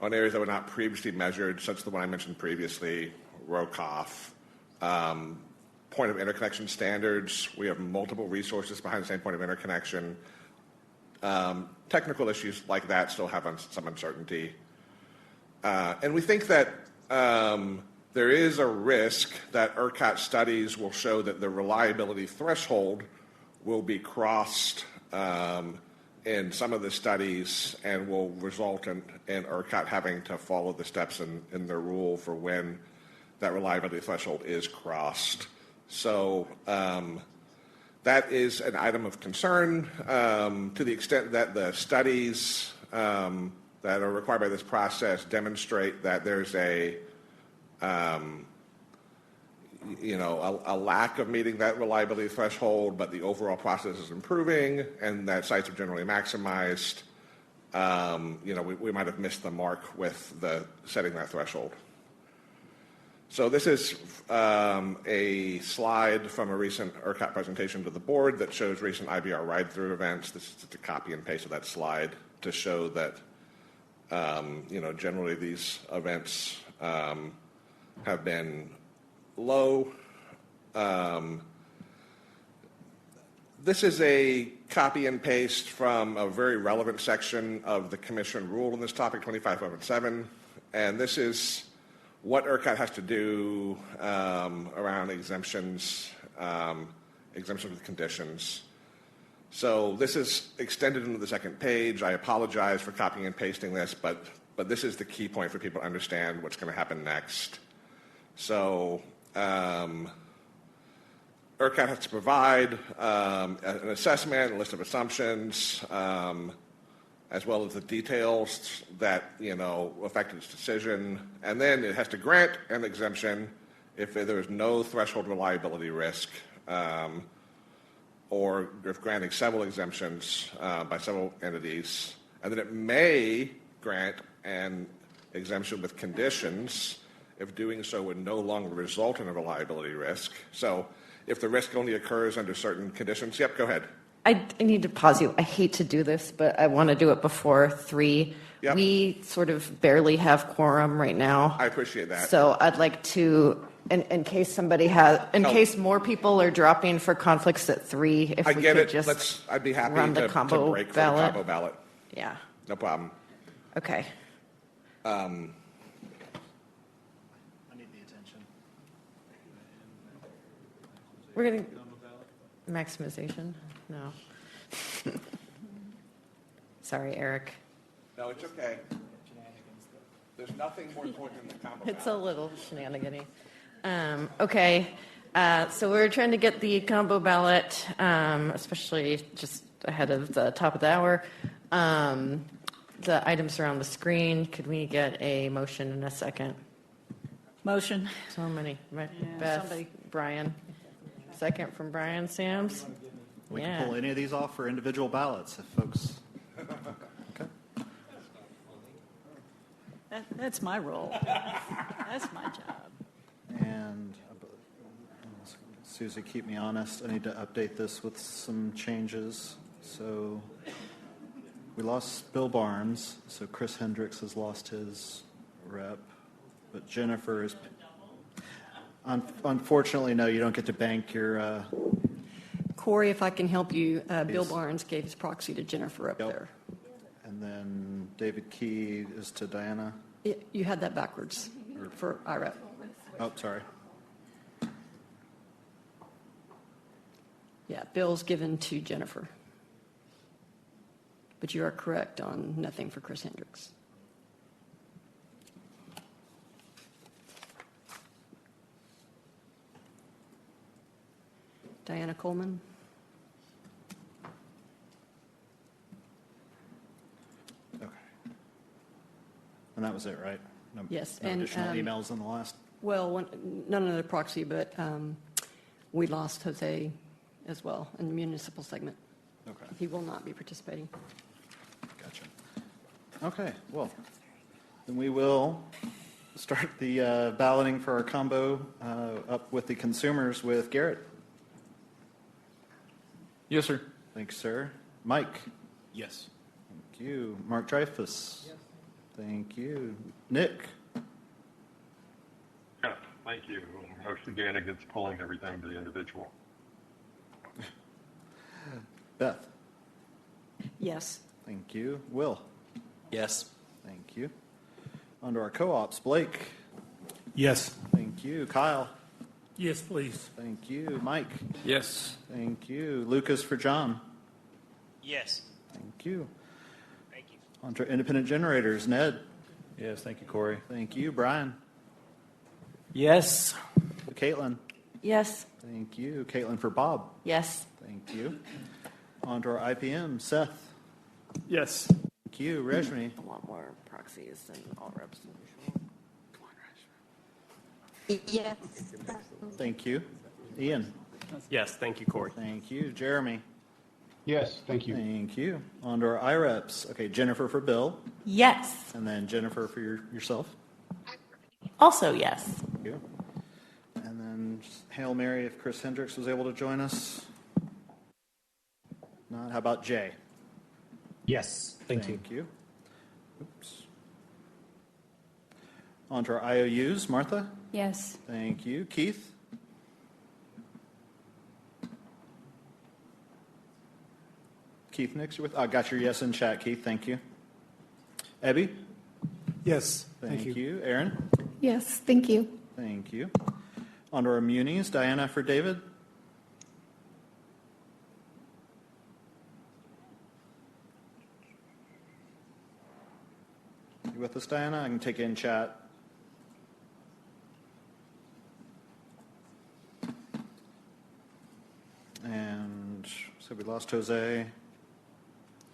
areas that were not previously measured, such as the one I mentioned previously, ROCOF. Point of interconnection standards. We have multiple resources behind the same point of interconnection. Technical issues like that still have some uncertainty. And we think that there is a risk that ERCOT studies will show that the reliability threshold will be crossed in some of the studies and will result in ERCOT having to follow the steps in the rule for when that reliability threshold is crossed. So that is an item of concern to the extent that the studies that are required by this process demonstrate that there's a lack of meeting that reliability threshold, but the overall process is improving and that sites are generally maximized. We might have missed the mark with the setting that threshold. So this is a slide from a recent ERCOT presentation to the board that shows recent IBR ride-through events. This is just a copy and paste of that slide to show that, generally these events have been low. This is a copy and paste from a very relevant section of the Commission rule on this topic, 25.7, and this is what ERCOT has to do around exemptions with conditions. So this is extended into the second page. I apologize for copying and pasting this, but this is the key point for people to understand what's going to happen next. So ERCOT has to provide an assessment, a list of assumptions, as well as the details that affect its decision, and then it has to grant an exemption if there is no threshold reliability risk, or if granting several exemptions by several entities, and then it may grant an exemption with conditions if doing so would no longer result in a reliability risk. So if the risk only occurs under certain conditions. Yep, go ahead. I need to pause you. I hate to do this, but I want to do it before 3. Yep. We sort of barely have quorum right now. I appreciate that. So I'd like to, in case case more people are dropping for conflicts at 3, if we could just I'd be happy run the to combo break for ballot. the combo ballot. Yeah. No problem. Okay. I need the attention. We're going to maximization. No. Sorry, Eric. No, it's okay. There's nothing more important than the combo It's ballot. a little shenanigan-y. Okay. So we're trying to get the combo ballot, especially just ahead of the top of the hour. The items are on the screen. Could we get a motion in a second? Motion. So many. Yeah, Beth, somebody. Brian. Second from Brian Sams. We can pull any of these off for individual ballots if folks. Okay. That's my role. That's my job. And Susie, keep me honest. I need to update this with some changes. So we lost Bill Barnes. So Chris Hendricks has lost his rep. But Jennifer is... Unfortunately, no, you don't get to bank your... Corey, if I can help you, Bill Barnes gave his proxy to Jennifer up there. And then David Key is to Diana. You had that backwards for IREP. Oh, sorry. Yeah, Bill's given to Jennifer. But you are correct on nothing for Chris Hendricks. Diana Coleman. Okay. And that was it, right? No, Yes. No and additional emails in the last? Well, none of the proxy, but we lost Jose as well in the municipal segment. Okay. He will not be participating. Gotcha. Okay, well, then we will start the balloting for our combo up with the consumers with Garrett. Yes, sir. Thanks, sir. Mike. Yes. Thank you. Mark Dreyfus. Yes. Thank you. Nick. Yeah, thank you. Mostly again against pulling everything to the individual. Beth. Yes. Thank you. Will. Yes. Thank you. On to our co-ops. Blake. Yes. Thank you. Kyle. Yes, please. Thank you. Mike. Yes. Thank you. Lucas for John. Yes. Thank you. Thank you. On to independent generators. Ned. Yes, thank you, Corey. Thank you. Brian. Yes. Caitlin. Yes. Thank you. Caitlin for Bob. Yes. Thank you. On to our IPM. Seth. Yes. Thank you. Reshmi. I want more proxies than all reps. Yes. Thank you. Ian. Yes, thank you, Corey. Thank you. Jeremy. Yes, thank you. Thank you. On to our IREPs. Okay, Jennifer for Bill. Yes. And then Jennifer for yourself. Also yes. Thank you. And then just Hail Mary if Chris Hendricks was able to join us. Not. How about Jay? Yes, thank you. Thank you. Oops. On to our IOUs. Martha? Yes. Thank you. Keith? Keith Nix, with? I got your yes in chat, Keith. Thank you. Ebby? Yes. Thank you. Aaron? Yes, thank you. Thank you. On to our munis. Diana for David? You with us, Diana? I can take you in chat. And so we lost Jose. How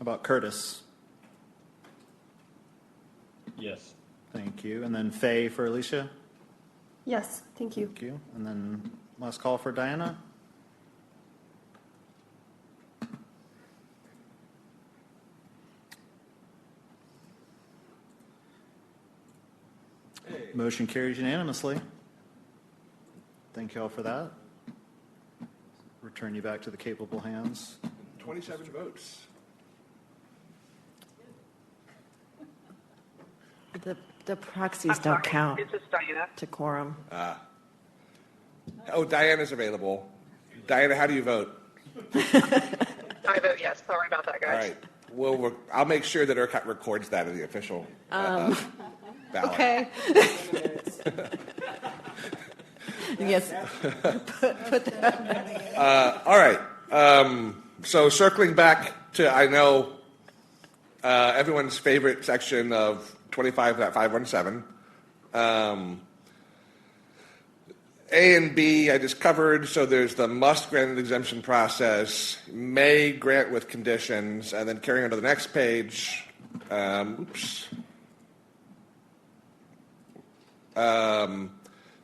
about Curtis? Yes. Thank you. And then Faye for Alicia? Yes, thank you. Thank you. And then last call for Diana? Motion carries unanimously. Thank you all for that. Return you back to the capable hands. 27 votes. The proxies don't count to quorum. Oh, Diana's available. Diana, how do you vote? I vote yes. Sorry about that, guys. All right. Well, I'll make sure that ERCOT records that in the official ballot. Okay. Yes. Put that. All right. So circling back to, I know, everyone's favorite section of 25.517. A and B I just covered, so there's the must grant an exemption process, may grant with conditions, and then carrying on to the next page.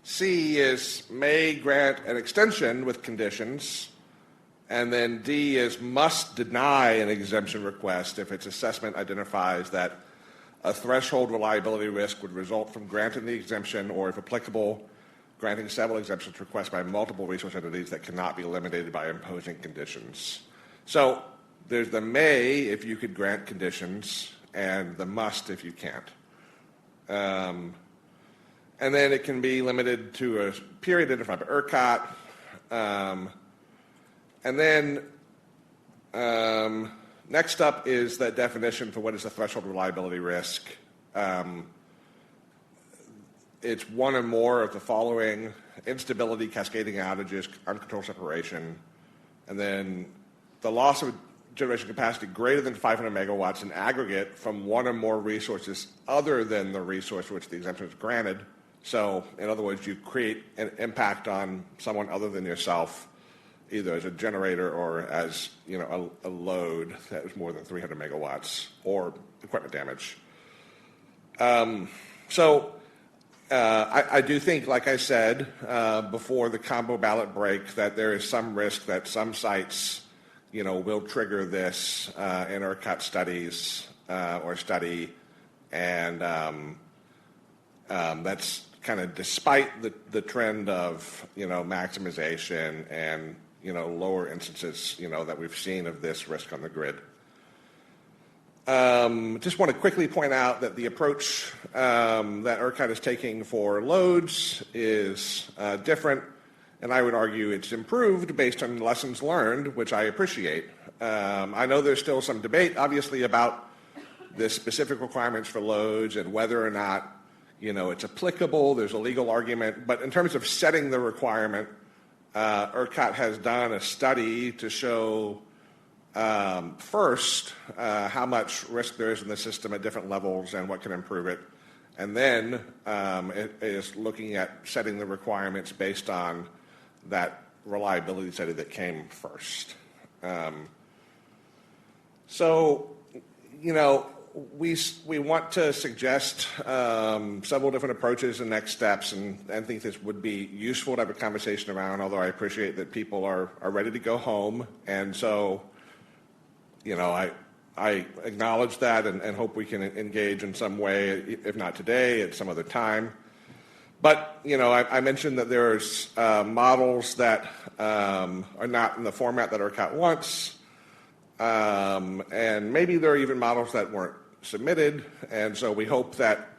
C is may grant an extension with conditions, and then D is must deny an exemption request if its assessment identifies that a threshold reliability risk would result from granting the exemption, or if applicable, granting several exemptions requests by multiple resource entities that cannot be eliminated by imposing conditions. So there's the may if you could grant conditions, and the must if you can't. And then it can be limited to a period identified by ERCOT. And then next up is the definition for what is a threshold reliability risk. It's one or more of the following: instability, cascading outages, uncontrolled separation, and then the loss of generation capacity greater than 500 megawatts in aggregate from one or more resources other than the resource for which the exemption is granted. So, in other words, you create an impact on someone other than yourself, either as a generator or as a load that is more than 300 megawatts or equipment damage. I do think, like I said before the combo ballot break, that there is some risk that some sites will trigger this in ERCOT studies or study, and that's kind of despite the trend of maximization and lower instances that we've seen of this risk on the grid. Just want to quickly point out that the approach that ERCOT is taking for loads is different, and I would argue it's improved based on lessons learned, which I appreciate. I know there's still some debate, obviously, about the specific requirements for loads and whether or not it's applicable. There's a legal argument, but in terms of setting the requirement, ERCOT has done a study to show first how much risk there is in the system at different levels and what can improve it, and then it is looking at setting the requirements based on that reliability study that came first. We want to suggest several different approaches and next steps, and think this would be useful to have a conversation around, although I appreciate that people are ready to go home. And so, I acknowledge that and hope we can engage in some way, if not today, at some other time. But, I mentioned that there's models that are not in the format that ERCOT wants, and maybe there are even models that weren't submitted, and so we hope that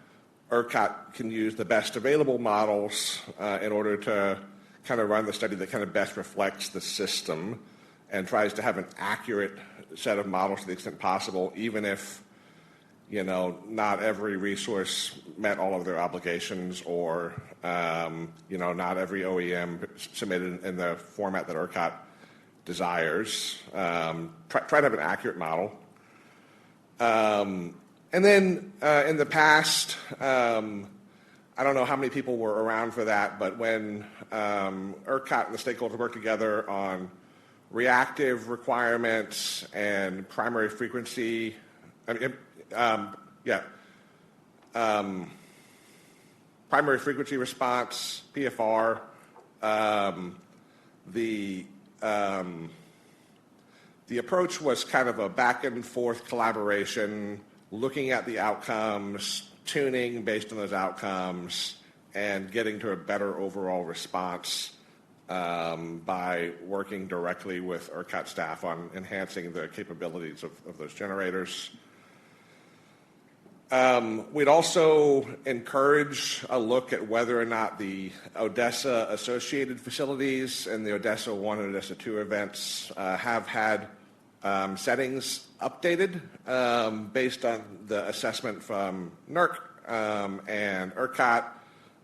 ERCOT can use the best available models in order to kind of run the study that kind of best reflects the system and tries to have an accurate set of models to the extent possible, even if not every resource met all of their obligations, or not every OEM submitted in the format that ERCOT desires. Try to have an accurate model. And then in the past, I don't know how many people were around for that, but when ERCOT and the stakeholders worked together on reactive requirements and primary frequency, primary frequency response, PFR, the approach was kind of a back and forth collaboration, looking at the outcomes, tuning based on those outcomes, and getting to a better overall response by working directly with ERCOT staff on enhancing the capabilities of those generators. We'd also encourage a look at whether or not the Odessa associated facilities and the Odessa 1 and Odessa 2 events have had settings updated based on the assessment from NERC and ERCOT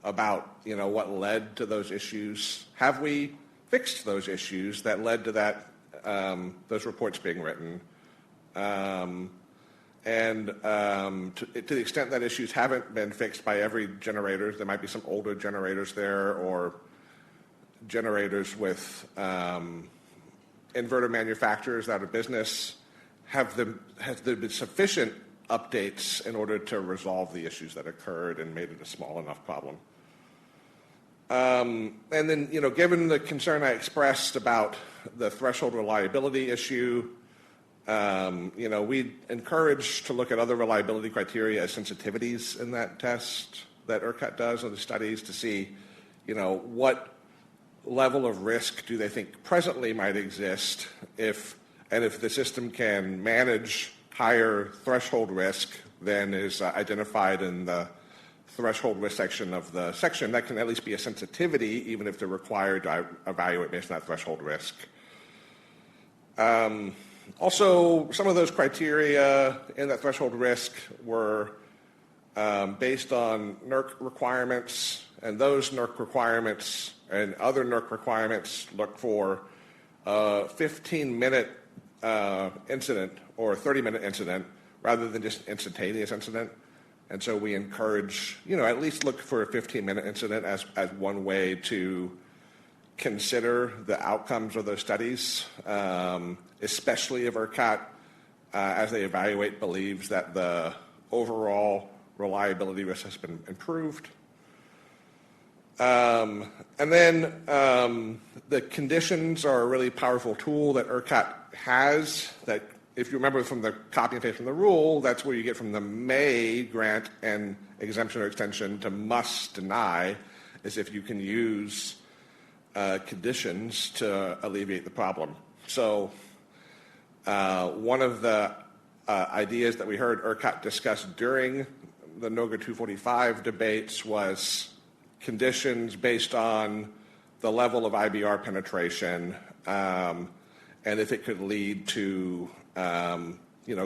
about what led to those issues. Have we fixed those issues that led to that those reports being written? To the extent that issues haven't been fixed by every generator, there might be some older generators there or generators with inverter manufacturers out of business. Has there been sufficient updates in order to resolve the issues that occurred and made it a small enough problem? And then, given the concern I expressed about the threshold reliability issue, we encourage to look at other reliability criteria as sensitivities in that test that ERCOT does in the studies to see, what level of risk do they think presently might exist if the system can manage higher threshold risk than is identified in the threshold risk section of the section. That can at least be a sensitivity, even if they're required to evaluate based on that threshold risk. Also, some of those criteria in that threshold risk were based on NERC requirements, and those NERC requirements and other NERC requirements look for a 15-minute incident or a 30-minute incident rather than just instantaneous incident. And so we encourage, at least look for a 15-minute incident as one way to consider the outcomes of those studies, especially if ERCOT, as they evaluate, believes that the overall reliability risk has been improved. And then the conditions are a really powerful tool that ERCOT has that, if you remember from the copy and paste from the rule, that's where you get from the may grant an exemption or extension to must deny, is if you can use conditions to alleviate the problem. So one of the ideas that we heard ERCOT discuss during the NOGA 245 debates was conditions based on the level of IBR penetration, and if it could lead to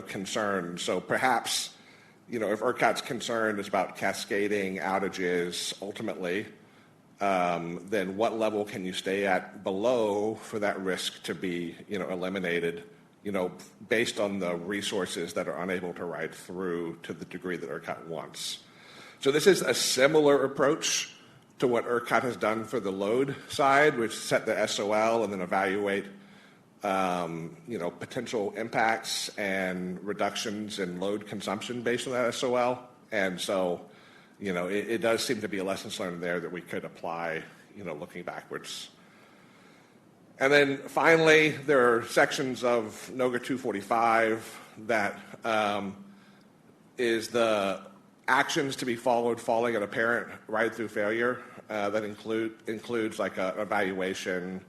concern. So perhaps, if ERCOT's concern is about cascading outages ultimately, then what level can you stay at below for that risk to be, eliminated, based on the resources that are unable to ride through to the degree that ERCOT wants. So this is a similar approach to what ERCOT has done for the load side, which set the SOL and then evaluate potential impacts and reductions in load consumption based on that SOL. And so, it does seem to be a lessons learned there that we could apply, looking backwards. And then finally, there are sections of NOGA 245 that is the actions to be followed following an apparent ride-through failure that includes like a evaluation,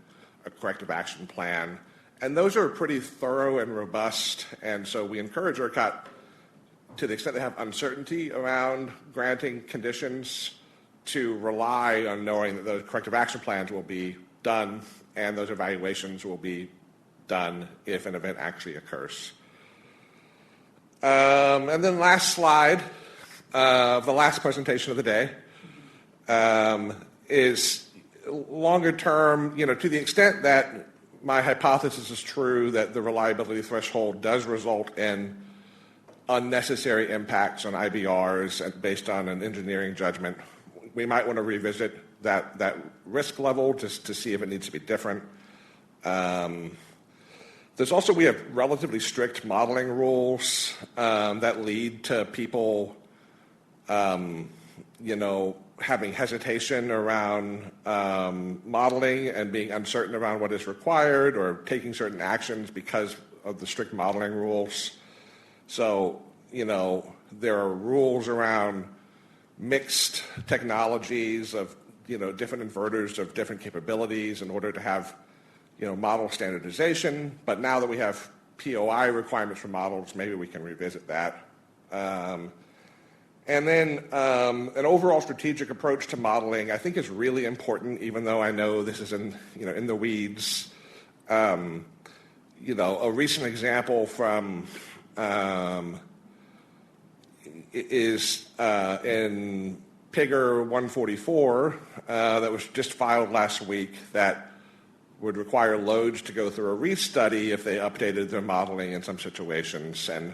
a corrective action plan. And those are pretty thorough and robust, and so we encourage ERCOT, to the extent they have uncertainty around granting conditions, to rely on knowing that those corrective action plans will be done and those evaluations will be done if an event actually occurs. And then last slide, the last presentation of the day, is longer term, to the extent that my hypothesis is true that the reliability threshold does result in unnecessary impacts on IBRs based on an engineering judgment. We might want to revisit that risk level just to see if it needs to be different. There's also, we have relatively strict modeling rules that lead to people, having hesitation around modeling and being uncertain around what is required or taking certain actions because of the strict modeling rules. So, there are rules around mixed technologies of, different inverters of different capabilities in order to have, model standardization. But now that we have POI requirements for models, maybe we can revisit that. And then an overall strategic approach to modeling, I think, is really important, even though I know this is in the weeds. A recent example from is in Pigger 144 that was just filed last week that would require loads to go through a restudy if they updated their modeling in some situations. And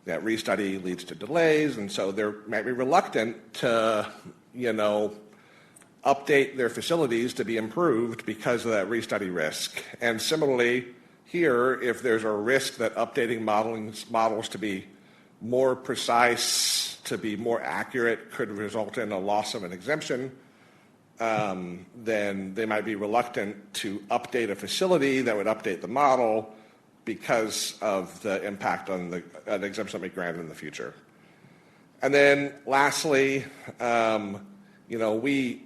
that restudy leads to delays, and so they might be reluctant to, update their facilities to be improved because of that restudy risk. And similarly, here, if there's a risk that updating models to be more precise, to be more accurate, could result in a loss of an exemption, then they might be reluctant to update a facility that would update the model because of the impact on an exemption that may be granted in the future. And then lastly, we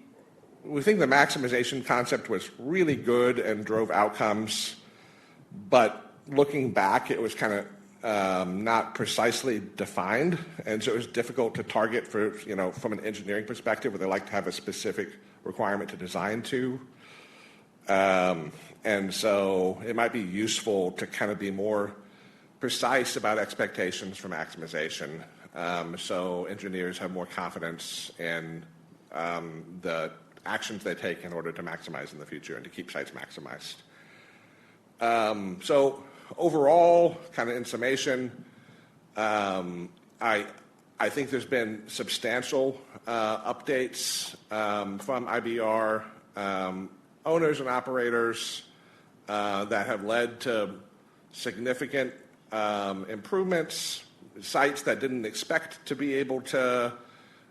think the maximization concept was really good and drove outcomes, but looking back, it was kind of not precisely defined, and so it was difficult to target for, from an engineering perspective, where they like to have a specific requirement to design to. And so it might be useful to kind of be more precise about expectations for maximization, so engineers have more confidence in the actions they take in order to maximize in the future and to keep sites maximized. So overall, kind of in summation, I think there's been substantial updates from IBR owners and operators that have led to significant improvements, sites that didn't expect to be able to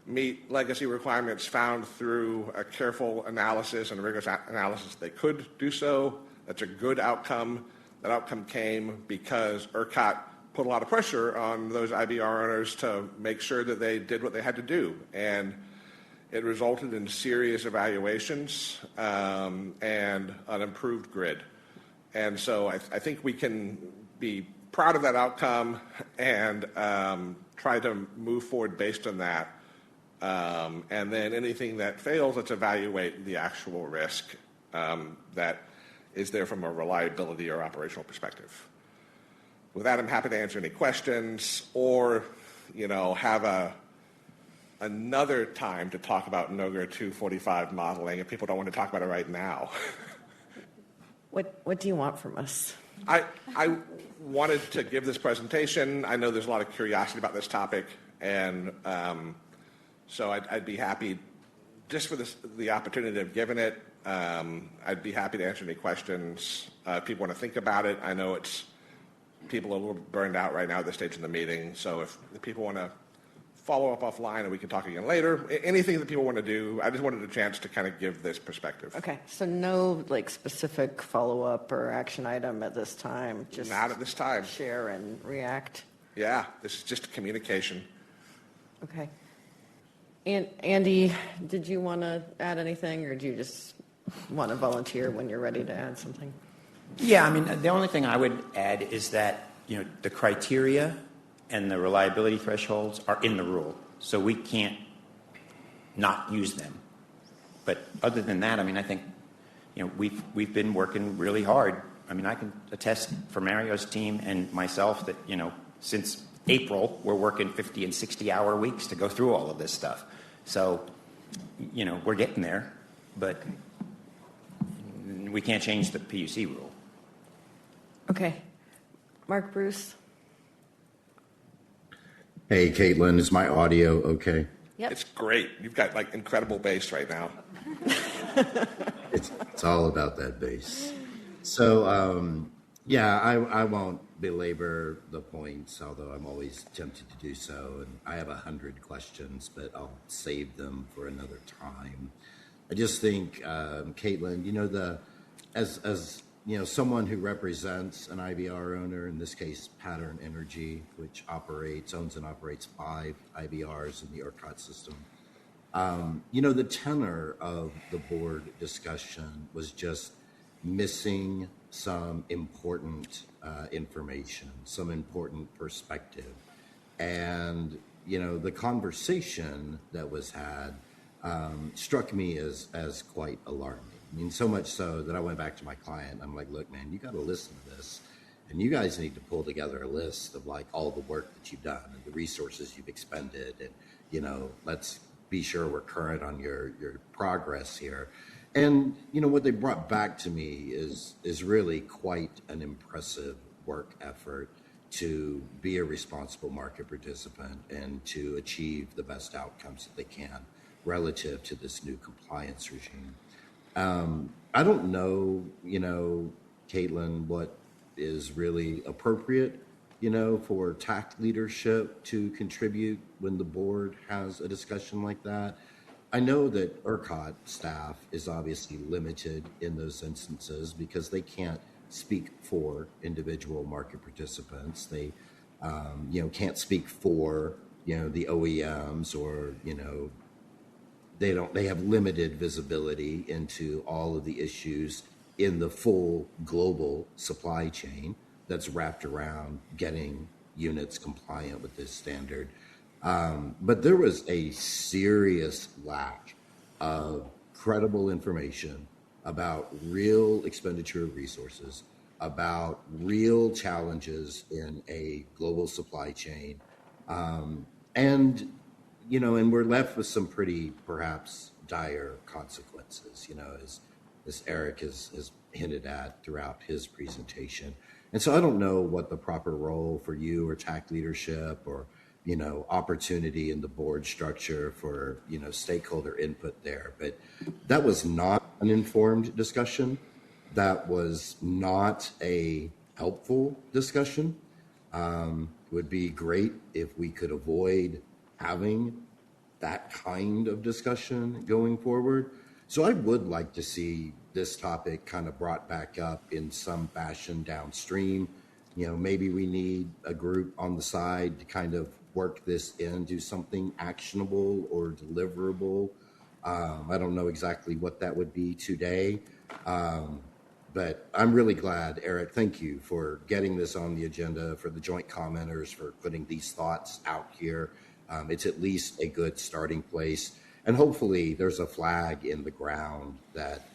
meet legacy requirements found through a careful analysis and rigorous analysis they could do so. That's a good outcome. That outcome came because ERCOT put a lot of pressure on those IBR owners to make sure that they did what they had to do. And it resulted in serious evaluations and an improved grid. And so I think we can be proud of that outcome and try to move forward based on that. And then anything that fails, let's evaluate the actual risk that is there from a reliability or operational perspective. With that, I'm happy to answer any questions or, have another time to talk about NOGR 245 modeling if people don't want to talk about it right now. What do you want from us? I wanted to give this presentation. I know there's a lot of curiosity about this topic, and so I'd be happy, just for the opportunity of giving it, I'd be happy to answer any questions. If people want to think about it, I know people are a little burned out right now at this stage in the meeting, so if people want to follow up offline and we can talk again later, anything that people want to do, I just wanted a chance to kind of give this perspective. Okay, so no specific follow-up or action item at this time? Just not at this time. Share and react? Yeah, this is just communication. Okay. And Andy, did you want to add anything, or do you just want to volunteer when you're ready to add something? Yeah, the only thing I would add is that, the criteria and the reliability thresholds are in the rule, so we can't not use them. But other than that, I think, we've been working really hard. I can attest for Mario's team and myself that, since April, we're working 50 and 60-hour weeks to go through all of this stuff. So, we're getting there, but we can't change the PUC rule. Okay. Mark Bruce? Hey, Caitlin, is my audio okay? Yep. It's great. You've got incredible bass right now. It's all about that bass. So, I won't belabor the points, although I'm always tempted to do so. And I have 100 questions, but I'll save them for another time. I just think, Caitlin, as someone who represents an IBR owner, in this case, Pattern Energy, which owns and operates 5 IBRs in the ERCOT system. The tenor of the board discussion was just missing some important information, some important perspective. And, the conversation that was had struck me as quite alarming. So much so that I went back to my client. I'm like, look, man, you got to listen to this. And you guys need to pull together a list of all the work that you've done and the resources you've expended. And, let's be sure we're current on your progress here. And, what they brought back to me is really quite an impressive work effort to be a responsible market participant and to achieve the best outcomes that they can relative to this new compliance regime. I don't know, Caitlin, what is really appropriate, for TAC leadership to contribute when the board has a discussion like that. I know that ERCOT staff is obviously limited in those instances because they can't speak for individual market participants. They, can't speak for, the OEMs or, they have limited visibility into all of the issues in the full global supply chain that's wrapped around getting units compliant with this standard. But there was a serious lack of credible information about real expenditure of resources, about real challenges in a global supply chain. And we're left with some pretty perhaps dire consequences, as Eric has hinted at throughout his presentation. And so I don't know what the proper role for you or TAC leadership or, opportunity in the board structure for, stakeholder input there. But that was not an informed discussion. That was not a helpful discussion. It would be great if we could avoid having that kind of discussion going forward. So I would like to see this topic kind of brought back up in some fashion downstream. Maybe we need a group on the side to kind of work this in, do something actionable or deliverable. I don't know exactly what that would be today. But I'm really glad, Eric, thank you for getting this on the agenda, for the joint commenters, for putting these thoughts out here. It's at least a good starting place. And hopefully there's a flag in the ground that,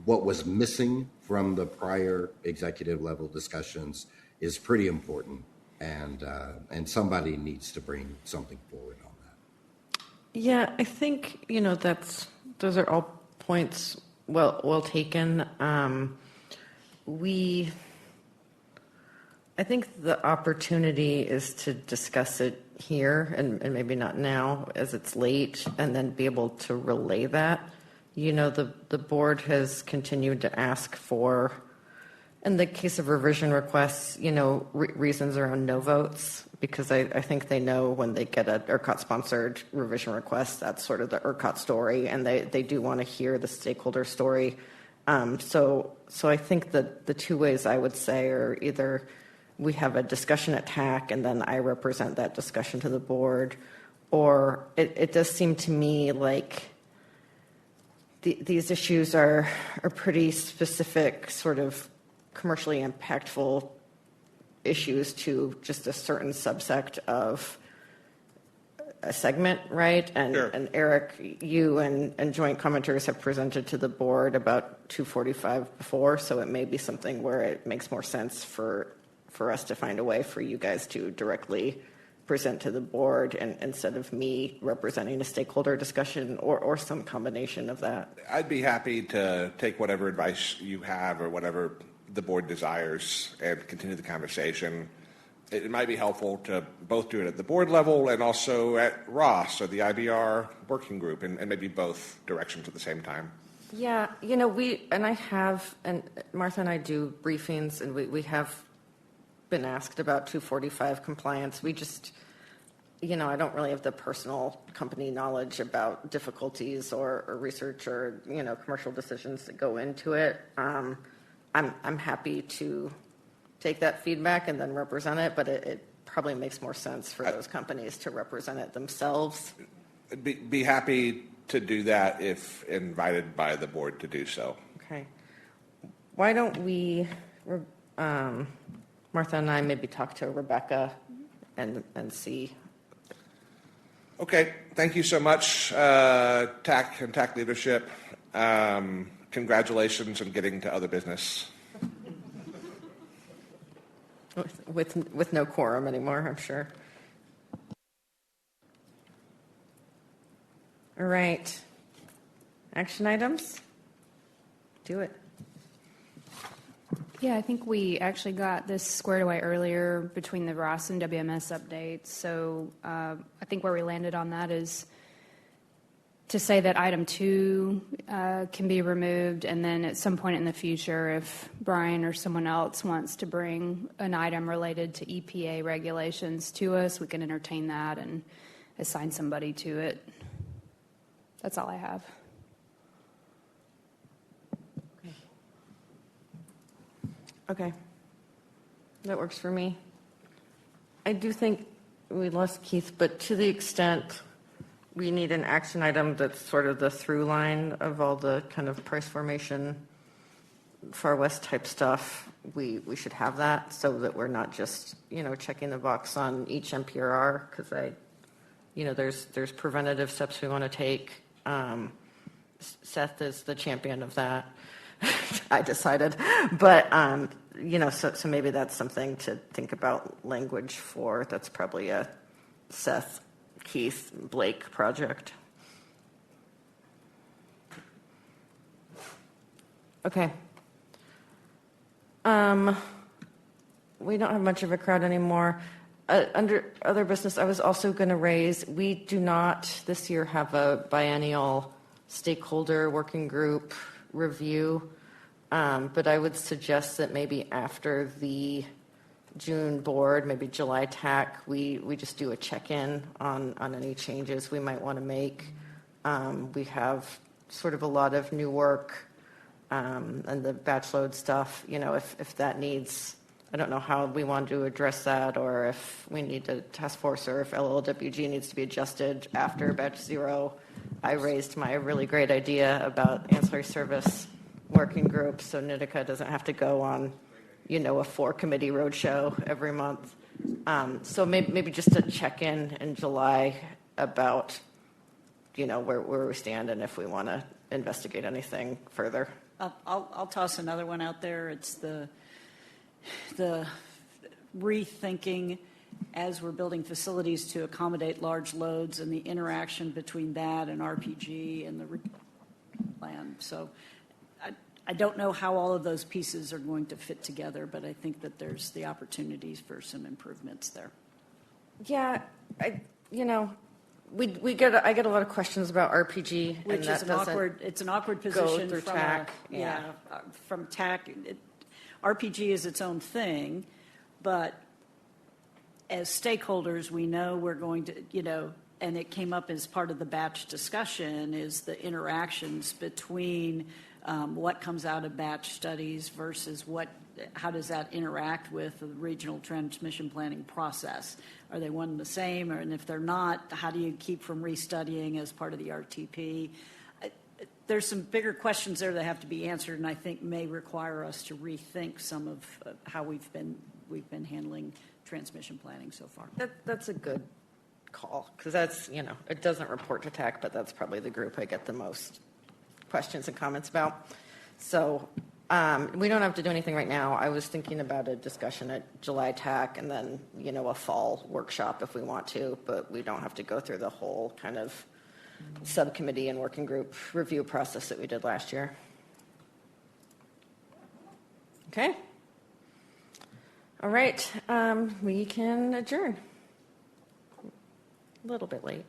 what was missing from the prior executive level discussions is pretty important. And somebody needs to bring something forward on that. Yeah, I think, those are all points well taken. I think the opportunity is to discuss it here and maybe not now as it's late, and then be able to relay that. The board has continued to ask for, in the case of revision requests, reasons around no votes, because I think they know when they get an ERCOT-sponsored revision request, that's sort of the ERCOT story, and they do want to hear the stakeholder story. So I think that the two ways I would say are either we have a discussion at TAC and then I represent that discussion to the board, or it does seem to me like these issues are pretty specific, sort of commercially impactful issues to just a certain subsect of a segment, right? And, Sure. And Eric, you and joint commenters have presented to the board about 245 before, so it may be something where it makes more sense for us to find a way for you guys to directly present to the board, and instead of me representing a stakeholder discussion or some combination of that. I'd be happy to take whatever advice you have or whatever the board desires and continue the conversation. It might be helpful to both do it at the board level and also at ROS or the IBR working group, and maybe both directions at the same time. Yeah, and Martha and I do briefings, and we have been asked about 245 compliance. We just, I don't really have the personal company knowledge about difficulties or research or, commercial decisions that go into it. I'm happy to take that feedback and then represent it, but it probably makes more sense for those companies to represent it themselves. Be happy to do that if invited by the board to do so. Okay. Why don't we, Martha and I maybe talk to Rebecca and see. Okay. Thank you so much, TAC and TAC leadership. Congratulations on getting to other business. With no quorum anymore, I'm sure. All right. Action items? Do it. Yeah, I think we actually got this squared away earlier between the ROS and WMS updates. So I think where we landed on that is to say that item 2 can be removed, and then at some point in the future, if Brian or someone else wants to bring an item related to EPA regulations to us, we can entertain that and assign somebody to it. That's all I have. Okay. That works for me. I do think we lost Keith, but to the extent we need an action item that's sort of the through line of all the kind of price formation, Far West type stuff, we should have that so that we're not just, checking the box on each NPRR, because there's preventative steps we want to take. Seth is the champion of that. I decided, but so maybe that's something to think about language for. That's probably a Seth, Keith, Blake project. Okay. We don't have much of a crowd anymore. Under other business, I was also going to raise, we do not this year have a biennial stakeholder working group review, but I would suggest that maybe after the June board, maybe July TAC, we just do a check-in on any changes we might want to make. We have sort of a lot of new work and the batch load stuff, if that needs, I don't know how we want to address that, or if we need to task force, or if LLWG needs to be adjusted after batch 0. I raised my really great idea about ancillary service working group, so NITICA doesn't have to go on, a 4-committee roadshow every month. So maybe just to check in July about, where we stand and if we want to investigate anything further. I'll toss another one out there. It's the rethinking as we're building facilities to accommodate large loads and the interaction between that and RPG and the plan. So I don't know how all of those pieces are going to fit together, but I think that there's the opportunities for some improvements there. Yeah, I get a lot of questions about RPG, which is an awkward position through from TAC. From TAC. RPG is its own thing, but as stakeholders, we know we're going to, and it came up as part of the batch discussion, is the interactions between what comes out of batch studies versus how does that interact with the regional transmission planning process? Are they one and the same? And if they're not, how do you keep from restudying as part of the RTP? There's some bigger questions there that have to be answered, and I think may require us to rethink some of how we've been handling transmission planning so far. That's a good call, because that's, it doesn't report to TAC, but that's probably the group I get the most questions and comments about. So we don't have to do anything right now. I was thinking about a discussion at July TAC and then, a fall workshop if we want to, but we don't have to go through the whole kind of subcommittee and working group review process that we did last year. Okay. All right. We can adjourn. A little bit late.